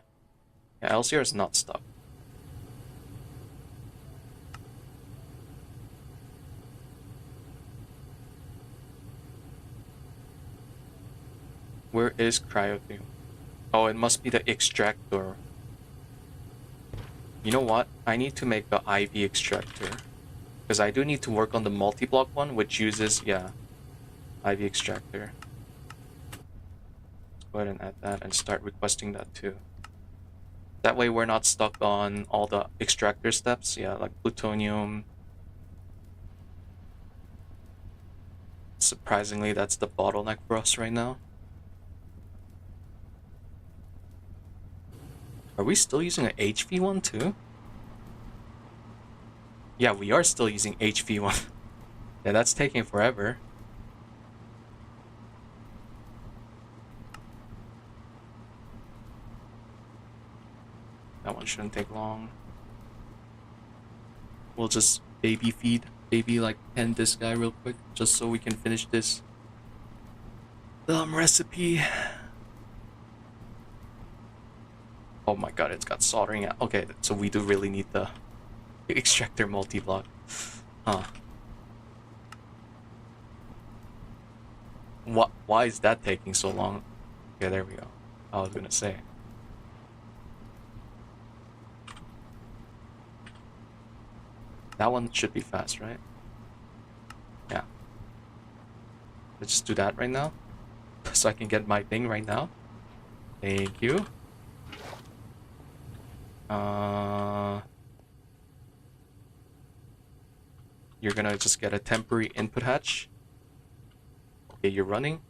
Yeah, LCR is not stuck. Where is cryothium? Oh, it must be the extractor. You know what? I need to make the IV extractor. Because I do need to work on the multi-block one, which uses, yeah, IV extractor. Let's go ahead and add that and start requesting that too. That way we're not stuck on all the extractor steps, yeah, like plutonium. Surprisingly, that's the bottleneck for us right now. Are we still using an HV one too? Yeah, we are still using HV one. Yeah, that's taking forever. That one shouldn't take long. We'll just baby like end this guy real quick, just so we can finish this dumb recipe. Oh my god, it's got soldering out. Okay, so we do really need the extractor multi-block. Huh. Why is that taking so long? Okay, there we go. I was gonna say. That one should be fast, right? Yeah. Let's just do that right now. So I can get my thing right now. Thank you. You're gonna just get a temporary input hatch. Okay, you're running.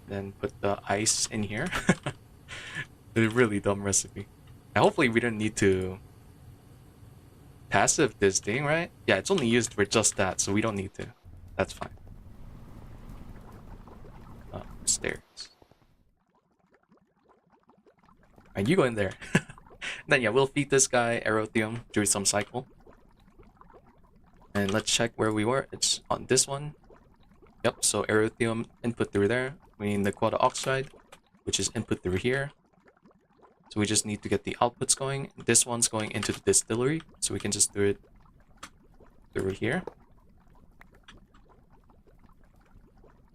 Then put the ice in here. It's a really dumb recipe. And hopefully we don't need to passive this thing, right? Yeah, it's only used for just that, so we don't need to. That's fine. Stairs. And you go in there. Then yeah, we'll feed this guy aerothium through some cycle. And let's check where we were. It's on this one. Yep, so aerothium input through there. We need the Naquadah oxide, which is input through here. So we just need to get the outputs going. This one's going into the distillery, so we can just do it through here.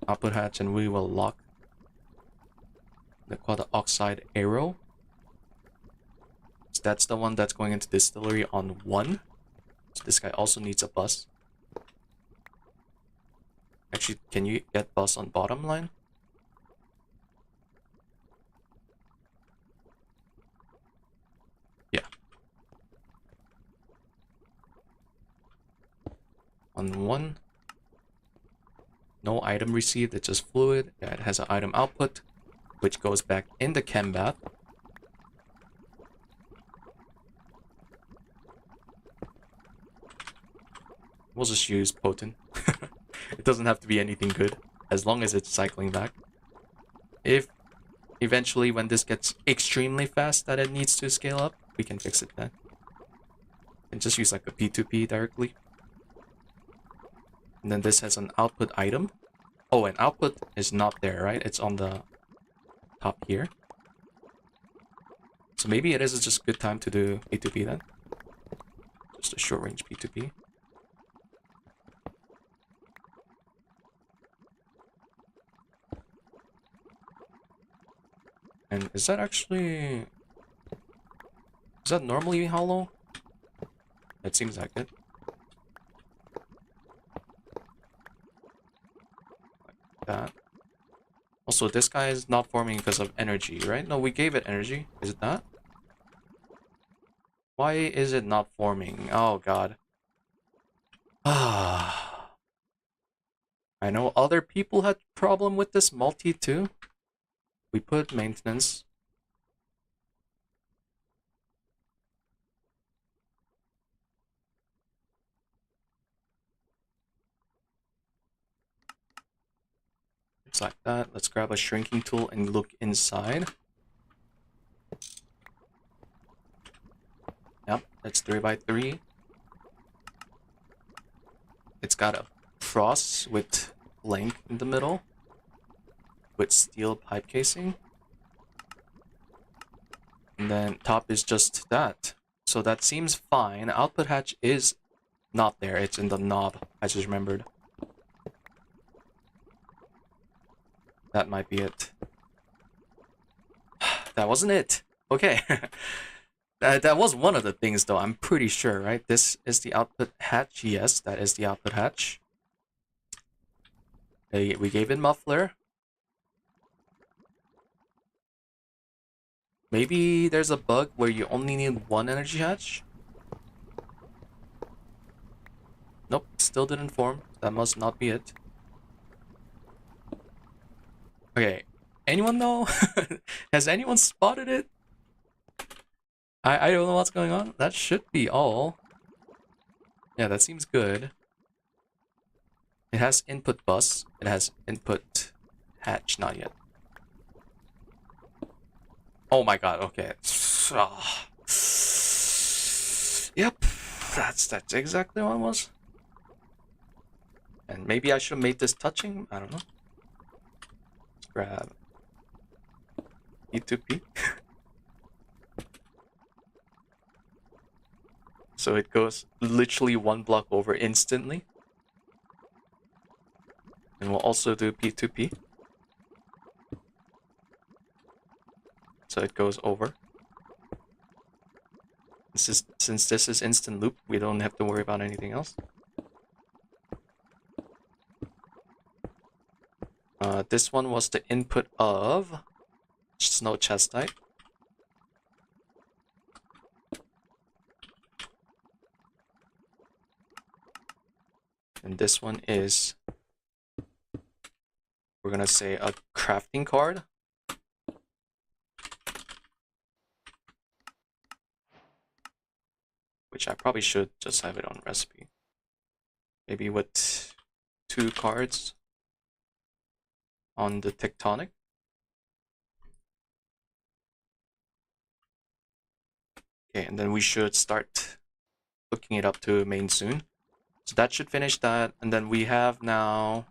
Output hatch, and we will lock the Naquadah oxide arrow. So that's the one that's going into distillery on 1. So this guy also needs a bus. Actually, can you get bus on bottom line? Yeah. On 1. No item received, it's just fluid. Yeah, it has an item output, which goes back in the chem bath. We'll just use potent. It doesn't have to be anything good, as long as it's cycling back. If eventually when this gets extremely fast that it needs to scale up, we can fix it then. And just use like a P2P directly. And then this has an output item. Oh, and output is not there, right? It's on the top here. So maybe it is just a good time to do P2P then. Just a short range P2P. And is that actually... Is that normally hollow? It seems like it. Like that. Also, this guy is not forming because of energy, right? No, we gave it energy. Is it not? Why is it not forming? Oh, God. Ah. I know other people had problem with this multi too. We put maintenance. Just like that. Let's grab a shrinking tool and look inside. Yep, that's 3x3. It's got a cross with blank in the middle with steel pipe casing. And then top is just that. So that seems fine. Output hatch is not there. It's in the knob. I just remembered. That might be it. That wasn't it. Okay. That was one of the things, though. I'm pretty sure, right? This is the output hatch. Yes, that is the output hatch. We gave it muffler. Maybe there's a bug where you only need one energy hatch. Nope, still didn't form. That must not be it. Okay, anyone know? Has anyone spotted it? I don't know what's going on. That should be all. Yeah, that seems good. It has input bus. It has input hatch, not yet. Oh my god, okay. Yep, that's exactly what it was. And maybe I should have made this touching. I don't know. Let's grab P2P. So it goes literally one block over instantly. And we'll also do P2P. So it goes over. Since this is instant loop, we don't have to worry about anything else. This one was the input of snow chestite. And this one is, we're gonna say, a crafting card. Which I probably should just have it on recipe. Maybe with 2 cards on the tectonic. Okay, and then we should start hooking it up to main soon. So that should finish that, and then we have now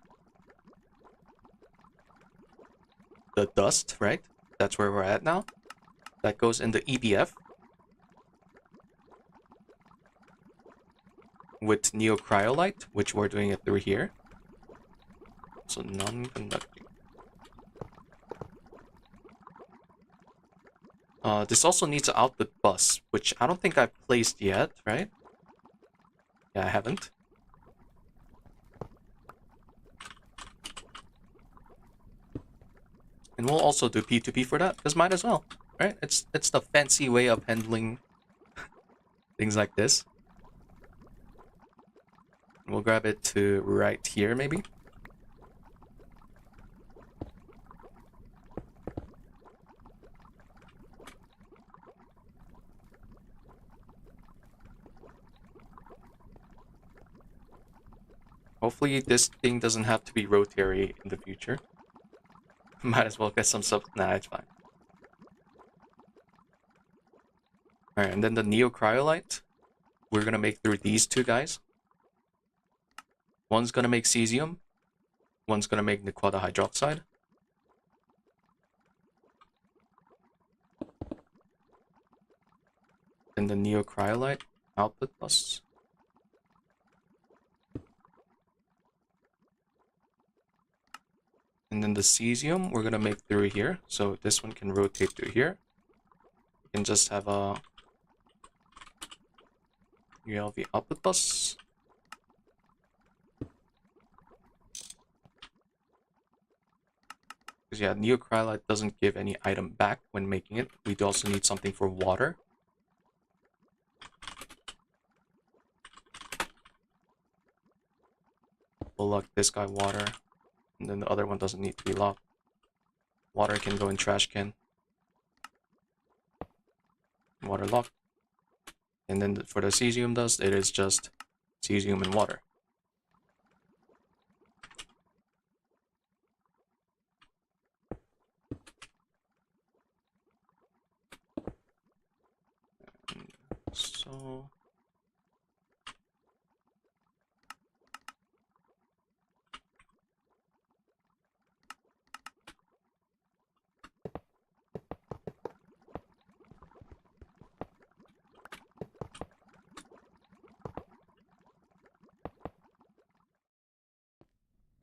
the dust, right? That's where we're at now. That goes in the EBF. With neocryolite, which we're doing it through here. So non-conducting. This also needs an output bus, which I don't think I've placed yet, right? Yeah, I haven't. And we'll also do P2P for that, because might as well, right? It's the fancy way of handling things like this. We'll grab it to right here, maybe. Hopefully this thing doesn't have to be rotary in the future. Might as well get some sub. Nah, it's fine. Alright, and then the neocryolite, we're gonna make through these two guys. One's gonna make cesium, one's gonna make Naquadah hydroxide. Then the neocryolite output bus. And then the cesium, we're gonna make through here. So this one can rotate through here. You can just have a ULV output bus. Because yeah, neocryolite doesn't give any item back when making it. We also need something for water. We'll lock this guy water. And then the other one doesn't need to be locked. Water can go in trash can. Water lock. And then for the cesium dust, it is just cesium and water. And so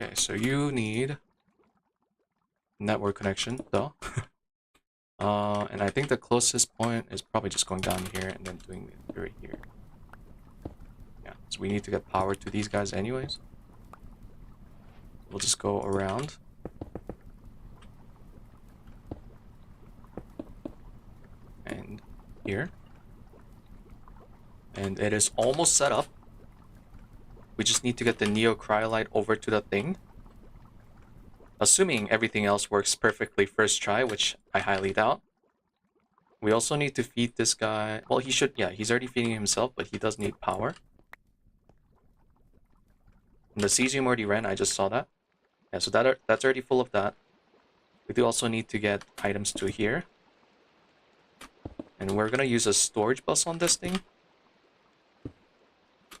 okay, so you need network connection, though. And I think the closest point is probably just going down here and then doing it through here. Yeah, so we need to get power to these guys anyways. We'll just go around. And here. And it is almost set up. We just need to get the neocryolite over to the thing. Assuming everything else works perfectly first try, which I highly doubt. We also need to feed this guy. Well, he should, yeah, he's already feeding himself, but he does need power. And the cesium already ran, I just saw that. Yeah, so that's already full of that. We do also need to get items to here. And we're gonna use a storage bus on this thing.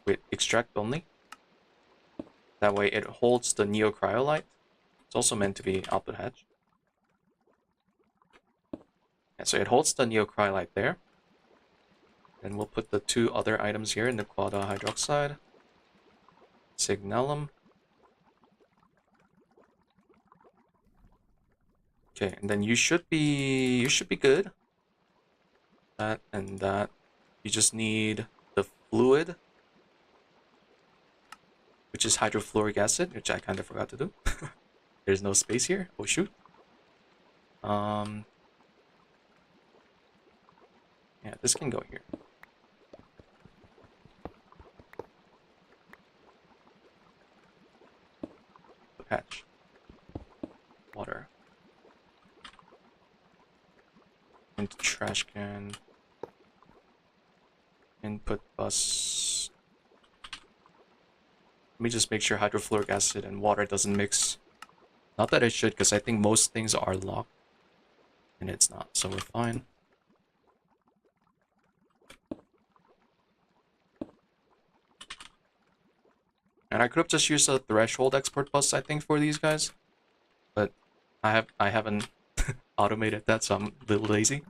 With extract only. That way it holds the neocryolite. It's also meant to be output hatch. Yeah, so it holds the neocryolite there. And we'll put the two other items here in the Naquadah hydroxide. Signalum. Okay, and then you should be good. That and that. You just need the fluid, which is hydrofluoric acid, which I kind of forgot to do. There's no space here. Oh shoot. Yeah, this can go here. Patch. Water. Into trash can. Input bus. Let me just make sure hydrofluoric acid and water doesn't mix. Not that it should, because I think most things are locked. And it's not, so we're fine. And I could have just used a threshold export bus, I think, for these guys. But I haven't automated that, so I'm a little lazy.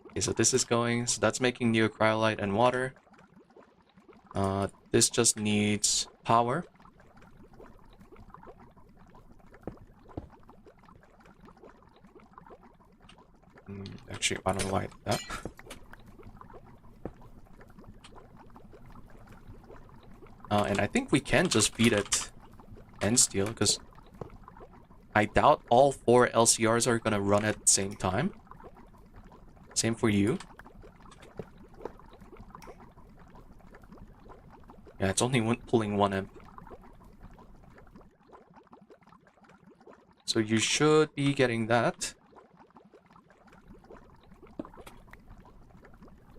Okay, so this is going, so that's making neocryolite and water. This just needs power. Actually, I don't know why that. And I think we can just feed it end steel, because I doubt all 4 LCRs are gonna run at the same time. Same for you. Yeah, it's only pulling 1 amp. So you should be getting that.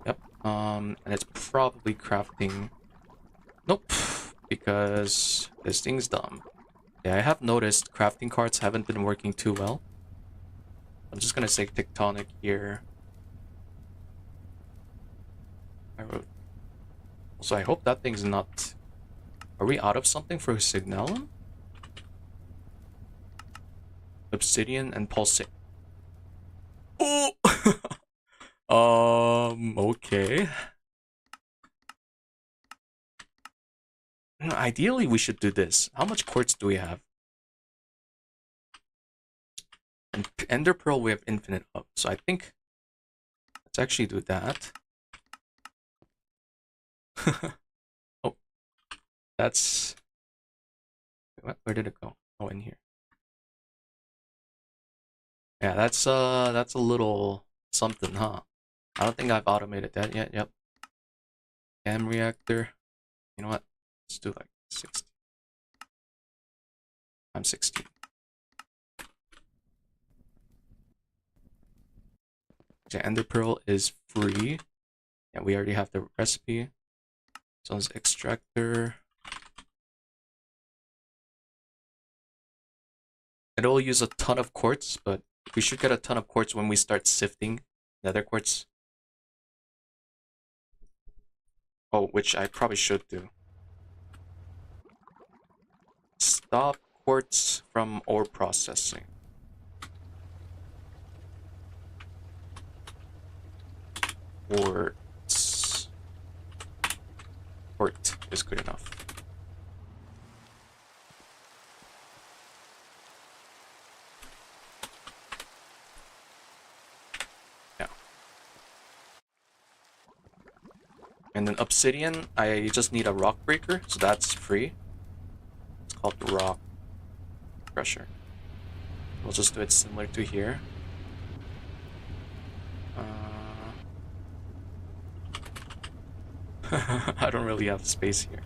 Yep. And it's probably crafting. Nope. Because This thing's dumb. Yeah, I have noticed crafting carts haven't been working too well. I'm just gonna say tectonic here. I wrote. So I hope that thing's not... Are we out of something for signalum? Obsidian and pulsate. Oh! Okay. Ideally, we should do this. How much quartz do we have? And Ender Pearl, we have infinite of. So I think... Let's actually do that. Oh. That's... Where did it go? Oh, in here. Yeah, that's a little something, huh? I don't think I've automated that yet. Yep. Cam reactor. You know what? Let's do like 60. I'm 16. Okay, Ender Pearl is free. Yeah, we already have the recipe. So it's extractor. It'll use a ton of quartz, but we should get a ton of quartz when we start sifting nether quartz. Oh, which I probably should do. Stop quartz from ore processing. Quartz. Quart is good enough. Yeah. And then obsidian, I just need a rock breaker, so that's free. It's called rock crusher. We'll just do it similar to here. I don't really have space here.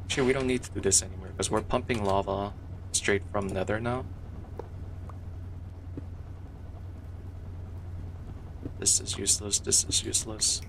Actually, we don't need to do this anymore because we're pumping lava straight from nether now. This is useless, this is useless.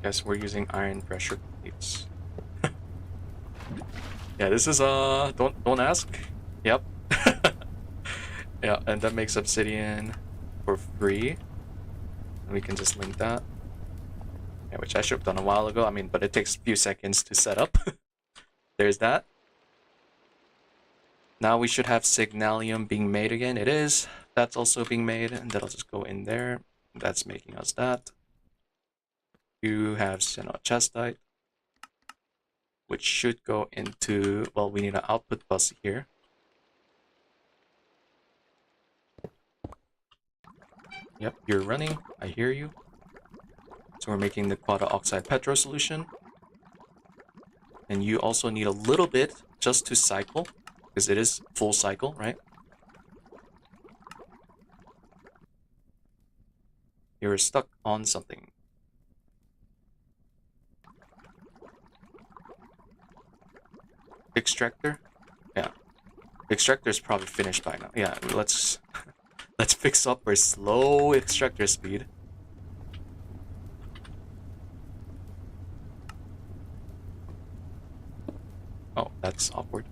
Guess we're using iron pressure plates. Yeah, this is don't ask. Yep. Yeah, and that makes obsidian for free. And we can just link that. Yeah, which I should have done a while ago. I mean, but it takes a few seconds to set up. There's that. Now we should have signalium being made again. It is. That's also being made, and that'll just go in there. That's making us that. You have chestite, which should go into, well, we need an output bus here. Yep, you're running. I hear you. So we're making the Naquadah oxide petro solution. And you also need a little bit just to cycle, because it is full cycle, right? You're stuck on something. Extractor? Yeah. Extractor is probably finished by now. Yeah, let's fix up our slow extractor speed. Oh, that's awkward.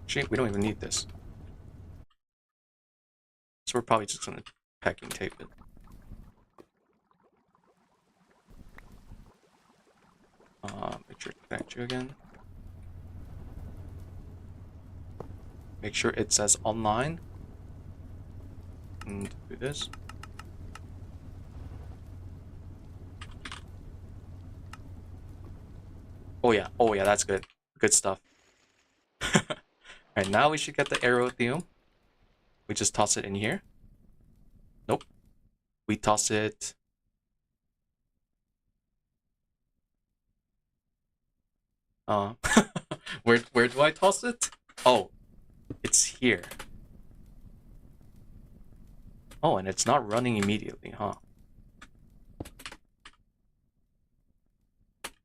Actually, we don't even need this. So we're probably just gonna packing tape it. Make sure to connect you again. Make sure it says online. And do this. Oh yeah, that's good. Good stuff. Alright, now we should get the aerothium. We just toss it in here. Nope. We toss it... Where do I toss it? Oh, it's here. Oh, and it's not running immediately, huh?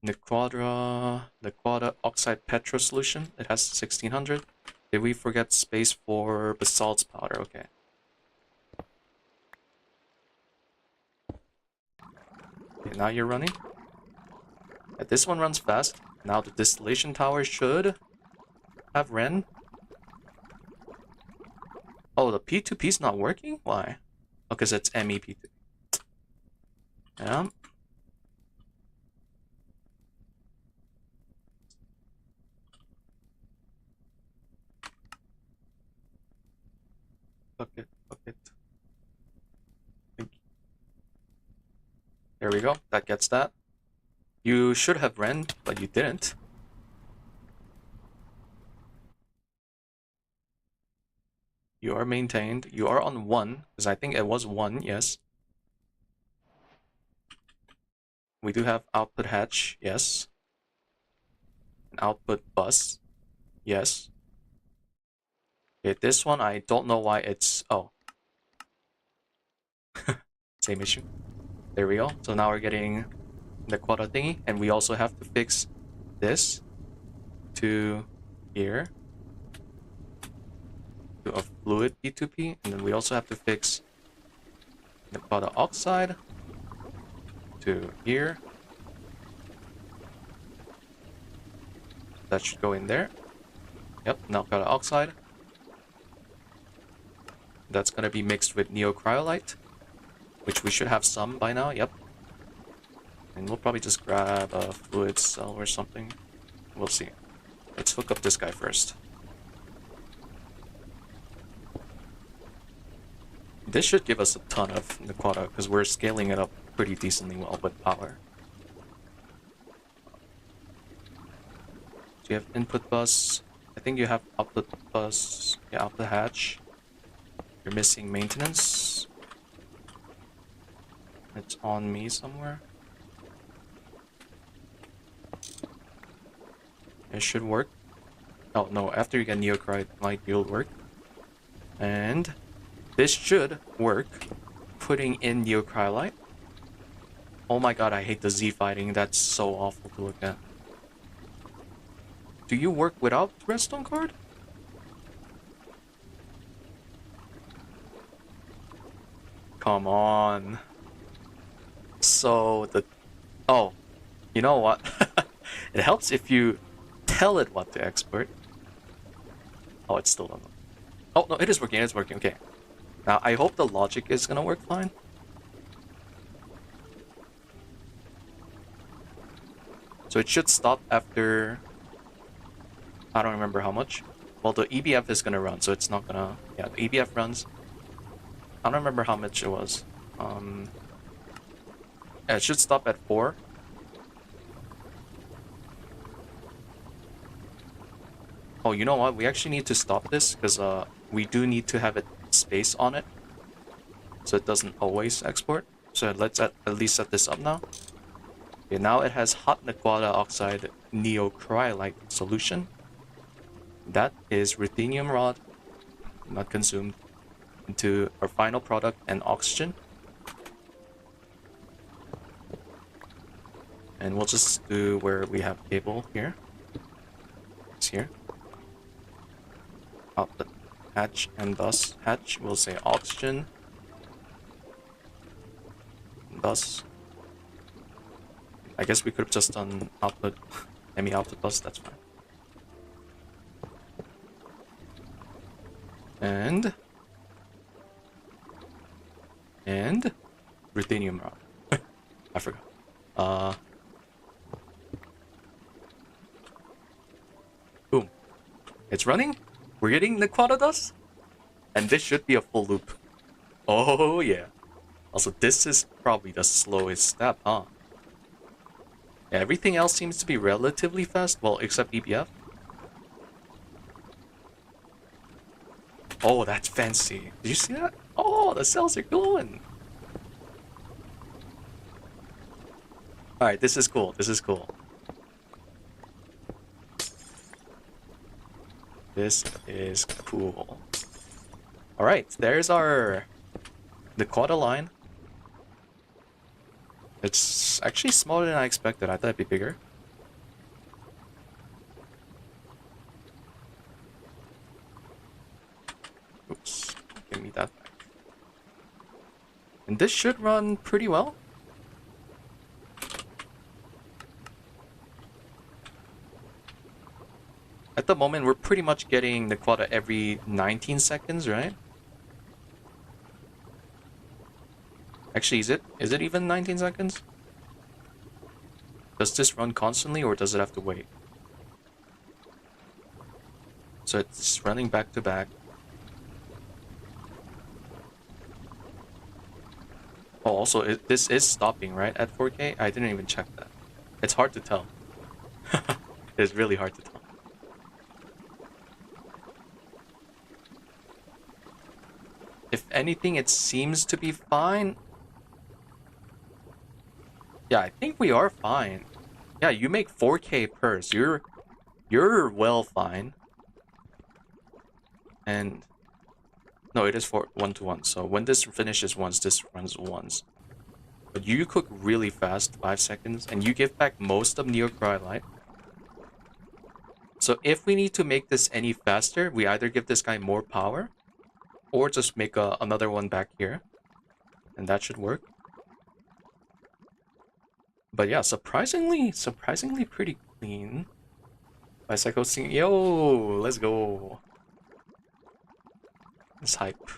Naquadah oxide petro solution. It has 1600. Did we forget space for basalt's powder? Okay. Okay, now you're running. Yeah, this one runs fast. Now the distillation tower should have Ren. Oh, the P2P is not working? Why? Oh, because it's MEP2. Yeah. Bucket. There we go. That gets that. You should have Ren, but you didn't. You are maintained. You are on 1, because I think it was 1, yes. We do have output hatch, yes. An output bus, yes. Okay, this one, I don't know why it's... Oh. Same issue. There we go. So now we're getting the Naquadah thingy, and we also have to fix this to here. To a fluid P2P, and then we also have to fix the Naquadah oxide to here. That should go in there. Yep, Naquadah oxide. That's gonna be mixed with neocryolite, which we should have some by now, yep. And we'll probably just grab a fluid cell or something. We'll see. Let's hook up this guy first. This should give us a ton of Naquadah, because we're scaling it up pretty decently well with power. Do you have input bus? I think you have output bus. Yeah, output hatch. You're missing maintenance. It's on me somewhere. It should work. Oh no, after you get neocryolite, it'll work. And this should work. Putting in neocryolite. Oh my god, I hate the Z fighting. That's so awful to look at. Do you work without redstone card? Come on. So the... Oh, you know what? It helps if you tell it what to export. Oh, it's still not. Oh, no, it is working, okay. Now, I hope the logic is gonna work fine. So it should stop after... I don't remember how much. Well, the EBF is gonna run, so it's not gonna... Yeah, the EBF runs. I don't remember how much it was. Yeah, it should stop at 4. Oh, you know what? We actually need to stop this, because we do need to have it space on it, so it doesn't always export. So let's at least set this up now. Okay, now it has hot Naquadah oxide neocryolite solution. That is ruthenium rod, not consumed, into our final product and oxygen. And we'll just do where we have cable here. It's here. Output hatch and bus. Hatch, we'll say oxygen. Bus. I guess we could have just done output, ME output bus, that's fine. And ruthenium rod. I forgot. Boom. It's running. We're getting Naquadah dust. And this should be a full loop. Oh yeah. Also, this is probably the slowest step, huh? Yeah, everything else seems to be relatively fast. Well, except EBF. Oh, that's fancy. Did you see that? Oh, the cells are glowing. Alright, this is cool. This is cool. This is cool. Alright, there's our Naquadah line. It's actually smaller than I expected. I thought it'd be bigger. Oops, give me that back. And this should run pretty well. At the moment, we're pretty much getting Naquadah every 19 seconds, right? Actually, is it even 19 seconds? Does this run constantly or does it have to wait? So it's running back to back. Oh, also, this is stopping, right? At 4K? I didn't even check that. It's hard to tell. It's really hard to tell. If anything, it seems to be fine. Yeah, I think we are fine. Yeah, you make 4K per, so you're well fine. And no, it is 1 to 1. So when this finishes once, this runs once. But you cook really fast, 5 seconds, and you give back most of Neocryolite. So if we need to make this any faster, we either give this guy more power, or just make another one back here, and that should work. But yeah, surprisingly pretty clean. Bicycle scene, yo, let's go. It's hype.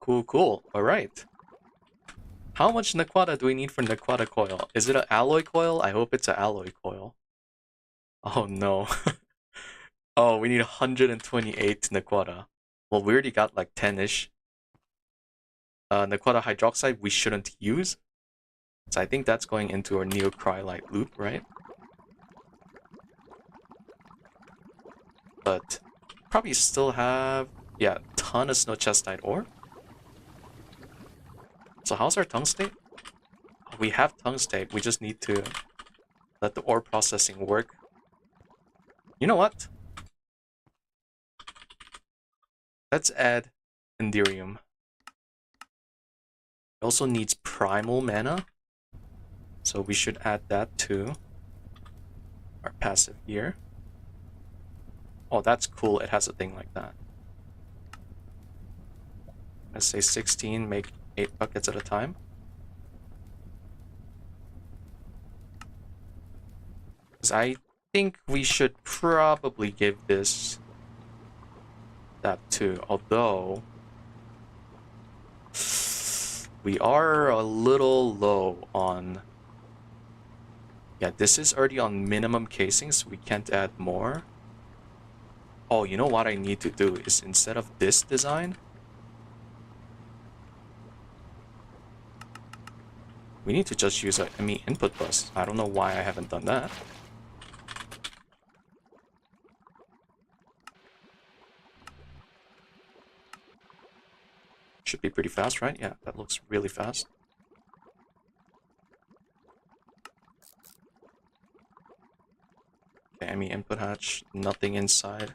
Cool. All right. How much Naquadah do we need for Naquadah coil? Is it an alloy coil? I hope it's an alloy coil. Oh no. Oh, we need 128 Naquadah. Well, we already got like 10-ish. Naquadah hydroxide we shouldn't use. So I think that's going into our neocryolite loop, right? But probably still have, yeah, ton of snow chestite ore. So how's our tungstate? We have tungstate, we just need to let the ore processing work. You know what? Let's add Enderium. It also needs primal mana, so we should add that to our passive here. Oh, that's cool, it has a thing like that. Let's say 16, make 8 buckets at a time. Because I think we should probably give this that too, although we are a little low on... Yeah, this is already on minimum casing, so we can't add more. Oh, you know what I need to do is instead of this design, we need to just use a ME input bus. I don't know why I haven't done that. Should be pretty fast, right? Yeah, that looks really fast. Okay, ME input hatch, nothing inside.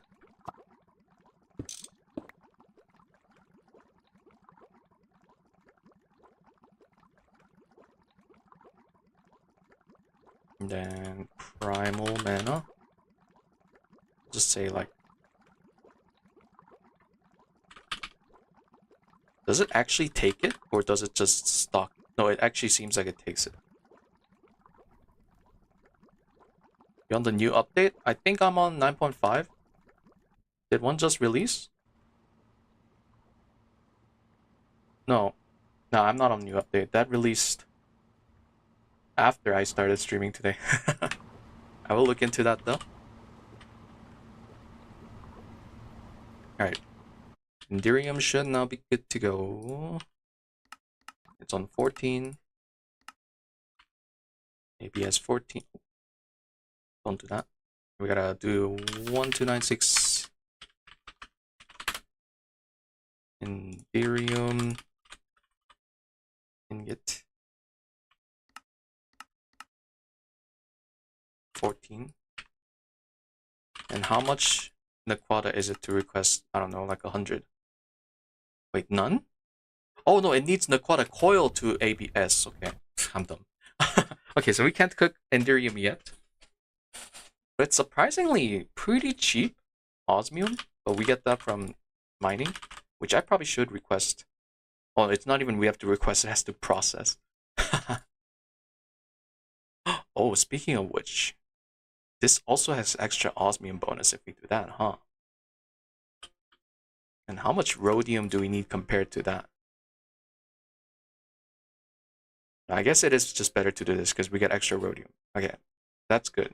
And then primal mana. Just say like... Does it actually take it? Or does it just stock it? No, it actually seems like it takes it. You on the new update? I think I'm on 9.5. Did one just release? No. No, I'm not on new update. That released after I started streaming today. I will look into that though. Alright. Enderium should now be good to go. It's on 14. ABS 14. Don't do that. We gotta do 1296. Enderium. Ingot. 14. And how much Naquadah is it to request? I don't know, like 100. Wait, none? Oh no, it needs Naquadah coil to ABS. Okay, I'm dumb. Okay, so we can't cook Enderium yet. But it's surprisingly pretty cheap osmium. But we get that from mining, which I probably should request. Oh, it's not even we have to request, it has to process. Oh, speaking of which, this also has extra osmium bonus if we do that, huh? And how much rhodium do we need compared to that? I guess it is just better to do this because we get extra rhodium. Okay, that's good.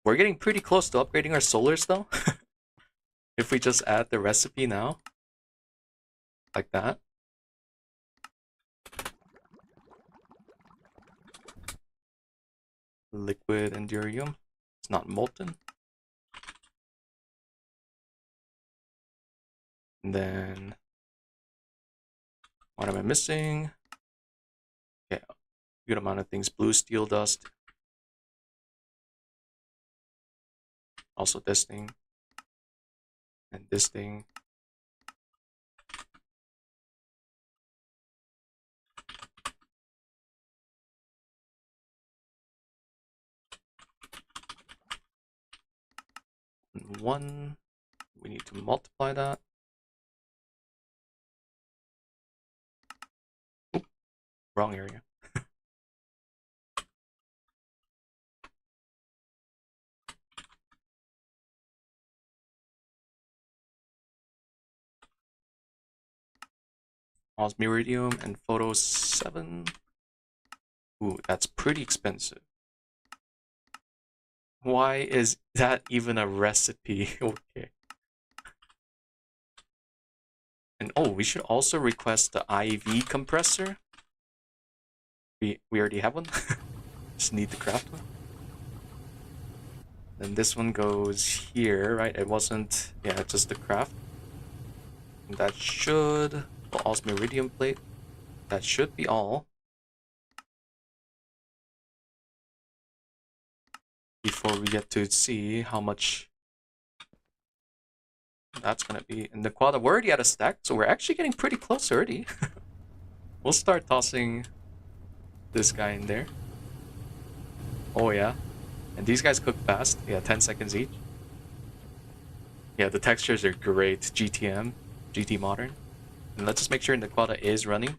We're getting pretty close to upgrading our solars though. If we just add the recipe now, like that. Liquid enderium. It's not molten. And then, what am I missing? Okay, good amount of things. Blue steel dust. Also this thing. And this thing. And 1. We need to multiply that. Oop, wrong area. Osmiridium and photo 7. Ooh, that's pretty expensive. Why is that even a recipe? Okay. And oh, we should also request the IV compressor. We already have one. Just need to craft one. Then this one goes here, right? It wasn't, yeah, just the craft. And that should, well, osmiridium plate. That should be all. Before we get to see how much that's gonna be. And Naquadah, we're already at a stack, so we're actually getting pretty close already. We'll start tossing this guy in there. Oh yeah. And these guys cook fast. Yeah, 10 seconds each. Yeah, the textures are great. GTM, GT Modern. And let's just make sure Naquadah is running.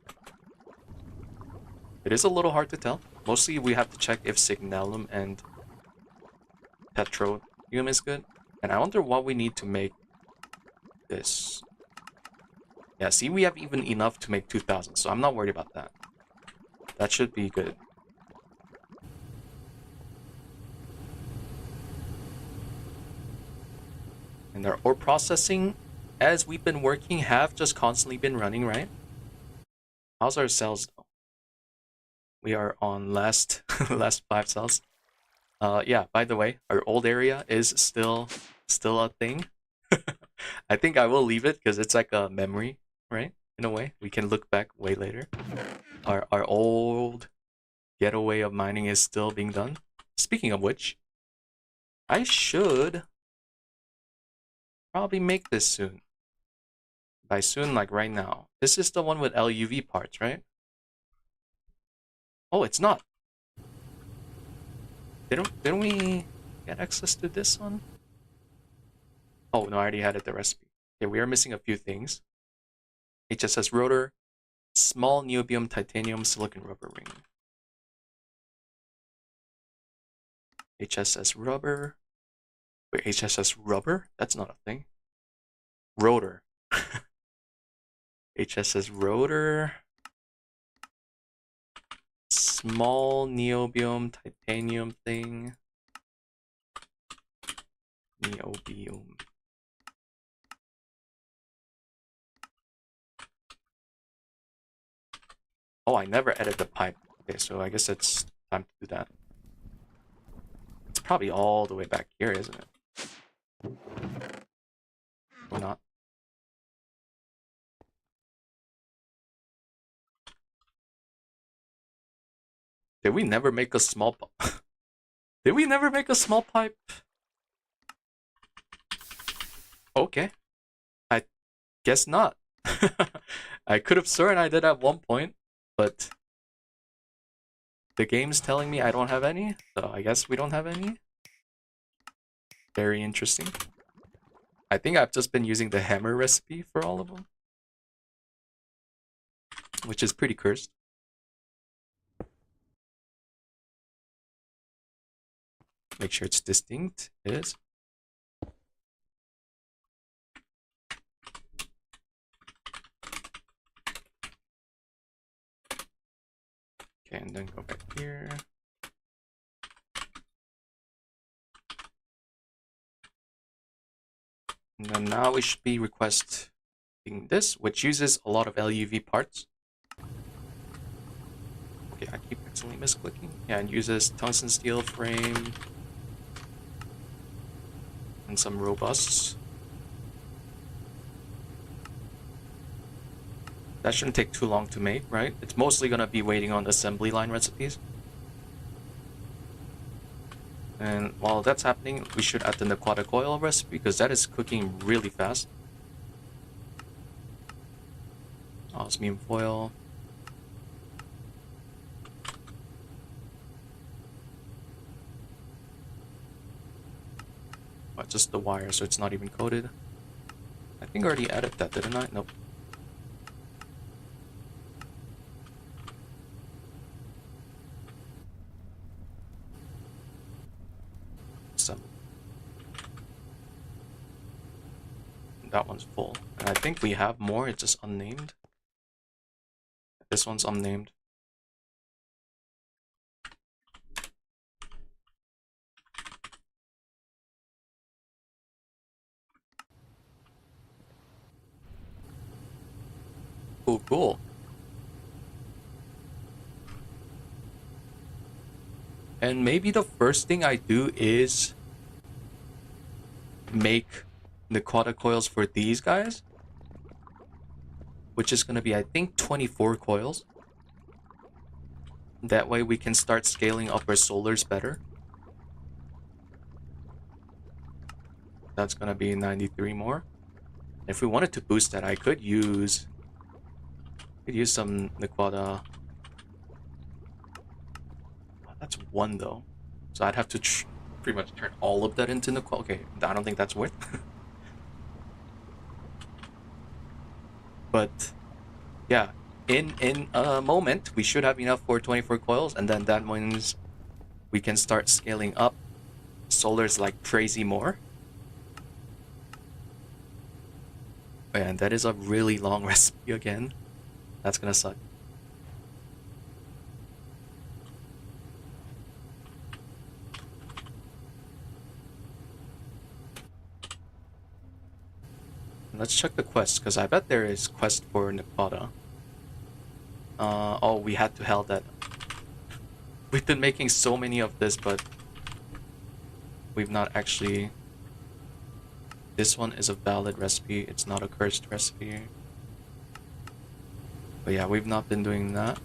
It is a little hard to tell. Mostly we have to check if Signalum and Petroleum is good. And I wonder what we need to make this. Yeah, see, we have even enough to make 2,000, so I'm not worried about that. That should be good. And our ore processing, as we've been working, have just constantly been running, right? How's our cells though? We are on last 5 cells. Yeah, by the way, our old area is still a thing. I think I will leave it because it's like a memory, right? In a way, we can look back way later. Our old getaway of mining is still being done. Speaking of which, I should probably make this soon. By soon, like right now. This is the one with LuV parts, right? Oh, it's not. Didn't we get access to this one? Oh no, I already had it the recipe. Okay, we are missing a few things. HSS rotor, small niobium titanium silicon rubber ring. HSS rubber. Wait, HSS rubber? That's not a thing. Rotor. HSS rotor. Small niobium titanium thing. Niobium. Oh, I never edited the pipe. Okay, so I guess it's time to do that. It's probably all the way back here, isn't it? Or not? Did we never make a small Did we never make a small pipe? Okay. I guess not. I could have sworn I did at one point, but the game's telling me I don't have any, so I guess we don't have any. Very interesting. I think I've just been using the hammer recipe for all of them, which is pretty cursed. Make sure it's distinct. It is. Okay, and then go back here. And then now we should be requesting this, which uses a lot of LuV parts. Okay, I keep accidentally misclicking. Yeah, and uses tungsten steel frame and some robusts. That shouldn't take too long to make, right? It's mostly gonna be waiting on assembly line recipes. And while that's happening, we should add the Naquadah coil recipe because that is cooking really fast. Osmium foil. But just the wire, so it's not even coated. I think I already added that, didn't I? Nope. That one's full. And I think we have more, it's just unnamed. This one's unnamed. Oh, cool. And maybe the first thing I do is make Naquadah coils for these guys, which is going to be, I think, 24 coils. That way we can start scaling up our solars better. That's going to be 93 more. If we wanted to boost that, I could use some Naquadah. That's one though, so I'd have to pretty much turn all of that into Naquadah. Okay, I don't think that's worth. But yeah, in a moment we should have enough for 24 coils, and then that means we can start scaling up solars like crazy more. And that is a really long recipe again. That's gonna suck. Let's check the quest, because I bet there is quest for Naquadah. Oh, we had to hell that. We've been making so many of this, but we've not actually. This one is a valid recipe, it's not a cursed recipe. But yeah, we've not been doing that.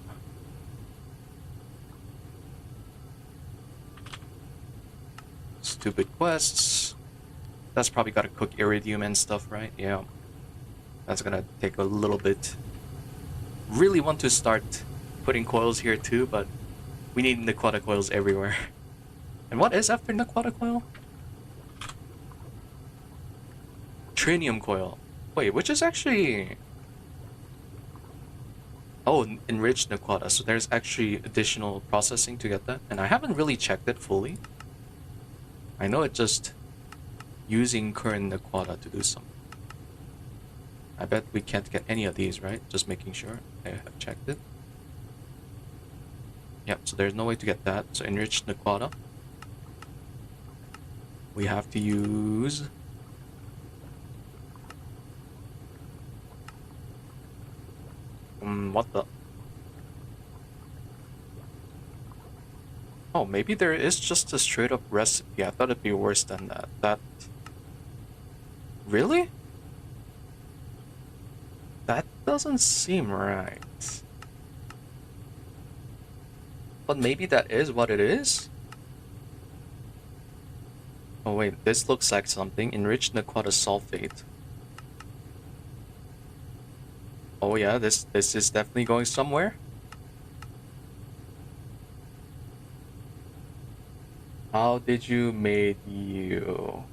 Stupid quests. That's probably gotta cook iridium and stuff, right? Yeah. That's gonna take a little bit. Really want to start putting coils here too, but we need Naquadah coils everywhere. And what is after Naquadah coil? Trinium coil. Wait, which is actually... Oh, enriched Naquadah. So there's actually additional processing to get that. And I haven't really checked it fully. I know it just using current Naquadah to do something. I bet we can't get any of these, right? Just making sure I have checked it. Yep, so there's no way to get that. So enriched Naquadah. We have to use... what the... Oh, maybe there is just a straight up recipe. I thought it'd be worse than that. That... Really? That doesn't seem right. But maybe that is what it is? Oh wait, this looks like something. Enriched Naquadah sulfate. Oh yeah, this is definitely going somewhere. How did you made you?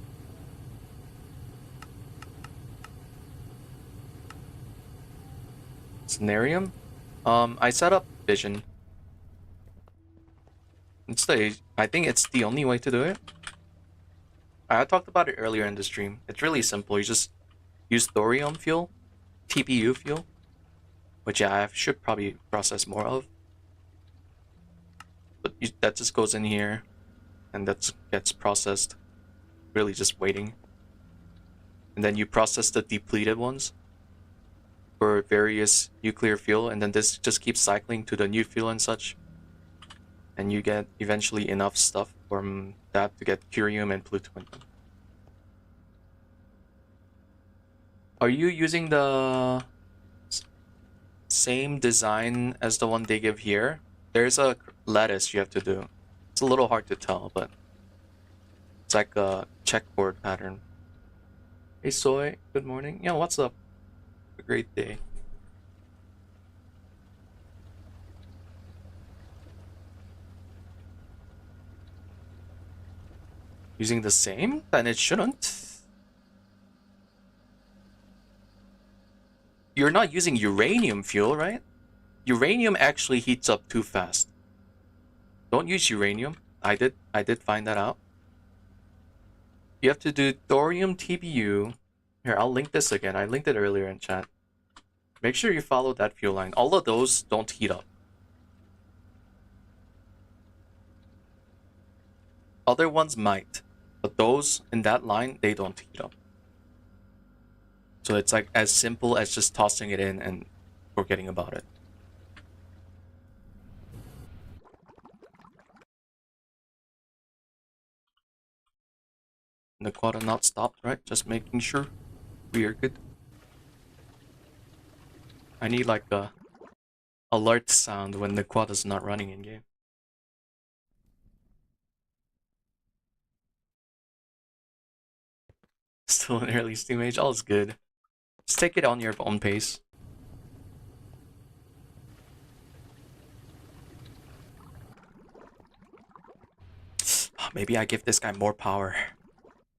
Scenarium? I set up vision. I think it's the only way to do it. I talked about it earlier in the stream. It's really simple. You just use thorium fuel, TPU fuel, which yeah, I should probably process more of. But that just goes in here, and that gets processed. Really just waiting. And then you process the depleted ones for various nuclear fuel, and then this just keeps cycling to the new fuel and such. And you get eventually enough stuff from that to get curium and plutonium. Are you using the same design as the one they give here? There's a lattice you have to do. It's a little hard to tell, but it's like a checkboard pattern. Hey Soy, good morning. Yeah, what's up? A great day. Using the same? Then it shouldn't. You're not using uranium fuel, right? Uranium actually heats up too fast. Don't use uranium. I did find that out. You have to do thorium TPU. Here, I'll link this again. I linked it earlier in chat. Make sure you follow that fuel line. All of those don't heat up. Other ones might, but those in that line, they don't heat up. So it's like as simple as just tossing it in and forgetting about it. Naquadah not stopped, right? Just making sure we are good. I need like a alert sound when Naquadah's not running in game. Still an early Steam age, all is good. Just take it on your own pace. Maybe I give this guy more power.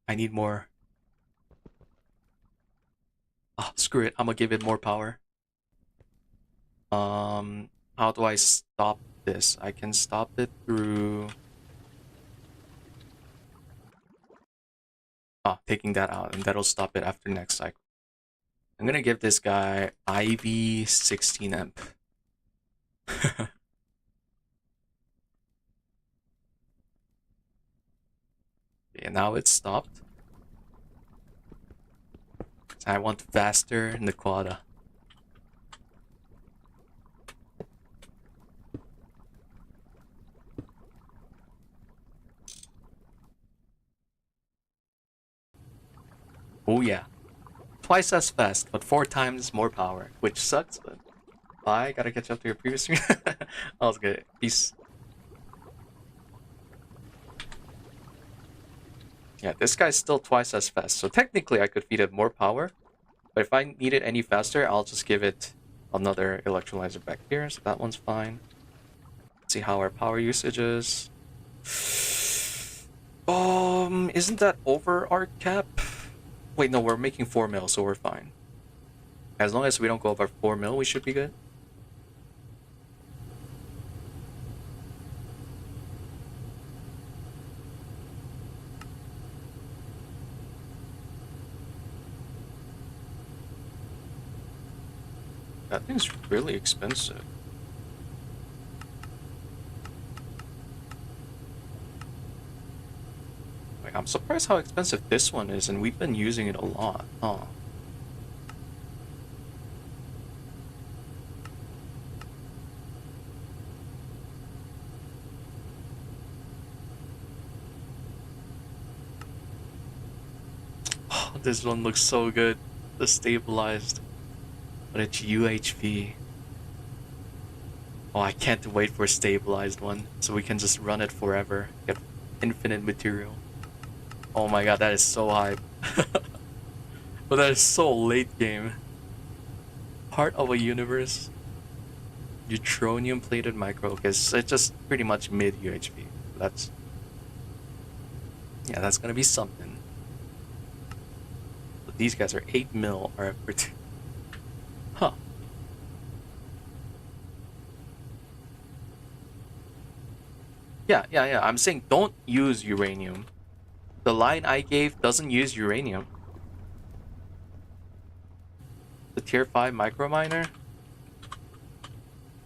I need more. Oh, screw it. I'm gonna give it more power. How do I stop this? I can stop it through... taking that out, and that'll stop it after next cycle. I'm gonna give this guy IV 16 amp. Yeah, now it's stopped. I want faster Naquadah. Oh yeah. Twice as fast, but 4 times more power, which sucks, but I gotta catch up to your previous stream. That was good. Peace. Yeah, this guy's still twice as fast, so technically I could feed it more power, but if I need it any faster, I'll just give it another electrolyzer back here, so that one's fine. Let's see how our power usage is. Isn't that over our cap? Wait, no, we're making 4 mil, so we're fine. As long as we don't go over 4 mil, we should be good. That thing's really expensive. Like, I'm surprised how expensive this one is, and we've been using it a lot. Huh. Oh, this one looks so good. The stabilized. But it's UHV. Oh, I can't wait for a stabilized one, so we can just run it forever. Get infinite material. Oh my god, that is so hype. But that is so late game. Part of a universe. Neutronium plated micro, because it's just pretty much mid UHP. That's, yeah, that's gonna be something. But these guys are 8 mil RF. Huh. Yeah. I'm saying don't use uranium. The line I gave doesn't use uranium. The tier 5 micro miner.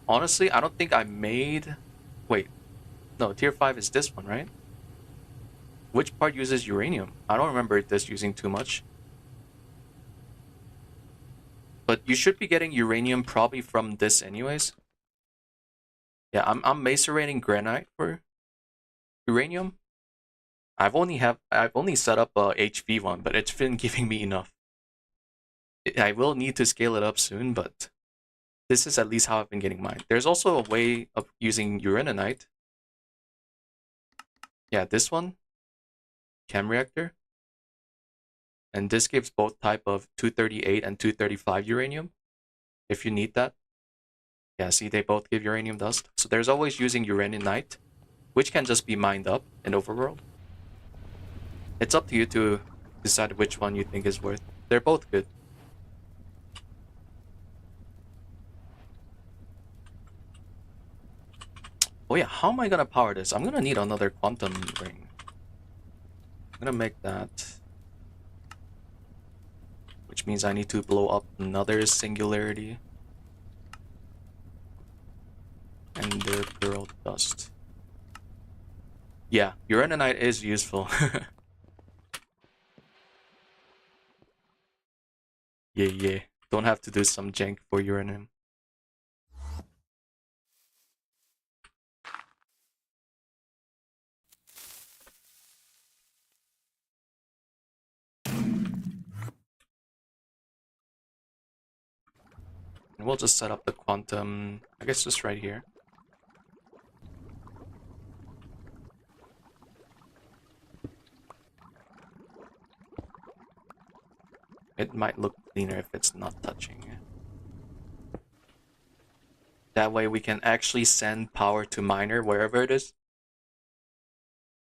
Honestly, I don't think I made... Wait. No, tier 5 is this one, right? Which part uses uranium? I don't remember this using too much. But you should be getting uranium probably from this anyways. Yeah, I'm macerating granite for uranium. I've only set up a HV one, but it's been giving me enough. I will need to scale it up soon, but this is at least how I've been getting mine. There's also a way of using uraninite. Yeah, this one, chem reactor. And this gives both type of 238 and 235 uranium, if you need that. Yeah, see, they both give uranium dust. So there's always using uraninite, which can just be mined up in Overworld. It's up to you to decide which one you think is worth. They're both good. Oh yeah, how am I gonna power this? I'm gonna need another quantum ring. I'm gonna make that. Which means I need to blow up another singularity. And the pearl dust. Yeah, uraninite is useful. Yeah. Don't have to do some jank for uranium. And we'll just set up the quantum, I guess just right here. It might look cleaner if it's not touching. That way we can actually send power to miner wherever it is.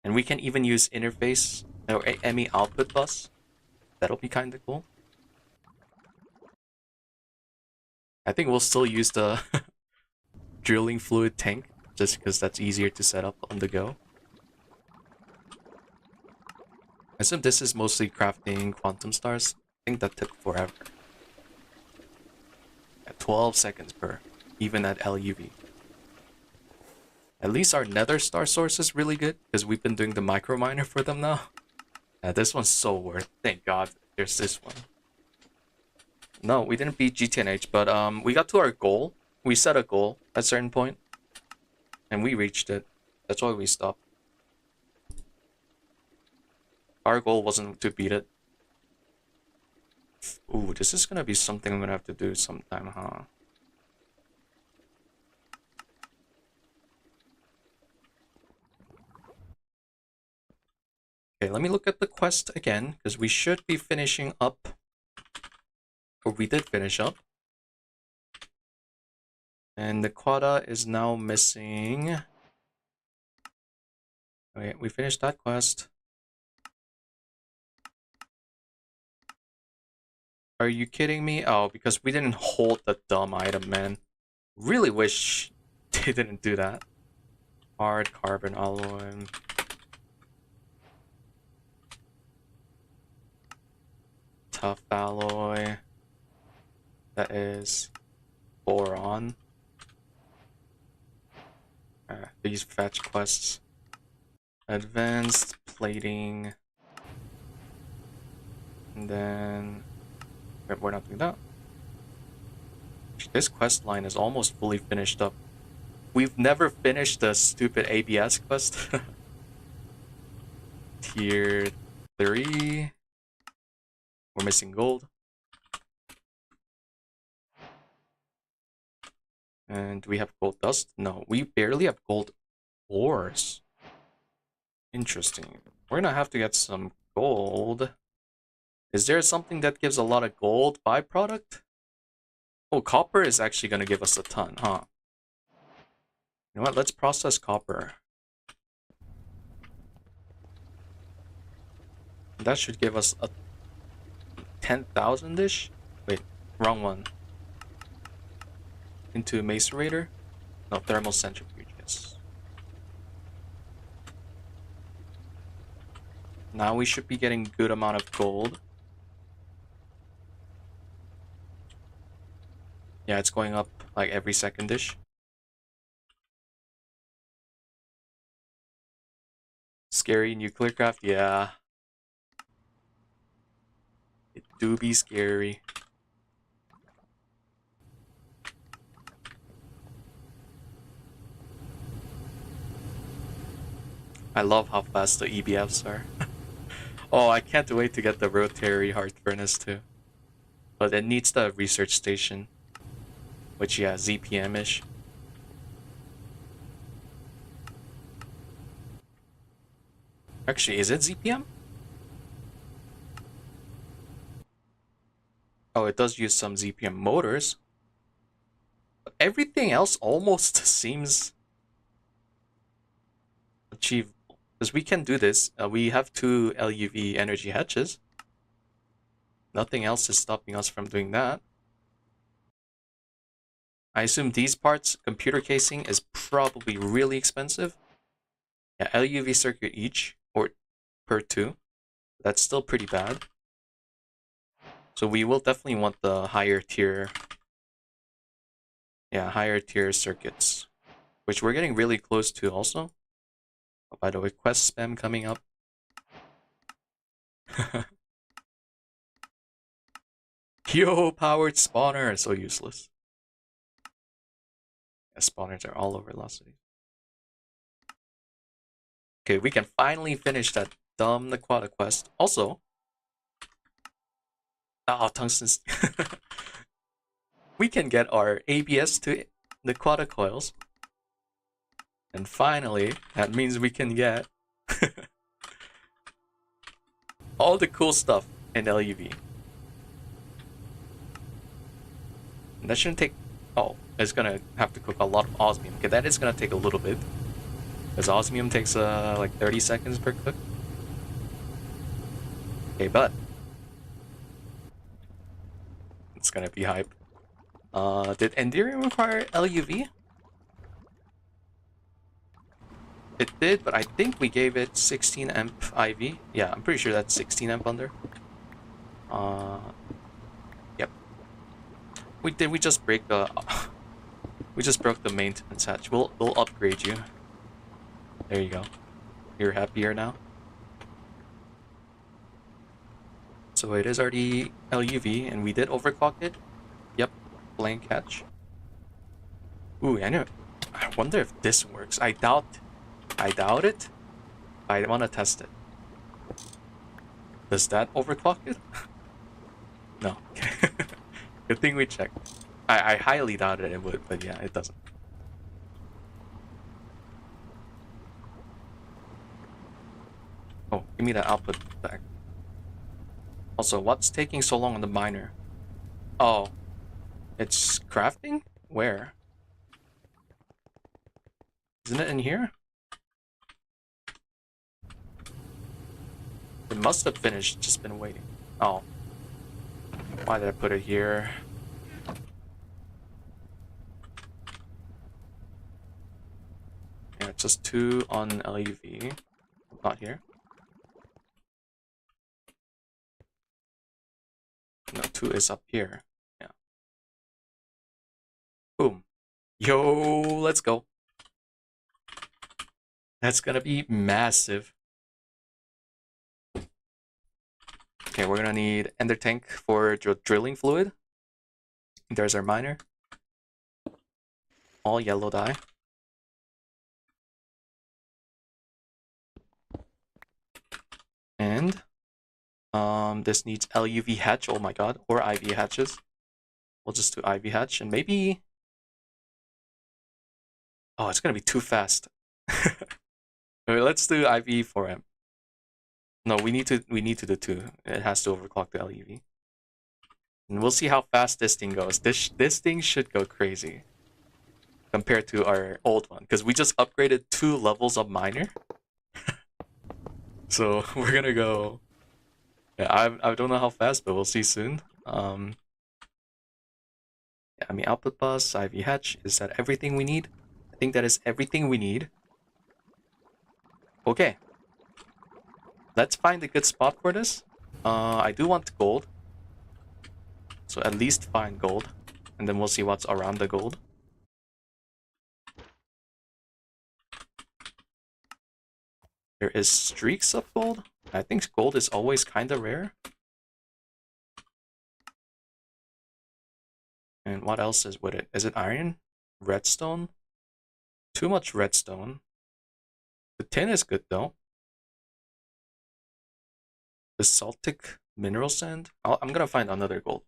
And we can even use interface or ME output bus. That'll be kind of cool. I think we'll still use the drilling fluid tank just because that's easier to set up on the go. I assume this is mostly crafting quantum stars. I think that took forever. At 12 seconds per, even at LuV. At least our nether star source is really good because we've been doing the micro miner for them now. Yeah, this one's so worth. Thank God there's this one. No, we didn't beat GTNH, but we got to our goal. We set a goal at a certain point, and we reached it. That's why we stopped. Our goal wasn't to beat it. Ooh, this is gonna be something I'm gonna have to do sometime, huh? Okay, let me look at the quest again, because we should be finishing up. Or we did finish up. And Naquadah is now missing. Okay, we finished that quest. Are you kidding me? Oh, because we didn't hold the dumb item, man. Really wish they didn't do that. Hard carbon alloy. Tough alloy. That is boron. These fetch quests. Advanced plating. And then... We're not doing that. This quest line is almost fully finished up. We've never finished the stupid ABS quest. Tier 3. We're missing gold. And do we have gold dust? No, we barely have gold ores. Interesting. We're gonna have to get some gold. Is there something that gives a lot of gold byproduct? Oh, copper is actually going to give us a ton, huh? You know what? Let's process copper. That should give us a 10,000-ish? Wait, wrong one. Into macerator? No, thermal centrifuge, yes. Now we should be getting good amount of gold. Yeah, it's going up like every second-ish. Scary nuclear craft? Yeah. It do be scary. I love how fast the EBFs are. Oh, I can't wait to get the rotary heart furnace too. But it needs the research station. Which, yeah, ZPM-ish. Actually, is it ZPM? Oh, it does use some ZPM motors. But everything else almost seems achievable. Because we can do this. We have 2 LuV energy hatches. Nothing else is stopping us from doing that. I assume these parts, computer casing, is probably really expensive. Yeah, LuV circuit each, or per 2. That's still pretty bad. So we will definitely want the higher tier. Yeah, higher tier circuits. Which we're getting really close to also. Oh, by the way, quest spam coming up. Yo, powered spawner! So useless. Yeah, spawners are all over Lost City. Okay, we can finally finish that dumb Naquadah quest. Also, tungsten. We can get our ABS to Naquadah coils. And finally, that means we can get all the cool stuff in LuV. And that shouldn't take... Oh, it's gonna have to cook a lot of osmium. Okay, that is gonna take a little bit. Because osmium takes like 30 seconds per cook. Okay, but it's gonna be hype. Did Enderium require LuV? It did, but I think we gave it 16 amp IV. Yeah, I'm pretty sure that's 16 amp under. Yep. We just break the we just broke the maintenance hatch. We'll upgrade you. There you go. You're happier now. So it is already LuV, and we did overclock it. Yep, blank hatch. Ooh, I wonder if this works. I doubt it. I want to test it. Does that overclock it? No. Good thing we checked. I highly doubted it would, but yeah, it doesn't. Oh, give me the output back. Also, what's taking so long on the miner? Oh, it's crafting? Where? Isn't it in here? It must have finished, just been waiting. Oh. Why did I put it here? Yeah, it's just 2 on LuV. Not here. No, 2 is up here. Yeah. Boom. Yo, let's go. That's gonna be massive. Okay, we're gonna need ender tank for drilling fluid. There's our miner. All yellow dye. And this needs LuV hatch. Oh my god, or IV hatches. We'll just do IV hatch, and maybe... Oh, it's gonna be too fast. Let's do IV for him. No, we need to do 2. It has to overclock the LuV. And we'll see how fast this thing goes. This thing should go crazy compared to our old one, because we just upgraded 2 levels of miner. So we're gonna go. Yeah, I don't know how fast, but we'll see soon. Yeah, I mean, output bus, IV hatch. Is that everything we need? I think that is everything we need. Okay. Let's find a good spot for this. I do want gold. So at least find gold. And then we'll see what's around the gold. There is streaks of gold. I think gold is always kind of rare. And what else is with it? Is it iron? Redstone? Too much redstone. The tin is good though. Basaltic mineral sand? I'm gonna find another gold.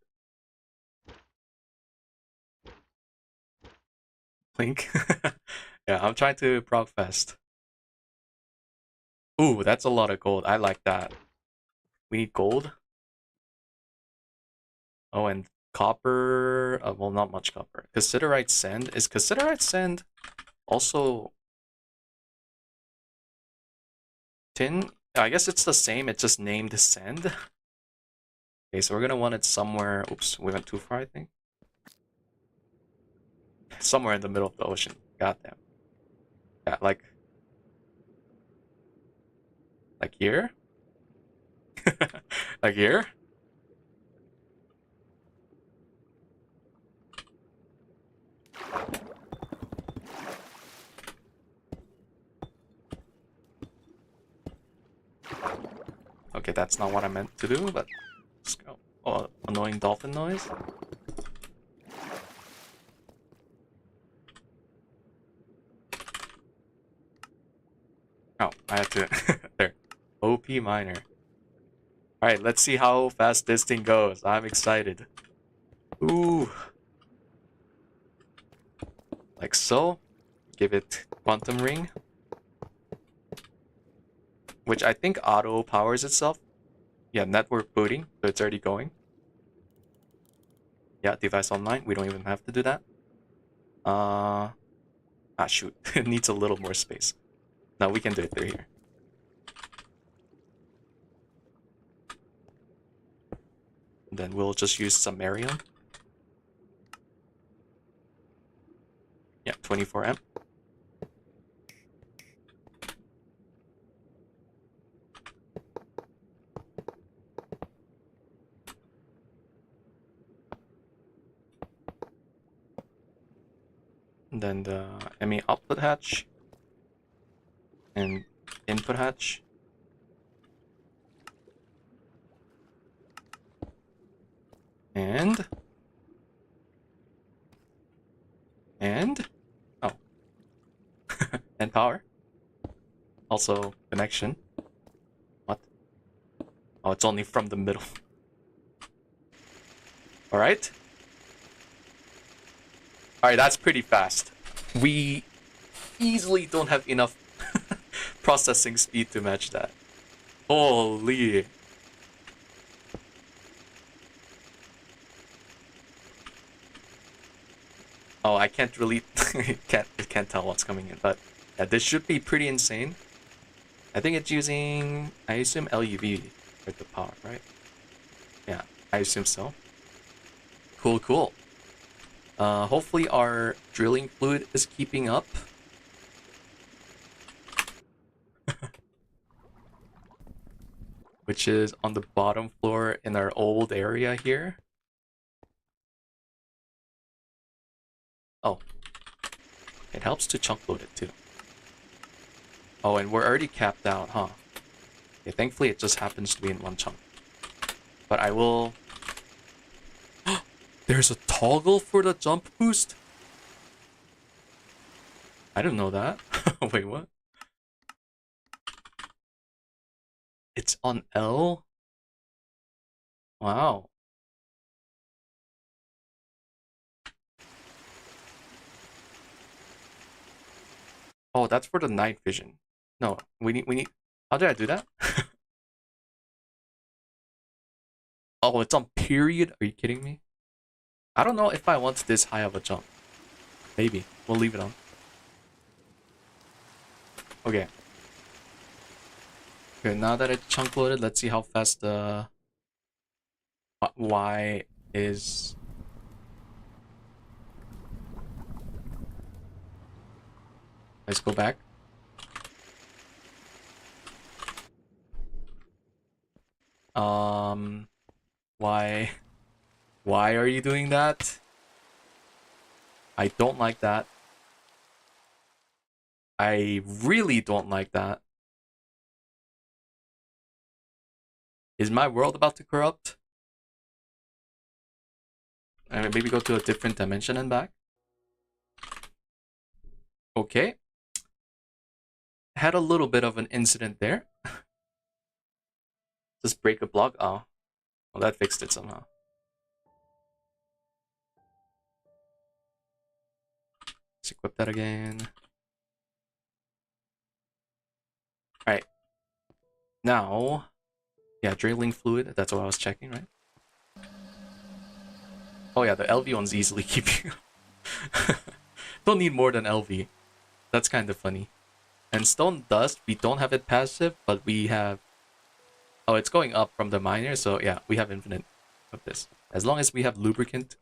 Link. Yeah, I'm trying to prog fast. Ooh, that's a lot of gold. I like that. We need gold. Oh, and copper. Well, not much copper. Cassiterite sand. Is cassiterite sand also tin? I guess it's the same. It's just named sand. Okay, so we're gonna want it somewhere. Oops, we went too far, I think. Somewhere in the middle of the ocean. Goddamn. Yeah, like here? Like here? Okay, that's not what I meant to do, but let's go. Oh, annoying dolphin noise. Oh, I had to. There. OP miner. Alright, let's see how fast this thing goes. I'm excited. Ooh. Like so. Give it quantum ring. Which I think auto powers itself. Yeah, network booting, so it's already going. Yeah, device online. We don't even have to do that. Shoot. It needs a little more space. No, we can do it through here. And then we'll just use scenarium. Yeah, 24 amp. And then the ME output hatch. And input hatch. And oh. And power. Also connection. What? Oh, it's only from the middle. Alright. Alright, that's pretty fast. We easily don't have enough processing speed to match that. Holy. Oh, I can't really can't tell what's coming in, but yeah, this should be pretty insane. I think it's using, I assume LuV for the power, right? Yeah, I assume so. Cool, cool. Hopefully our drilling fluid is keeping up. Which is on the bottom floor in our old area here. Oh. It helps to chunk load it too. Oh, and we're already capped out, huh? Okay, thankfully it just happens to be in one chunk. But I will... There's a toggle for the jump boost? I didn't know that. Wait, what? It's on L? Wow. Oh, that's for the night vision. No, we need... How did I do that? Oh, it's on period? Are you kidding me? I don't know if I want this high of a jump. Maybe. We'll leave it on. Okay. Okay, now that it's chunk loaded, let's see how fast the Y is. Let's go back. Why are you doing that? I don't like that. I really don't like that. Is my world about to corrupt? Maybe go to a different dimension and back. Okay. Had a little bit of an incident there. Just break a block. Oh. Well, that fixed it somehow. Let's equip that again. Alright. Now, yeah, drilling fluid. That's what I was checking, right? Oh yeah, the LV one's easily keeping up. Don't need more than LV. That's kind of funny. And stone dust, we don't have it passive, but we have... Oh, it's going up from the miner, so yeah, we have infinite of this. As long as we have lubricant,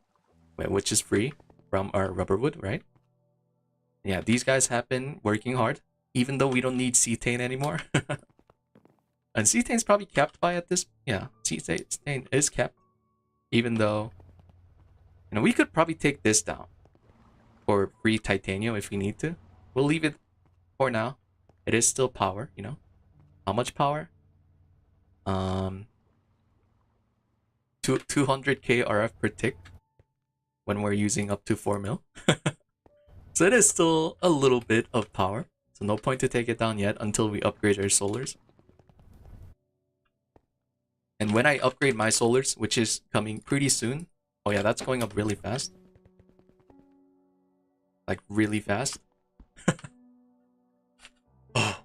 which is free from our rubber wood, right? Yeah, these guys have been working hard, even though we don't need cetane anymore. And cetane's probably capped by at this... Yeah, cetane is capped. Even though... You know, we could probably take this down for free titanium if we need to. We'll leave it for now. It is still power, you know. How much power? 200k RF per tick when we're using up to 4 mil. So it is still a little bit of power. So no point to take it down yet until we upgrade our solars. And when I upgrade my solars, which is coming pretty soon. Oh yeah, that's going up really fast. Like really fast. Oh,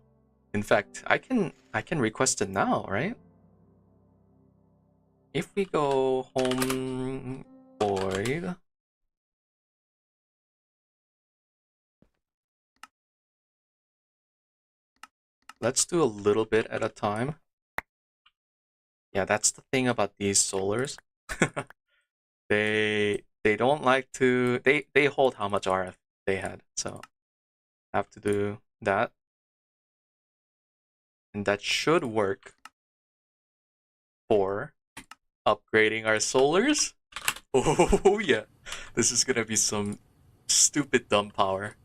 in fact, I can request it now, right? If we go home void, let's do a little bit at a time. Yeah, that's the thing about these solars. They don't like to they hold how much RF they had, so have to do that. And that should work for upgrading our solars. Oh yeah. This is gonna be some stupid dumb power.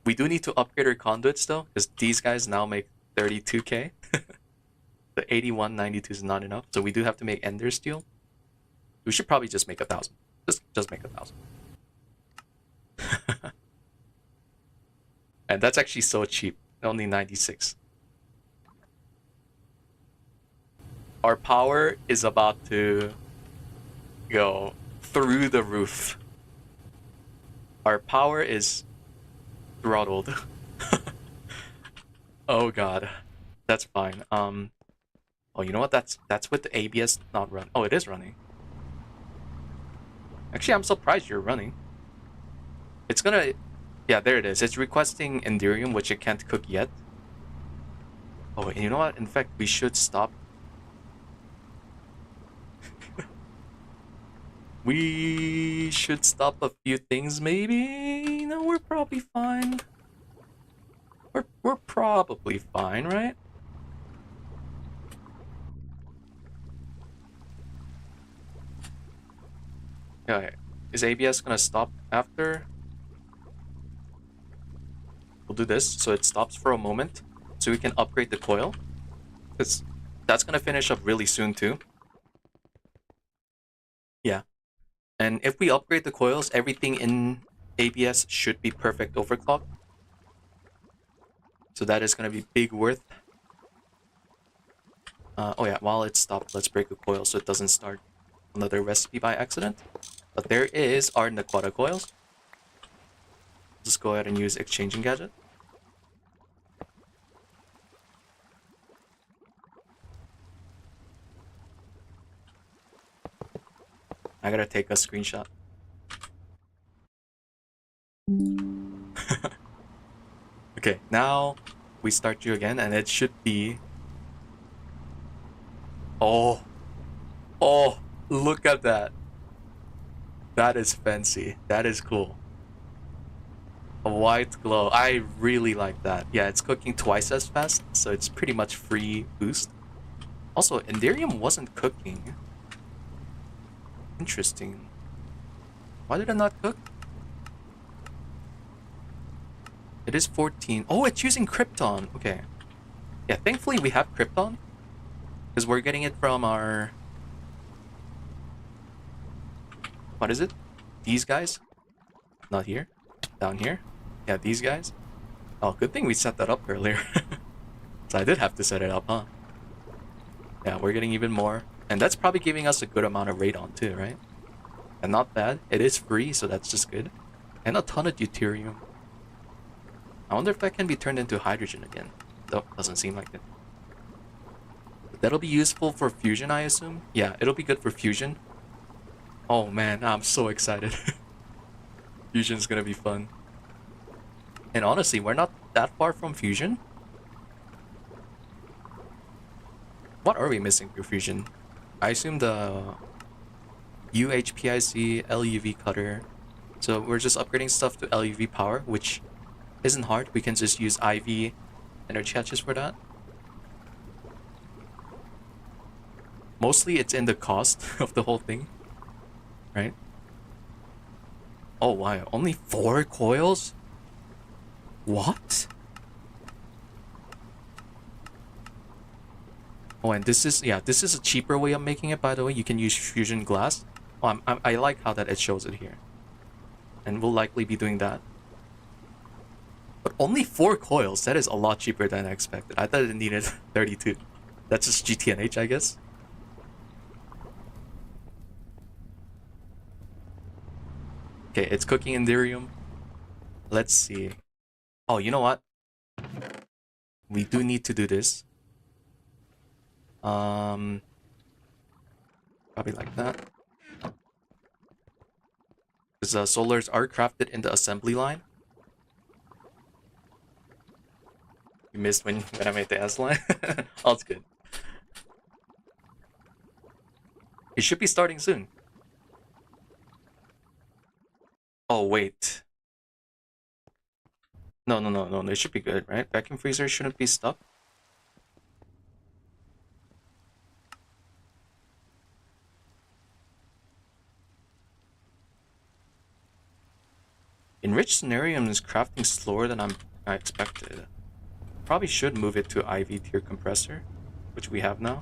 We do need to upgrade our conduits though, because these guys now make 32k. The 8192 is not enough, so we do have to make ender steel. We should probably just make 1,000. Just make 1,000. And that's actually so cheap. Only 96. Our power is about to go through the roof. Our power is throttled. Oh god. That's fine. Oh, you know what? That's with the ABS not run. Oh, it is running. Actually, I'm surprised you're running. It's gonna... Yeah, there it is. It's requesting Enderium, which it can't cook yet. Oh, and you know what? In fact, we should stop. We should stop a few things, maybe? No, we're probably fine. We're probably fine, right? Okay. Is ABS gonna stop after? We'll do this, so it stops for a moment, so we can upgrade the coil. Because that's gonna finish up really soon too. Yeah. And if we upgrade the coils, everything in ABS should be perfect overclock. So that is gonna be big worth. Oh yeah, while it's stopped, let's break a coil so it doesn't start another recipe by accident. But there is our Naquadah coils. Just go ahead and use exchanging gadget. I gotta take a screenshot. Okay, now we start you again, and it should be... Oh, oh, look at that. That is fancy. That is cool. A white glow. I really like that. Yeah, it's cooking twice as fast, so it's pretty much free boost. Also, Enderium wasn't cooking. Interesting. Why did it not cook? It is 14. Oh, it's using Krypton. Okay. Yeah, thankfully we have Krypton. Because we're getting it from our... What is it? These guys? Not here. Down here. Yeah, these guys. Oh, good thing we set that up earlier. So I did have to set it up, huh? Yeah, we're getting even more. And that's probably giving us a good amount of radon too, right? And not bad. It is free, so that's just good. And a ton of deuterium. I wonder if that can be turned into hydrogen again. Nope, doesn't seem like it. But that'll be useful for fusion, I assume? Yeah, it'll be good for fusion. Oh man, I'm so excited. Fusion's gonna be fun. And honestly, we're not that far from fusion. What are we missing for fusion? I assume the UHPIC LuV cutter. So we're just upgrading stuff to LuV power, which isn't hard. We can just use IV energy hatches for that. Mostly it's in the cost of the whole thing, right? Oh wow, only 4 coils? What? Oh, and this is, yeah, this is a cheaper way of making it, by the way. You can use fusion glass. Oh, I like how that it shows it here. And we'll likely be doing that. But only 4 coils, that is a lot cheaper than I expected. I thought it needed 32. That's just GTNH, I guess. Okay, it's cooking Enderium. Let's see. Oh, you know what? We do need to do this. Probably like that. Because solars are crafted in the assembly line. You missed when I made the S line? Oh, it's good. It should be starting soon. Oh, wait. No, it should be good, right? Vacuum freezer shouldn't be stuck. Enriched scenarium is crafting slower than I expected. Probably should move it to IV tier compressor, which we have now.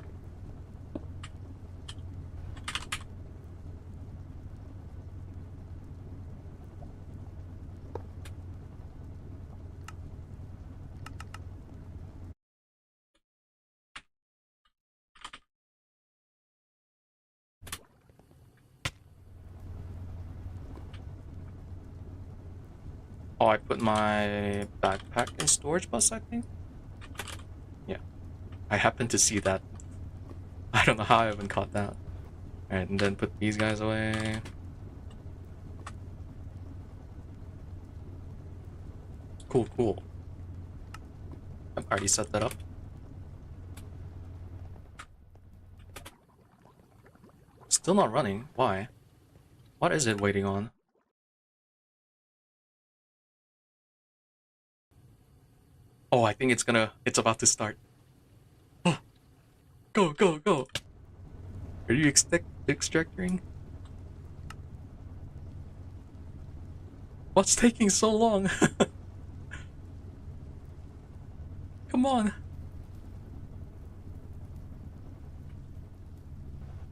Oh, I put my backpack in storage bus, I think? Yeah. I happened to see that. I don't know how I haven't caught that. Alright, and then put these guys away. Cool, cool. I've already set that up. Still not running. Why? What is it waiting on? Oh, I think it's about to start. Oh, go, go, go. Are you extracting? What's taking so long? Come on.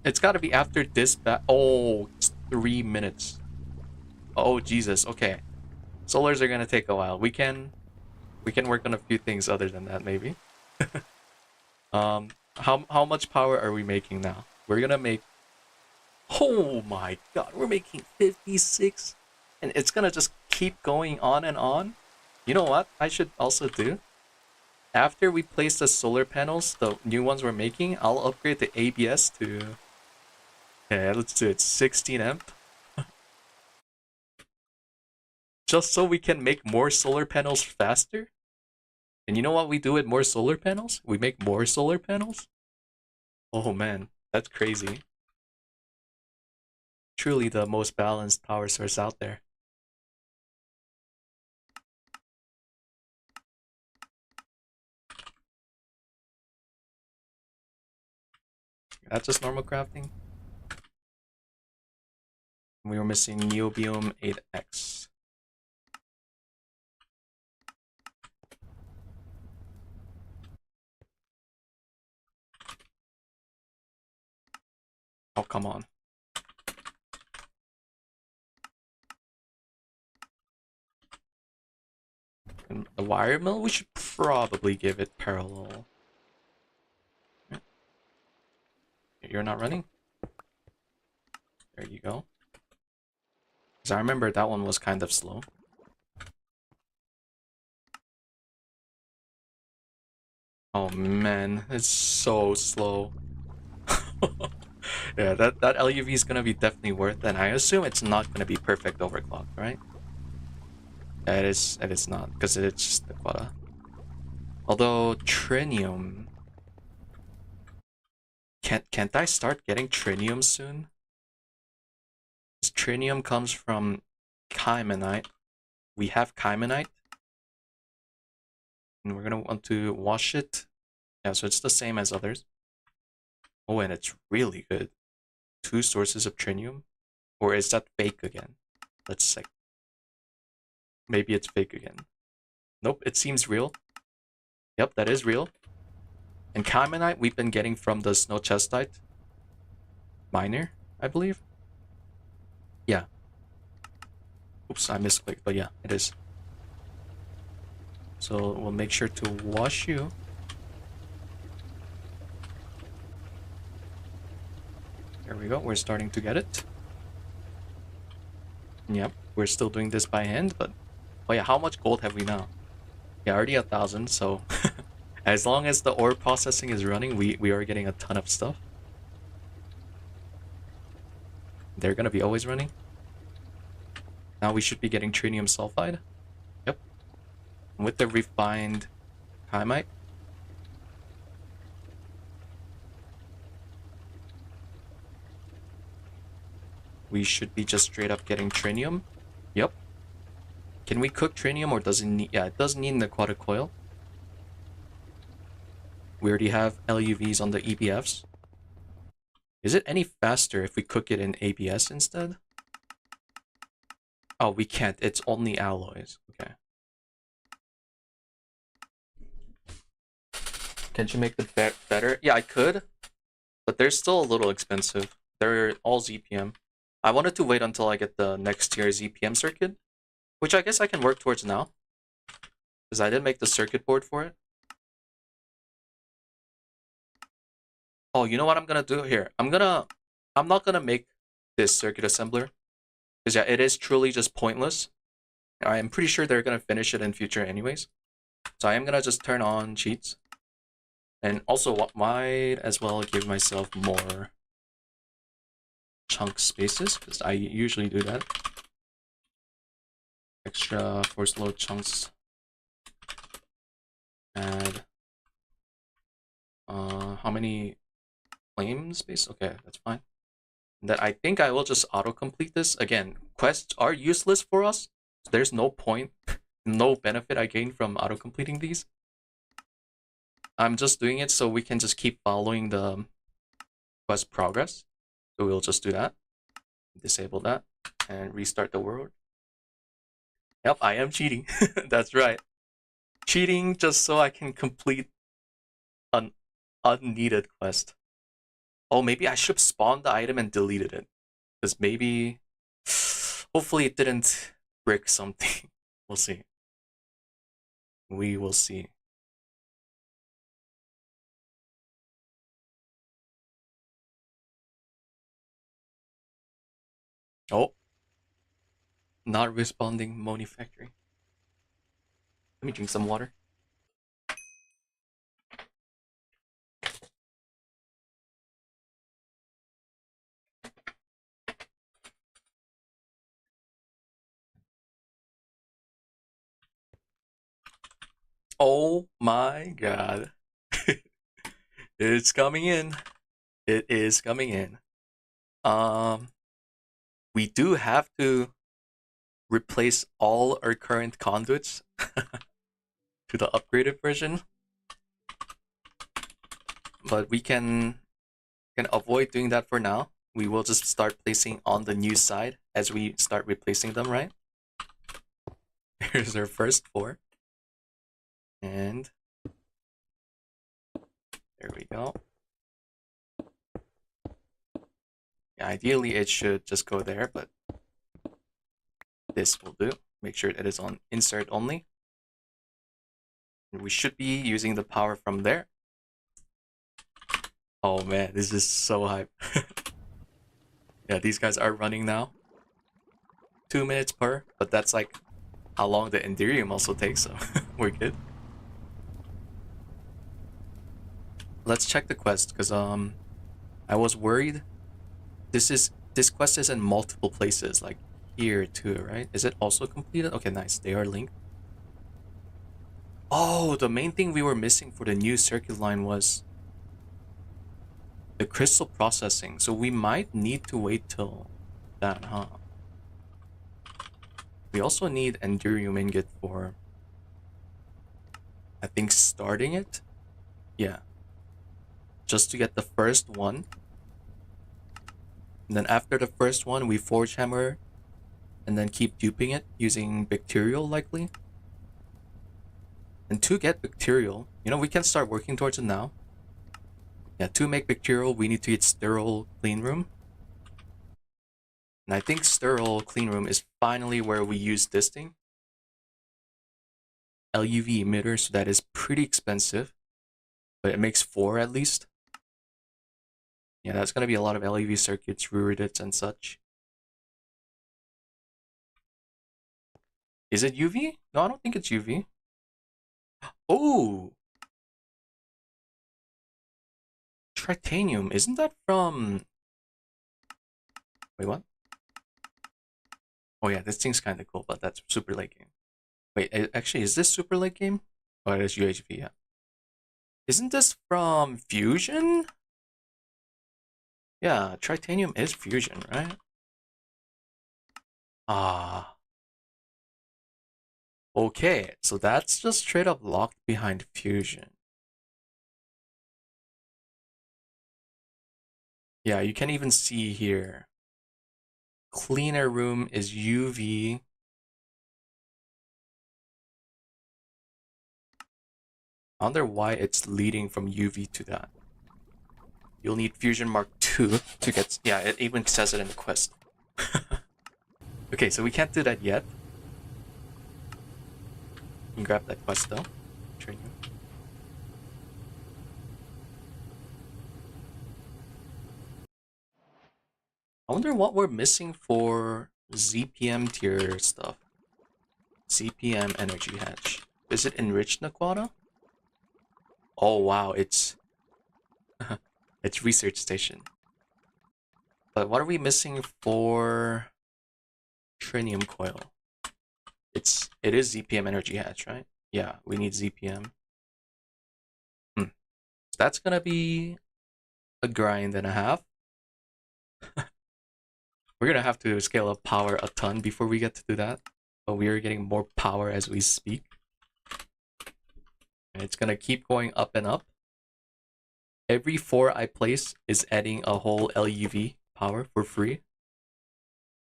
It's gotta be after this oh, it's 3 minutes. Oh, Jesus. Okay. Solars are gonna take a while. We can work on a few things other than that, maybe. How much power are we making now? We're gonna make... Oh my god, we're making 56. And it's gonna just keep going on and on. You know what I should also do? After we place the solar panels, the new ones we're making, I'll upgrade the ABS to Yeah, let's do it. 16 amp. Just so we can make more solar panels faster. And you know what we do with more solar panels? We make more solar panels. Oh man, that's crazy. Truly the most balanced power source out there. That's just normal crafting. We were missing Neobium 8X. Oh, come on. And the wire mill, we should probably give it parallel. You're not running? There you go. Because I remember that one was kind of slow. Oh man, it's so slow. Yeah, that LuV is gonna be definitely worth it, and I assume it's not gonna be perfect overclock, right? Yeah, it is not, because it's just Naquadah. Although trinium, can't I start getting trinium soon? This trinium comes from Chimonite. We have Chimonite, and we're gonna want to wash it. Yeah, so it's the same as others. Oh, and it's really good. 2 sources of trinium, or is that fake again? Let's check. Maybe it's fake again. Nope, it seems real. Yep, that is real. And Chimonite we've been getting from the snow chestite miner, I believe. Yeah. Oops, I misclicked, but yeah, it is. So we'll make sure to wash you. There we go, we're starting to get it. Yep, we're still doing this by hand, but oh yeah, how much gold have we now? Yeah, already 1,000, so as long as the ore processing is running, we are getting a ton of stuff. They're gonna be always running. Now we should be getting trinium sulfide. Yep. With the refined Chimonite. We should be just straight up getting trinium. Yep. Can we cook trinium, or does it need... Yeah, it does need Naquadah coil. We already have LuVs on the EBFs. Is it any faster if we cook it in ABS instead? Oh, we can't. It's only alloys. Okay. Can't you make the better? Yeah, I could, but they're still a little expensive. They're all ZPM. I wanted to wait until I get the next tier ZPM circuit, which I guess I can work towards now, because I did make the circuit board for it. Oh, you know what I'm gonna do here? I'm not gonna make this circuit assembler, because yeah, it is truly just pointless. I am pretty sure they're gonna finish it in future anyways. So I am gonna just turn on cheats. And also might as well give myself more chunk spaces, because I usually do that. Extra force load chunks. Add how many flame space? Okay, that's fine. That I think I will just auto-complete this. Again, quests are useless for us. There's no point, no benefit I gain from auto-completing these. I'm just doing it so we can just keep following the quest progress. So we'll just do that. Disable that and restart the world. Yep, I am cheating. That's right. Cheating just so I can complete an unneeded quest. Oh, maybe I should have spawned the item and deleted it. Because maybe... Hopefully it didn't brick something. We'll see. We will see. Oh. Not responding Monifactory. Let me drink some water. Oh my god. It's coming in. It is coming in. We do have to replace all our current conduits to the upgraded version, but we can avoid doing that for now. We will just start placing on the new side as we start replacing them, right? Here's our first 4. And there we go. Yeah, ideally it should just go there, but this will do. Make sure it is on insert only. And we should be using the power from there. Oh man, this is so hype. Yeah, these guys are running now. 2 minutes per, but that's like how long the Enderium also takes, so we're good. Let's check the quest, because I was worried. This quest is in multiple places, like here too, right? Is it also completed? Okay, nice. They are linked. Oh, the main thing we were missing for the new circuit line was the crystal processing. So we might need to wait till that, huh? We also need Enderium ingot for, I think, starting it. Yeah. Just to get the first one. And then after the first one, we forge hammer and then keep duping it using bacterial likely. And to get bacterial, you know, we can start working towards it now. Yeah, to make bacterial, we need to get sterile clean room. And I think sterile clean room is finally where we use this thing. LuV emitter, so that is pretty expensive. But it makes 4 at least. Yeah, that's going to be a lot of LuV circuits, Ruridits, and such. Is it UV? No, I don't think it's UV. Oh! Tritanium, isn't that from... Wait, what? Oh yeah, this thing's kind of cool, but that's super late game. Wait, actually, is this super late game? Oh, it is UHV, yeah. Isn't this from Fusion? Yeah, Tritanium is Fusion, right? Ah. Okay, so that's just straight up locked behind Fusion. Yeah, you can even see here. Cleaner room is UV. I wonder why it's leading from UV to that. You'll need Fusion Mark II to get... Yeah, it even says it in the quest. Okay, so we can't do that yet. You can grab that quest though. Train you. I wonder what we're missing for ZPM tier stuff. ZPM energy hatch. Is it enriched Naquadah? Oh wow, it's it's research station. But what are we missing for trinium coil? It is ZPM energy hatch, right? Yeah, we need ZPM. So that's gonna be a grind and a half. We're gonna have to scale up power a ton before we get to do that. But we are getting more power as we speak. And it's gonna keep going up and up. Every 4 I place is adding a whole LuV power for free.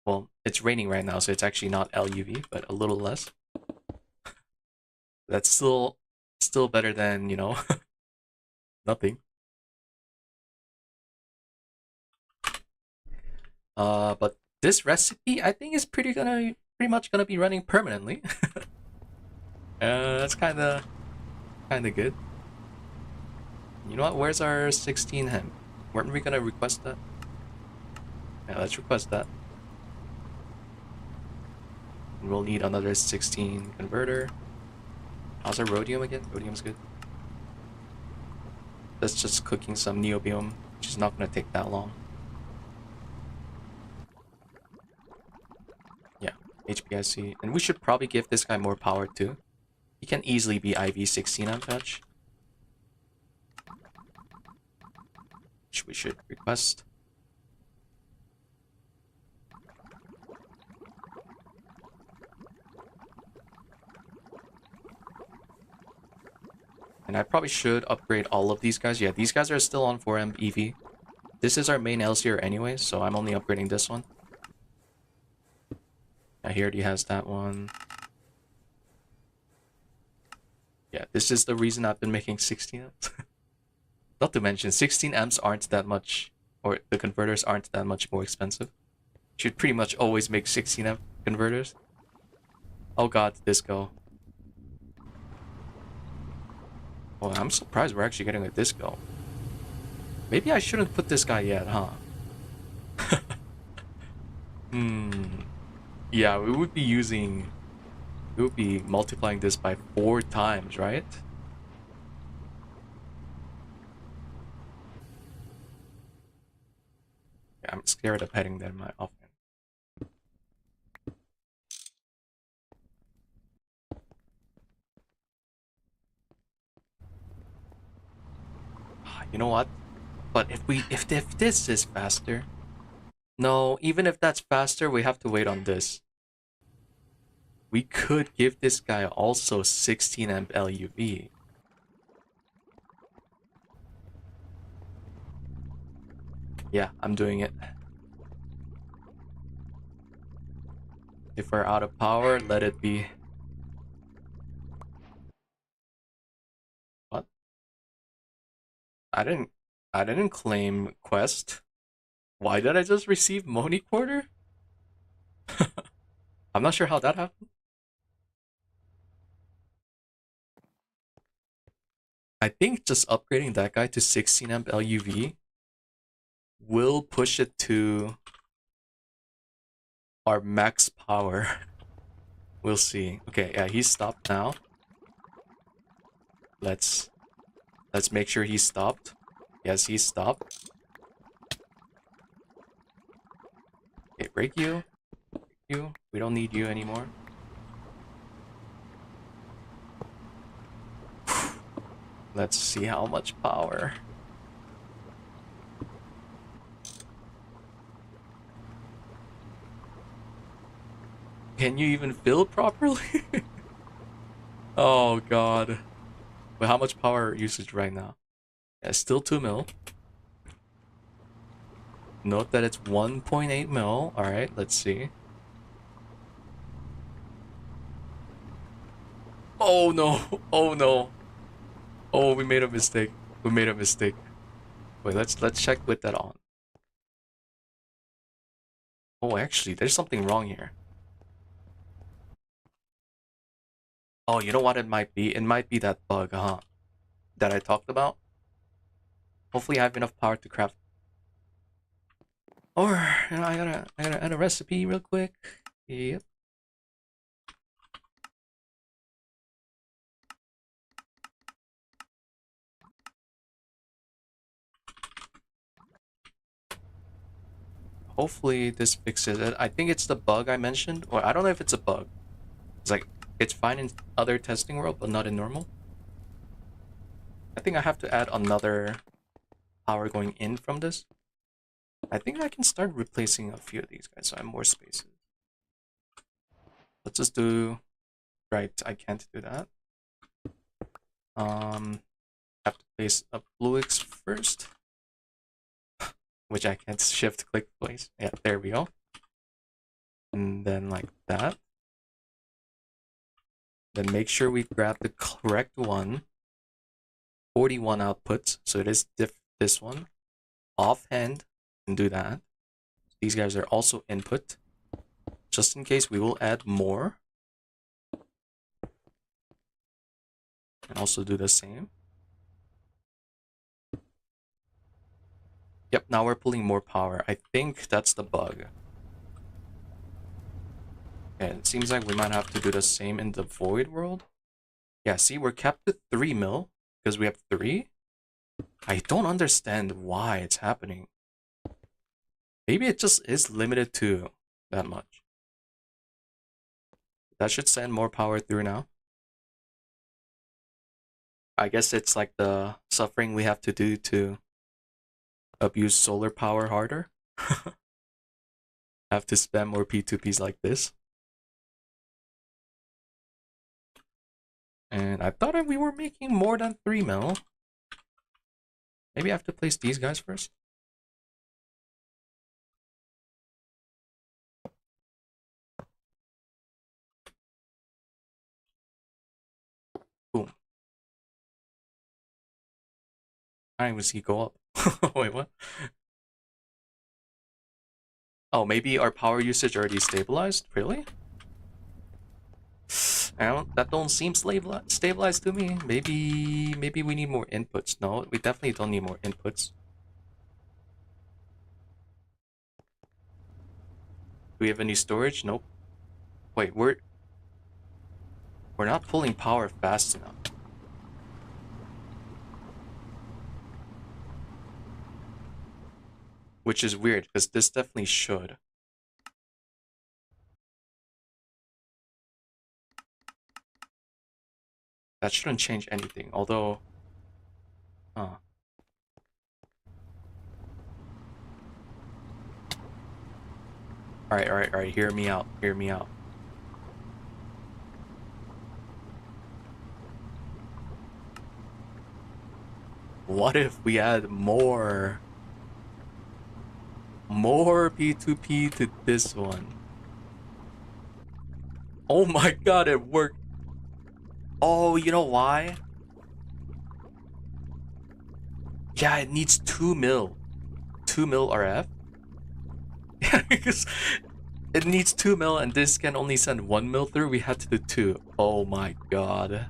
Well, it's raining right now, so it's actually not LuV, but a little less. That's still better than, you know, nothing. But this recipe, I think, is pretty much gonna be running permanently. That's kinda good. You know what? Where's our 16 hem? Weren't we gonna request that? Yeah, let's request that. And we'll need another 16 converter. How's our rhodium again? Rhodium's good. That's just cooking some neobium, which is not gonna take that long. Yeah, HPIC. And we should probably give this guy more power too. He can easily be IV 16 amp patch, which we should request. And I probably should upgrade all of these guys. Yeah, these guys are still on 4 amp EV. This is our main LCR anyway, so I'm only upgrading this one. Yeah, he already has that one. Yeah, this is the reason I've been making 16 amps. Not to mention, 16 amps aren't that much, or the converters aren't that much more expensive. Should pretty much always make 16 amp converters. Oh god, disco. Oh, I'm surprised we're actually getting a disco. Maybe I shouldn't put this guy yet, huh? Yeah, we would be multiplying this by 4 times, right? Yeah, I'm scared of heading that in my offhand. You know what? But if this is faster, no, even if that's faster, we have to wait on this. We could give this guy also 16 amp LuV. Yeah, I'm doing it. If we're out of power, let it be. What? I didn't claim quest. Why did I just receive Moni Quarter? I'm not sure how that happened. I think just upgrading that guy to 16 amp LuV will push it to our max power. We'll see. Okay, yeah, he's stopped now. Let's make sure he's stopped. Yes, he's stopped. Okay, break you. Break you. We don't need you anymore. Let's see how much power. Can you even fill properly? Oh god. But how much power usage right now? Yeah, still 2 mil. Note that it's 1.8 mil. Alright, let's see. Oh no! Oh no! Oh, we made a mistake. We made a mistake. Wait, let's check with that on. Oh, actually, there's something wrong here. Oh, you know what it might be? It might be that bug, huh? That I talked about. Hopefully I have enough power to craft. Or, you know, I gotta add a recipe real quick. Yep. Hopefully this fixes it. I think it's the bug I mentioned, or I don't know if it's a bug. It's like, it's fine in other testing world, but not in normal. I think I have to add another power going in from this. I think I can start replacing a few of these guys, so I have more spaces. Let's just do... Right, I can't do that. Have to place a Fluix first. Which I can't shift click place. Yeah, there we go. And then like that. Then make sure we grab the correct one. 41 outputs, so it is this one. Offhand, and do that. These guys are also input. Just in case, we will add more. And also do the same. Yep, now we're pulling more power. I think that's the bug. And it seems like we might have to do the same in the void world. Yeah, see, we're capped at 3 mil because we have 3. I don't understand why it's happening. Maybe it just is limited to that much. That should send more power through now. I guess it's like the suffering we have to do to abuse solar power harder. Have to spam more P2Ps like this. And I thought we were making more than 3 mil. Maybe I have to place these guys first. Boom. I didn't even see go up. Wait, what? Oh, maybe our power usage already stabilized? Really? That don't seem stabilized to me. Maybe we need more inputs. No, we definitely don't need more inputs. Do we have any storage? Nope. Wait, we're not pulling power fast enough. Which is weird, because this definitely should. That shouldn't change anything, although... Huh. Alright, hear me out, hear me out. What if we add more P2P to this one? Oh my god, it worked. Oh, you know why? Yeah, it needs 2 mil. 2 mil RF? Yeah, because it needs 2 mil and this can only send 1 mil through. We had to do 2. Oh my god.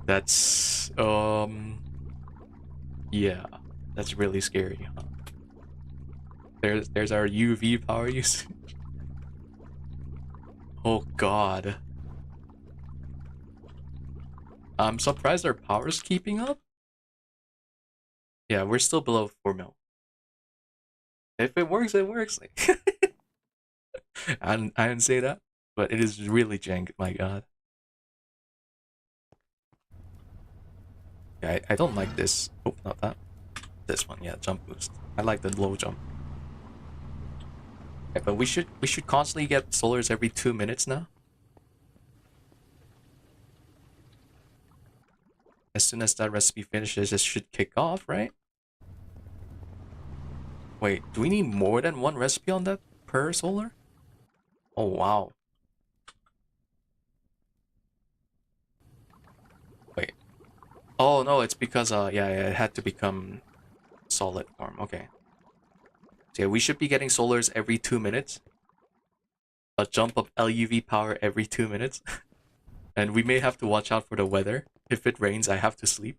That's yeah. That's really scary, huh? There's our UV power usage. Oh god. I'm surprised our power's keeping up. Yeah, we're still below 4 mil. If it works, it works. I didn't say that, but it is really jank. My god. Yeah, I don't like this. Oh, not that. This one, yeah, jump boost. I like the low jump. Yeah, but we should constantly get solars every 2 minutes now. As soon as that recipe finishes, it should kick off, right? Wait, do we need more than 1 recipe on that per solar? Oh wow. Wait. Oh no, it's because yeah, it had to become solid form. Okay. So yeah, we should be getting solars every 2 minutes. A jump of LUV power every 2 minutes. And we may have to watch out for the weather. If it rains, I have to sleep.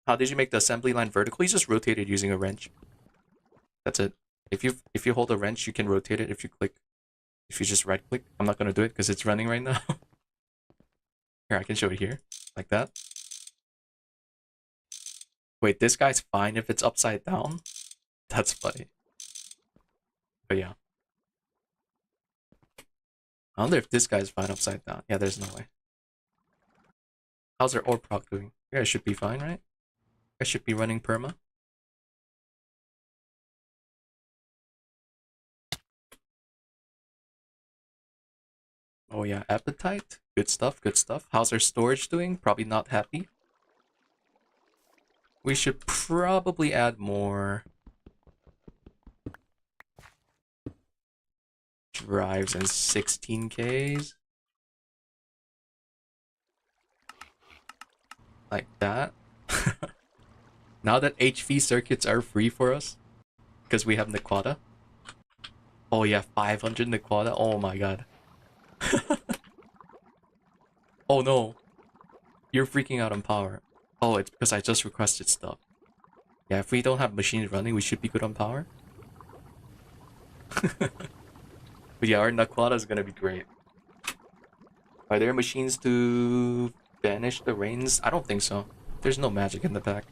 How did you make the assembly line vertical? You just rotate it using a wrench. That's it. If you hold a wrench, you can rotate it if you click. If you just right click. I'm not gonna do it because it's running right now. Here, I can show it here. Like that. Wait, this guy's fine if it's upside down? That's funny. But yeah. I wonder if this guy's fine upside down. Yeah, there's no way. How's our ore proc doing? Yeah, it should be fine, right? I should be running perma. Oh yeah, appetite. Good stuff, good stuff. How's our storage doing? Probably not happy. We should probably add more drives and 16Ks. Like that. Now that HV circuits are free for us, because we have Naquadah. Oh yeah, 500 Naquadah. Oh my god. Oh no. You're freaking out on power. Oh, it's because I just requested stuff. Yeah, if we don't have machines running, we should be good on power. But yeah, our Naquadah is gonna be great. Are there machines to banish the rains? I don't think so. There's no magic in the pack.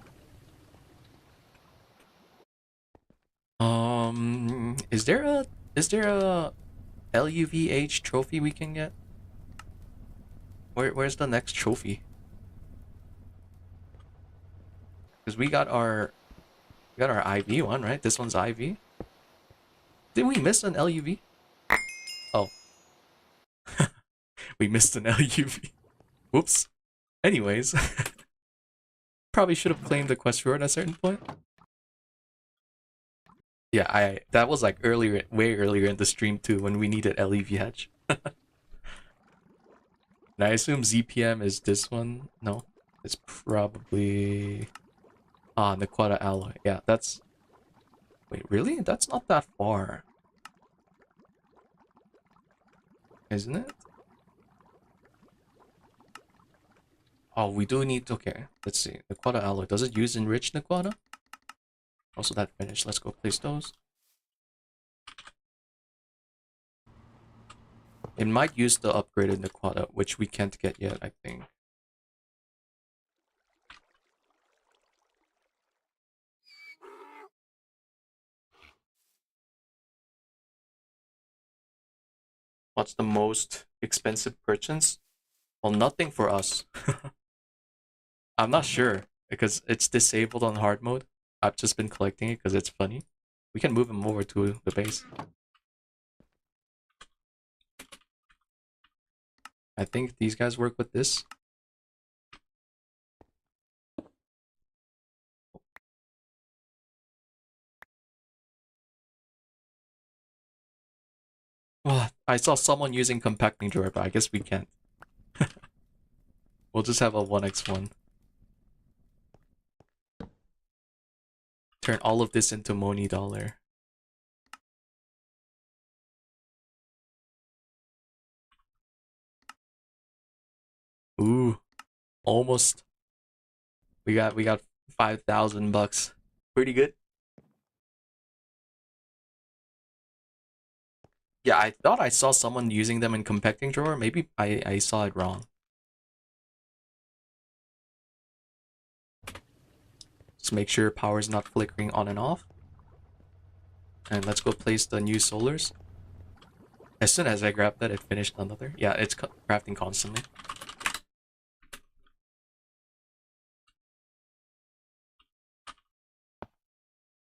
Is there a LUVH trophy we can get? Where's the next trophy? Because we got our IV one, right? This one's IV. Did we miss an LUV? Oh. We missed an LUV. Whoops. Anyways. Probably should have claimed the quest reward at a certain point. Yeah, that was like earlier, way earlier in the stream too, when we needed LEV hatch. And I assume ZPM is this one? No. It's probably... Ah, Naquadah alloy. Yeah, that's... Wait, really? That's not that far. Isn't it? Oh, we do need... Okay, let's see. Naquadah alloy. Does it use enriched Naquadah? Also, that finished. Let's go place those. It might use the upgraded Naquadah, which we can't get yet, I think. What's the most expensive purchase? Well, nothing for us. I'm not sure, because it's disabled on hard mode. I've just been collecting it because it's funny. We can move him over to the base. I think these guys work with this. Oh, I saw someone using compacting drawer, but I guess we can't. We'll just have a 1x1. Turn all of this into Moni dollar. Ooh, almost. We got 5,000 bucks. Pretty good. Yeah, I thought I saw someone using them in compacting drawer. Maybe I saw it wrong. Just make sure power is not flickering on and off. And let's go place the new solars. As soon as I grabbed that, it finished another. Yeah, it's crafting constantly.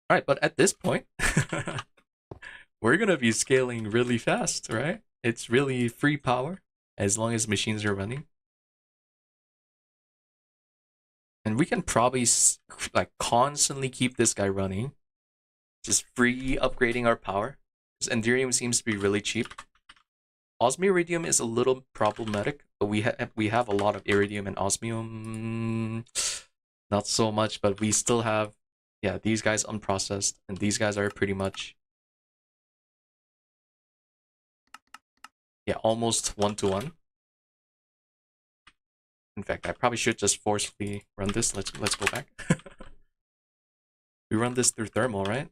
Alright, but at this point, we're gonna be scaling really fast, right? It's really free power as long as machines are running. And we can probably like constantly keep this guy running. Just free upgrading our power. Because Enderium seems to be really cheap. Osmiridium is a little problematic, but we have a lot of Iridium and Osmium. Not so much, but we still have, yeah, these guys unprocessed, and these guys are pretty much, yeah, almost 1-to-1. In fact, I probably should just forcefully run this. Let's go back. We run this through thermal, right?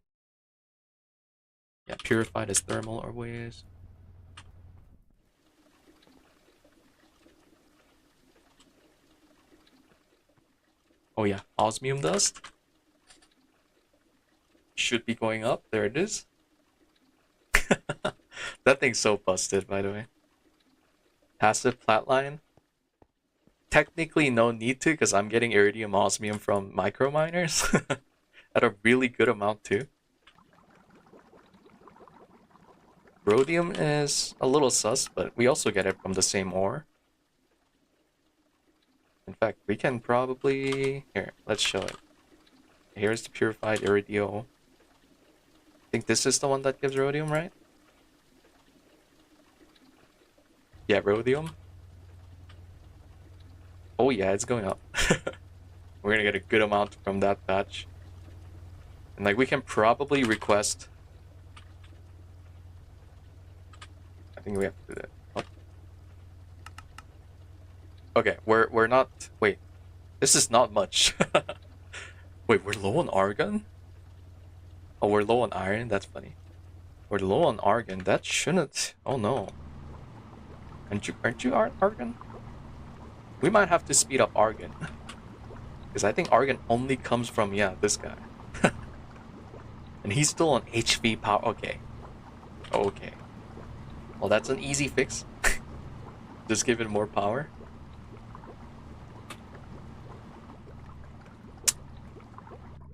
Yeah, purified is thermal always. Oh yeah, osmium dust. Should be going up. There it is. That thing's so busted, by the way. Passive flatline. Technically no need to, because I'm getting iridium osmium from micro miners at a really good amount too. Rhodium is a little sus, but we also get it from the same ore. In fact, we can probably... Here, let's show it. Here's the purified iridium. I think this is the one that gives rhodium, right? Yeah, rhodium. Oh yeah, it's going up. We're gonna get a good amount from that batch. And like, we can probably request... I think we have to do that. What? Okay, we're not... Wait. This is not much. Wait, we're low on argon? Oh, we're low on iron? That's funny. We're low on argon. That shouldn't... Oh no. Aren't you argon? We might have to speed up argon. Because I think argon only comes from, yeah, this guy. And he's still on HV power. Okay. Okay. Well, that's an easy fix. Just give it more power.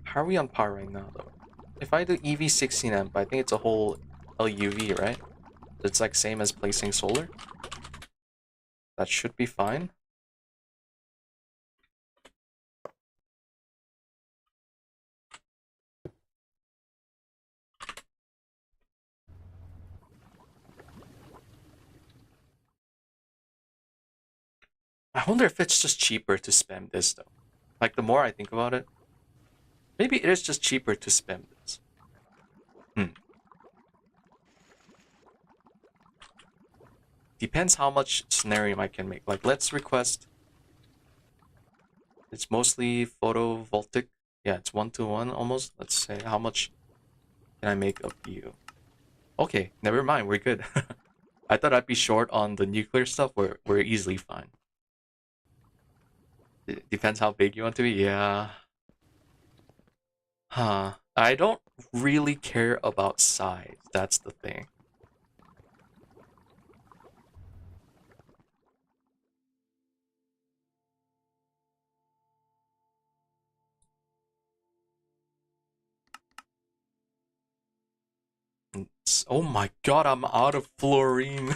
How are we on power right now, though? If I do EV16 amp, I think it's a whole LuV, right? It's like same as placing solar. That should be fine. I wonder if it's just cheaper to spam this, though. Like, the more I think about it, maybe it is just cheaper to spam this. Depends how much scenarium I can make. Like, let's request... It's mostly photovoltaic. Yeah, it's 1-to-1 almost. Let's say, how much can I make of you? Okay, never mind, we're good. I thought I'd be short on the nuclear stuff. We're easily fine. It depends how big you want to be. Yeah. Huh. I don't really care about size. That's the thing. Oh my god, I'm out of Florine.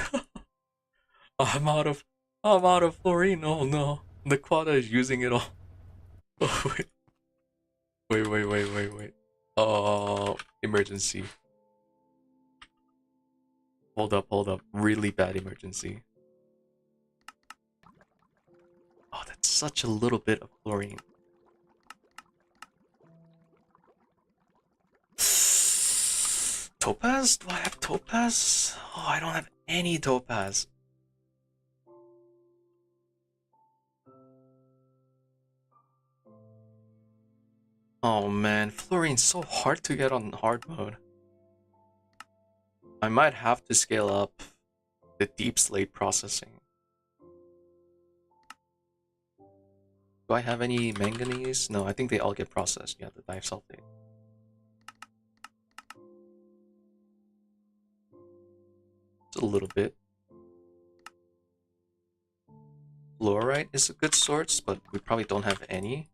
I'm out of Florine. Oh no. Naquadah is using it all. Oh wait. Wait. Oh, emergency. Hold up. Really bad emergency. Oh, that's such a little bit of Florine. Topaz? Do I have topaz? Oh, I don't have any topaz. Oh man, Florine's so hard to get on hard mode. I might have to scale up the deep slate processing. Do I have any manganese? No, I think they all get processed. Yeah, the disulfate. It's a little bit. Fluorite is a good source, but we probably don't have any.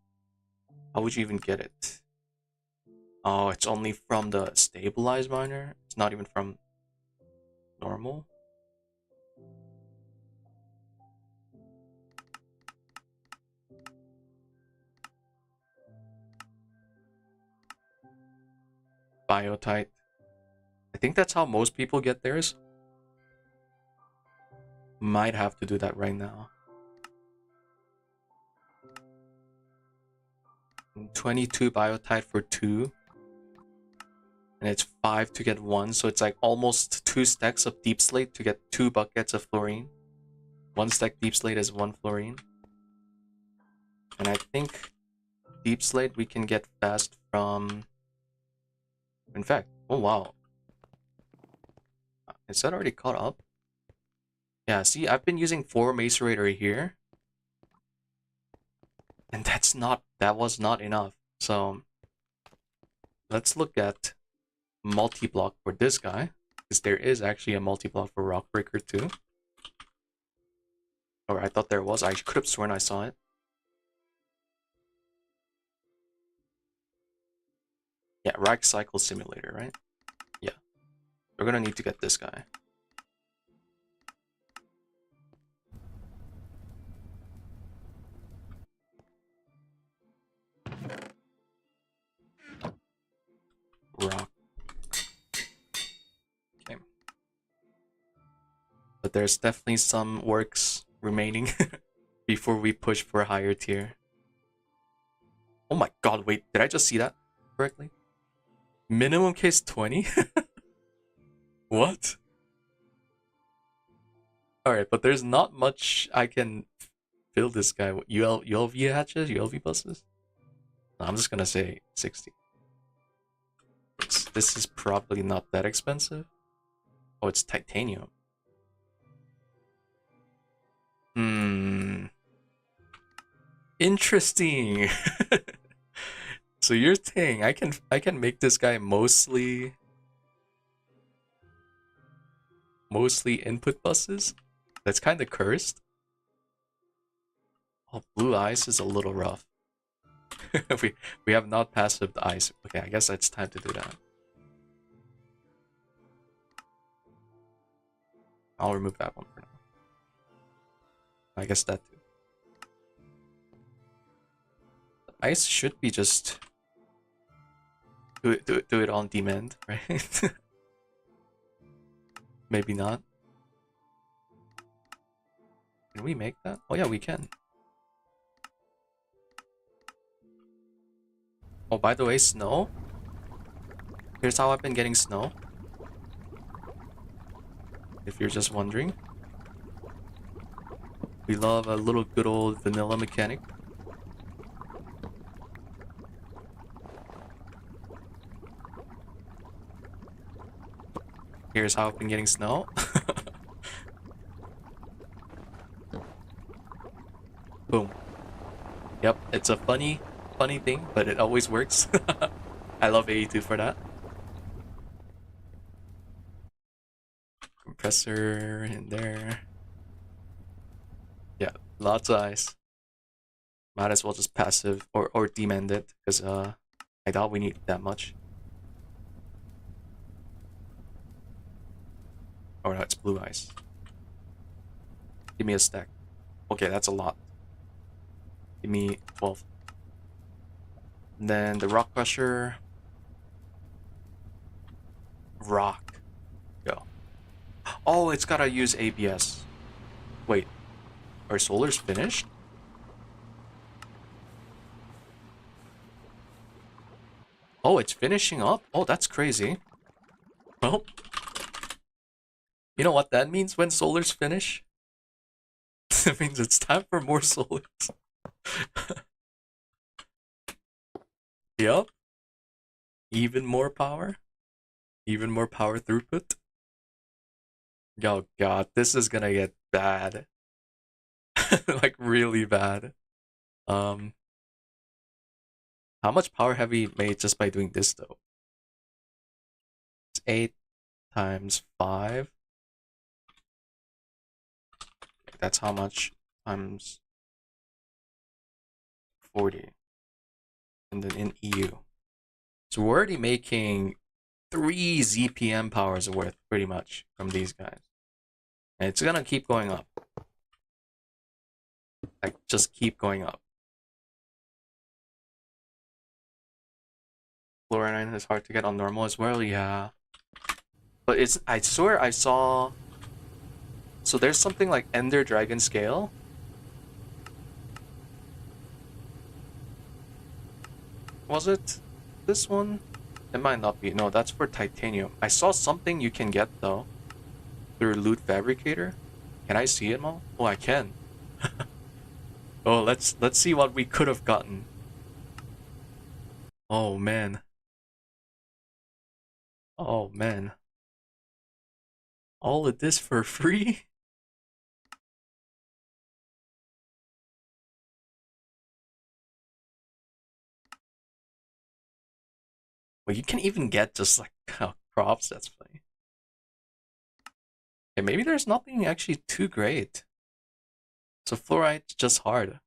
How would you even get it? Oh, it's only from the stabilized miner? It's not even from normal? Biotite. I think that's how most people get theirs. Might have to do that right now. 22 biotite for 2. And it's 5 to get 1, so it's like almost 2 stacks of deep slate to get 2 buckets of fluorine. 1 stack deep slate is 1 fluorine. And I think deep slate we can get fast from... In fact, oh wow. Is that already caught up? Yeah, see, I've been using 4 macerator here. And that was not enough. So let's look at multi-block for this guy, because there is actually a multi-block for Rockbreaker too. Or I thought there was. I could have sworn I saw it. Yeah, rack cycle simulator, right? Yeah. We're gonna need to get this guy. Rock. Okay. But there's definitely some works remaining before we push for a higher tier. Oh my god, wait, did I just see that correctly? Minimum case 20? What? Alright, but there's not much I can fill this guy with. ULV hatches? ULV buses? No, I'm just gonna say 60. This is probably not that expensive. Oh, it's titanium. Interesting. So you're saying I can make this guy mostly input buses? That's kind of cursed. Oh, blue ice is a little rough. we have not passive the ice. Okay, I guess it's time to do that. I'll remove that one for now. I guess that too. The ice should be just do it on demand, right? Maybe not. Can we make that? Oh yeah, we can. Oh, by the way, snow. Here's how I've been getting snow. If you're just wondering. We love a little good old vanilla mechanic. Here's how I've been getting snow. Boom. Yep, it's a funny thing, but it always works. I love AE2 for that. Compressor in there. Yeah, lots of ice. Might as well just passive or demand it, because I doubt we need that much. Oh no, it's blue ice. Give me a stack. Okay, that's a lot. Give me 12. And then the rock crusher. Rock. Go. Oh, it's gotta use ABS. Wait. Our solar's finished? Oh, it's finishing up? Oh, that's crazy. Well, you know what that means when solars finish? It means it's time for more solars. Yep. Even more power. Even more power throughput. Oh god, this is gonna get bad. Like really bad. How much power have we made just by doing this though? It's 8 times 5. That's how much times 40. And then in EU. So we're already making 3 ZPM powers worth pretty much from these guys. And it's gonna keep going up. Like just keep going up. Florine is hard to get on normal as well, yeah. But it's, I swear I saw, so there's something like Ender Dragon Scale. Was it this one? It might not be. No, that's for titanium. I saw something you can get though through Loot Fabricator. Can I see it, Mo? Oh, I can. Oh, let's see what we could have gotten. Oh man. Oh man. All of this for free? Well, you can even get just like crops. That's funny. Okay, maybe there's nothing actually too great. So fluoride's just hard.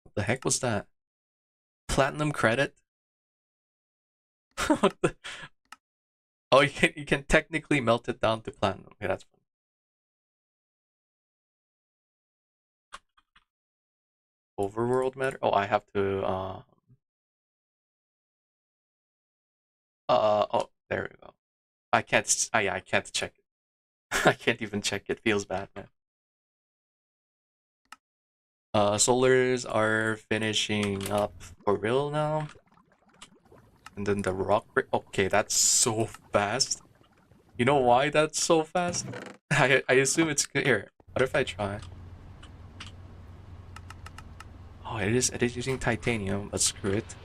What the heck was that? Platinum credit? What the? Oh, you can technically melt it down to platinum. Okay, that's fun. Overworld matter? Oh, I have to oh, there we go. I can't yeah, I can't check it. I can't even check it. Feels bad, man. Solars are finishing up for real now. And then the rock okay, that's so fast. You know why that's so fast? I assume it's here. What if I try? Oh, it is using titanium, but screw it.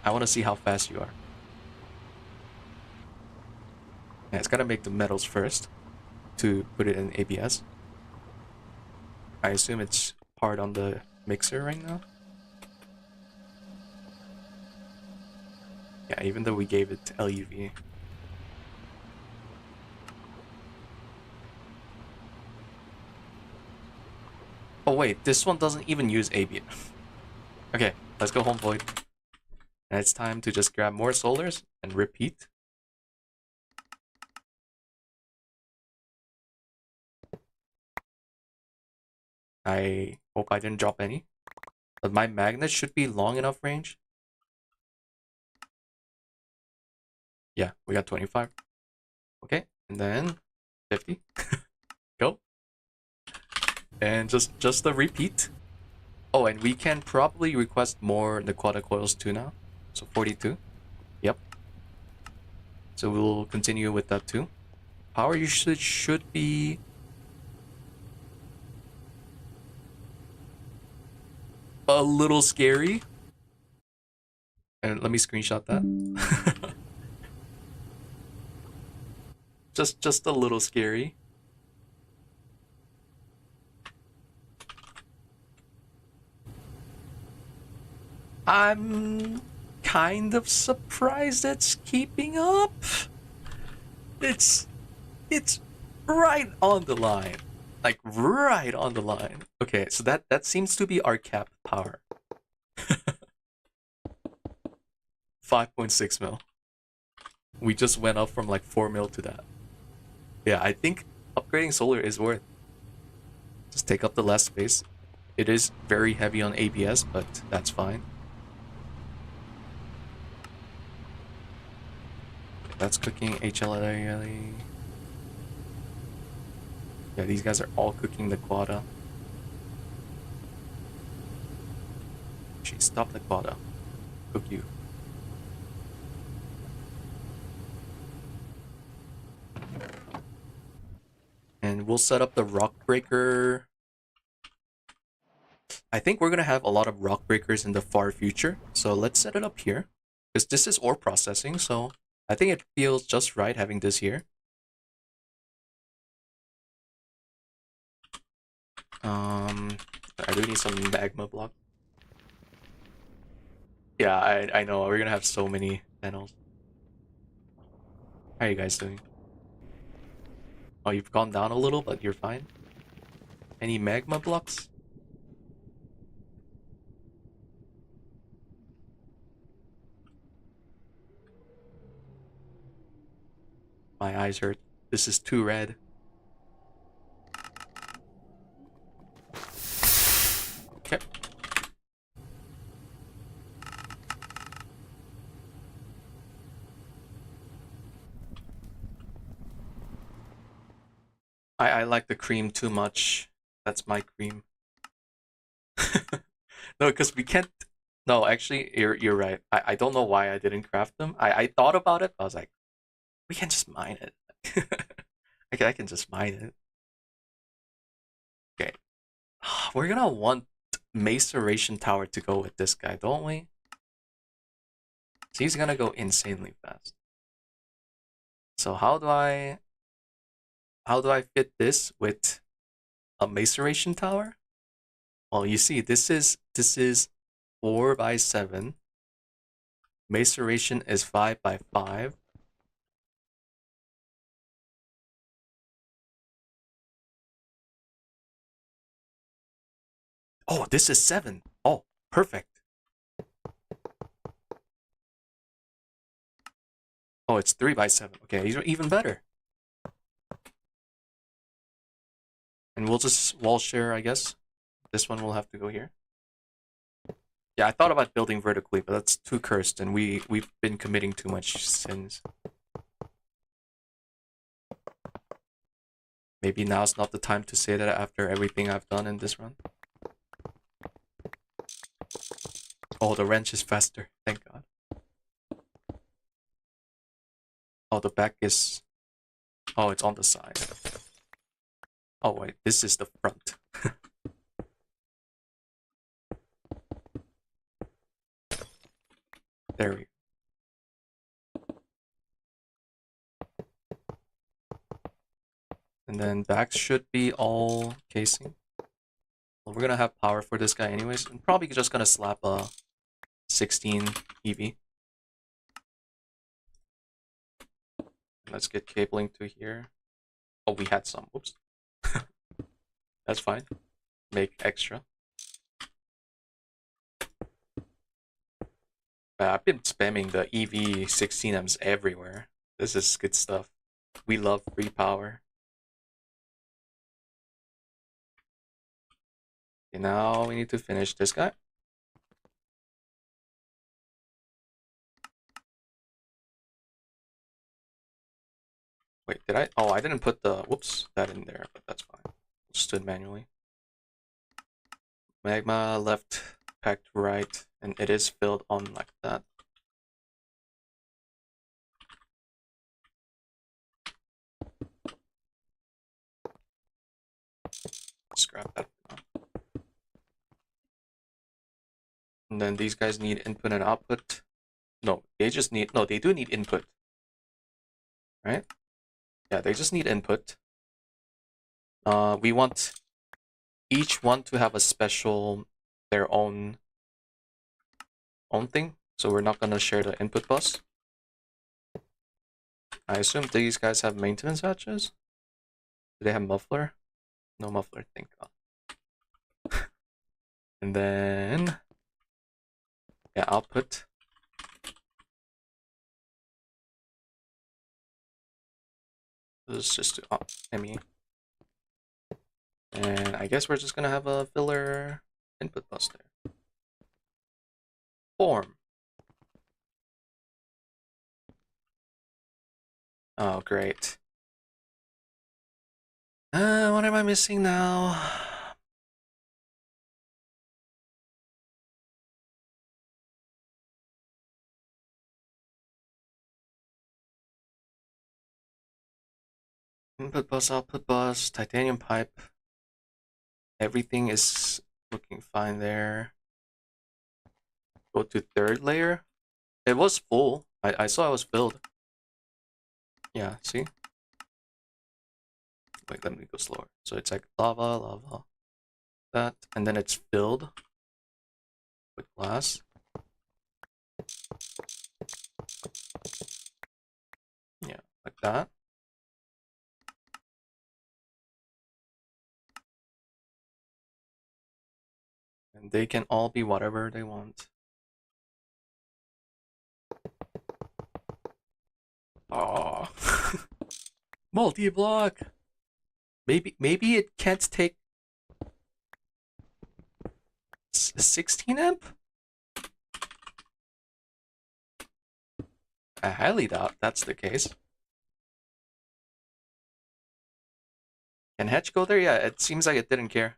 I want to see how fast you are. Yeah, it's gotta make the metals first to put it in ABS. I assume it's part on the mixer right now. Yeah, even though we gave it LuV. Oh wait, this one doesn't even use ABS. Okay, let's go home void. And it's time to just grab more solars and repeat. I hope I didn't drop any. But my magnet should be long enough range. Yeah, we got 25. Okay, and then 50. Go. And just a repeat. Oh, and we can probably request more Naquadah coils too now. So 42. Yep. So we'll continue with that too. Power usage should be a little scary. And let me screenshot that. just a little scary. I'm kind of surprised it's keeping up. It's right on the line. Like right on the line. Okay, so that seems to be our cap power. 5.6 mil. We just went up from like 4 mil to that. Yeah, I think upgrading solar is worth. Just take up the less space. It is very heavy on ABS, but that's fine. That's cooking HLLE. Yeah, these guys are all cooking the Naquadah. Jeez, stop the Naquadah. Cook you. And we'll set up the rock breaker. I think we're gonna have a lot of rock breakers in the far future. So let's set it up here. Because this is ore processing, so I think it feels just right having this here. I do need some magma block. Yeah, I know. We're gonna have so many panels. How are you guys doing? Oh, you've gone down a little, but you're fine. Any magma blocks? My eyes hurt. This is too red. Okay. I like the cream too much. That's my cream. No, because we can't. No, actually, you're right. I don't know why I didn't craft them. I thought about it. I was like, we can just mine it. I can just mine it. Okay. We're gonna want maceration tower to go with this guy, don't we? So he's gonna go insanely fast. So how do I fit this with a maceration tower? Well, you see, this is 4 by 7. Maceration is 5 by 5. Oh, this is 7. Oh, perfect. Oh, it's 3 by 7. Okay, these are even better. And we'll just wall share, I guess. This one will have to go here. Yeah, I thought about building vertically, but that's too cursed, and we've been committing too much sins. Maybe now's not the time to say that after everything I've done in this run. Oh, the wrench is faster. Thank God. Oh, the back is... Oh, it's on the side. Oh, wait. This is the front. There we go. And then backs should be all casing. Well, we're gonna have power for this guy anyways. I'm probably just gonna slap a 16 EV. Let's get cabling to here. Oh, we had some. Whoops. That's fine. make extra. I've been spamming the EV 16Ms everywhere. This is good stuff. We love free power. Okay, now we need to finish this guy. Wait, did I? Oh, I didn't put the, whoops, that in there, but that's fine. Just do it manually. Magma left, packed right, and it is filled on like that. Scrap that. And then these guys need input and output. No, they just need, no, they do need input. Right? Yeah, they just need input. We want each one to have a special, their own thing. So we're not gonna share the input bus. I assume these guys have maintenance hatches. Do they have muffler? No muffler, thank God. And then, yeah, output. This is just ME. And I guess we're just gonna have a filler input bus there. Form. Oh, great. What am I missing now? Input bus, output bus, titanium pipe. Everything is looking fine there. Go to third layer. It was full. I saw it was filled. Yeah, see? Wait, let me go slower. So it's like lava, lava, that, and then it's filled with glass. Yeah, like that. And they can all be whatever they want. Oh, multi-block. Maybe it can't take 16 amp. I highly doubt that's the case. Can Hedge go there? Yeah, it seems like it didn't care.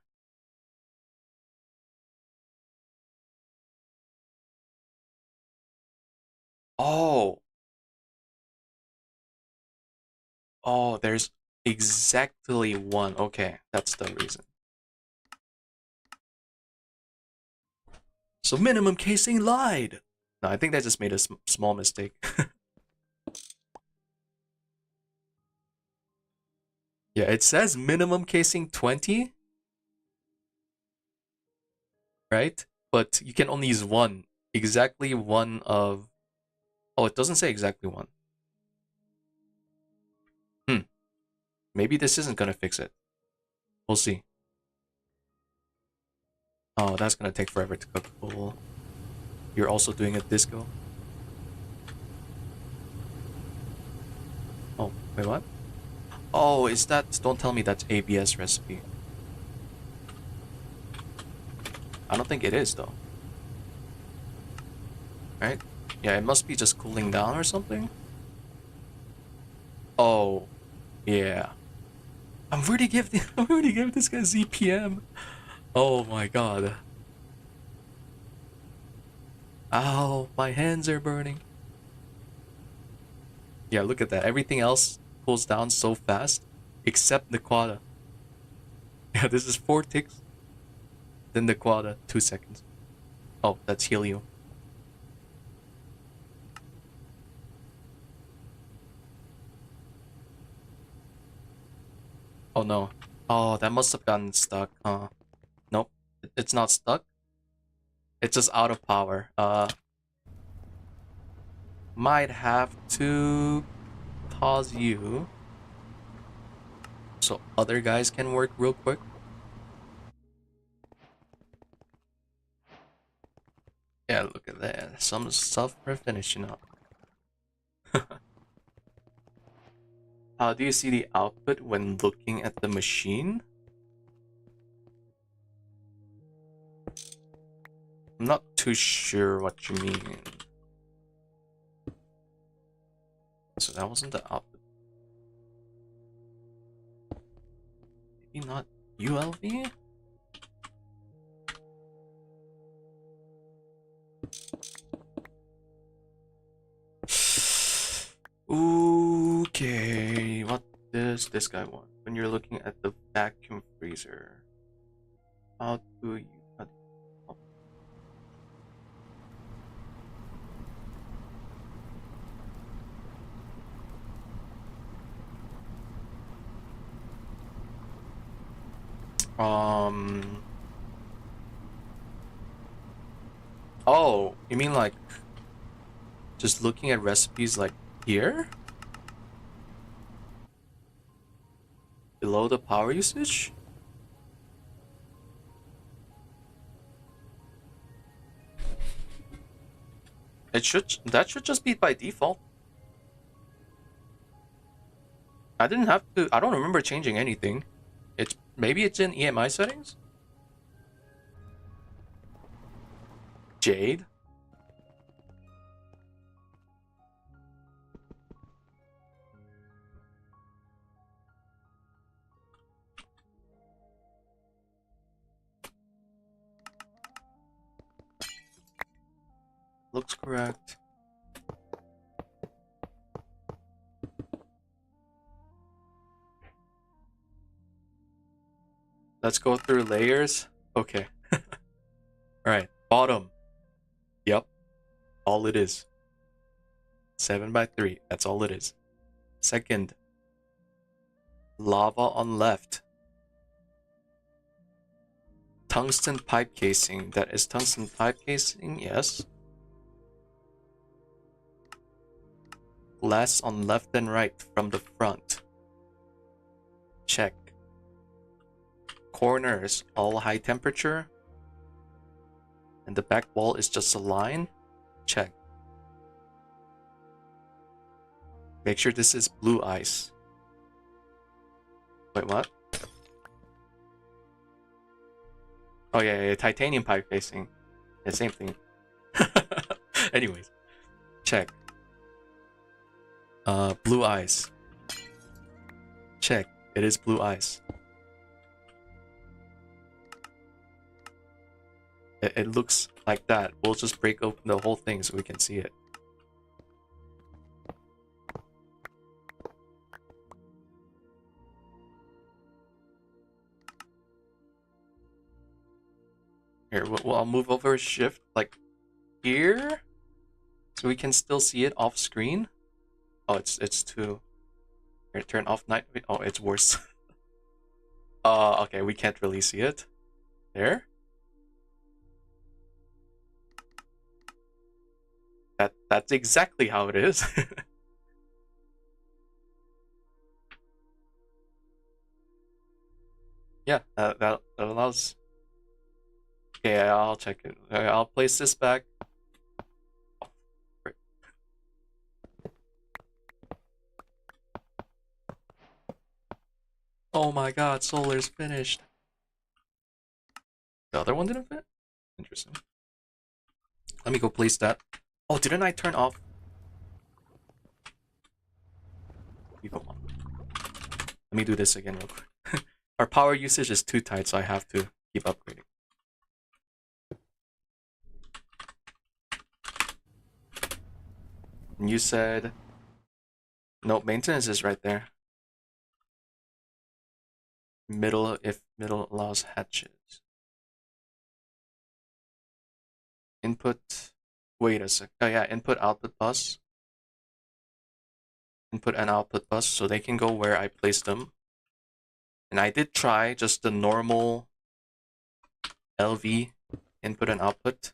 Oh. Oh, there's exactly one. Okay, that's the reason. So minimum casing lied. No, I think they just made a small mistake. Yeah, it says minimum casing 20, right? But you can only use one. Exactly one of... Oh, it doesn't say exactly one. Maybe this isn't gonna fix it. We'll see. Oh, that's gonna take forever to cook. Cool. You're also doing a disco. Oh, wait, what? Oh, is that... Don't tell me that's ABS recipe. I don't think it is, though. Right? Yeah, it must be just cooling down or something. Oh, yeah. I'm already giving this guy ZPM. Oh my god. Ow, my hands are burning. Yeah, look at that. Everything else cools down so fast, except Naquadah. Yeah, this is 4 ticks. Then Naquadah, 2 seconds. Oh, that's helium. Oh no. Oh, that must have gotten stuck. Nope. It's not stuck. It's just out of power. Might have to pause you so other guys can work real quick. Yeah, look at that. Some stuff we're finishing up. How do you see the output when looking at the machine? I'm not too sure what you mean. So that wasn't the output. Maybe not ULV? Okay, what does this guy want? When you're looking at the vacuum freezer, how do you... Oh, you mean like just looking at recipes like here? Below the power usage? That should just be by default. I didn't have to, I don't remember changing anything. Maybe it's in EMI settings? Jade? Looks correct. Let's go through layers. Okay. Alright, bottom. Yep. All it is. 7x3. That's all it is. Second. Lava on left. Tungsten pipe casing. That is tungsten pipe casing, yes. Glass on left and right from the front. Check. Corners, all high temperature. And the back wall is just a line. Check. Make sure this is blue ice. Wait, what? Oh yeah, titanium pipe casing. Yeah, same thing. Anyways, check. Blue ice. Check. It is blue ice. It looks like that. We'll just break open the whole thing so we can see it. Here, I'll move over shift like here, so we can still see it off screen. Oh, it's too. Here, turn off night. Oh, it's worse. Okay, we can't really see it. There. That's exactly how it is. Yeah, that allows. Okay, I'll check it. I'll place this back. Great. Oh my god, solar's finished. The other one didn't fit? Interesting. Let me go place that. Oh, didn't I turn off? Go on. Let me do this again real quick. Our power usage is too tight, so I have to keep upgrading. And you said... No, maintenance is right there. Middle, if middle allows hatches. Input... Wait a sec. Oh yeah, input output bus. Input and output bus, so they can go where I placed them. And I did try just the normal LV input and output.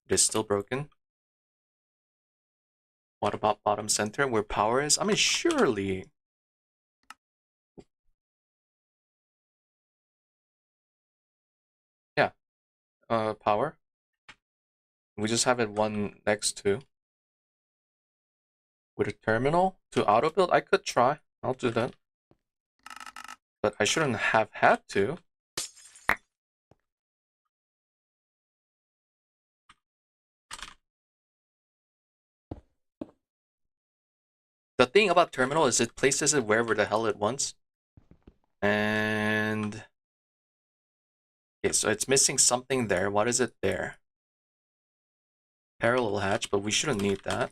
It is still broken. What about bottom center where power is? I mean, surely. Yeah. Power. We just have it one next to. With a terminal to auto build, I could try. I'll do that. But I shouldn't have had to. The thing about terminal is it places it wherever the hell it wants. And okay, so it's missing something there. What is it there? Parallel hatch, but we shouldn't need that.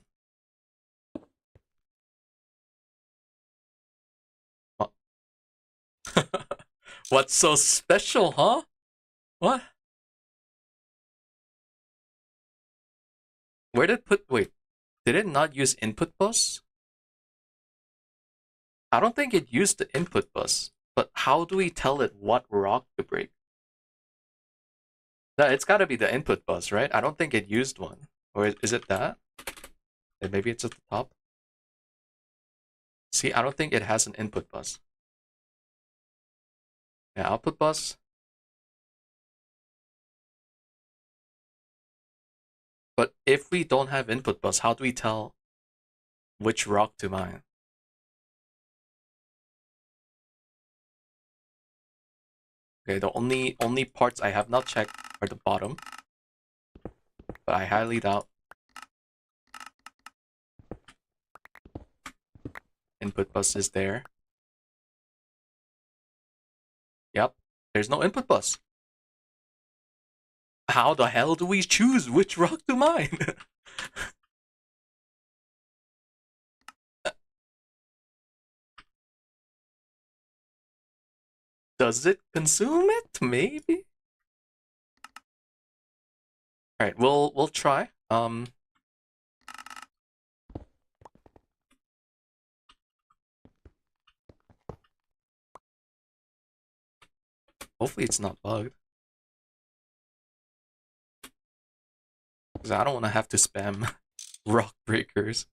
Oh. What's so special, huh? What? Where did it put... Wait, did it not use input bus? I don't think it used the input bus. But how do we tell it what rock to break? No, it's got to be the input bus, right? I don't think it used one. Or is it that? And maybe it's at the top. See, I don't think it has an input bus. Yeah, output bus. But if we don't have input bus, how do we tell which rock to mine? Okay, the only parts I have not checked are the bottom. But I highly doubt input bus is there. Yep, there's no input bus. How the hell do we choose which rock to mine? Does it consume it? Maybe. All right, we'll try. Hopefully it's not bugged. Because I don't want to have to spam rock breakers.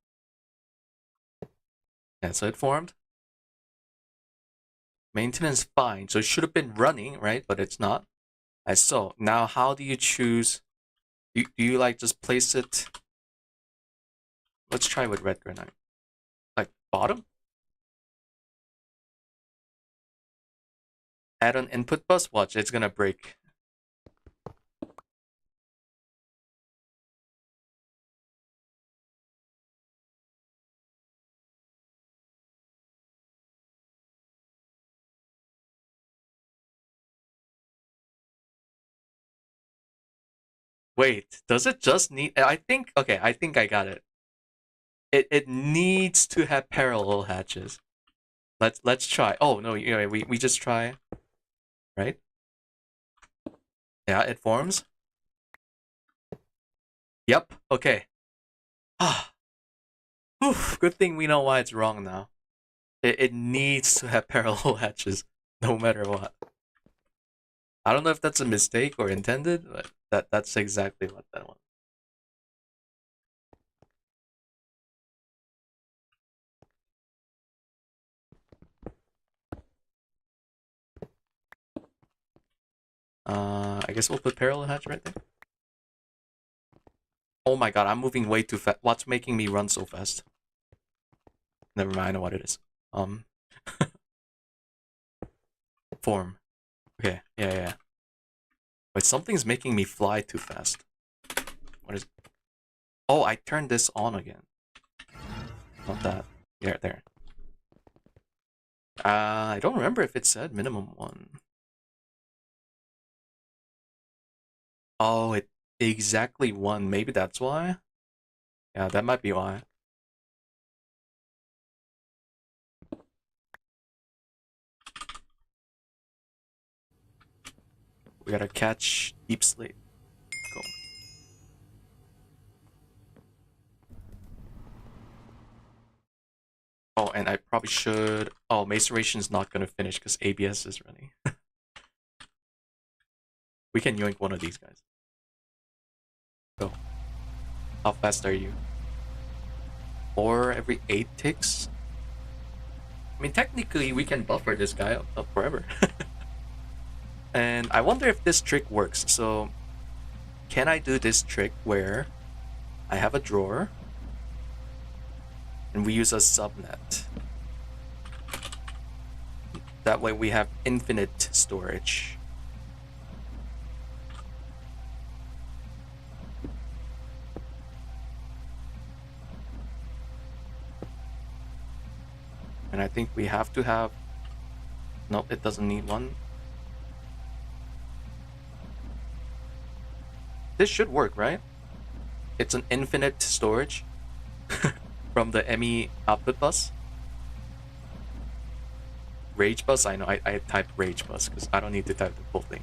Yeah, so it formed. Maintenance fine, so it should have been running, right? But it's not. And so now how do you choose? Do you like just place it? Let's try with red granite. Like bottom? Add an input bus, watch, it's gonna break. Wait, does it just need... I think, okay, I think I got it. It needs to have parallel hatches. Let's try. Oh, no, we just try, right? Yeah, it forms. Yep, okay. Ah, good thing we know why it's wrong now. It needs to have parallel hatches, no matter what. I don't know if that's a mistake or intended, but that's exactly what that was. I guess we'll put parallel hatch right there. Oh my god, I'm moving way too fast. What's making me run so fast? Never mind, I know what it is. Form. Okay, yeah. Wait, something's making me fly too fast. What is... Oh, I turned this on again. Not that. There. I don't remember if it said minimum 1. Oh, it exactly 1. Maybe that's why? Yeah, that might be why. We gotta catch deep sleep. Go. Oh, and I probably should... Oh, maceration's not gonna finish because ABS is running. We can yoink one of these guys. Go. How fast are you? Or every 8 ticks? I mean, technically, we can buffer this guy up forever. And I wonder if this trick works. So, can I do this trick where I have a drawer and we use a subnet? That way we have infinite storage. And I think we have to have... Nope, it doesn't need one. This should work, right? It's an infinite storage from the ME output bus. Rage bus? I know, I typed rage bus because I don't need to type the full thing.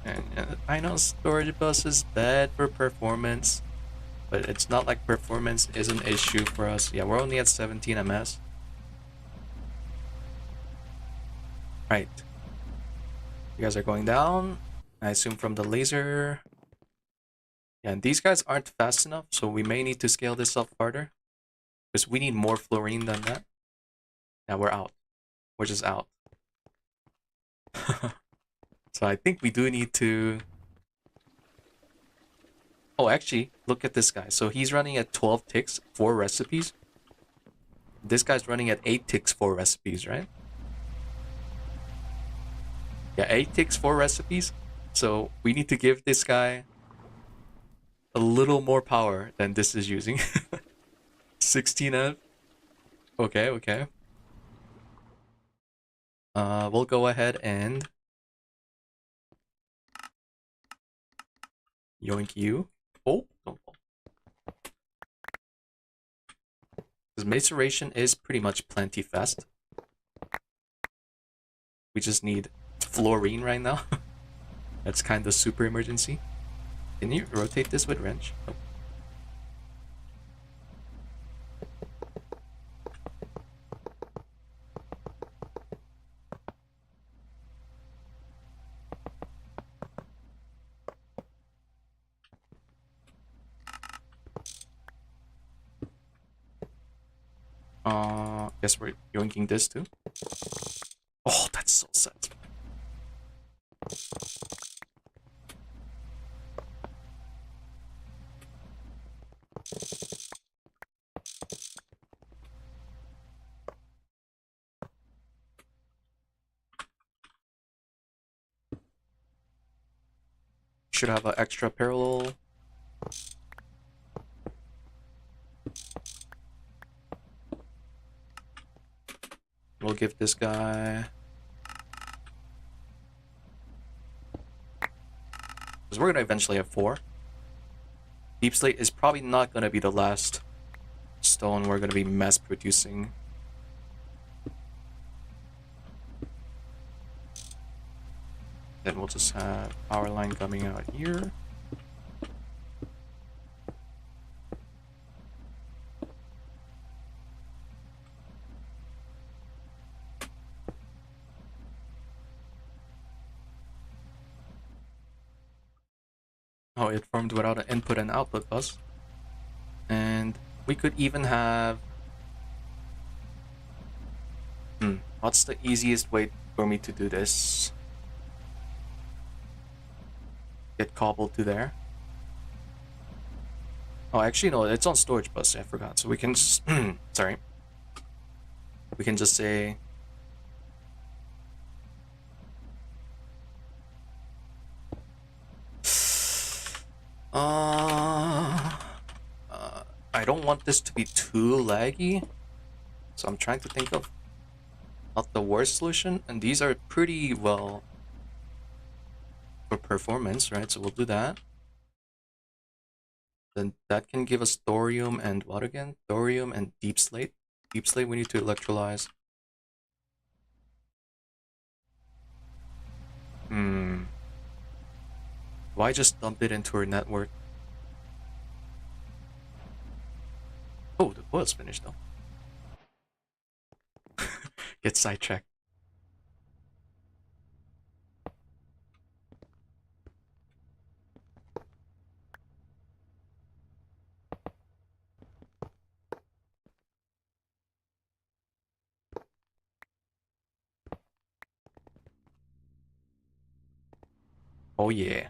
And I know storage bus is bad for performance, but it's not like performance is an issue for us. Yeah, we're only at 17 ms. Right. You guys are going down, I assume from the laser. Yeah, and these guys aren't fast enough, so we may need to scale this up farther. Because we need more Florine than that. Yeah, we're out. We're just out. So I think we do need to... Oh, actually, look at this guy. So he's running at 12 ticks, 4 recipes. This guy's running at 8 ticks, 4 recipes, right? Yeah, 8 ticks, 4 recipes. So we need to give this guy a little more power than this is using. 16 F. Okay, okay. We'll go ahead and yoink you. Oh, don't fall. Because maceration is pretty much plenty fast. We just need Florine right now. That's kind of super emergency. Can you rotate this with wrench? Nope. Guess we're yoinking this too. Oh, that's so set. Should have an extra parallel. We'll give this guy... Because we're going to eventually have 4. Deep slate is probably not going to be the last stone we're going to be mass producing. Then we'll just have power line coming out here. Oh, it formed without an input and output bus. And we could even have... what's the easiest way for me to do this? Get cobbled to there. Oh, actually, no, it's on storage bus. I forgot. So we can just... sorry. We can just say... I don't want this to be too laggy. So I'm trying to think of not the worst solution. And these are pretty well for performance, right? So we'll do that. Then that can give us thorium and what again? Thorium and deep slate. Deep slate we need to electrolyze. Why just dump it into our network? Oh, the coil's finished though. Get sidetracked. Oh yeah.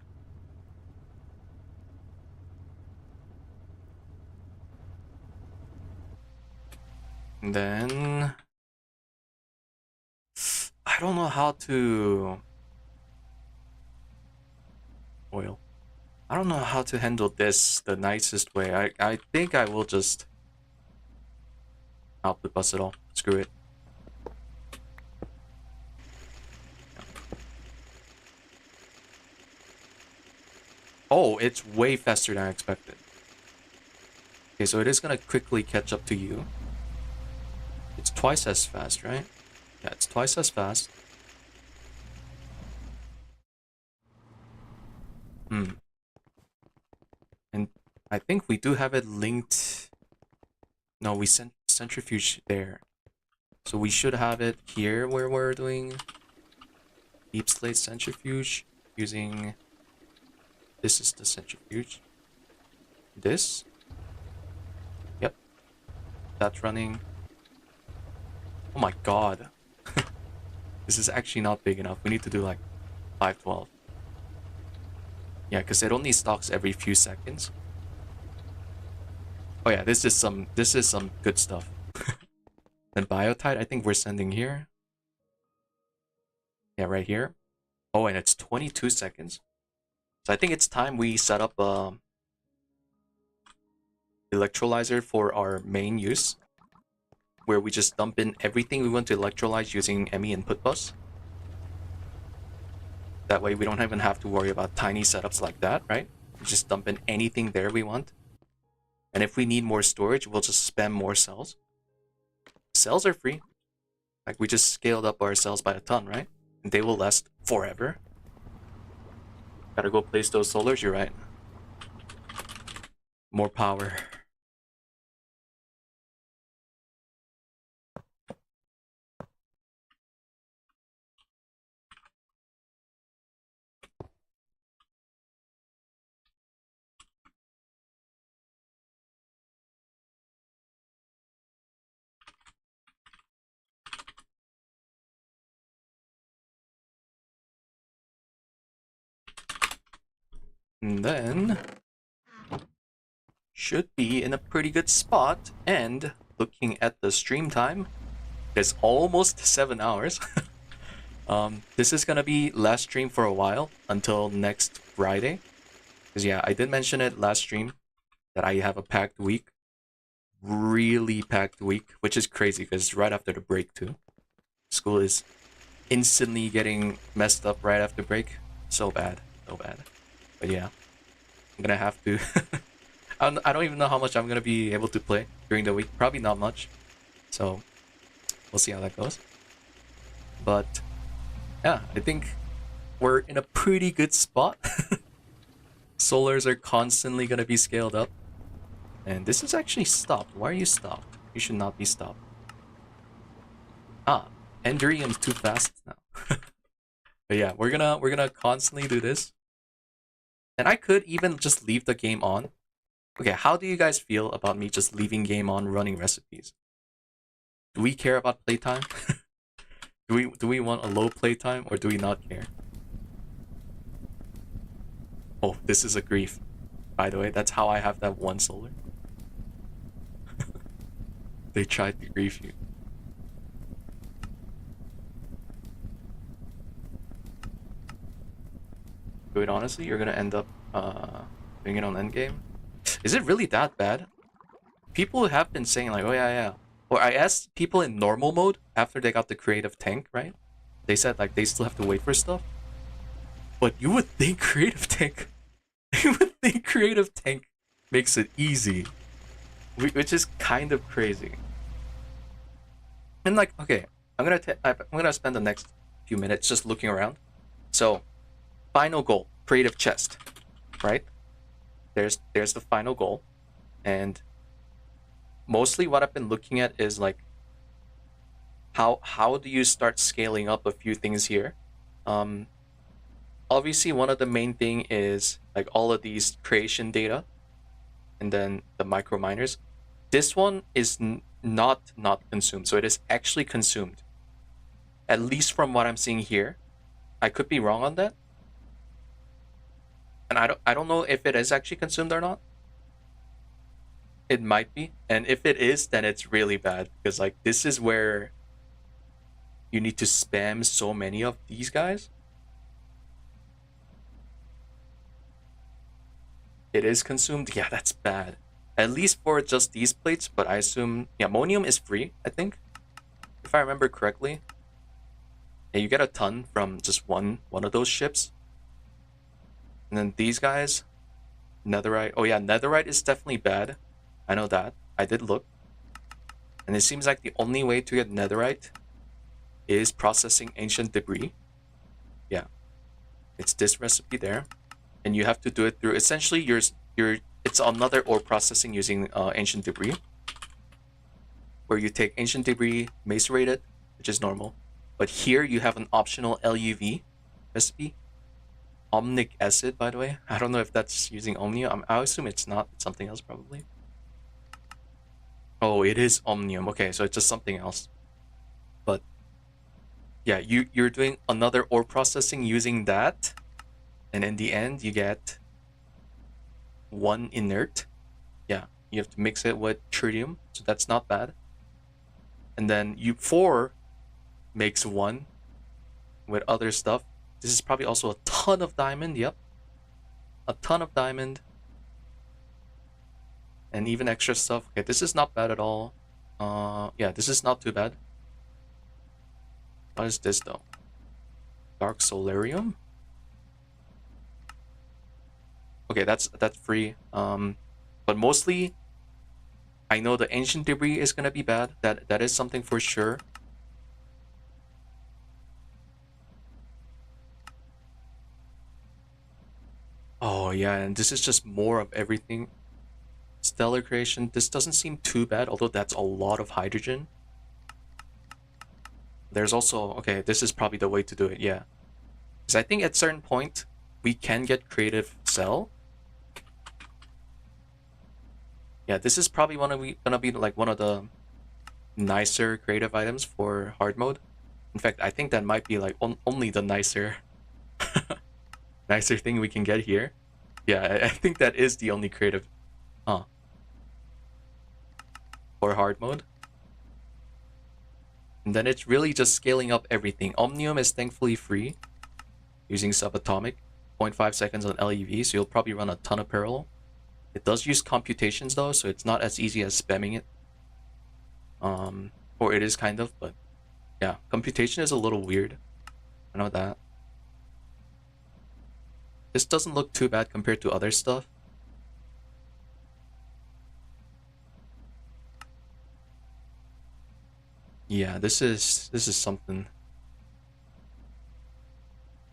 And then I don't know how to oil. I don't know how to handle this the nicest way. I think I will just output bus it all. Screw it. Oh, it's way faster than I expected. Okay, so it is gonna quickly catch up to you. It's twice as fast, right? Yeah, it's twice as fast. And I think we do have it linked. No, we sent centrifuge there. So we should have it here where we're doing deep slate centrifuge using... This is the centrifuge. This. Yep. That's running. Oh my god. This is actually not big enough. We need to do like 512. Yeah, because it only stocks every few seconds. Oh yeah, this is some good stuff. Then biotite, I think we're sending here. Yeah, right here. Oh, and it's 22 seconds. So I think it's time we set up a electrolyzer for our main use, where we just dump in everything we want to electrolyze using ME input bus. That way we don't even have to worry about tiny setups like that, right? We just dump in anything there we want. And if we need more storage, we'll just spam more cells. Cells are free. Like, we just scaled up our cells by a ton, right? And they will last forever. Gotta go place those solars, you're right. More power. And then should be in a pretty good spot. And looking at the stream time, it's almost 7 hours. This is gonna be last stream for a while until next Friday. Because yeah, I did mention it last stream that I have a packed week. Really packed week, which is crazy because it's right after the break too. School is instantly getting messed up right after break. So bad, so bad. But yeah, I'm gonna have to. I don't even know how much I'm gonna be able to play during the week. Probably not much. So we'll see how that goes. But yeah, I think we're in a pretty good spot. Solars are constantly gonna be scaled up. And this is actually stopped. Why are you stopped? You should not be stopped. Ah, Endurium's too fast now. But yeah, we're gonna constantly do this. And I could even just leave the game on. Okay, how do you guys feel about me just leaving game on running recipes? Do we care about playtime? do we want a low playtime or do we not care? Oh, this is a grief. By the way, that's how I have that one solar. They tried to grief you. Dude, honestly, you're gonna end up doing it on endgame. Is it really that bad? People have been saying like, oh yeah. Or I asked people in normal mode after they got the creative tank, right? They said like they still have to wait for stuff. But you would think creative tank, you would think creative tank makes it easy, which is kind of crazy. And like, okay, I'm gonna spend the next few minutes just looking around. So, final goal, creative chest, right? There's the final goal, and mostly what I've been looking at is like how do you start scaling up a few things here. Obviously one of the main thing is like all of these creation data and then the micro miners. This one is not consumed, so it is actually consumed, at least from what I'm seeing here. I could be wrong on that, And I don't know if it is actually consumed or not. It might be, and if it is, then it's really bad, because like this is where you need to spam so many of these guys. It is consumed. Yeah, that's bad. At least for just these plates, but I assume, yeah, ammonium is free, I think, if I remember correctly. Yeah, you get a ton from just one of those ships. And then these guys, netherite. Oh yeah, netherite is definitely bad. I know that. I did look. And it seems like the only way to get netherite is processing ancient debris. Yeah. It's this recipe there. And you have to do it through, essentially, it's another ore processing using ancient debris, where you take ancient debris, macerate it, which is normal. But here you have an optional LuV recipe. Omnic acid, by the way. I don't know if that's using omnium. I assume it's not. It's something else, probably. Oh, it is omnium. Okay, so it's just something else. But yeah, you're doing another ore processing using that, and in the end you get one inert. Yeah, you have to mix it with tritium, so that's not bad. And then four makes one with other stuff. This is probably also a ton of diamond. Yep, a ton of diamond, and even extra stuff. Okay, this is not bad at all. Yeah, this is not too bad. What is this though? Dark solarium. Okay, that's free. But mostly, I know the ancient debris is gonna be bad. That is something for sure. Oh yeah, and this is just more of everything. Stellar creation. This doesn't seem too bad, although that's a lot of hydrogen. There's also, okay, this is probably the way to do it, yeah. Because I think at certain point, we can get creative cell. Yeah, this is probably gonna be like one of the nicer creative items for hard mode. In fact, I think that might be like only the nicer nicer thing we can get here. Yeah, I think that is the only creative for hard mode. And then it's really just scaling up everything. Omnium is thankfully free using subatomic, 0.5 seconds on LuV, so you'll probably run a ton of parallel. It does use computations though, so it's not as easy as spamming it. Or it is kind of, but yeah, computation is a little weird. I know that. This doesn't look too bad compared to other stuff. Yeah, this is something.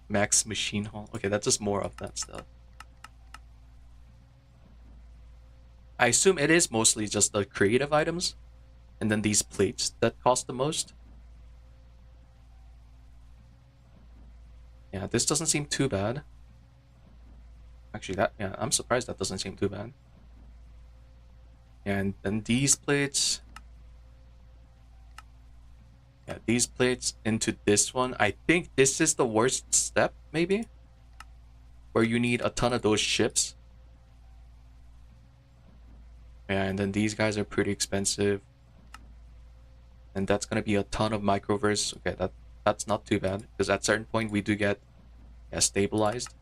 Max machine hall. Okay, that's just more of that stuff. I assume it is mostly just the creative items, and then these plates that cost the most. Yeah, this doesn't seem too bad. Actually, yeah, I'm surprised that doesn't seem too bad. And then these plates. Yeah, these plates into this one. I think this is the worst step, maybe? Where you need a ton of those ships. Yeah, and then these guys are pretty expensive. And that's gonna be a ton of Microverse. Okay, that's not too bad, because at a certain point we do get stabilized.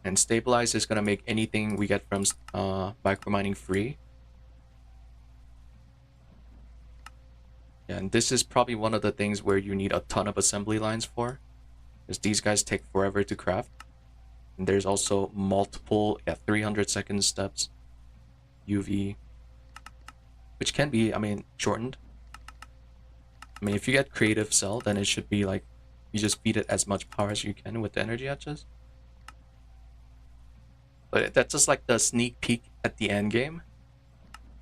And stabilized is gonna make anything we get from micromining free. Yeah, and this is probably one of the things where you need a ton of assembly lines for, because these guys take forever to craft. And there's also multiple 300-second steps. UV, which can be, I mean, shortened. I mean, if you get creative cell, then it should be like you just feed it as much power as you can with the energy hatches. But that's just like the sneak peek at the end game.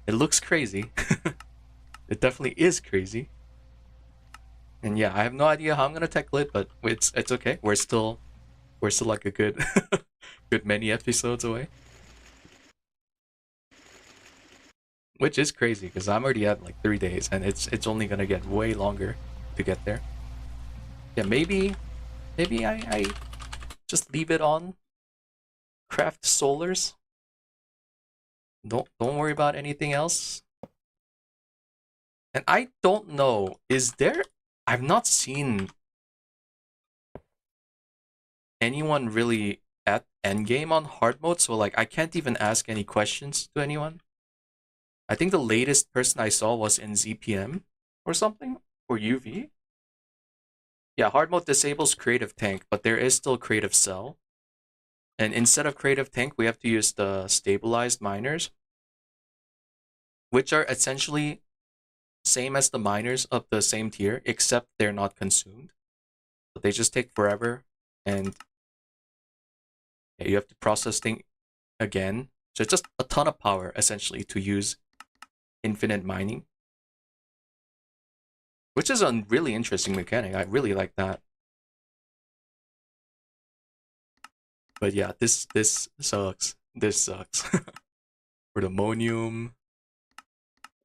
It looks crazy. It definitely is crazy. And yeah, I have no idea how I'm gonna tackle it, but it's okay. We're still like a good good many episodes away. Which is crazy, because I'm already at like 3 days, and it's only gonna get way longer to get there. Yeah, maybe I just leave it on craft solars. Don't worry about anything else. And I don't know, is there... I've not seen anyone really at endgame on hard mode, so like I can't even ask any questions to anyone. I think the latest person I saw was in ZPM or something, or UV. Yeah, hard mode disables creative tank, but there is still creative cell. And instead of creative tank, we have to use the stabilized miners, which are essentially same as the miners of the same tier, except they're not consumed. So they just take forever, and yeah, you have to process things again. So it's just a ton of power, essentially, to use infinite mining. Which is a really interesting mechanic. I really like that. But yeah, this sucks. This sucks. For the ammonium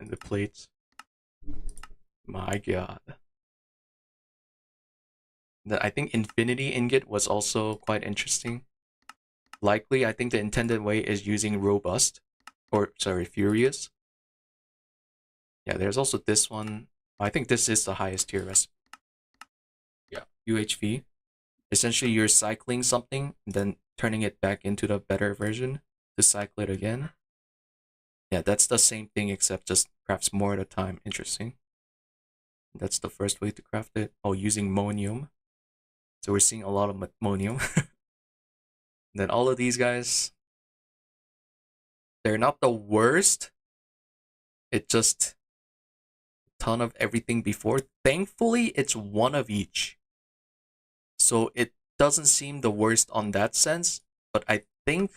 and the plates. My god. I think Infinity Ingot was also quite interesting. Likely, I think the intended way is using Robust. Or, sorry, Furious. Yeah, there's also this one. I think this is the highest tier recipe. Yeah, UHV. Essentially, you're cycling something, and then turning it back into the better version to cycle it again. Yeah, that's the same thing, except just crafts more at a time. Interesting. That's the first way to craft it. Oh, using Monium. So we're seeing a lot of Monium. Then all of these guys, they're not the worst. It just a ton of everything before. Thankfully, it's one of each. So it doesn't seem the worst on that sense. But I think...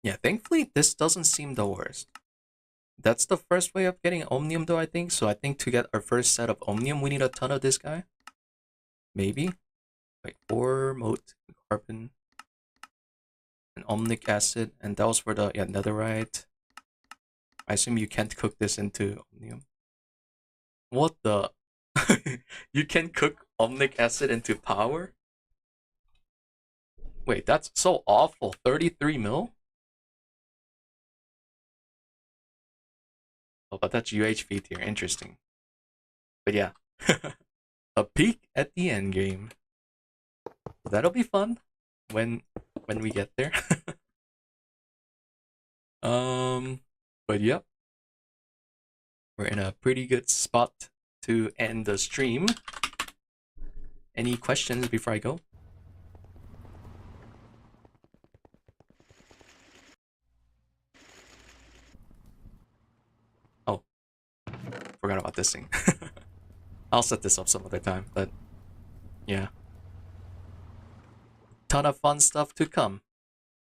yeah, thankfully, this doesn't seem the worst. That's the first way of getting Omnium, though, I think. So I think to get our first set of Omnium, we need a ton of this guy. Maybe. Wait, ore, mote, carbon, and omnic acid. And that was for the netherite. I assume you can't cook this into Omnium. What the? You can cook omnic acid into power? Wait, that's so awful. 33 mil? Oh, but that's UHV tier. Interesting. But yeah. A peek at the end game. That'll be fun when we get there. But yep. We're in a pretty good spot to end the stream. Any questions before I go? Oh, forgot about this thing. I'll set this up some other time, but yeah. Ton of fun stuff to come,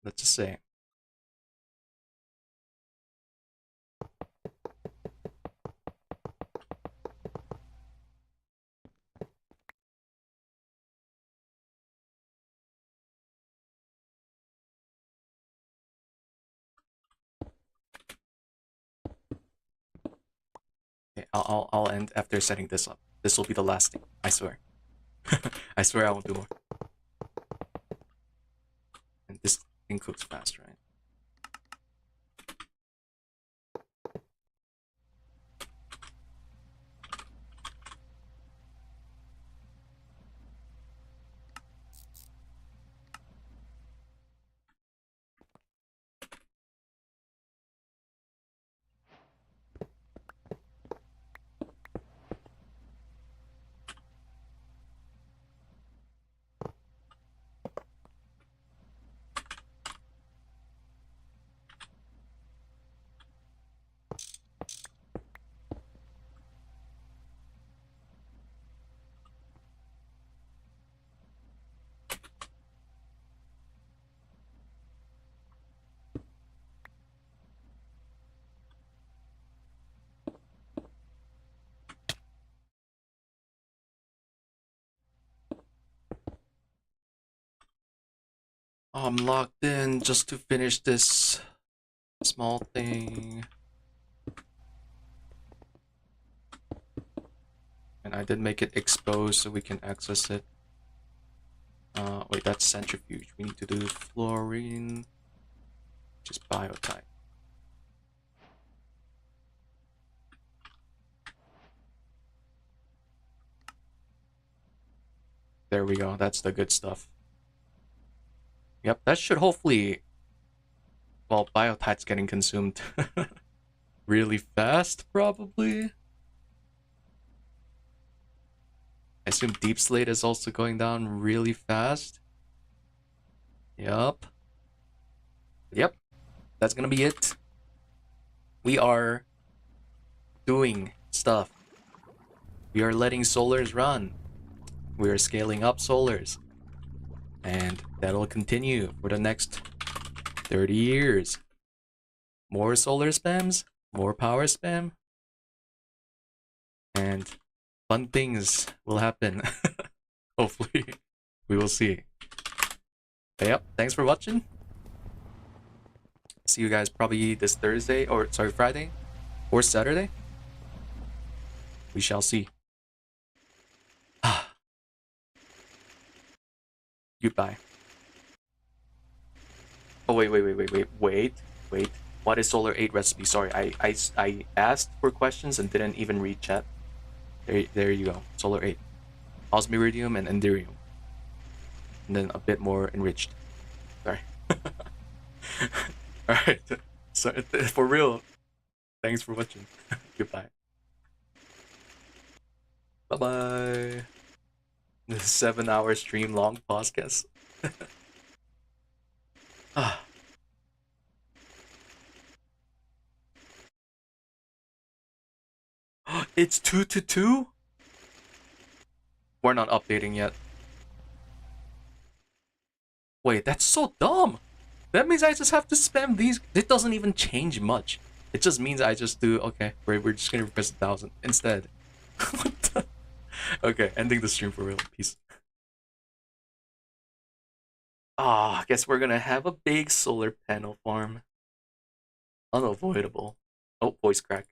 let's just say. Okay, I'll end after setting this up. This will be the last thing, I swear. I swear I won't do more. And this thing cooks fast, right? I'm locked in just to finish this small thing. And I did make it exposed so we can access it. Wait, that's centrifuge. We need to do Florine, which is biotype. There we go. That's the good stuff. Yep, that should hopefully... Well, biotype's getting consumed really fast, probably. I assume deep slate is also going down really fast. Yep. Yep. That's gonna be it. We are doing stuff. We are letting solars run. We are scaling up solars. And that'll continue for the next 30 years. More solar spams, more power spam, and fun things will happen. Hopefully, we will see. But yep, thanks for watching. See you guys probably this Thursday, or sorry, Friday, or Saturday. We shall see. Goodbye. Oh, wait. What is Solar 8 recipe? Sorry, I asked for questions and didn't even read chat. There you go. Solar 8. Osmiridium and Enderium. And then a bit more enriched. Sorry. Alright. So, for real, thanks for watching. Goodbye. Bye-bye. This 7-hour stream long podcast. It's 2 to 2? We're not updating yet. Wait, that's so dumb. That means I just have to spam these. It doesn't even change much. It just means I just do, okay, we're just gonna request 1,000 instead. What the? Okay, ending the stream for real. Peace. I guess we're gonna have a big solar panel farm. Unavoidable. Oh, voice crack.